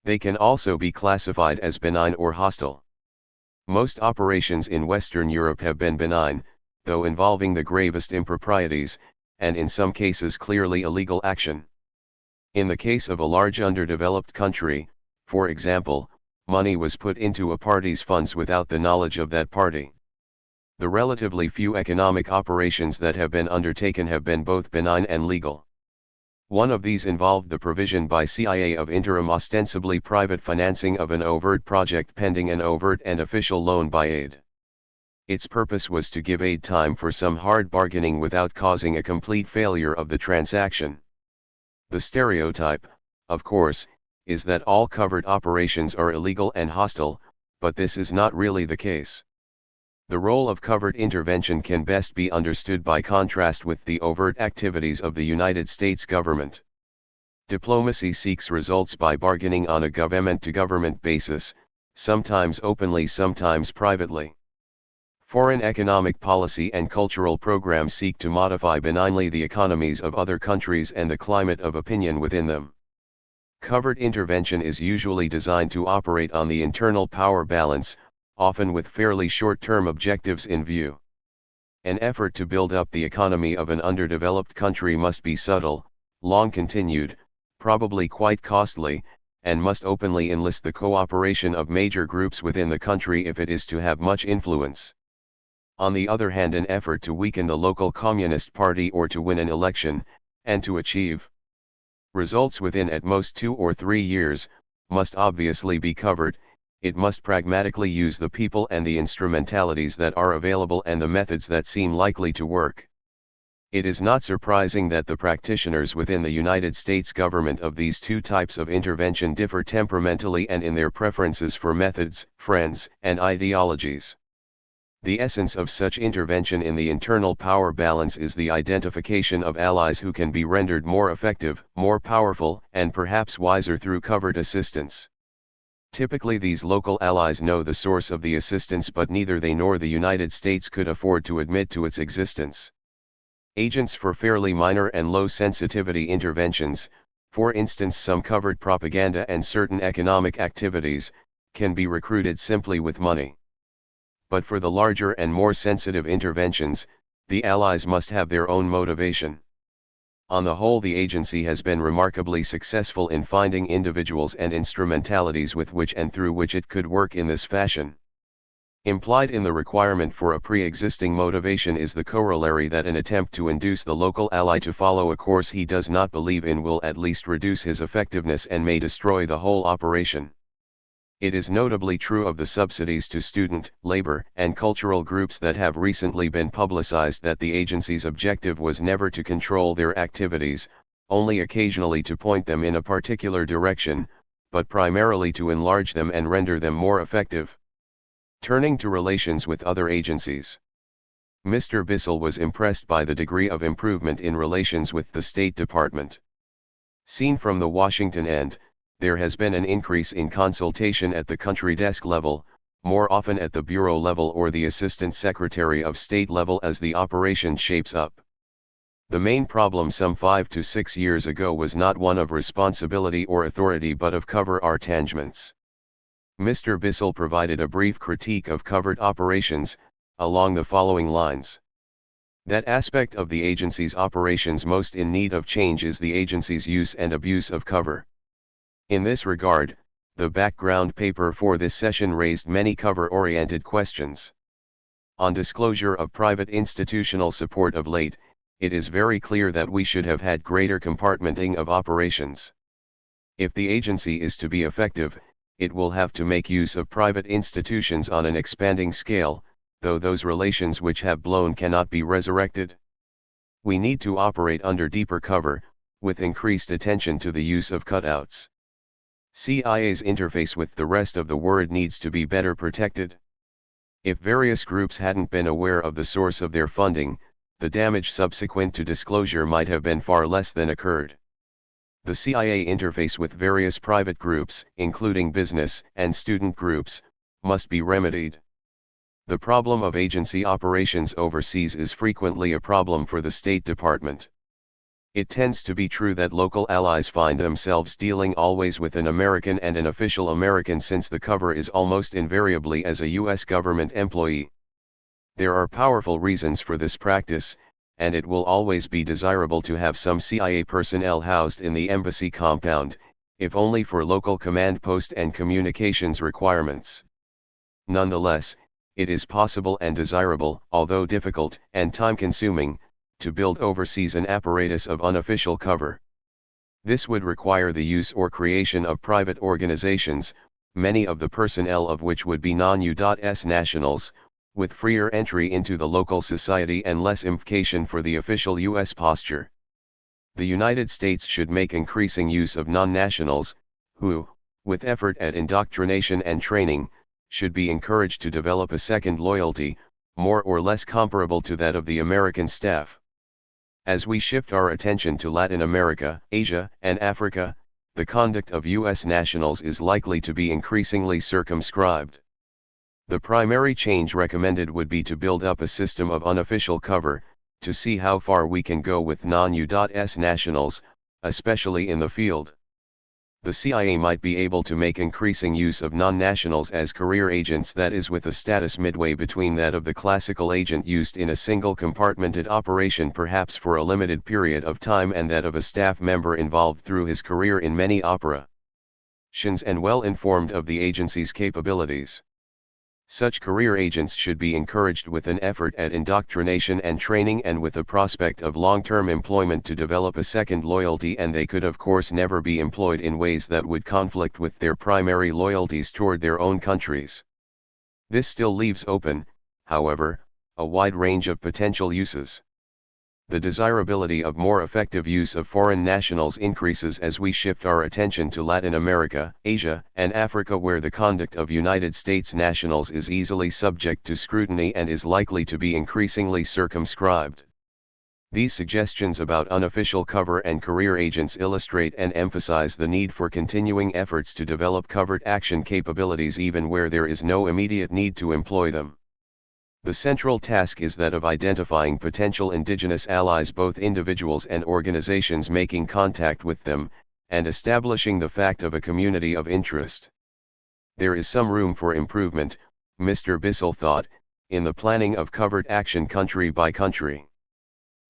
They can also be classified as benign or hostile. Most operations in Western Europe have been benign, though involving the gravest improprieties, and in some cases clearly illegal action. In the case of a large underdeveloped country, for example, money was put into a party's funds without the knowledge of that party. The relatively few economic operations that have been undertaken have been both benign and legal. One of these involved the provision by CIA of interim ostensibly private financing of an overt project pending an overt and official loan by aid. Its purpose was to give aid time for some hard bargaining without causing a complete failure of the transaction. The stereotype, of course, is that all covert operations are illegal and hostile, but this is not really the case. The role of covert intervention can best be understood by contrast with the overt activities of the United States government. Diplomacy seeks results by bargaining on a government-to-government basis, sometimes openly, sometimes privately. Foreign economic policy and cultural programs seek to modify benignly the economies of other countries and the climate of opinion within them. Covert intervention is usually designed to operate on the internal power balance, often with fairly short-term objectives in view. An effort to build up the economy of an underdeveloped country must be subtle, long-continued, probably quite costly, and must openly enlist the cooperation of major groups within the country if it is to have much influence. On the other hand, an effort to weaken the local Communist Party or to win an election, and to achieve results within at most 2 or 3 years, must obviously be covert. It must pragmatically use the people and the instrumentalities that are available and the methods that seem likely to work. It is not surprising that the practitioners within the United States government of these two types of intervention differ temperamentally and in their preferences for methods, friends, and ideologies. The essence of such intervention in the internal power balance is the identification of allies who can be rendered more effective, more powerful, and perhaps wiser through covert assistance. Typically these local allies know the source of the assistance, but neither they nor the United States could afford to admit to its existence. Agents for fairly minor and low sensitivity interventions, for instance some covert propaganda and certain economic activities, can be recruited simply with money. But for the larger and more sensitive interventions, the allies must have their own motivation. On the whole, the agency has been remarkably successful in finding individuals and instrumentalities with which and through which it could work in this fashion. Implied in the requirement for a pre-existing motivation is the corollary that an attempt to induce the local ally to follow a course he does not believe in will at least reduce his effectiveness and may destroy the whole operation. It is notably true of the subsidies to student, labor, and cultural groups that have recently been publicized that the agency's objective was never to control their activities, only occasionally to point them in a particular direction, but primarily to enlarge them and render them more effective. Turning to relations with other agencies. Mr. Bissell was impressed by the degree of improvement in relations with the State Department. Seen from the Washington end, there has been an increase in consultation at the country desk level, more often at the bureau level or the Assistant Secretary of State level as the operation shapes up. The main problem some 5 to 6 years ago was not one of responsibility or authority but of covert arrangements. Mr. Bissell provided a brief critique of covert operations, along the following lines. That aspect of the agency's operations most in need of change is the agency's use and abuse of cover. In this regard, the background paper for this session raised many cover-oriented questions. On disclosure of private institutional support of late, it is very clear that we should have had greater compartmenting of operations. If the agency is to be effective, it will have to make use of private institutions on an expanding scale, though those relations which have blown cannot be resurrected. We need to operate under deeper cover, with increased attention to the use of cutouts. CIA's interface with the rest of the world needs to be better protected. If various groups hadn't been aware of the source of their funding, the damage subsequent to disclosure might have been far less than occurred. The CIA interface with various private groups, including business and student groups, must be remedied. The problem of agency operations overseas is frequently a problem for the State Department. It tends to be true that local allies find themselves dealing always with an American and an official American, since the cover is almost invariably as a U.S. government employee. There are powerful reasons for this practice, and it will always be desirable to have some CIA personnel housed in the embassy compound, if only for local command post and communications requirements. Nonetheless, it is possible and desirable, although difficult and time-consuming, to build overseas an apparatus of unofficial cover. This would require the use or creation of private organizations, many of the personnel of which would be non-US nationals, with freer entry into the local society and less implication for the official U.S. posture. The United States should make increasing use of non-nationals, who, with effort at indoctrination and training, should be encouraged to develop a second loyalty, more or less comparable to that of the American staff. As we shift our attention to Latin America, Asia, and Africa, the conduct of U.S. nationals is likely to be increasingly circumscribed. The primary change recommended would be to build up a system of unofficial cover, to see how far we can go with non-US nationals, especially in the field. The CIA might be able to make increasing use of non-nationals as career agents, that is, with a status midway between that of the classical agent used in a single compartmented operation perhaps for a limited period of time, and that of a staff member involved through his career in many operations and well informed of the agency's capabilities. Such career agents should be encouraged with an effort at indoctrination and training, and with a prospect of long-term employment to develop a second loyalty, and they could of course never be employed in ways that would conflict with their primary loyalties toward their own countries. This still leaves open, however, a wide range of potential uses. The desirability of more effective use of foreign nationals increases as we shift our attention to Latin America, Asia, and Africa, where the conduct of United States nationals is easily subject to scrutiny and is likely to be increasingly circumscribed. These suggestions about unofficial cover and career agents illustrate and emphasize the need for continuing efforts to develop covert action capabilities even where there is no immediate need to employ them. The central task is that of identifying potential indigenous allies, both individuals and organizations, making contact with them, and establishing the fact of a community of interest. There is some room for improvement, Mr. Bissell thought, in the planning of covert action country by country.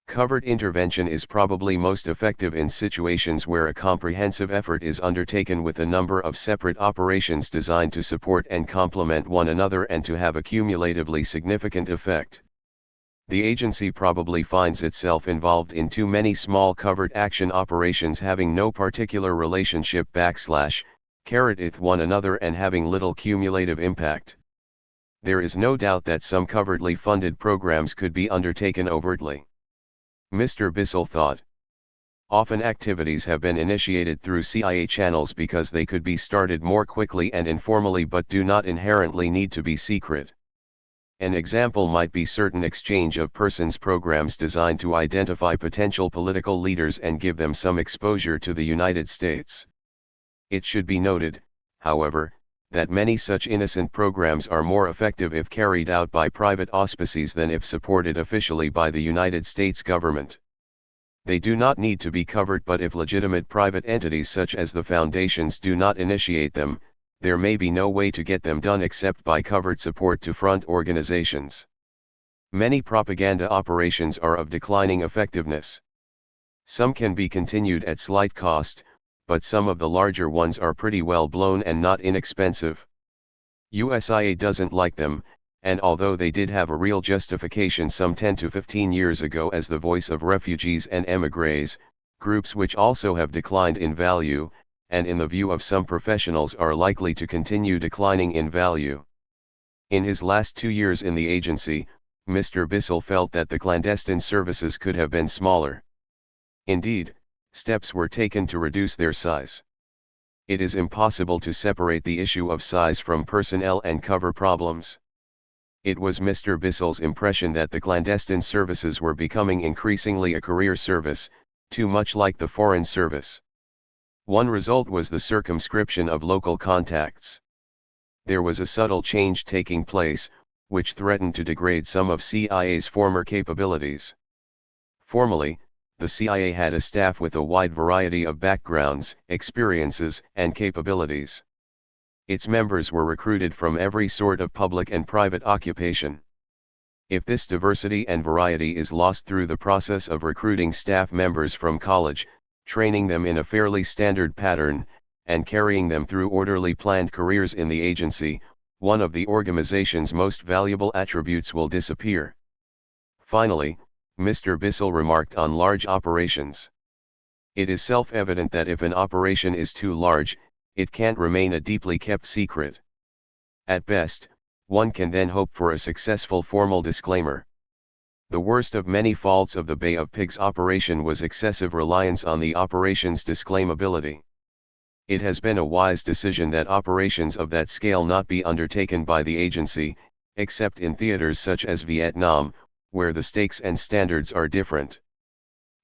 Covert intervention is probably most effective in situations where a comprehensive effort is undertaken with a number of separate operations designed to support and complement one another and to have a cumulatively significant effect. The agency probably finds itself involved in too many small covert action operations having no particular relationship with one another and having little cumulative impact. There is no doubt that some covertly funded programs could be undertaken overtly. Mr. Bissell thought. Often activities have been initiated through CIA channels because they could be started more quickly and informally but do not inherently need to be secret. An example might be certain exchange of persons programs designed to identify potential political leaders and give them some exposure to the United States. It should be noted, however, that many such innocent programs are more effective if carried out by private auspices than if supported officially by the United States government. They do not need to be covered, but if legitimate private entities such as the foundations do not initiate them, there may be no way to get them done except by covert support to front organizations. Many propaganda operations are of declining effectiveness. Some can be continued at slight cost, but some of the larger ones are pretty well blown and not inexpensive. USIA doesn't like them, and although they did have a real justification some 10 to 15 years ago as the voice of refugees and émigrés, groups which also have declined in value, and in the view of some professionals are likely to continue declining in value. In his last 2 years in the agency, Mr. Bissell felt that the clandestine services could have been smaller. Indeed, steps were taken to reduce their size. It is impossible to separate the issue of size from personnel and cover problems. It was Mr. Bissell's impression that the clandestine services were becoming increasingly a career service, too much like the Foreign Service. One result was the circumscription of local contacts. There was a subtle change taking place, which threatened to degrade some of CIA's former capabilities. Formally, the CIA had a staff with a wide variety of backgrounds, experiences, and capabilities. Its members were recruited from every sort of public and private occupation. If this diversity and variety is lost through the process of recruiting staff members from college, training them in a fairly standard pattern, and carrying them through orderly planned careers in the agency, one of the organization's most valuable attributes will disappear. Finally, Mr. Bissell remarked on large operations. It is self-evident that if an operation is too large, it can't remain a deeply kept secret. At best, one can then hope for a successful formal disclaimer. The worst of many faults of the Bay of Pigs operation was excessive reliance on the operation's disclaimability. It has been a wise decision that operations of that scale not be undertaken by the agency, except in theaters such as Vietnam, where the stakes and standards are different.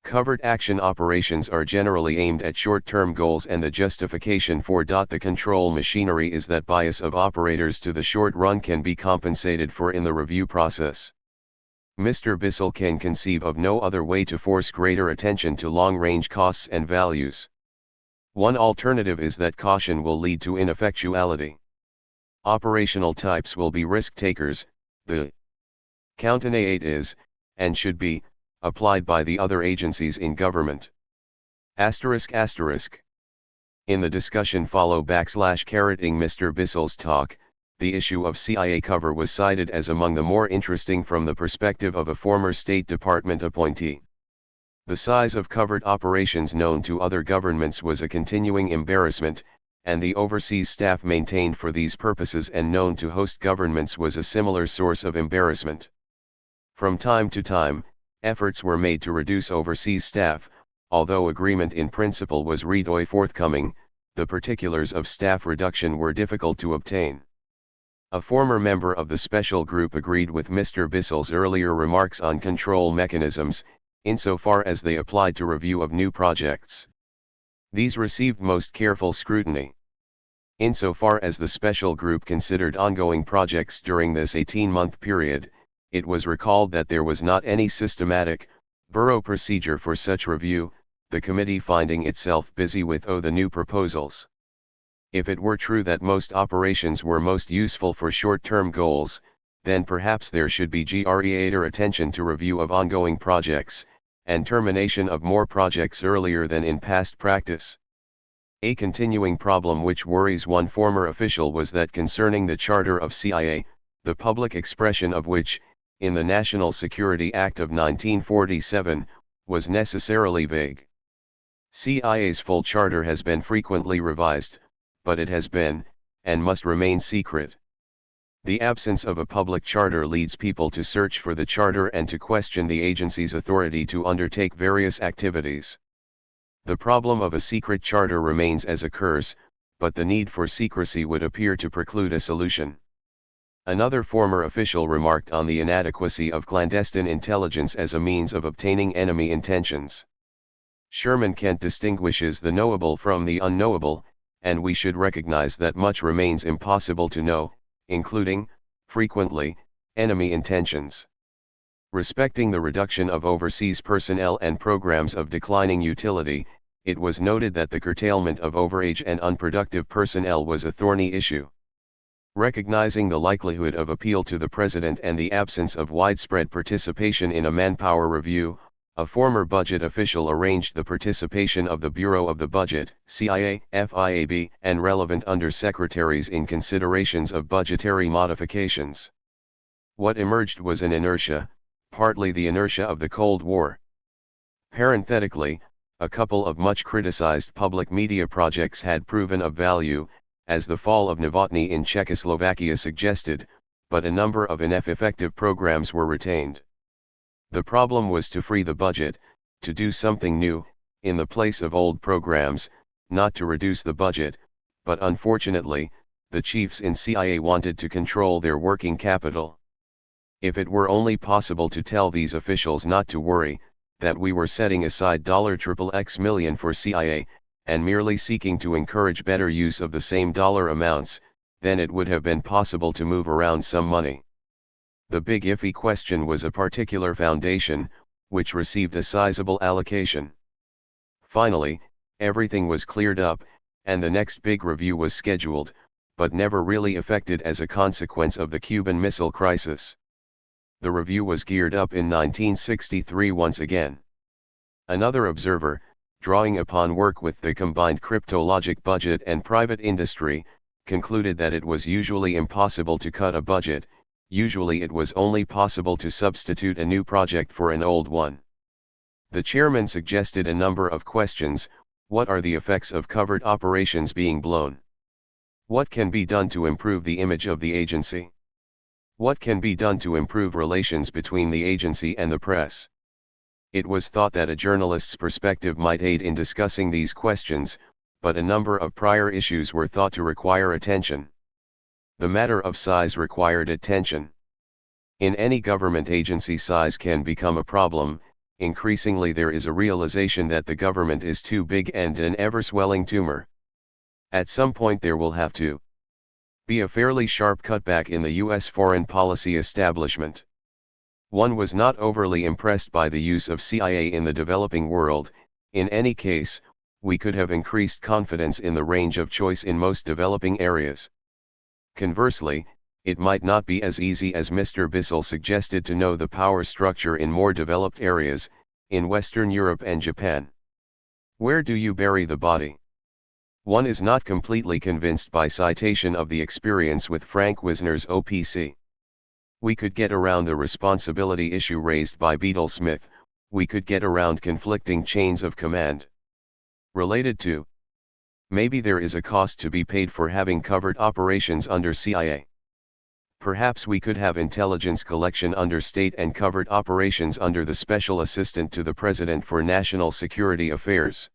Covert action operations are generally aimed at short-term goals, and the justification for the control machinery is that bias of operators to the short run can be compensated for in the review process. Mr. Bissell can conceive of no other way to force greater attention to long-range costs and values. One alternative is that caution will lead to ineffectuality. Operational types will be risk-takers, the countenate is, and should be, applied by the other agencies in government. ****. In the discussion carroting Mr. Bissell's talk, the issue of CIA cover was cited as among the more interesting from the perspective of a former State Department appointee. The size of covert operations known to other governments was a continuing embarrassment, and the overseas staff maintained for these purposes and known to host governments was a similar source of embarrassment. From time to time, efforts were made to reduce overseas staff, although agreement in principle was readily forthcoming, the particulars of staff reduction were difficult to obtain. A former member of the special group agreed with Mr. Bissell's earlier remarks on control mechanisms, insofar as they applied to review of new projects. These received most careful scrutiny. Insofar as the special group considered ongoing projects during this 18-month period, it was recalled that there was not any systematic, thorough procedure for such review, the committee finding itself busy with the new proposals. If it were true that most operations were most useful for short-term goals, then perhaps there should be greater attention to review of ongoing projects, and termination of more projects earlier than in past practice. A continuing problem which worries one former official was that concerning the Charter of CIA, the public expression of which, in the National Security Act of 1947, was necessarily vague. CIA's full charter has been frequently revised, but it has been, and must remain secret. The absence of a public charter leads people to search for the charter and to question the agency's authority to undertake various activities. The problem of a secret charter remains as occurs, but the need for secrecy would appear to preclude a solution. Another former official remarked on the inadequacy of clandestine intelligence as a means of obtaining enemy intentions. Sherman Kent distinguishes the knowable from the unknowable, and we should recognize that much remains impossible to know, including, frequently, enemy intentions. Respecting the reduction of overseas personnel and programs of declining utility, it was noted that the curtailment of overage and unproductive personnel was a thorny issue. Recognizing the likelihood of appeal to the President and the absence of widespread participation in a manpower review, a former budget official arranged the participation of the Bureau of the Budget, CIA, FIAB, and relevant undersecretaries in considerations of budgetary modifications. What emerged was an inertia, partly the inertia of the Cold War. Parenthetically, a couple of much criticized public media projects had proven of value, as the fall of Novotny in Czechoslovakia suggested, but a number of ineffective programs were retained. The problem was to free the budget, to do something new, in the place of old programs, not to reduce the budget, but unfortunately, the chiefs in CIA wanted to control their working capital. If it were only possible to tell these officials not to worry, that we were setting aside $XXX million for CIA, and merely seeking to encourage better use of the same dollar amounts, then it would have been possible to move around some money. The big iffy question was a particular foundation, which received a sizable allocation. Finally, everything was cleared up, and the next big review was scheduled, but never really effected as a consequence of the Cuban Missile Crisis. The review was geared up in 1963 once again. Another observer, drawing upon work with the combined cryptologic budget and private industry, concluded that it was usually impossible to cut a budget, usually it was only possible to substitute a new project for an old one. The chairman suggested a number of questions. What are the effects of covert operations being blown? What can be done to improve the image of the agency? What can be done to improve relations between the agency and the press? It was thought that a journalist's perspective might aid in discussing these questions, but a number of prior issues were thought to require attention. The matter of size required attention. In any government agency, size can become a problem. Increasingly there is a realization that the government is too big and an ever-swelling tumor. At some point there will have to be a fairly sharp cutback in the U.S. foreign policy establishment. One was not overly impressed by the use of CIA in the developing world. In any case, we could have increased confidence in the range of choice in most developing areas. Conversely, it might not be as easy as Mr. Bissell suggested to know the power structure in more developed areas, in Western Europe and Japan. Where do you bury the body? One is not completely convinced by citation of the experience with Frank Wisner's OPC. We could get around the responsibility issue raised by Beadle Smith, we could get around conflicting chains of command. Related to, maybe there is a cost to be paid for having covert operations under CIA. Perhaps we could have intelligence collection under state and covert operations under the Special Assistant to the President for National Security Affairs.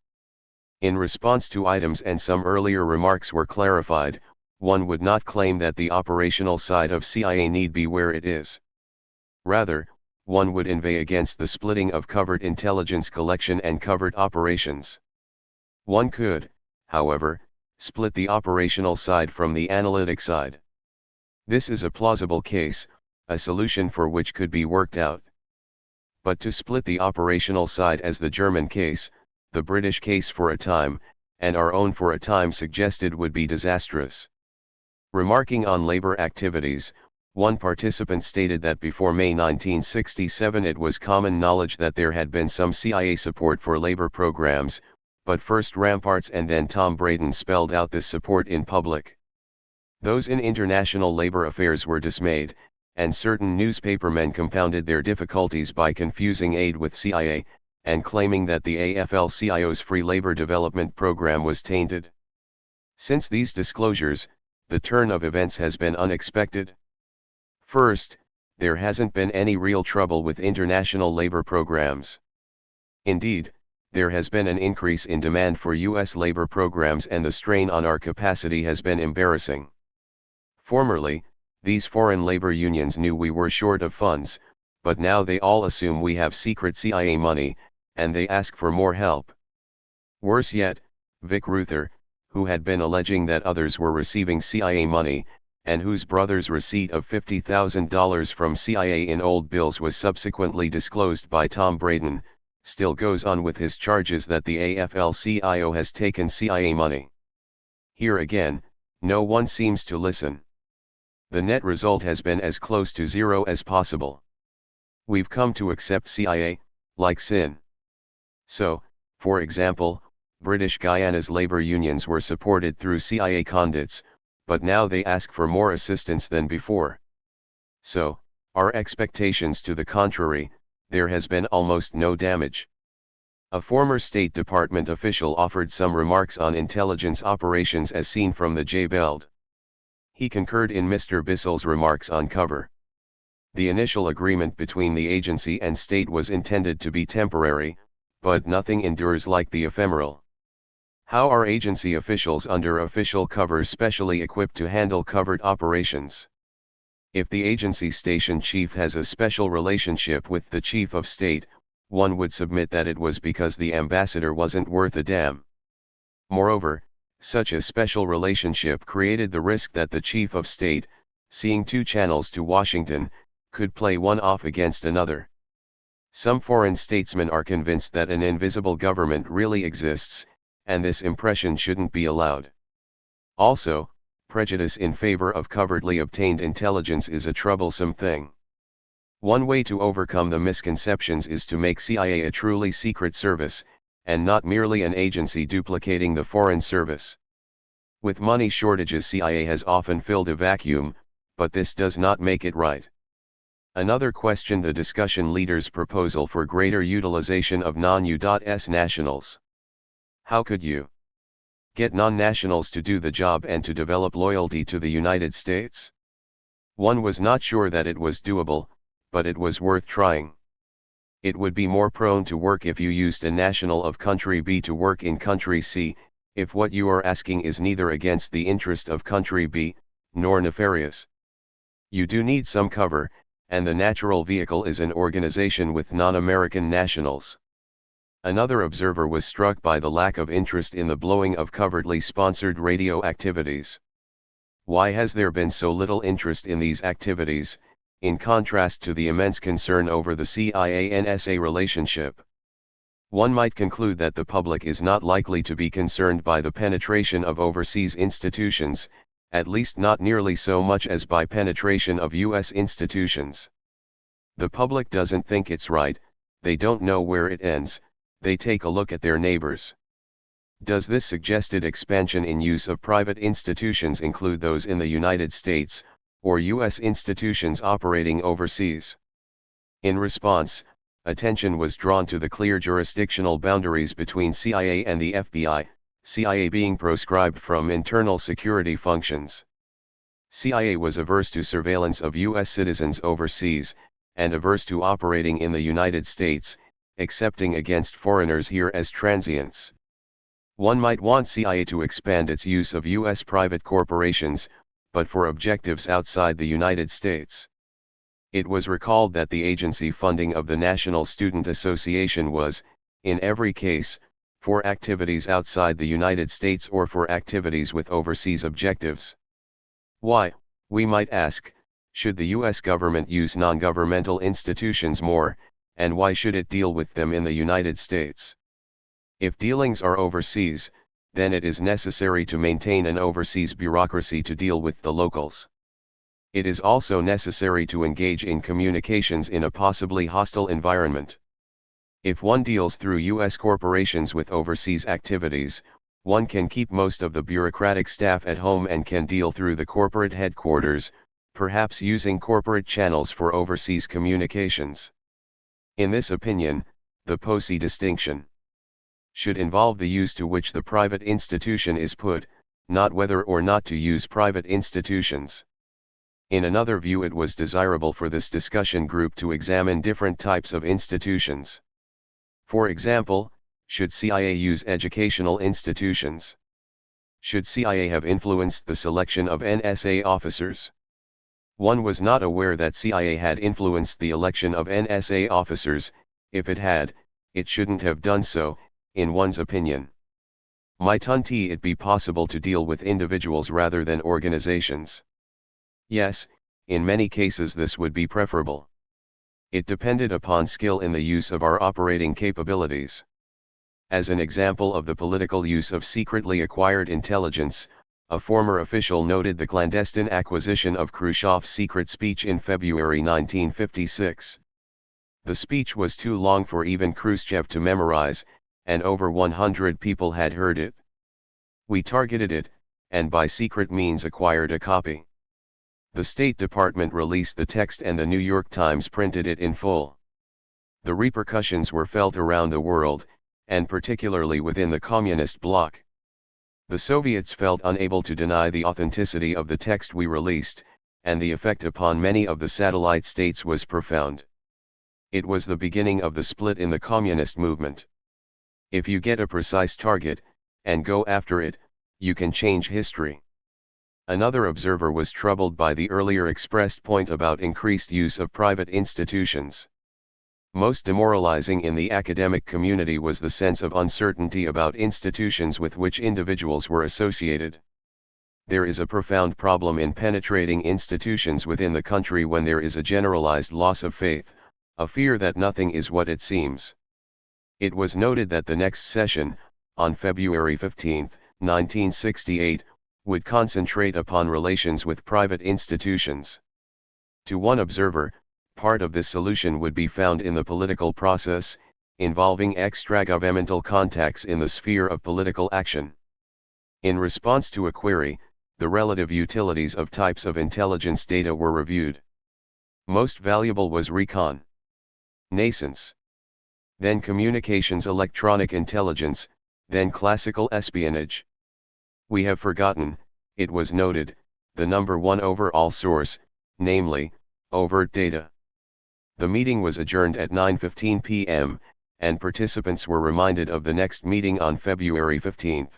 In response to items and some earlier remarks were clarified, one would not claim that the operational side of CIA need be where it is. Rather, one would inveigh against the splitting of covert intelligence collection and covert operations. One could, however, split the operational side from the analytic side. This is a plausible case, a solution for which could be worked out. But to split the operational side as the German case, the British case for a time, and our own for a time suggested would be disastrous. Remarking on labor activities, one participant stated that before May 1967 it was common knowledge that there had been some CIA support for labor programs, but first Ramparts and then Tom Braden spelled out this support in public. Those in international labor affairs were dismayed, and certain newspapermen compounded their difficulties by confusing aid with CIA, and claiming that the AFL-CIO's free labor development program was tainted. Since these disclosures, the turn of events has been unexpected. First, there hasn't been any real trouble with international labor programs. Indeed, there has been an increase in demand for U.S. labor programs and the strain on our capacity has been embarrassing. Formerly, these foreign labor unions knew we were short of funds, but now they all assume we have secret CIA money, and they ask for more help. Worse yet, Vic Ruther, who had been alleging that others were receiving CIA money, and whose brother's receipt of $50,000 from CIA in old bills was subsequently disclosed by Tom Braden, still goes on with his charges that the AFL-CIO has taken CIA money. Here again, no one seems to listen. The net result has been as close to zero as possible. We've come to accept CIA, like sin. So, for example, British Guyana's labor unions were supported through CIA conduits, but now they ask for more assistance than before. So, our expectations to the contrary, there has been almost no damage. A former State Department official offered some remarks on intelligence operations as seen from the J-Belt. He concurred in Mr. Bissell's remarks on cover. The initial agreement between the agency and state was intended to be temporary, but nothing endures like the ephemeral. How are agency officials under official cover specially equipped to handle covert operations? If the agency station chief has a special relationship with the chief of state, one would submit that it was because the ambassador wasn't worth a damn. Moreover, such a special relationship created the risk that the chief of state, seeing two channels to Washington, could play one off against another. Some foreign statesmen are convinced that an invisible government really exists, and this impression shouldn't be allowed. Also, prejudice in favor of covertly obtained intelligence is a troublesome thing. One way to overcome the misconceptions is to make CIA a truly secret service, and not merely an agency duplicating the Foreign Service. With money shortages, CIA has often filled a vacuum, but this does not make it right. Another questioned the discussion leaders' proposal for greater utilization of non-US nationals. How could you get non-nationals to do the job and to develop loyalty to the United States? One was not sure that it was doable, but it was worth trying. It would be more prone to work if you used a national of country B to work in country C, if what you are asking is neither against the interest of country B, nor nefarious. You do need some cover, and the natural vehicle is an organization with non-American nationals. Another observer was struck by the lack of interest in the blowing of covertly sponsored radio activities. Why has there been so little interest in these activities, in contrast to the immense concern over the CIA-NSA relationship? One might conclude that the public is not likely to be concerned by the penetration of overseas institutions, at least not nearly so much as by penetration of US institutions. The public doesn't think it's right, they don't know where it ends, they take a look at their neighbors. Does this suggested expansion in use of private institutions include those in the United States, or US institutions operating overseas? In response, attention was drawn to the clear jurisdictional boundaries between CIA and the FBI, CIA being proscribed from internal security functions. CIA was averse to surveillance of US citizens overseas, and averse to operating in the United States, excepting against foreigners here as transients. One might want CIA to expand its use of US private corporations, but for objectives outside the United States. It was recalled that the agency funding of the National Student Association was, in every case, for activities outside the United States or for activities with overseas objectives. Why, we might ask, should the US government use non-governmental institutions more, and why should it deal with them in the United States? If dealings are overseas, then it is necessary to maintain an overseas bureaucracy to deal with the locals. It is also necessary to engage in communications in a possibly hostile environment. If one deals through US corporations with overseas activities, one can keep most of the bureaucratic staff at home and can deal through the corporate headquarters, perhaps using corporate channels for overseas communications. In this opinion, the POSI distinction should involve the use to which the private institution is put, not whether or not to use private institutions. In another view, it was desirable for this discussion group to examine different types of institutions. For example, should CIA use educational institutions? Should CIA have influenced the selection of NSA officers? One was not aware that CIA had influenced the election of NSA officers. If it had, it shouldn't have done so, in one's opinion. Might it be possible to deal with individuals rather than organizations? Yes, in many cases this would be preferable. It depended upon skill in the use of our operating capabilities. As an example of the political use of secretly acquired intelligence, a former official noted the clandestine acquisition of Khrushchev's secret speech in February 1956. The speech was too long for even Khrushchev to memorize, and over 100 people had heard it. We targeted it, and by secret means acquired a copy. The State Department released the text and the New York Times printed it in full. The repercussions were felt around the world, and particularly within the communist bloc. The Soviets felt unable to deny the authenticity of the text we released, and the effect upon many of the satellite states was profound. It was the beginning of the split in the communist movement. If you get a precise target, and go after it, you can change history. Another observer was troubled by the earlier expressed point about increased use of private institutions. Most demoralizing in the academic community was the sense of uncertainty about institutions with which individuals were associated. There is a profound problem in penetrating institutions within the country when there is a generalized loss of faith, a fear that nothing is what it seems. It was noted that the next session, on February 15, 1968, would concentrate upon relations with private institutions. To one observer, part of this solution would be found in the political process, involving extragovernmental contacts in the sphere of political action. In response to a query, the relative utilities of types of intelligence data were reviewed. Most valuable was recon, nascence, then communications electronic intelligence, then classical espionage. We have forgotten, it was noted, the number one overall source, namely, overt data. The meeting was adjourned at 9:15 p.m., and participants were reminded of the next meeting on February 15.